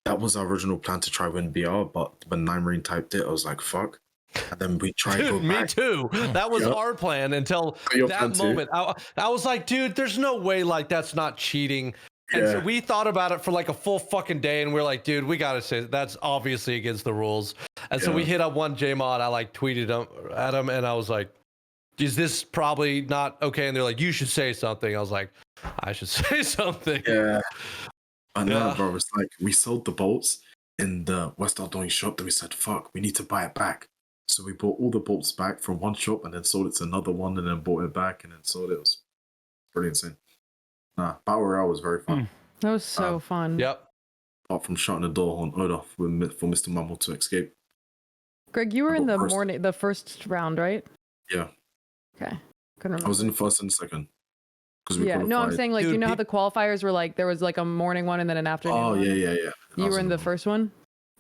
Speaker 7: that was our original plan to try win BR, but when 9rain typed it, I was like, fuck. And then we tried to go
Speaker 4: Dude, me
Speaker 7: back.
Speaker 4: too. That was our plan until
Speaker 7: Your
Speaker 4: that
Speaker 7: plan too?
Speaker 4: moment. I was like, dude, there's no way like that's not cheating. And so
Speaker 7: Yeah.
Speaker 4: we thought about it for like a full fucking day, and we're like, dude, we gotta say that's obviously against the rules. And so we hit up one JMod. I like tweeted at him, and I was like, is this probably not okay? And they're like, you should say something. I was like, I should say something.
Speaker 7: Yeah. I know,
Speaker 4: Yeah.
Speaker 7: bro. It's like we sold the bolts in the West Ardoing shop. Then we said, fuck, we need to buy it back. So we bought all the bolts back from one shop and then sold it to another one and then bought it back and then sold it. It was pretty insane. Nah, Battle Royale was very fun.
Speaker 5: That was so fun.
Speaker 4: Yep.
Speaker 7: Apart from shutting the door on Oda for Mr. Mumble to escape.
Speaker 5: Greg, you were in the
Speaker 7: First.
Speaker 5: morning, the first round, right?
Speaker 7: Yeah.
Speaker 5: Okay. Couldn't remember.
Speaker 7: I was in the first and second. Because we
Speaker 5: Yeah, no, I'm
Speaker 7: qualified.
Speaker 5: saying like,
Speaker 4: Dude,
Speaker 5: you know how the qualifiers were like, there was like a morning one and then an afternoon
Speaker 7: Oh,
Speaker 5: one?
Speaker 7: yeah. I
Speaker 5: You
Speaker 7: was
Speaker 5: were in the first one?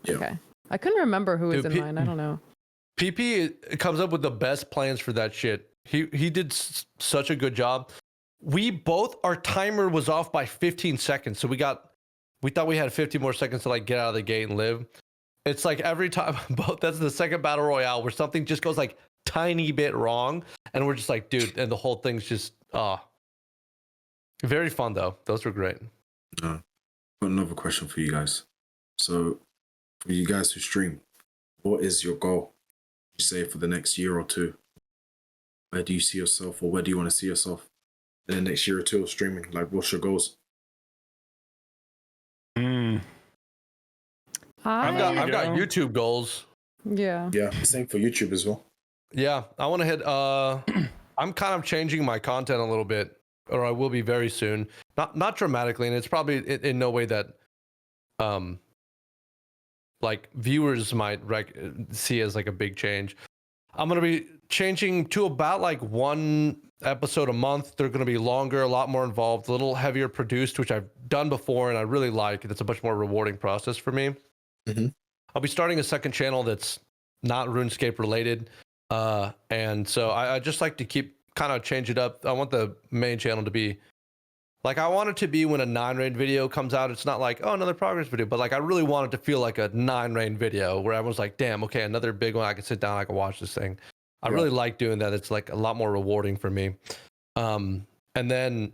Speaker 7: Yeah.
Speaker 5: Okay. I couldn't remember who was
Speaker 4: Dude,
Speaker 5: in mine. I don't know.
Speaker 4: PP comes up with the best plans for that shit. He did such a good job. We both, our timer was off by 15 seconds. So we thought we had 50 more seconds to like get out of the gate and live. It's like every time, that's the second battle royale where something just goes like tiny bit wrong. And we're just like, dude, and the whole thing's just, very fun though. Those were great.
Speaker 7: Got another question for you guys. So, for you guys who stream, what is your goal? You say for the next year or two? Where do you see yourself, or where do you want to see yourself in the next year or two of streaming? Like, what's your goals?
Speaker 1: Mm.
Speaker 4: I've got YouTube goals.
Speaker 5: Yeah.
Speaker 7: Yeah, same for YouTube as well.
Speaker 4: Yeah, I want to hit. I'm kind of changing my content a little bit, or I will be very soon. Not dramatically, and it's probably in no way that, like viewers might see as like a big change. I'm gonna be changing to about like one episode a month. They're gonna be longer, a lot more involved, a little heavier produced, which I've done before and I really like. It's a much more rewarding process for me.
Speaker 7: Mm-hmm.
Speaker 4: I'll be starting a second channel that's not RuneScape related. And so I just like to keep kind of change it up. I want the main channel to be like, I want it to be when a 9rain video comes out, it's not like, oh, another progress video, but like, I really want it to feel like a 9rain video where everyone's like, damn, okay, another big one. I can sit down, I can watch this thing. I really like doing that. It's like a lot more rewarding for me. And then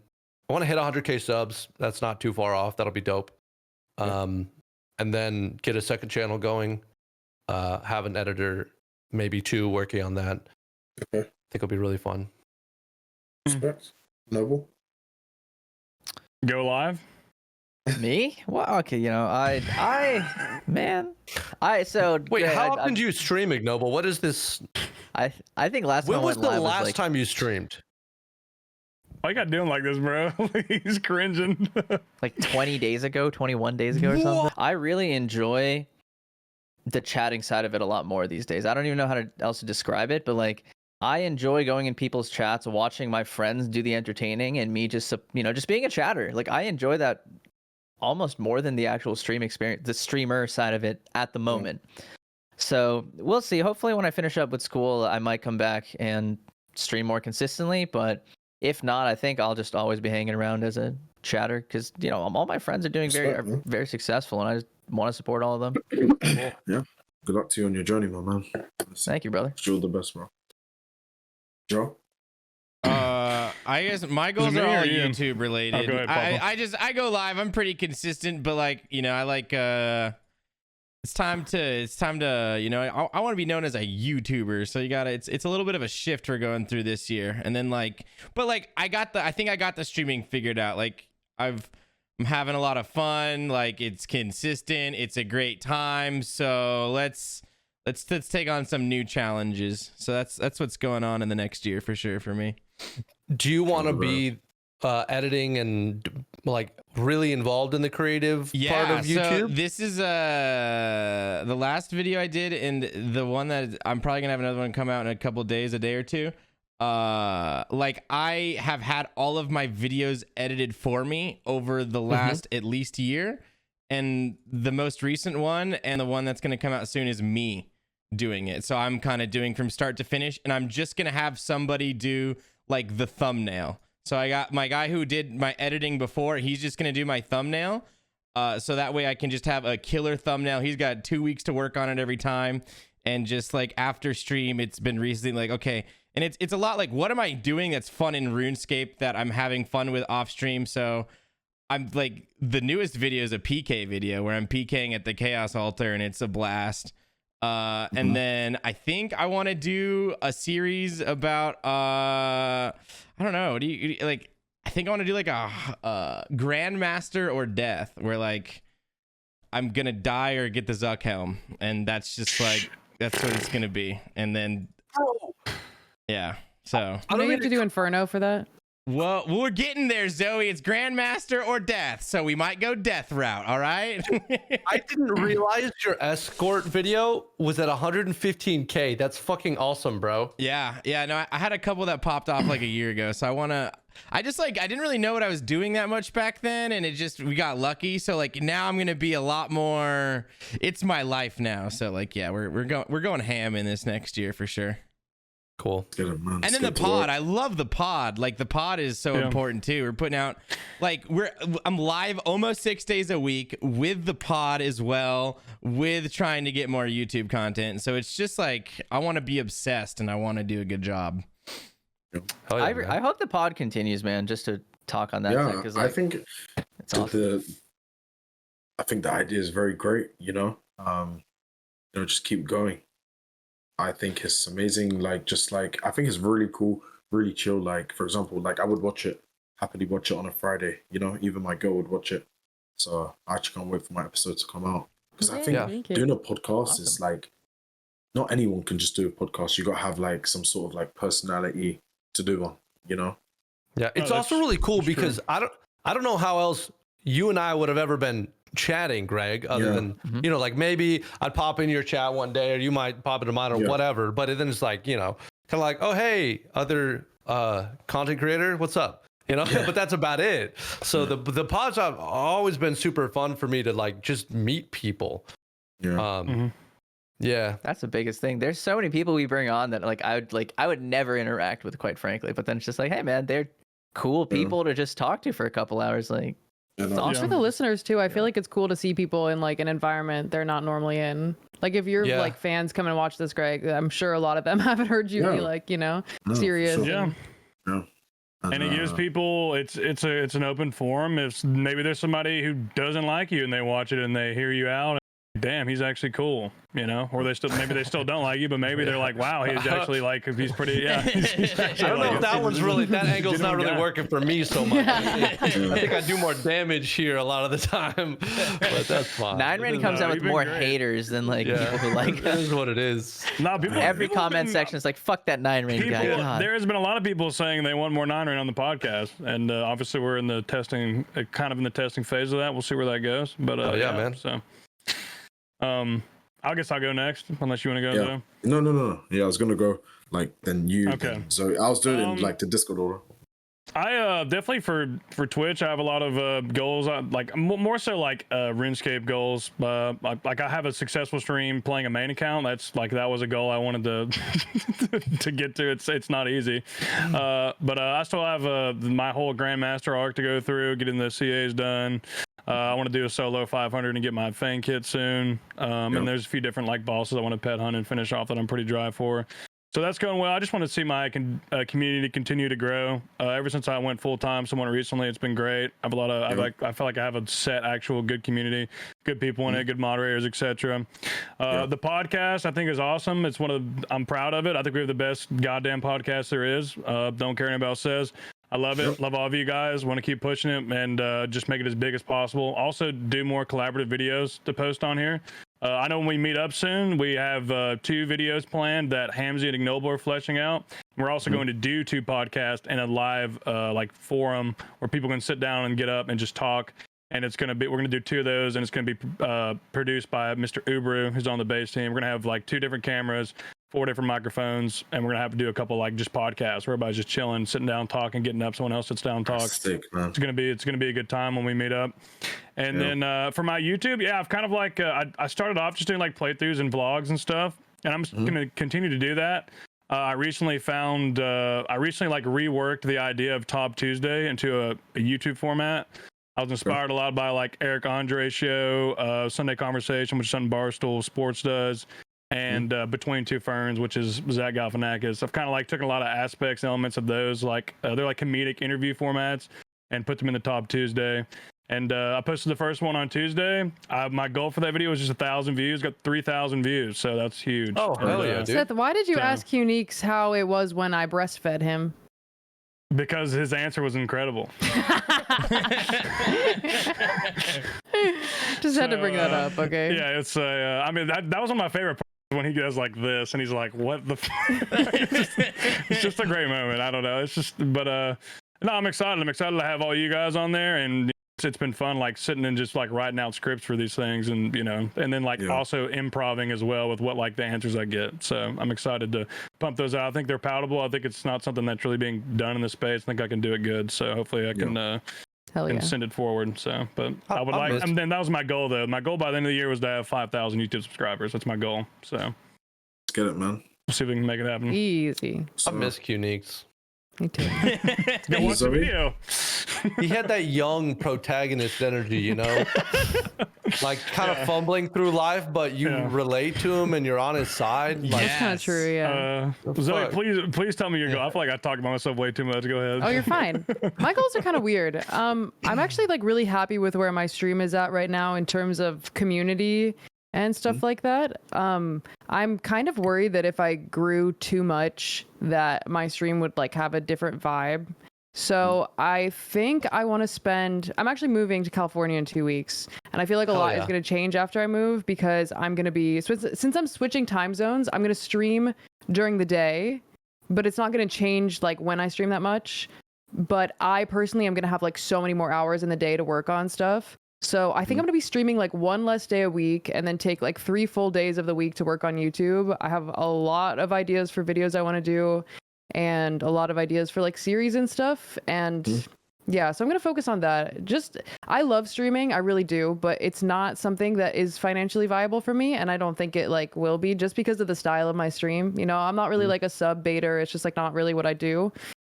Speaker 4: I want to hit 100K subs. That's not too far off. That'll be dope. And then get a second channel going, have an editor, maybe two, working on that.
Speaker 7: Okay.
Speaker 4: I think it'll be really fun.
Speaker 7: Respect. Noble.
Speaker 1: Go live.
Speaker 2: Me? Well, okay, you know, so
Speaker 4: Wait,
Speaker 2: Greg,
Speaker 4: how often do you stream, Ignoble? What is this?
Speaker 2: I think last
Speaker 4: When
Speaker 2: time I
Speaker 4: was
Speaker 2: went
Speaker 4: the
Speaker 2: live
Speaker 4: last
Speaker 2: was like,
Speaker 4: time you streamed?
Speaker 1: Why you got doing like this, bro? He's cringing.
Speaker 2: like 20 days ago, 21 days ago or something. I really enjoy the chatting side of it a lot more these days. I don't even know how else to describe it, but like I enjoy going in people's chats, watching my friends do the entertaining, and me just just being a chatter. Like I enjoy that almost more than the actual stream experience, the streamer side of it at the moment. So we'll see. Hopefully, when I finish up with school, I might come back and stream more consistently. But if not, I think I'll just always be hanging around as a chatter because all my friends are doing very successful, and I just want to support all of them.
Speaker 7: Yeah. Good luck to you on your journey, my man.
Speaker 2: Thank you, brother.
Speaker 7: Wish you all the best, bro. Joe?
Speaker 6: I guess my goals
Speaker 1: me
Speaker 6: are
Speaker 1: or
Speaker 6: all
Speaker 1: you?
Speaker 6: YouTube related.
Speaker 1: Oh, go ahead, Papa.
Speaker 6: I go live. I'm pretty consistent, but like, I like it's time to I want to be known as a YouTuber. So it's a little bit of a shift we're going through this year. And then I think I got the streaming figured out. Like I'm having a lot of fun. Like it's consistent. It's a great time. So let's take on some new challenges. So that's what's going on in the next year for sure for me.
Speaker 4: Do you want to be editing and like really involved in the creative part of YouTube?
Speaker 6: So this is the last video I did, and the one that I'm probably gonna have another one come out in a couple of days, a day or two. Like I have had all of my videos edited for me over the last at least year, and the most recent one and the one that's gonna come out soon is me doing it. So I'm kind of doing from start to finish, and I'm just gonna have somebody do like the thumbnail. So I got my guy who did my editing before, he's just gonna do my thumbnail, so that way I can just have a killer thumbnail. He's got 2 weeks to work on it every time, and just like after stream, it's been recently like, okay, and it's a lot like, what am I doing that's fun in RuneScape that I'm having fun with off stream? So I'm like, the newest video is a PK video where I'm PKing at the Chaos Altar, and it's a blast. And then I think I want to do a series about I don't know, do you like, I think I want to do like a Grandmaster or Death, where like I'm gonna die or get the Zuck helm, and that's just like, that's what it's gonna be. And then yeah, so
Speaker 5: I don't have to do Inferno for that.
Speaker 6: well, we're getting there, Zoe. It's Grandmaster or Death, so we might go Death route. All right.
Speaker 4: I didn't realize your escort video was at 115K. That's fucking awesome, bro.
Speaker 6: Yeah. No, I had a couple that popped off like a year ago, so I didn't really know what I was doing that much back then, and we got lucky. So like now I'm gonna be a lot more. It's my life now. So like yeah, we're going ham in this next year for sure.
Speaker 4: Cool.
Speaker 6: And then the pod, I love the pod. Like the pod is so important too. We're putting out like I'm live almost 6 days a week with the pod as well, with trying to get more YouTube content. So it's just like I want to be obsessed and I want to do a good job.
Speaker 4: Oh, yeah,
Speaker 2: I hope the pod continues, man. Just to talk on that.
Speaker 7: Yeah,
Speaker 2: because
Speaker 7: I think
Speaker 2: it's awesome.
Speaker 7: I think the idea is very great. Just keep going. I think it's amazing. Like, just like, I think it's really cool, really chill. Like, for example, like I would happily watch it on a Friday, even my girl would watch it. So I actually can't wait for my episode to come out. Because I think doing a podcast is like, not anyone can just do a podcast. You got to have like some sort of like personality to do one,
Speaker 4: Yeah, it's also really cool because I don't know how else you and I would have ever been chatting, Greg, other than like maybe I'd pop in your chat one day, or you might pop into mine, or whatever. But then it's like, kind of like, oh hey, other content creator, what's up? But that's about it. So the pods have always been super fun for me to like just meet people. Yeah,
Speaker 2: that's the biggest thing. There's so many people we bring on that I would never interact with, quite frankly. But then it's just like, hey man, they're cool people to just talk to for a couple hours. Like, it's awesome.
Speaker 5: For the listeners too, I feel like it's cool to see people in like an environment they're not normally in. Like if your like fans come and watch this, Greg, I'm sure a lot of them haven't heard you be like, serious.
Speaker 7: Sure.
Speaker 1: And it gives people, it's an open forum. If maybe there's somebody who doesn't like you and they watch it and they hear you out, damn, he's actually cool, or they still don't like you, but maybe they're like, wow, he's actually like, he's pretty, he's
Speaker 4: I don't know if that angle's not really working for me so much. I think I do more damage here a lot of the time, but that's fine.
Speaker 2: Nine Rain comes out with more haters than like people who like
Speaker 4: it is what it is.
Speaker 1: No,
Speaker 2: every comment section is like, fuck that Nine Rain guy. God.
Speaker 1: There has been a lot of people saying they want more Nine Rain on the podcast, and obviously we're in the testing, kind of in the testing phase of that. We'll see where that goes, but
Speaker 4: man.
Speaker 1: So. I guess I'll go next, unless you want to go.
Speaker 7: No. Yeah, I was gonna go like then you.
Speaker 1: Okay.
Speaker 7: So I was doing it in like the Discord order.
Speaker 1: I definitely for Twitch, I have a lot of goals. Like more so like RuneScape goals. Like I have a successful stream playing a main account. That was a goal I wanted to to get to. It's not easy, but I still have my whole Grandmaster arc to go through, getting the CAs done. I want to do a solo 500 and get my Fang kit soon. And there's a few different like bosses I want to pet hunt and finish off that I'm pretty dry for. So that's going well. I just want to see my community continue to grow. Ever since I went full time somewhat recently, it's been great. I have I feel like I have a set actual good community, good people in it, good moderators, etc. The podcast I think is awesome. I'm proud of it. I think we have the best goddamn podcast there is. Don't care what anybody else says. I love it. Love all of you guys. Want to keep pushing it and just make it as big as possible. Also, do more collaborative videos to post on here. I know when we meet up soon, we have 2 videos planned that Hamzy and Ignoble are fleshing out. We're also going to do 2 podcasts and a live like forum where people can sit down and get up and just talk. And we're going to do 2 of those, and it's going to be produced by Mr. Ubru, who's on the base team. We're going to have like 2 different cameras, 4 different microphones, and we're going to have to do a couple like just podcasts where everybody's just chilling, sitting down, talking, getting up. Someone else sits down and talks.
Speaker 7: Sick, man.
Speaker 1: It's going to be a good time when we meet up. And then for my YouTube, I've kind of like I started off just doing like playthroughs and vlogs and stuff, and I'm just going to continue to do that. I recently like reworked the idea of Top Tuesday into a YouTube format. I was inspired a lot by like Eric Andre's show, Sunday Conversation, which is something Barstool Sports does, and Between Two Ferns, which is Zach Galifianakis. I've kind of like taken a lot of aspects, elements of those, like they're like comedic interview formats, and put them in the Top Tuesday. And I posted the first one on Tuesday. My goal for that video was just 1,000 views. Got 3,000 views, so that's huge.
Speaker 4: Oh, hell yeah, dude.
Speaker 5: Seth, why did you ask Uniques how it was when I breastfed him?
Speaker 1: Because his answer was incredible.
Speaker 5: Just had to bring that up, okay?
Speaker 1: Yeah, it's I mean that was one of my favorite parts when he goes like this and he's like, "What the?" It's just a great moment. I don't know. It's just, but no, I'm excited. I'm excited to have all you guys on there, and it's been fun like sitting and just like writing out scripts for these things, and and then like also improving as well with what like the answers I get. So I'm excited to pump those out. I think they're palatable. I think it's not something that's really being done in the space. I think I can do it good. So hopefully I can send it forward. So, but I would like, and then that was my goal though. My goal by the end of the year was to have 5,000 YouTube subscribers. That's my goal. So let's
Speaker 7: get it, man.
Speaker 1: We'll see if we can make it happen.
Speaker 5: Easy.
Speaker 4: I miss Uniques.
Speaker 5: Me too.
Speaker 1: Go watch the video.
Speaker 4: He had that young protagonist energy, like kind of fumbling through life, but you relate to him and you're on his side. Like,
Speaker 5: That's kind of true, yeah.
Speaker 1: Zoe, please tell me your goal. I feel like I talk about myself way too much. Go ahead.
Speaker 5: Oh, you're fine. My goals are kind of weird. I'm actually like really happy with where my stream is at right now in terms of community and stuff like that. I'm kind of worried that if I grew too much that my stream would like have a different vibe. So I think I want to spend, I'm actually moving to California in 2 weeks, and I feel like a lot is going to change after I move, because I'm going to be, since I'm switching time zones, I'm going to stream during the day, but it's not going to change like when I stream that much. But I personally am going to have like so many more hours in the day to work on stuff. So I think I'm going to be streaming like 1 less day a week, and then take like 3 full days of the week to work on YouTube. I have a lot of ideas for videos I want to do, and a lot of ideas for like series and stuff. And yeah, so I'm going to focus on that. I love streaming. I really do, but it's not something that is financially viable for me. And I don't think it like will be, just because of the style of my stream. I'm not really like a sub baiter. It's just like not really what I do.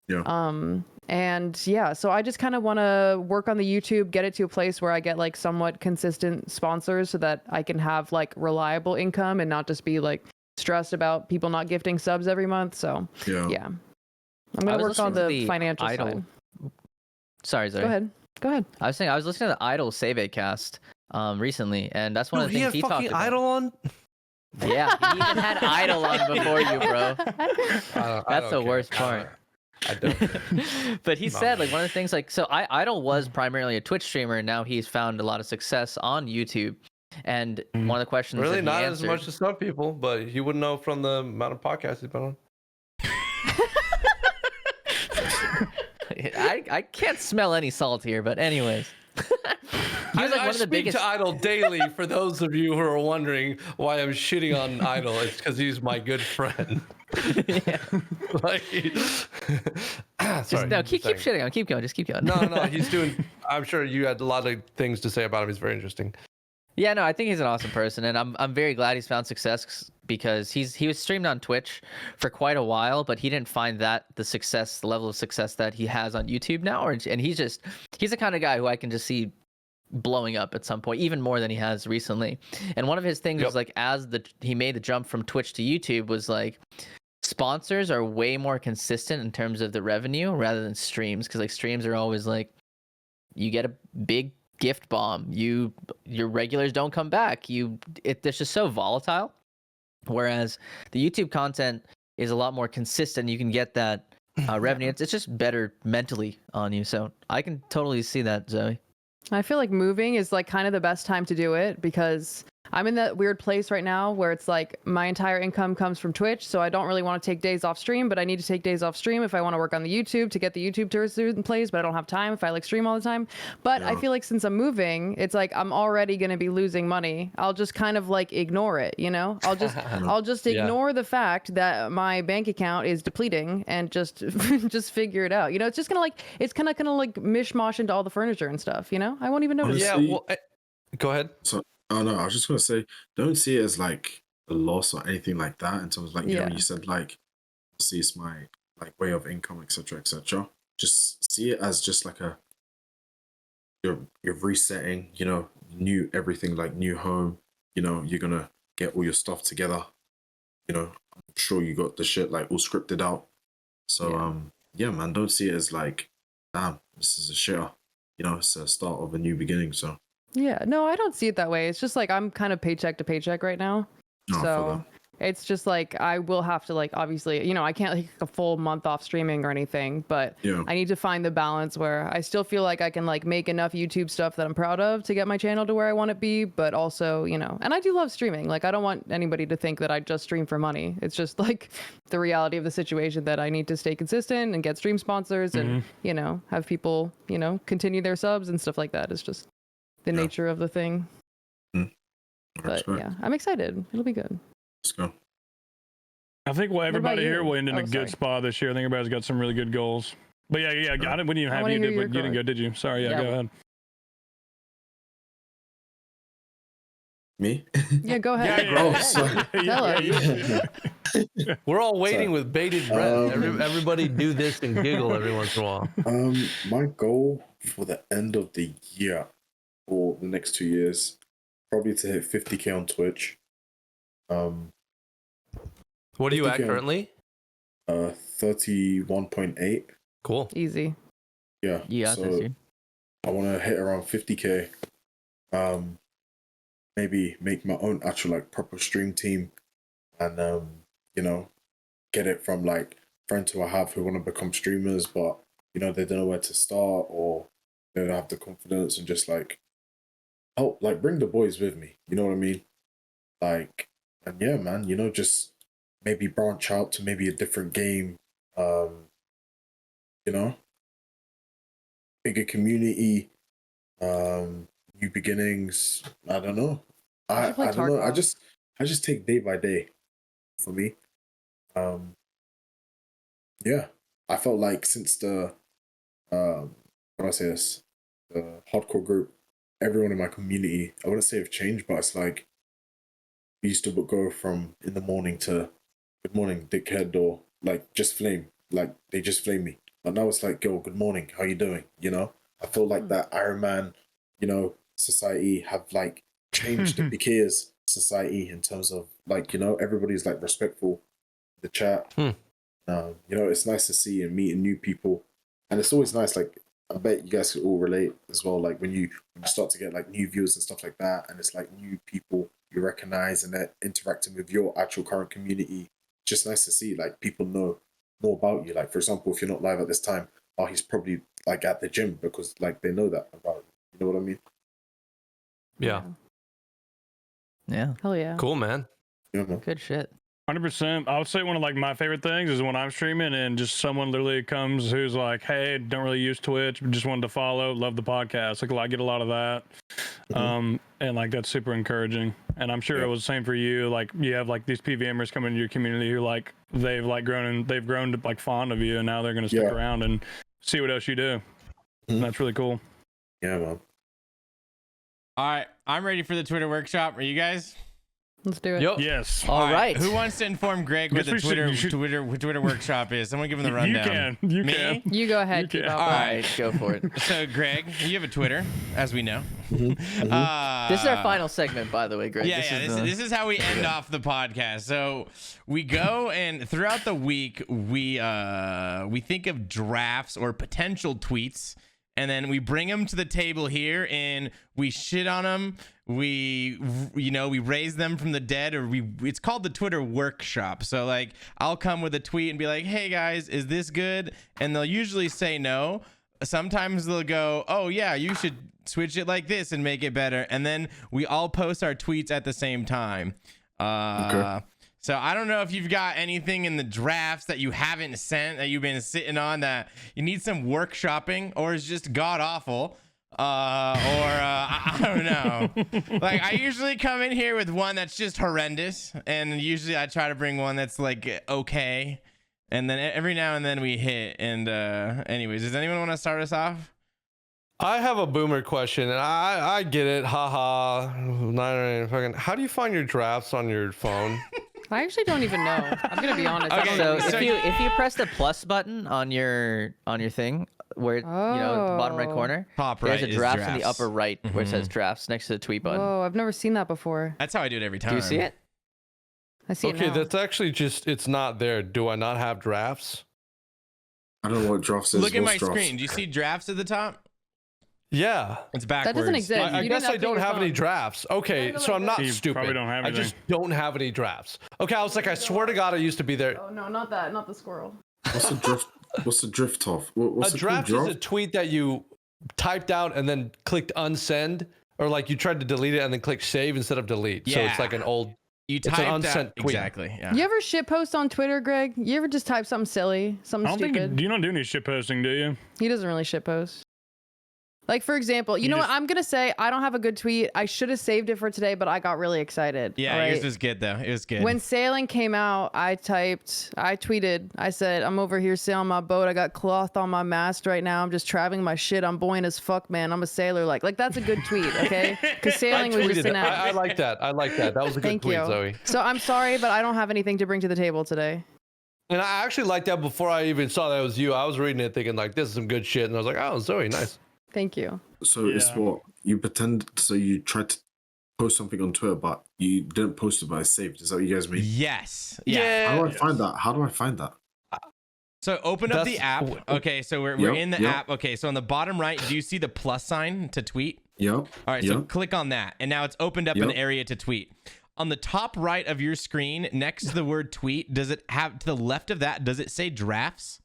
Speaker 5: Yeah. And yeah, so I just kind of want to work on the YouTube, get it to a place where I get like somewhat consistent sponsors so that I can have like reliable income and not just be like stressed about people not gifting subs every month. So yeah, I'm going to work on the financial side.
Speaker 2: Sorry, Zoe.
Speaker 5: Go ahead.
Speaker 2: I was listening to the Idol Save cast recently, and that's one of the things he talked about.
Speaker 4: Idol on?
Speaker 2: Yeah, he even had Idol on before you, bro. That's the worst part.
Speaker 4: I don't.
Speaker 2: But he said like one of the things like, so Idol was primarily a Twitch streamer, and now he's found a lot of success on YouTube. And one of the questions
Speaker 4: really
Speaker 2: that
Speaker 4: not
Speaker 2: answered,
Speaker 4: as much as some people, but you wouldn't know from the amount of podcasts he's been on.
Speaker 2: I can't smell any salt here, but anyways.
Speaker 4: He was like one of the biggest to Idol daily. For those of you who are wondering why I'm shitting on Idol, it's because he's my good friend. Like, sorry.
Speaker 2: No, keep shitting on. Keep going. Just keep going.
Speaker 4: No, he's doing. I'm sure you had a lot of things to say about him. He's very interesting.
Speaker 2: Yeah, no, I think he's an awesome person, and I'm very glad he's found success, because he was streamed on Twitch for quite a while, but he didn't find that the level of success that he has on YouTube now, and he's the kind of guy who I can just see blowing up at some point, even more than he has recently. And one of his things was like, he made the jump from Twitch to YouTube, was like, sponsors are way more consistent in terms of the revenue rather than streams, because like streams are always like, you get a big gift bomb, your regulars don't come back, it's just so volatile, whereas the YouTube content is a lot more consistent. You can get that revenue. It's just better mentally on you. So I can totally see that, Zoe.
Speaker 5: I feel like moving is like kind of the best time to do it, because I'm in that weird place right now where it's like my entire income comes from Twitch, so I don't really want to take days off stream, but I need to take days off stream if I want to work on the YouTube to get the YouTube tours in place, but I don't have time if I like stream all the time. But I feel like since I'm moving, it's like I'm already going to be losing money. I'll just kind of like ignore it, you know? I'll just ignore the fact that my bank account is depleting and just just figure it out. You know, it's just going to like it's kind of going to like mishmash into all the furniture and stuff, you know? I won't even notice.
Speaker 4: Yeah,
Speaker 7: Honestly-
Speaker 4: well, go ahead.
Speaker 7: So, oh no, I was just gonna say, don't see it as like a loss or anything like that. In terms of like, you know,
Speaker 5: Yeah.
Speaker 7: you said like, see, it's my like way of income, etc., etc. Just see it as just like a you're resetting, you know, new everything, like new home. You know, you're gonna get all your stuff together. You know, I'm sure you got the shit like all scripted out. So yeah, man, don't see it as like, damn, this is a shitter. You know, it's a start of a new beginning. So.
Speaker 5: Yeah, no, I don't see it that way. It's just like I'm kind of paycheck to paycheck right now.
Speaker 7: No, I feel
Speaker 5: So it's just like I will have to like obviously, you know, I can't take a full month off streaming or anything, but
Speaker 7: Yeah.
Speaker 5: I need to find the balance where I still feel like I can like make enough YouTube stuff that I'm proud of to get my channel to where I want it to be, but also, you know, and I do love streaming. Like I don't want anybody to think that I just stream for money. It's just like the reality of the situation that I need to stay consistent and get stream sponsors and, you know, have people, you know, continue their subs and stuff like that. It's just the nature of the thing. But yeah, I'm excited. It'll be good.
Speaker 7: Let's go.
Speaker 1: I think everybody here
Speaker 5: you?
Speaker 1: will end in
Speaker 5: Oh,
Speaker 1: a good
Speaker 5: sorry.
Speaker 1: spot this year. I think everybody's got some really good goals. But yeah, I didn't, we didn't even have
Speaker 5: wanna
Speaker 1: you,
Speaker 5: hear
Speaker 1: did,
Speaker 5: your
Speaker 1: you didn't
Speaker 5: goal.
Speaker 1: go, did you? Sorry, yeah,
Speaker 5: Yeah.
Speaker 1: go ahead.
Speaker 7: Me?
Speaker 5: Yeah, go ahead.
Speaker 7: Oh, sorry.
Speaker 5: Tell us.
Speaker 4: We're all waiting with bated breath.
Speaker 7: Um,
Speaker 4: Everybody do this and giggle every once in a while.
Speaker 7: My goal for the end of the year or the next 2 years, probably to hit 50K on Twitch.
Speaker 4: What are you at
Speaker 7: 50K.
Speaker 4: currently?
Speaker 7: 31.8.
Speaker 4: Cool.
Speaker 5: Easy.
Speaker 7: Yeah.
Speaker 2: Yeah,
Speaker 7: So
Speaker 2: this year.
Speaker 7: I want to hit around 50K. Maybe make my own actual like proper stream team, and you know, get it from like friends who I have who want to become streamers, but you know they don't know where to start or they don't have the confidence, and just like help, like bring the boys with me. You know what I mean? Like, and yeah, man, you know, just maybe branch out to maybe a different game. You know, bigger community, new beginnings. I don't know. I
Speaker 5: should play
Speaker 7: don't know. I
Speaker 5: Tarkov.
Speaker 7: just take day by day for me. Yeah. I felt like since the how do I say this? The hardcore group, everyone in my community, I wouldn't say have changed, but it's like we used to go from in the morning to good morning, dickhead, or like just flame. Like they just flame me. But now it's like, yo, good morning, how you doing? You know? I feel like that Iron Man, you know, society have like changed the Bikers society in terms of like, you know, everybody's like respectful in the chat. You know, it's nice to see and meeting new people. And it's always nice, like I bet you guys could all relate as well. Like when you start to get like new viewers and stuff like that, and it's like new people you recognize and they're interacting with your actual current community. Just nice to see like people know more about you. Like for example, if you're not live at this time, oh, he's probably like at the gym because like they know that about you. You know what I mean?
Speaker 4: Yeah.
Speaker 2: Yeah.
Speaker 5: Hell yeah.
Speaker 4: Cool, man.
Speaker 7: Yeah, man.
Speaker 2: Good shit.
Speaker 1: 100%. I would say one of like my favorite things is when I'm streaming and just someone literally comes who's like, "Hey, don't really use Twitch, but just wanted to follow, love the podcast." Like I get a lot of that, and like that's super encouraging. And I'm sure it was the same for you. Like you have like these PVMers come into your community who like they've grown to like fond of you, and now they're gonna stick around and see what else you do. And that's really cool.
Speaker 7: Yeah, man.
Speaker 6: All right, I'm ready for the Twitter workshop. Are you guys?
Speaker 5: Let's do it.
Speaker 1: Yes.
Speaker 2: All right.
Speaker 6: Who wants to inform Greg what
Speaker 1: Guess
Speaker 6: the
Speaker 1: we should-
Speaker 6: Twitter workshop is? Someone give him the rundown.
Speaker 1: You
Speaker 6: Me?
Speaker 1: can.
Speaker 5: You go ahead.
Speaker 1: You
Speaker 5: Keep
Speaker 1: can.
Speaker 5: up.
Speaker 6: All
Speaker 2: All
Speaker 6: right.
Speaker 2: right, go for it.
Speaker 6: So, Greg, you have a Twitter, as we know.
Speaker 2: This is our final segment, by the way, Greg.
Speaker 6: This is how we end off the podcast. So we go and throughout the week we think of drafts or potential tweets, and then we bring them to the table here and we shit on them. We raise them from the dead, or it's called the Twitter workshop. So like I'll come with a tweet and be like, "Hey guys, is this good?" And they'll usually say no. Sometimes they'll go, "Oh yeah, you should switch it like this and make it better. And then we all post our tweets at the same time. Okay. So I don't know if you've got anything in the drafts that you haven't sent that you've been sitting on that you need some workshopping, or is just god awful. I don't know. Like, I usually come in here with one that's just horrendous, and usually I try to bring one that's like okay, and then every now and then we hit. And anyways, does anyone want to start us off?
Speaker 4: I have a boomer question, and I get it. Haha. How do you find your drafts on your phone?
Speaker 5: I actually don't even know. I'm gonna be honest.
Speaker 6: Okay,
Speaker 2: So if you press the plus button on your thing, where you know the bottom right corner,
Speaker 6: Top
Speaker 2: there's
Speaker 6: right
Speaker 2: a
Speaker 6: is
Speaker 2: draft in the
Speaker 6: drafts.
Speaker 2: upper right where it says drafts next to the tweet button.
Speaker 5: Oh, I've never seen that before.
Speaker 6: That's how I do it every time.
Speaker 2: Do you see it?
Speaker 5: I see
Speaker 4: Okay,
Speaker 5: it now.
Speaker 4: that's actually just, it's not there. Do I not have drafts?
Speaker 7: I don't know what drafts is.
Speaker 6: Look at my
Speaker 7: What's drafts?
Speaker 6: screen. Do you see drafts at the top?
Speaker 4: Yeah.
Speaker 6: It's backwards.
Speaker 5: That doesn't exist.
Speaker 4: I
Speaker 5: You
Speaker 4: guess
Speaker 5: didn't
Speaker 4: I don't
Speaker 5: update your
Speaker 4: have any
Speaker 5: phone.
Speaker 4: drafts. Okay, so I'm not
Speaker 1: You
Speaker 4: stupid.
Speaker 1: probably don't have
Speaker 4: I just don't have any drafts. Okay, I was like, I swear to God, I used to be there.
Speaker 5: Oh no, not that. Not the squirrel.
Speaker 7: What's the drift? What's the drift off? What's
Speaker 4: A
Speaker 7: the
Speaker 4: draft
Speaker 7: called?
Speaker 4: is a tweet that you typed out and then clicked unsend, or like you tried to delete it and then click save instead of delete. So it's
Speaker 6: Yeah.
Speaker 4: like an old.
Speaker 6: You
Speaker 4: It's an
Speaker 6: typed
Speaker 4: unsent
Speaker 6: out
Speaker 4: tweet.
Speaker 6: exactly. Yeah.
Speaker 5: You ever shit post on Twitter, Greg? You ever just type something silly,
Speaker 1: I
Speaker 5: something
Speaker 1: don't
Speaker 5: stupid?
Speaker 1: think you don't do any shit posting, do you?
Speaker 5: He doesn't really shit post. Like, for example, you
Speaker 1: You
Speaker 5: know what?
Speaker 1: just-
Speaker 5: I'm going to say I don't have a good tweet. I should have saved it for today, but I got really excited.
Speaker 6: Yeah,
Speaker 5: right?
Speaker 6: yours was good though. It was good.
Speaker 5: When sailing came out, I tweeted, I said, I'm over here sailing my boat. I got cloth on my mast right now. I'm just traveling my shit. I'm buoyant as fuck, man. I'm a sailor. Like that's a good tweet, okay? Because sailing was just
Speaker 4: Tweeted
Speaker 5: an
Speaker 4: it.
Speaker 5: act.
Speaker 4: I like that. I like that. That was a good
Speaker 5: Thank
Speaker 4: tweet,
Speaker 5: you.
Speaker 4: Zoe.
Speaker 5: So I'm sorry, but I don't have anything to bring to the table today.
Speaker 4: And I actually liked that before I even saw that it was you. I was reading it thinking like, this is some good shit. And I was like, oh, Zoe, nice.
Speaker 5: Thank you.
Speaker 7: So it's
Speaker 1: Yeah.
Speaker 7: what you pretend. So you tried to post something on Twitter, but you didn't post it, but it's saved. Is that what you guys mean?
Speaker 6: yes. Yeah.
Speaker 7: How do I find that? How do I find that?
Speaker 6: So open up the
Speaker 4: That's-
Speaker 6: app. Okay, so we're
Speaker 7: Yep,
Speaker 6: in the
Speaker 7: yep.
Speaker 6: app. Okay, so on the bottom right, do you see the plus sign to tweet?
Speaker 7: Yep.
Speaker 6: All right, so
Speaker 7: Yep.
Speaker 6: click on that, and now it's opened up an
Speaker 7: Yep.
Speaker 6: area to tweet. On the top right of your screen, next to the word tweet, does it have, to the left of that, does it say drafts?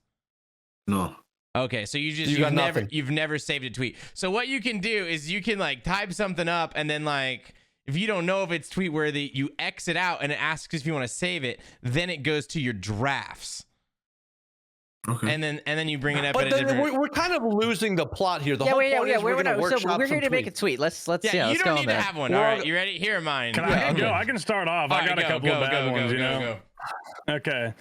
Speaker 7: No.
Speaker 6: Okay, so
Speaker 4: You got nothing.
Speaker 6: you've never saved a tweet. So what you can do is you can like type something up, and then like if you don't know if it's tweet worthy, you X it out and it asks if you want to save it. Then it goes to your drafts.
Speaker 7: Okay.
Speaker 6: And then you bring it up
Speaker 4: But
Speaker 6: at a
Speaker 4: then
Speaker 6: different.
Speaker 4: we're kind of losing the plot here. The
Speaker 2: Yeah,
Speaker 4: whole
Speaker 2: we're
Speaker 4: point is we're going to
Speaker 2: so
Speaker 4: workshop
Speaker 2: we're here
Speaker 4: some
Speaker 2: to make a
Speaker 4: tweets.
Speaker 2: tweet. Let's
Speaker 6: Yeah, you
Speaker 2: let's go
Speaker 6: don't
Speaker 2: on
Speaker 6: need to
Speaker 2: there.
Speaker 6: have one.
Speaker 4: Well,
Speaker 6: All right, you ready? Here are mine.
Speaker 1: Can
Speaker 4: Yeah,
Speaker 1: I
Speaker 4: okay.
Speaker 1: go? I can start off.
Speaker 6: All
Speaker 1: I
Speaker 6: right,
Speaker 1: got a couple of bad ones, you know.
Speaker 6: go.
Speaker 1: Okay.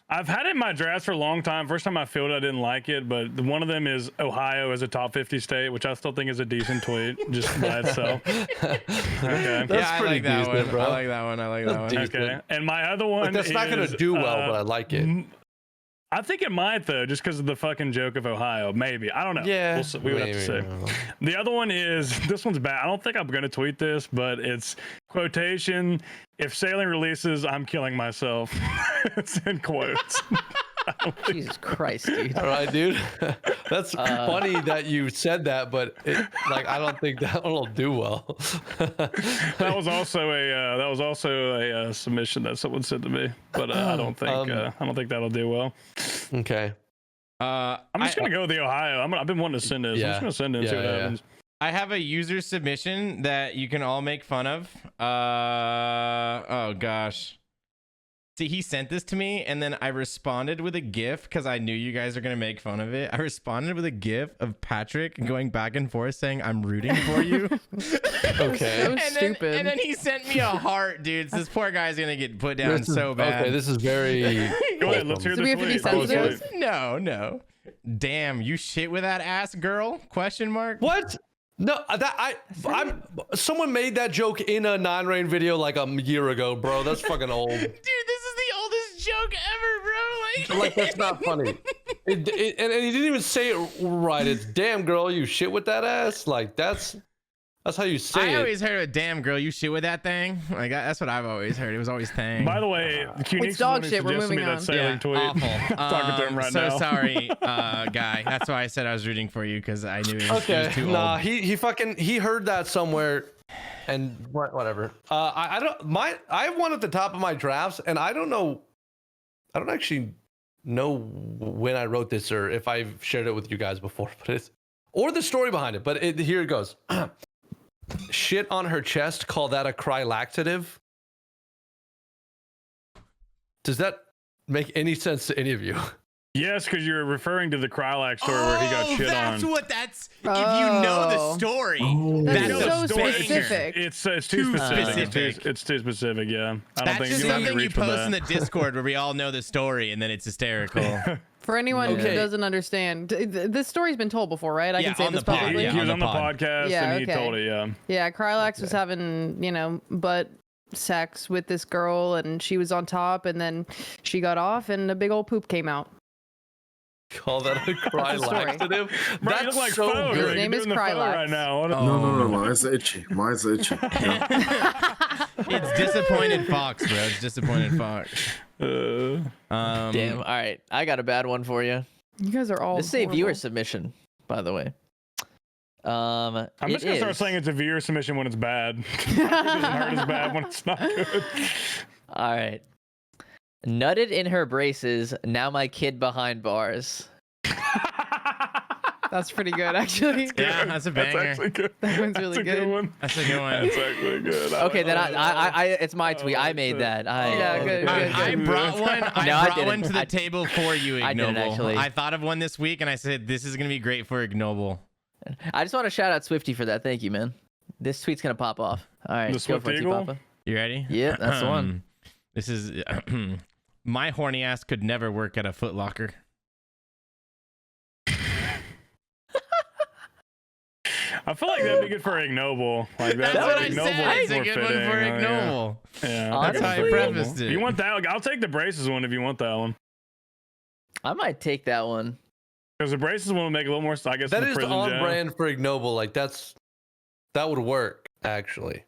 Speaker 1: I've had it in my drafts for a long time. First time I filled it, I didn't like it, but one of them is Ohio as a top 50 state, which I still think is a decent tweet just by itself. Okay.
Speaker 4: That's
Speaker 6: Yeah, I
Speaker 4: pretty
Speaker 6: like that
Speaker 4: decent,
Speaker 6: one.
Speaker 4: bro.
Speaker 6: I like that one. I like that one.
Speaker 4: That's decent.
Speaker 1: Okay. And my other one
Speaker 4: Like, that's not going
Speaker 1: is,
Speaker 4: to do well, but I like it.
Speaker 1: I think it might though, just because of the fucking joke of Ohio. Maybe I don't know.
Speaker 4: Yeah,
Speaker 1: We'll see. We would have to see.
Speaker 4: maybe.
Speaker 1: The other one is this one's bad. I don't think I'm gonna tweet this, but it's quotation. If sailing releases, I'm killing myself. It's in quotes.
Speaker 2: Jesus Christ, dude.
Speaker 4: All right, dude. That's funny that you said that, but I don't think that one will do well.
Speaker 1: That was also a submission that someone sent to me, but I don't think that'll do well.
Speaker 4: Okay.
Speaker 1: I'm just gonna go with the Ohio. I've been wanting to send this. I'm
Speaker 4: Yeah.
Speaker 1: just gonna send it and see what
Speaker 4: Yeah.
Speaker 1: happens.
Speaker 6: I have a user submission that you can all make fun of. Oh gosh. See, he sent this to me, and then I responded with a GIF because I knew you guys are gonna make fun of it. I responded with a GIF of Patrick going back and forth saying, "I'm rooting for you."
Speaker 4: Okay.
Speaker 5: So
Speaker 6: and
Speaker 5: stupid.
Speaker 6: then he sent me a heart, dude. So this poor guy's gonna get put down
Speaker 4: This is-
Speaker 6: so bad.
Speaker 4: Okay, this is very.
Speaker 1: Go ahead. Let's hear
Speaker 5: Do
Speaker 1: the
Speaker 5: we have to be
Speaker 1: tweet. Roll the
Speaker 5: sensitive?
Speaker 1: tweet.
Speaker 6: No. Damn, you shit with that ass girl? Question mark.
Speaker 4: What? No, I'm. Someone made that joke in a non-rain video like a year ago, bro. That's fucking old.
Speaker 6: Dude, this is the oldest joke ever, bro.
Speaker 4: Like that's not funny. And he didn't even say it right. It's damn girl, you shit with that ass. Like that's how you say
Speaker 6: I
Speaker 4: it.
Speaker 6: always heard a damn girl, you shit with that thing. Like that's what I've always heard. It was always thang.
Speaker 1: By the way, Q
Speaker 5: It's dog shit. We're moving
Speaker 1: me that
Speaker 5: on.
Speaker 1: sailing tweet.
Speaker 6: awful.
Speaker 1: Talking to him right
Speaker 6: so
Speaker 1: now.
Speaker 6: sorry, guy. That's why I said I was rooting for you because I knew it was, it was
Speaker 4: Okay,
Speaker 6: too
Speaker 4: nah,
Speaker 6: old.
Speaker 4: he heard that somewhere, and whatever. I have one at the top of my drafts, and I don't actually know when I wrote this or if I've shared it with you guys before, but or the story behind it. But here it goes. Shit on her chest. Call that a cry laxative. Does that make any sense to any of you?
Speaker 1: Yes, because you're referring to the Krylax story where he got shit
Speaker 6: that's
Speaker 1: on.
Speaker 6: If you know the story,
Speaker 5: That's so
Speaker 6: banger.
Speaker 5: specific.
Speaker 1: It's too specific. It's too specific. Yeah, I don't
Speaker 6: That's
Speaker 1: think
Speaker 6: just
Speaker 1: you have to
Speaker 6: something you
Speaker 1: reach for
Speaker 6: post in
Speaker 1: that.
Speaker 6: the Discord where we all know the story, and then it's hysterical.
Speaker 5: For anyone who
Speaker 4: Okay.
Speaker 5: doesn't understand, this story's been told before, right? I
Speaker 6: Yeah,
Speaker 5: can say
Speaker 6: on
Speaker 5: this
Speaker 6: the pod,
Speaker 5: publicly.
Speaker 6: yeah.
Speaker 1: He was
Speaker 6: on
Speaker 1: on
Speaker 6: the
Speaker 1: the
Speaker 6: pod.
Speaker 1: podcast
Speaker 5: Yeah,
Speaker 1: and he
Speaker 5: okay.
Speaker 1: told it. Yeah.
Speaker 5: Yeah, Krylax was having, butt sex with this girl, and she was on top, and then she got off, and a big old poop came out.
Speaker 4: Call that a cry
Speaker 5: That's the story.
Speaker 4: laxative?
Speaker 1: Bro, you
Speaker 4: That's
Speaker 1: look like
Speaker 4: so
Speaker 1: Fo,
Speaker 4: good.
Speaker 1: Greg.
Speaker 5: His name
Speaker 1: You're
Speaker 5: is
Speaker 1: doing the Fo
Speaker 5: Krylax.
Speaker 1: right now. What
Speaker 7: No, mine's itchy. Mine's itchy.
Speaker 6: It's disappointed Fox, bro. It's disappointed Fox.
Speaker 2: Damn. All right, I got a bad one for you.
Speaker 5: You guys are all.
Speaker 2: This is a
Speaker 5: horrible.
Speaker 2: viewer submission, by the way.
Speaker 1: I'm just gonna start saying it's a viewer submission when it's bad. It doesn't hurt as bad when it's not good.
Speaker 2: All right. Nutted in her braces. Now my kid behind bars.
Speaker 5: That's pretty good, actually.
Speaker 6: Yeah, that's a banger.
Speaker 1: That's actually good.
Speaker 5: That one's
Speaker 1: That's
Speaker 5: really
Speaker 1: a good one.
Speaker 6: That's a good one.
Speaker 1: That's actually good.
Speaker 2: Okay, then I it's my tweet. I made that.
Speaker 5: Yeah, good, good.
Speaker 6: I brought one.
Speaker 2: No, I
Speaker 6: I brought
Speaker 2: didn't.
Speaker 6: one to the table for you, Ignoble.
Speaker 2: I didn't actually.
Speaker 6: I thought of one this week, and I said this is gonna be great for Ignoble.
Speaker 2: I just want to shout out Swifty for that. Thank you, man. This tweet's gonna pop off. All right,
Speaker 1: The
Speaker 2: go
Speaker 1: Swift
Speaker 2: for it,
Speaker 1: Eagle?
Speaker 2: T-Papa.
Speaker 6: You ready?
Speaker 2: Yep, that's the one.
Speaker 6: This is my horny ass could never work at a Foot Locker.
Speaker 1: I feel like that'd be good for Ignoble. Like
Speaker 6: That's what I
Speaker 1: Ignoble
Speaker 6: said.
Speaker 1: is
Speaker 6: It's a
Speaker 1: more
Speaker 6: good one
Speaker 1: fitting.
Speaker 6: for
Speaker 1: Oh, yeah.
Speaker 6: Ignoble.
Speaker 1: Yeah,
Speaker 6: That's how I
Speaker 2: Honestly,
Speaker 6: prefaced it.
Speaker 1: You want that? I'll take the braces one if you want that one.
Speaker 2: I might take that one.
Speaker 1: Because the braces one will make a little more. I guess
Speaker 4: That
Speaker 1: in the
Speaker 4: is
Speaker 1: prison
Speaker 4: on
Speaker 1: jail.
Speaker 4: brand for Ignoble. Like that would work actually.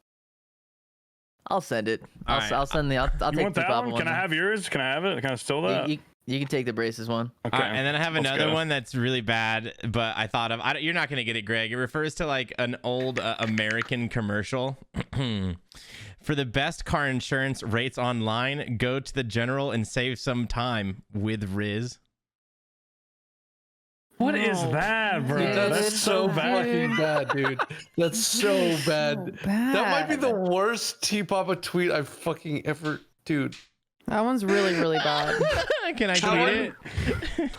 Speaker 2: I'll send it.
Speaker 6: All
Speaker 2: I'll,
Speaker 6: right.
Speaker 2: I'll send the. I'll
Speaker 1: You
Speaker 2: take
Speaker 1: want
Speaker 2: the
Speaker 1: that
Speaker 2: T-Papa
Speaker 1: one?
Speaker 2: one.
Speaker 1: Can I have yours? Can I have it? Can I steal that?
Speaker 2: You can take the braces one.
Speaker 1: Okay.
Speaker 6: All right, and then I have
Speaker 1: Let's
Speaker 6: another
Speaker 1: go.
Speaker 6: one that's really bad, but I thought of. You're not gonna get it, Greg. It refers to like an old American commercial. For the best car insurance rates online, go to the General and save some time with Riz.
Speaker 1: What is that, bro?
Speaker 5: Dude,
Speaker 1: That's so bad.
Speaker 4: fucking bad, dude. That's so bad. That might be the worst T-Papa tweet I've fucking ever, dude.
Speaker 5: That one's really, really bad.
Speaker 6: Can I tweet it?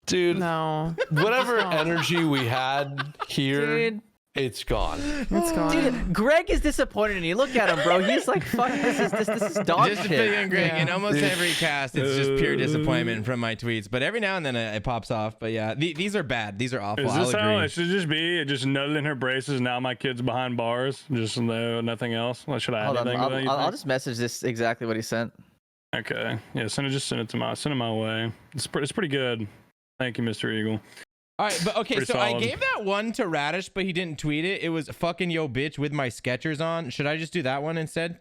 Speaker 4: Dude,
Speaker 5: No,
Speaker 4: whatever
Speaker 5: It's not.
Speaker 4: energy we had here,
Speaker 2: Dude,
Speaker 4: it's gone.
Speaker 5: it's gone.
Speaker 2: dude, Greg is disappointed in you. Look at him, bro. He's like, fuck, this is dog
Speaker 6: Just to
Speaker 2: shit.
Speaker 6: fill you in, Greg, in
Speaker 5: Yeah.
Speaker 6: almost every cast, it's just pure disappointment from my tweets. But every now and then it pops off. But yeah, these are bad. These are awful.
Speaker 1: Is
Speaker 6: I'll
Speaker 1: this how
Speaker 6: agree.
Speaker 1: it should just be? Just nutted in her braces. Now my kid's behind bars. Just nothing else. What should I add
Speaker 2: Hold on,
Speaker 1: anything to that? you
Speaker 2: I'll
Speaker 1: think?
Speaker 2: just message this exactly what he sent.
Speaker 1: Okay. Yeah. Send it my way. It's pretty good. Thank you, Mr. Eagle.
Speaker 6: All right, but okay,
Speaker 1: Pretty
Speaker 6: so I
Speaker 1: solid.
Speaker 6: gave that one to Radish, but he didn't tweet it. It was fucking yo bitch with my Skechers on. Should I just do that one instead?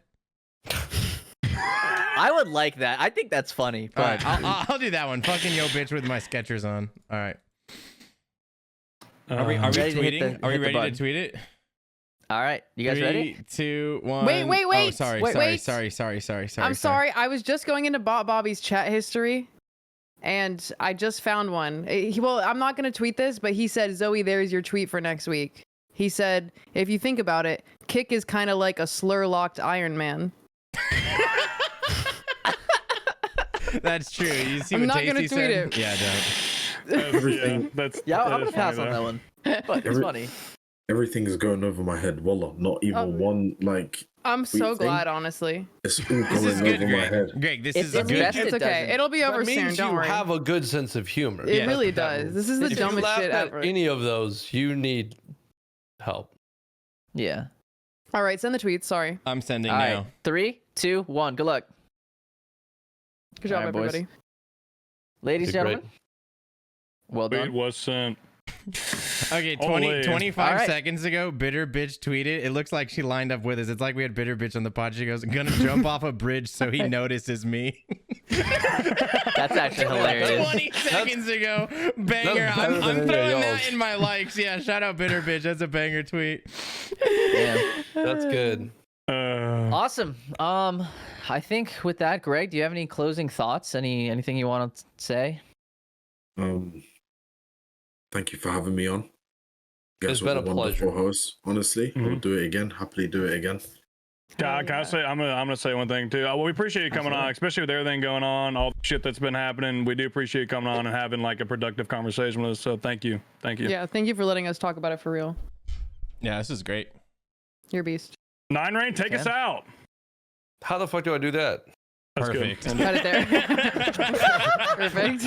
Speaker 2: I would like that. I think that's funny.
Speaker 6: All
Speaker 2: But
Speaker 6: right, I'll do that one. Fucking yo bitch with my Skechers on. All right. Are we
Speaker 2: Ready to hit
Speaker 6: tweeting?
Speaker 2: the-
Speaker 6: Are we
Speaker 2: hit the
Speaker 6: ready
Speaker 2: button.
Speaker 6: to tweet it?
Speaker 2: all right, you guys ready?
Speaker 6: 3, 2, 1.
Speaker 5: Wait, wait,
Speaker 6: Oh,
Speaker 5: wait.
Speaker 6: sorry,
Speaker 5: Wait,
Speaker 6: sorry,
Speaker 5: wait.
Speaker 6: sorry.
Speaker 5: I'm sorry. I was just going into Bobby's chat history, and I just found one. Well, I'm not gonna tweet this, but he said, "Zoe, there's your tweet for next week." He said, "If you think about it, Kick is kind of like a slur-locked Iron Man."
Speaker 6: That's true. You see
Speaker 5: I'm
Speaker 6: what
Speaker 5: not
Speaker 6: Tasty
Speaker 5: gonna tweet
Speaker 6: said?
Speaker 5: it.
Speaker 6: Yeah, don't.
Speaker 7: Everything,
Speaker 1: That's
Speaker 2: Yeah, I'm
Speaker 1: that
Speaker 2: gonna
Speaker 1: is
Speaker 2: pass
Speaker 1: funny,
Speaker 2: on that
Speaker 1: though.
Speaker 2: one. But it's
Speaker 7: Every-
Speaker 2: funny.
Speaker 7: everything is going over my head. Wallah, not even
Speaker 5: Oh.
Speaker 7: one like.
Speaker 5: I'm so
Speaker 7: think?
Speaker 5: glad, honestly.
Speaker 7: It's all
Speaker 6: This is
Speaker 7: going
Speaker 6: good,
Speaker 7: over my
Speaker 6: Greg.
Speaker 7: head.
Speaker 6: Greg, this
Speaker 2: It's
Speaker 6: is a
Speaker 2: best
Speaker 6: good.
Speaker 2: it
Speaker 5: It's okay.
Speaker 2: doesn't.
Speaker 5: It'll be over
Speaker 4: That means
Speaker 5: soon. Don't
Speaker 4: you
Speaker 5: worry.
Speaker 4: have a good sense of humor.
Speaker 5: It
Speaker 6: Yeah.
Speaker 5: really
Speaker 4: That
Speaker 5: does. This is the
Speaker 4: if you
Speaker 5: dumbest
Speaker 4: laughed
Speaker 5: shit
Speaker 4: at
Speaker 5: ever.
Speaker 4: any of those, you need help.
Speaker 2: Yeah.
Speaker 5: All right, send the tweets. Sorry.
Speaker 6: I'm sending
Speaker 2: All
Speaker 6: now.
Speaker 2: right. 3, 2, 1. Good luck,
Speaker 5: Good job,
Speaker 2: All right, boys.
Speaker 5: everybody.
Speaker 2: ladies and
Speaker 4: Did great.
Speaker 2: gentlemen. Well
Speaker 1: Tweet
Speaker 2: done.
Speaker 1: was sent.
Speaker 6: Okay,
Speaker 1: Holy.
Speaker 6: 25
Speaker 2: All right.
Speaker 6: seconds ago, Bitter Bitch tweeted. It looks like she lined up with us. It's like we had Bitter Bitch on the pod. She goes, gonna jump off a bridge so he notices me.
Speaker 2: That's actually hilarious.
Speaker 6: 20 seconds ago. Banger.
Speaker 4: That's
Speaker 6: I'm
Speaker 4: better than
Speaker 6: throwing
Speaker 4: any of
Speaker 6: that
Speaker 4: y'all's.
Speaker 6: in my likes. Yeah, shout out Bitter Bitch. That's a banger tweet.
Speaker 2: Damn.
Speaker 4: That's good.
Speaker 2: Awesome. I think with that, Greg, do you have any closing thoughts? Anything you want to say?
Speaker 7: Thank you for having me on.
Speaker 4: It's been a pleasure.
Speaker 7: Host, honestly. We'll do it again. Happily do it again.
Speaker 1: Can I say I'm gonna say one thing too. Well, we appreciate you coming on, especially with everything going on, all the shit that's been happening. We do appreciate you coming on and having like a productive conversation with us. So thank you.
Speaker 5: Yeah, thank you for letting us talk about it for real.
Speaker 6: Yeah, this is great.
Speaker 5: You're a beast.
Speaker 1: 9 Rain, take us out.
Speaker 4: How the fuck do I do that?
Speaker 1: That's
Speaker 6: Perfect.
Speaker 1: Good.
Speaker 5: Cut it there. Perfect.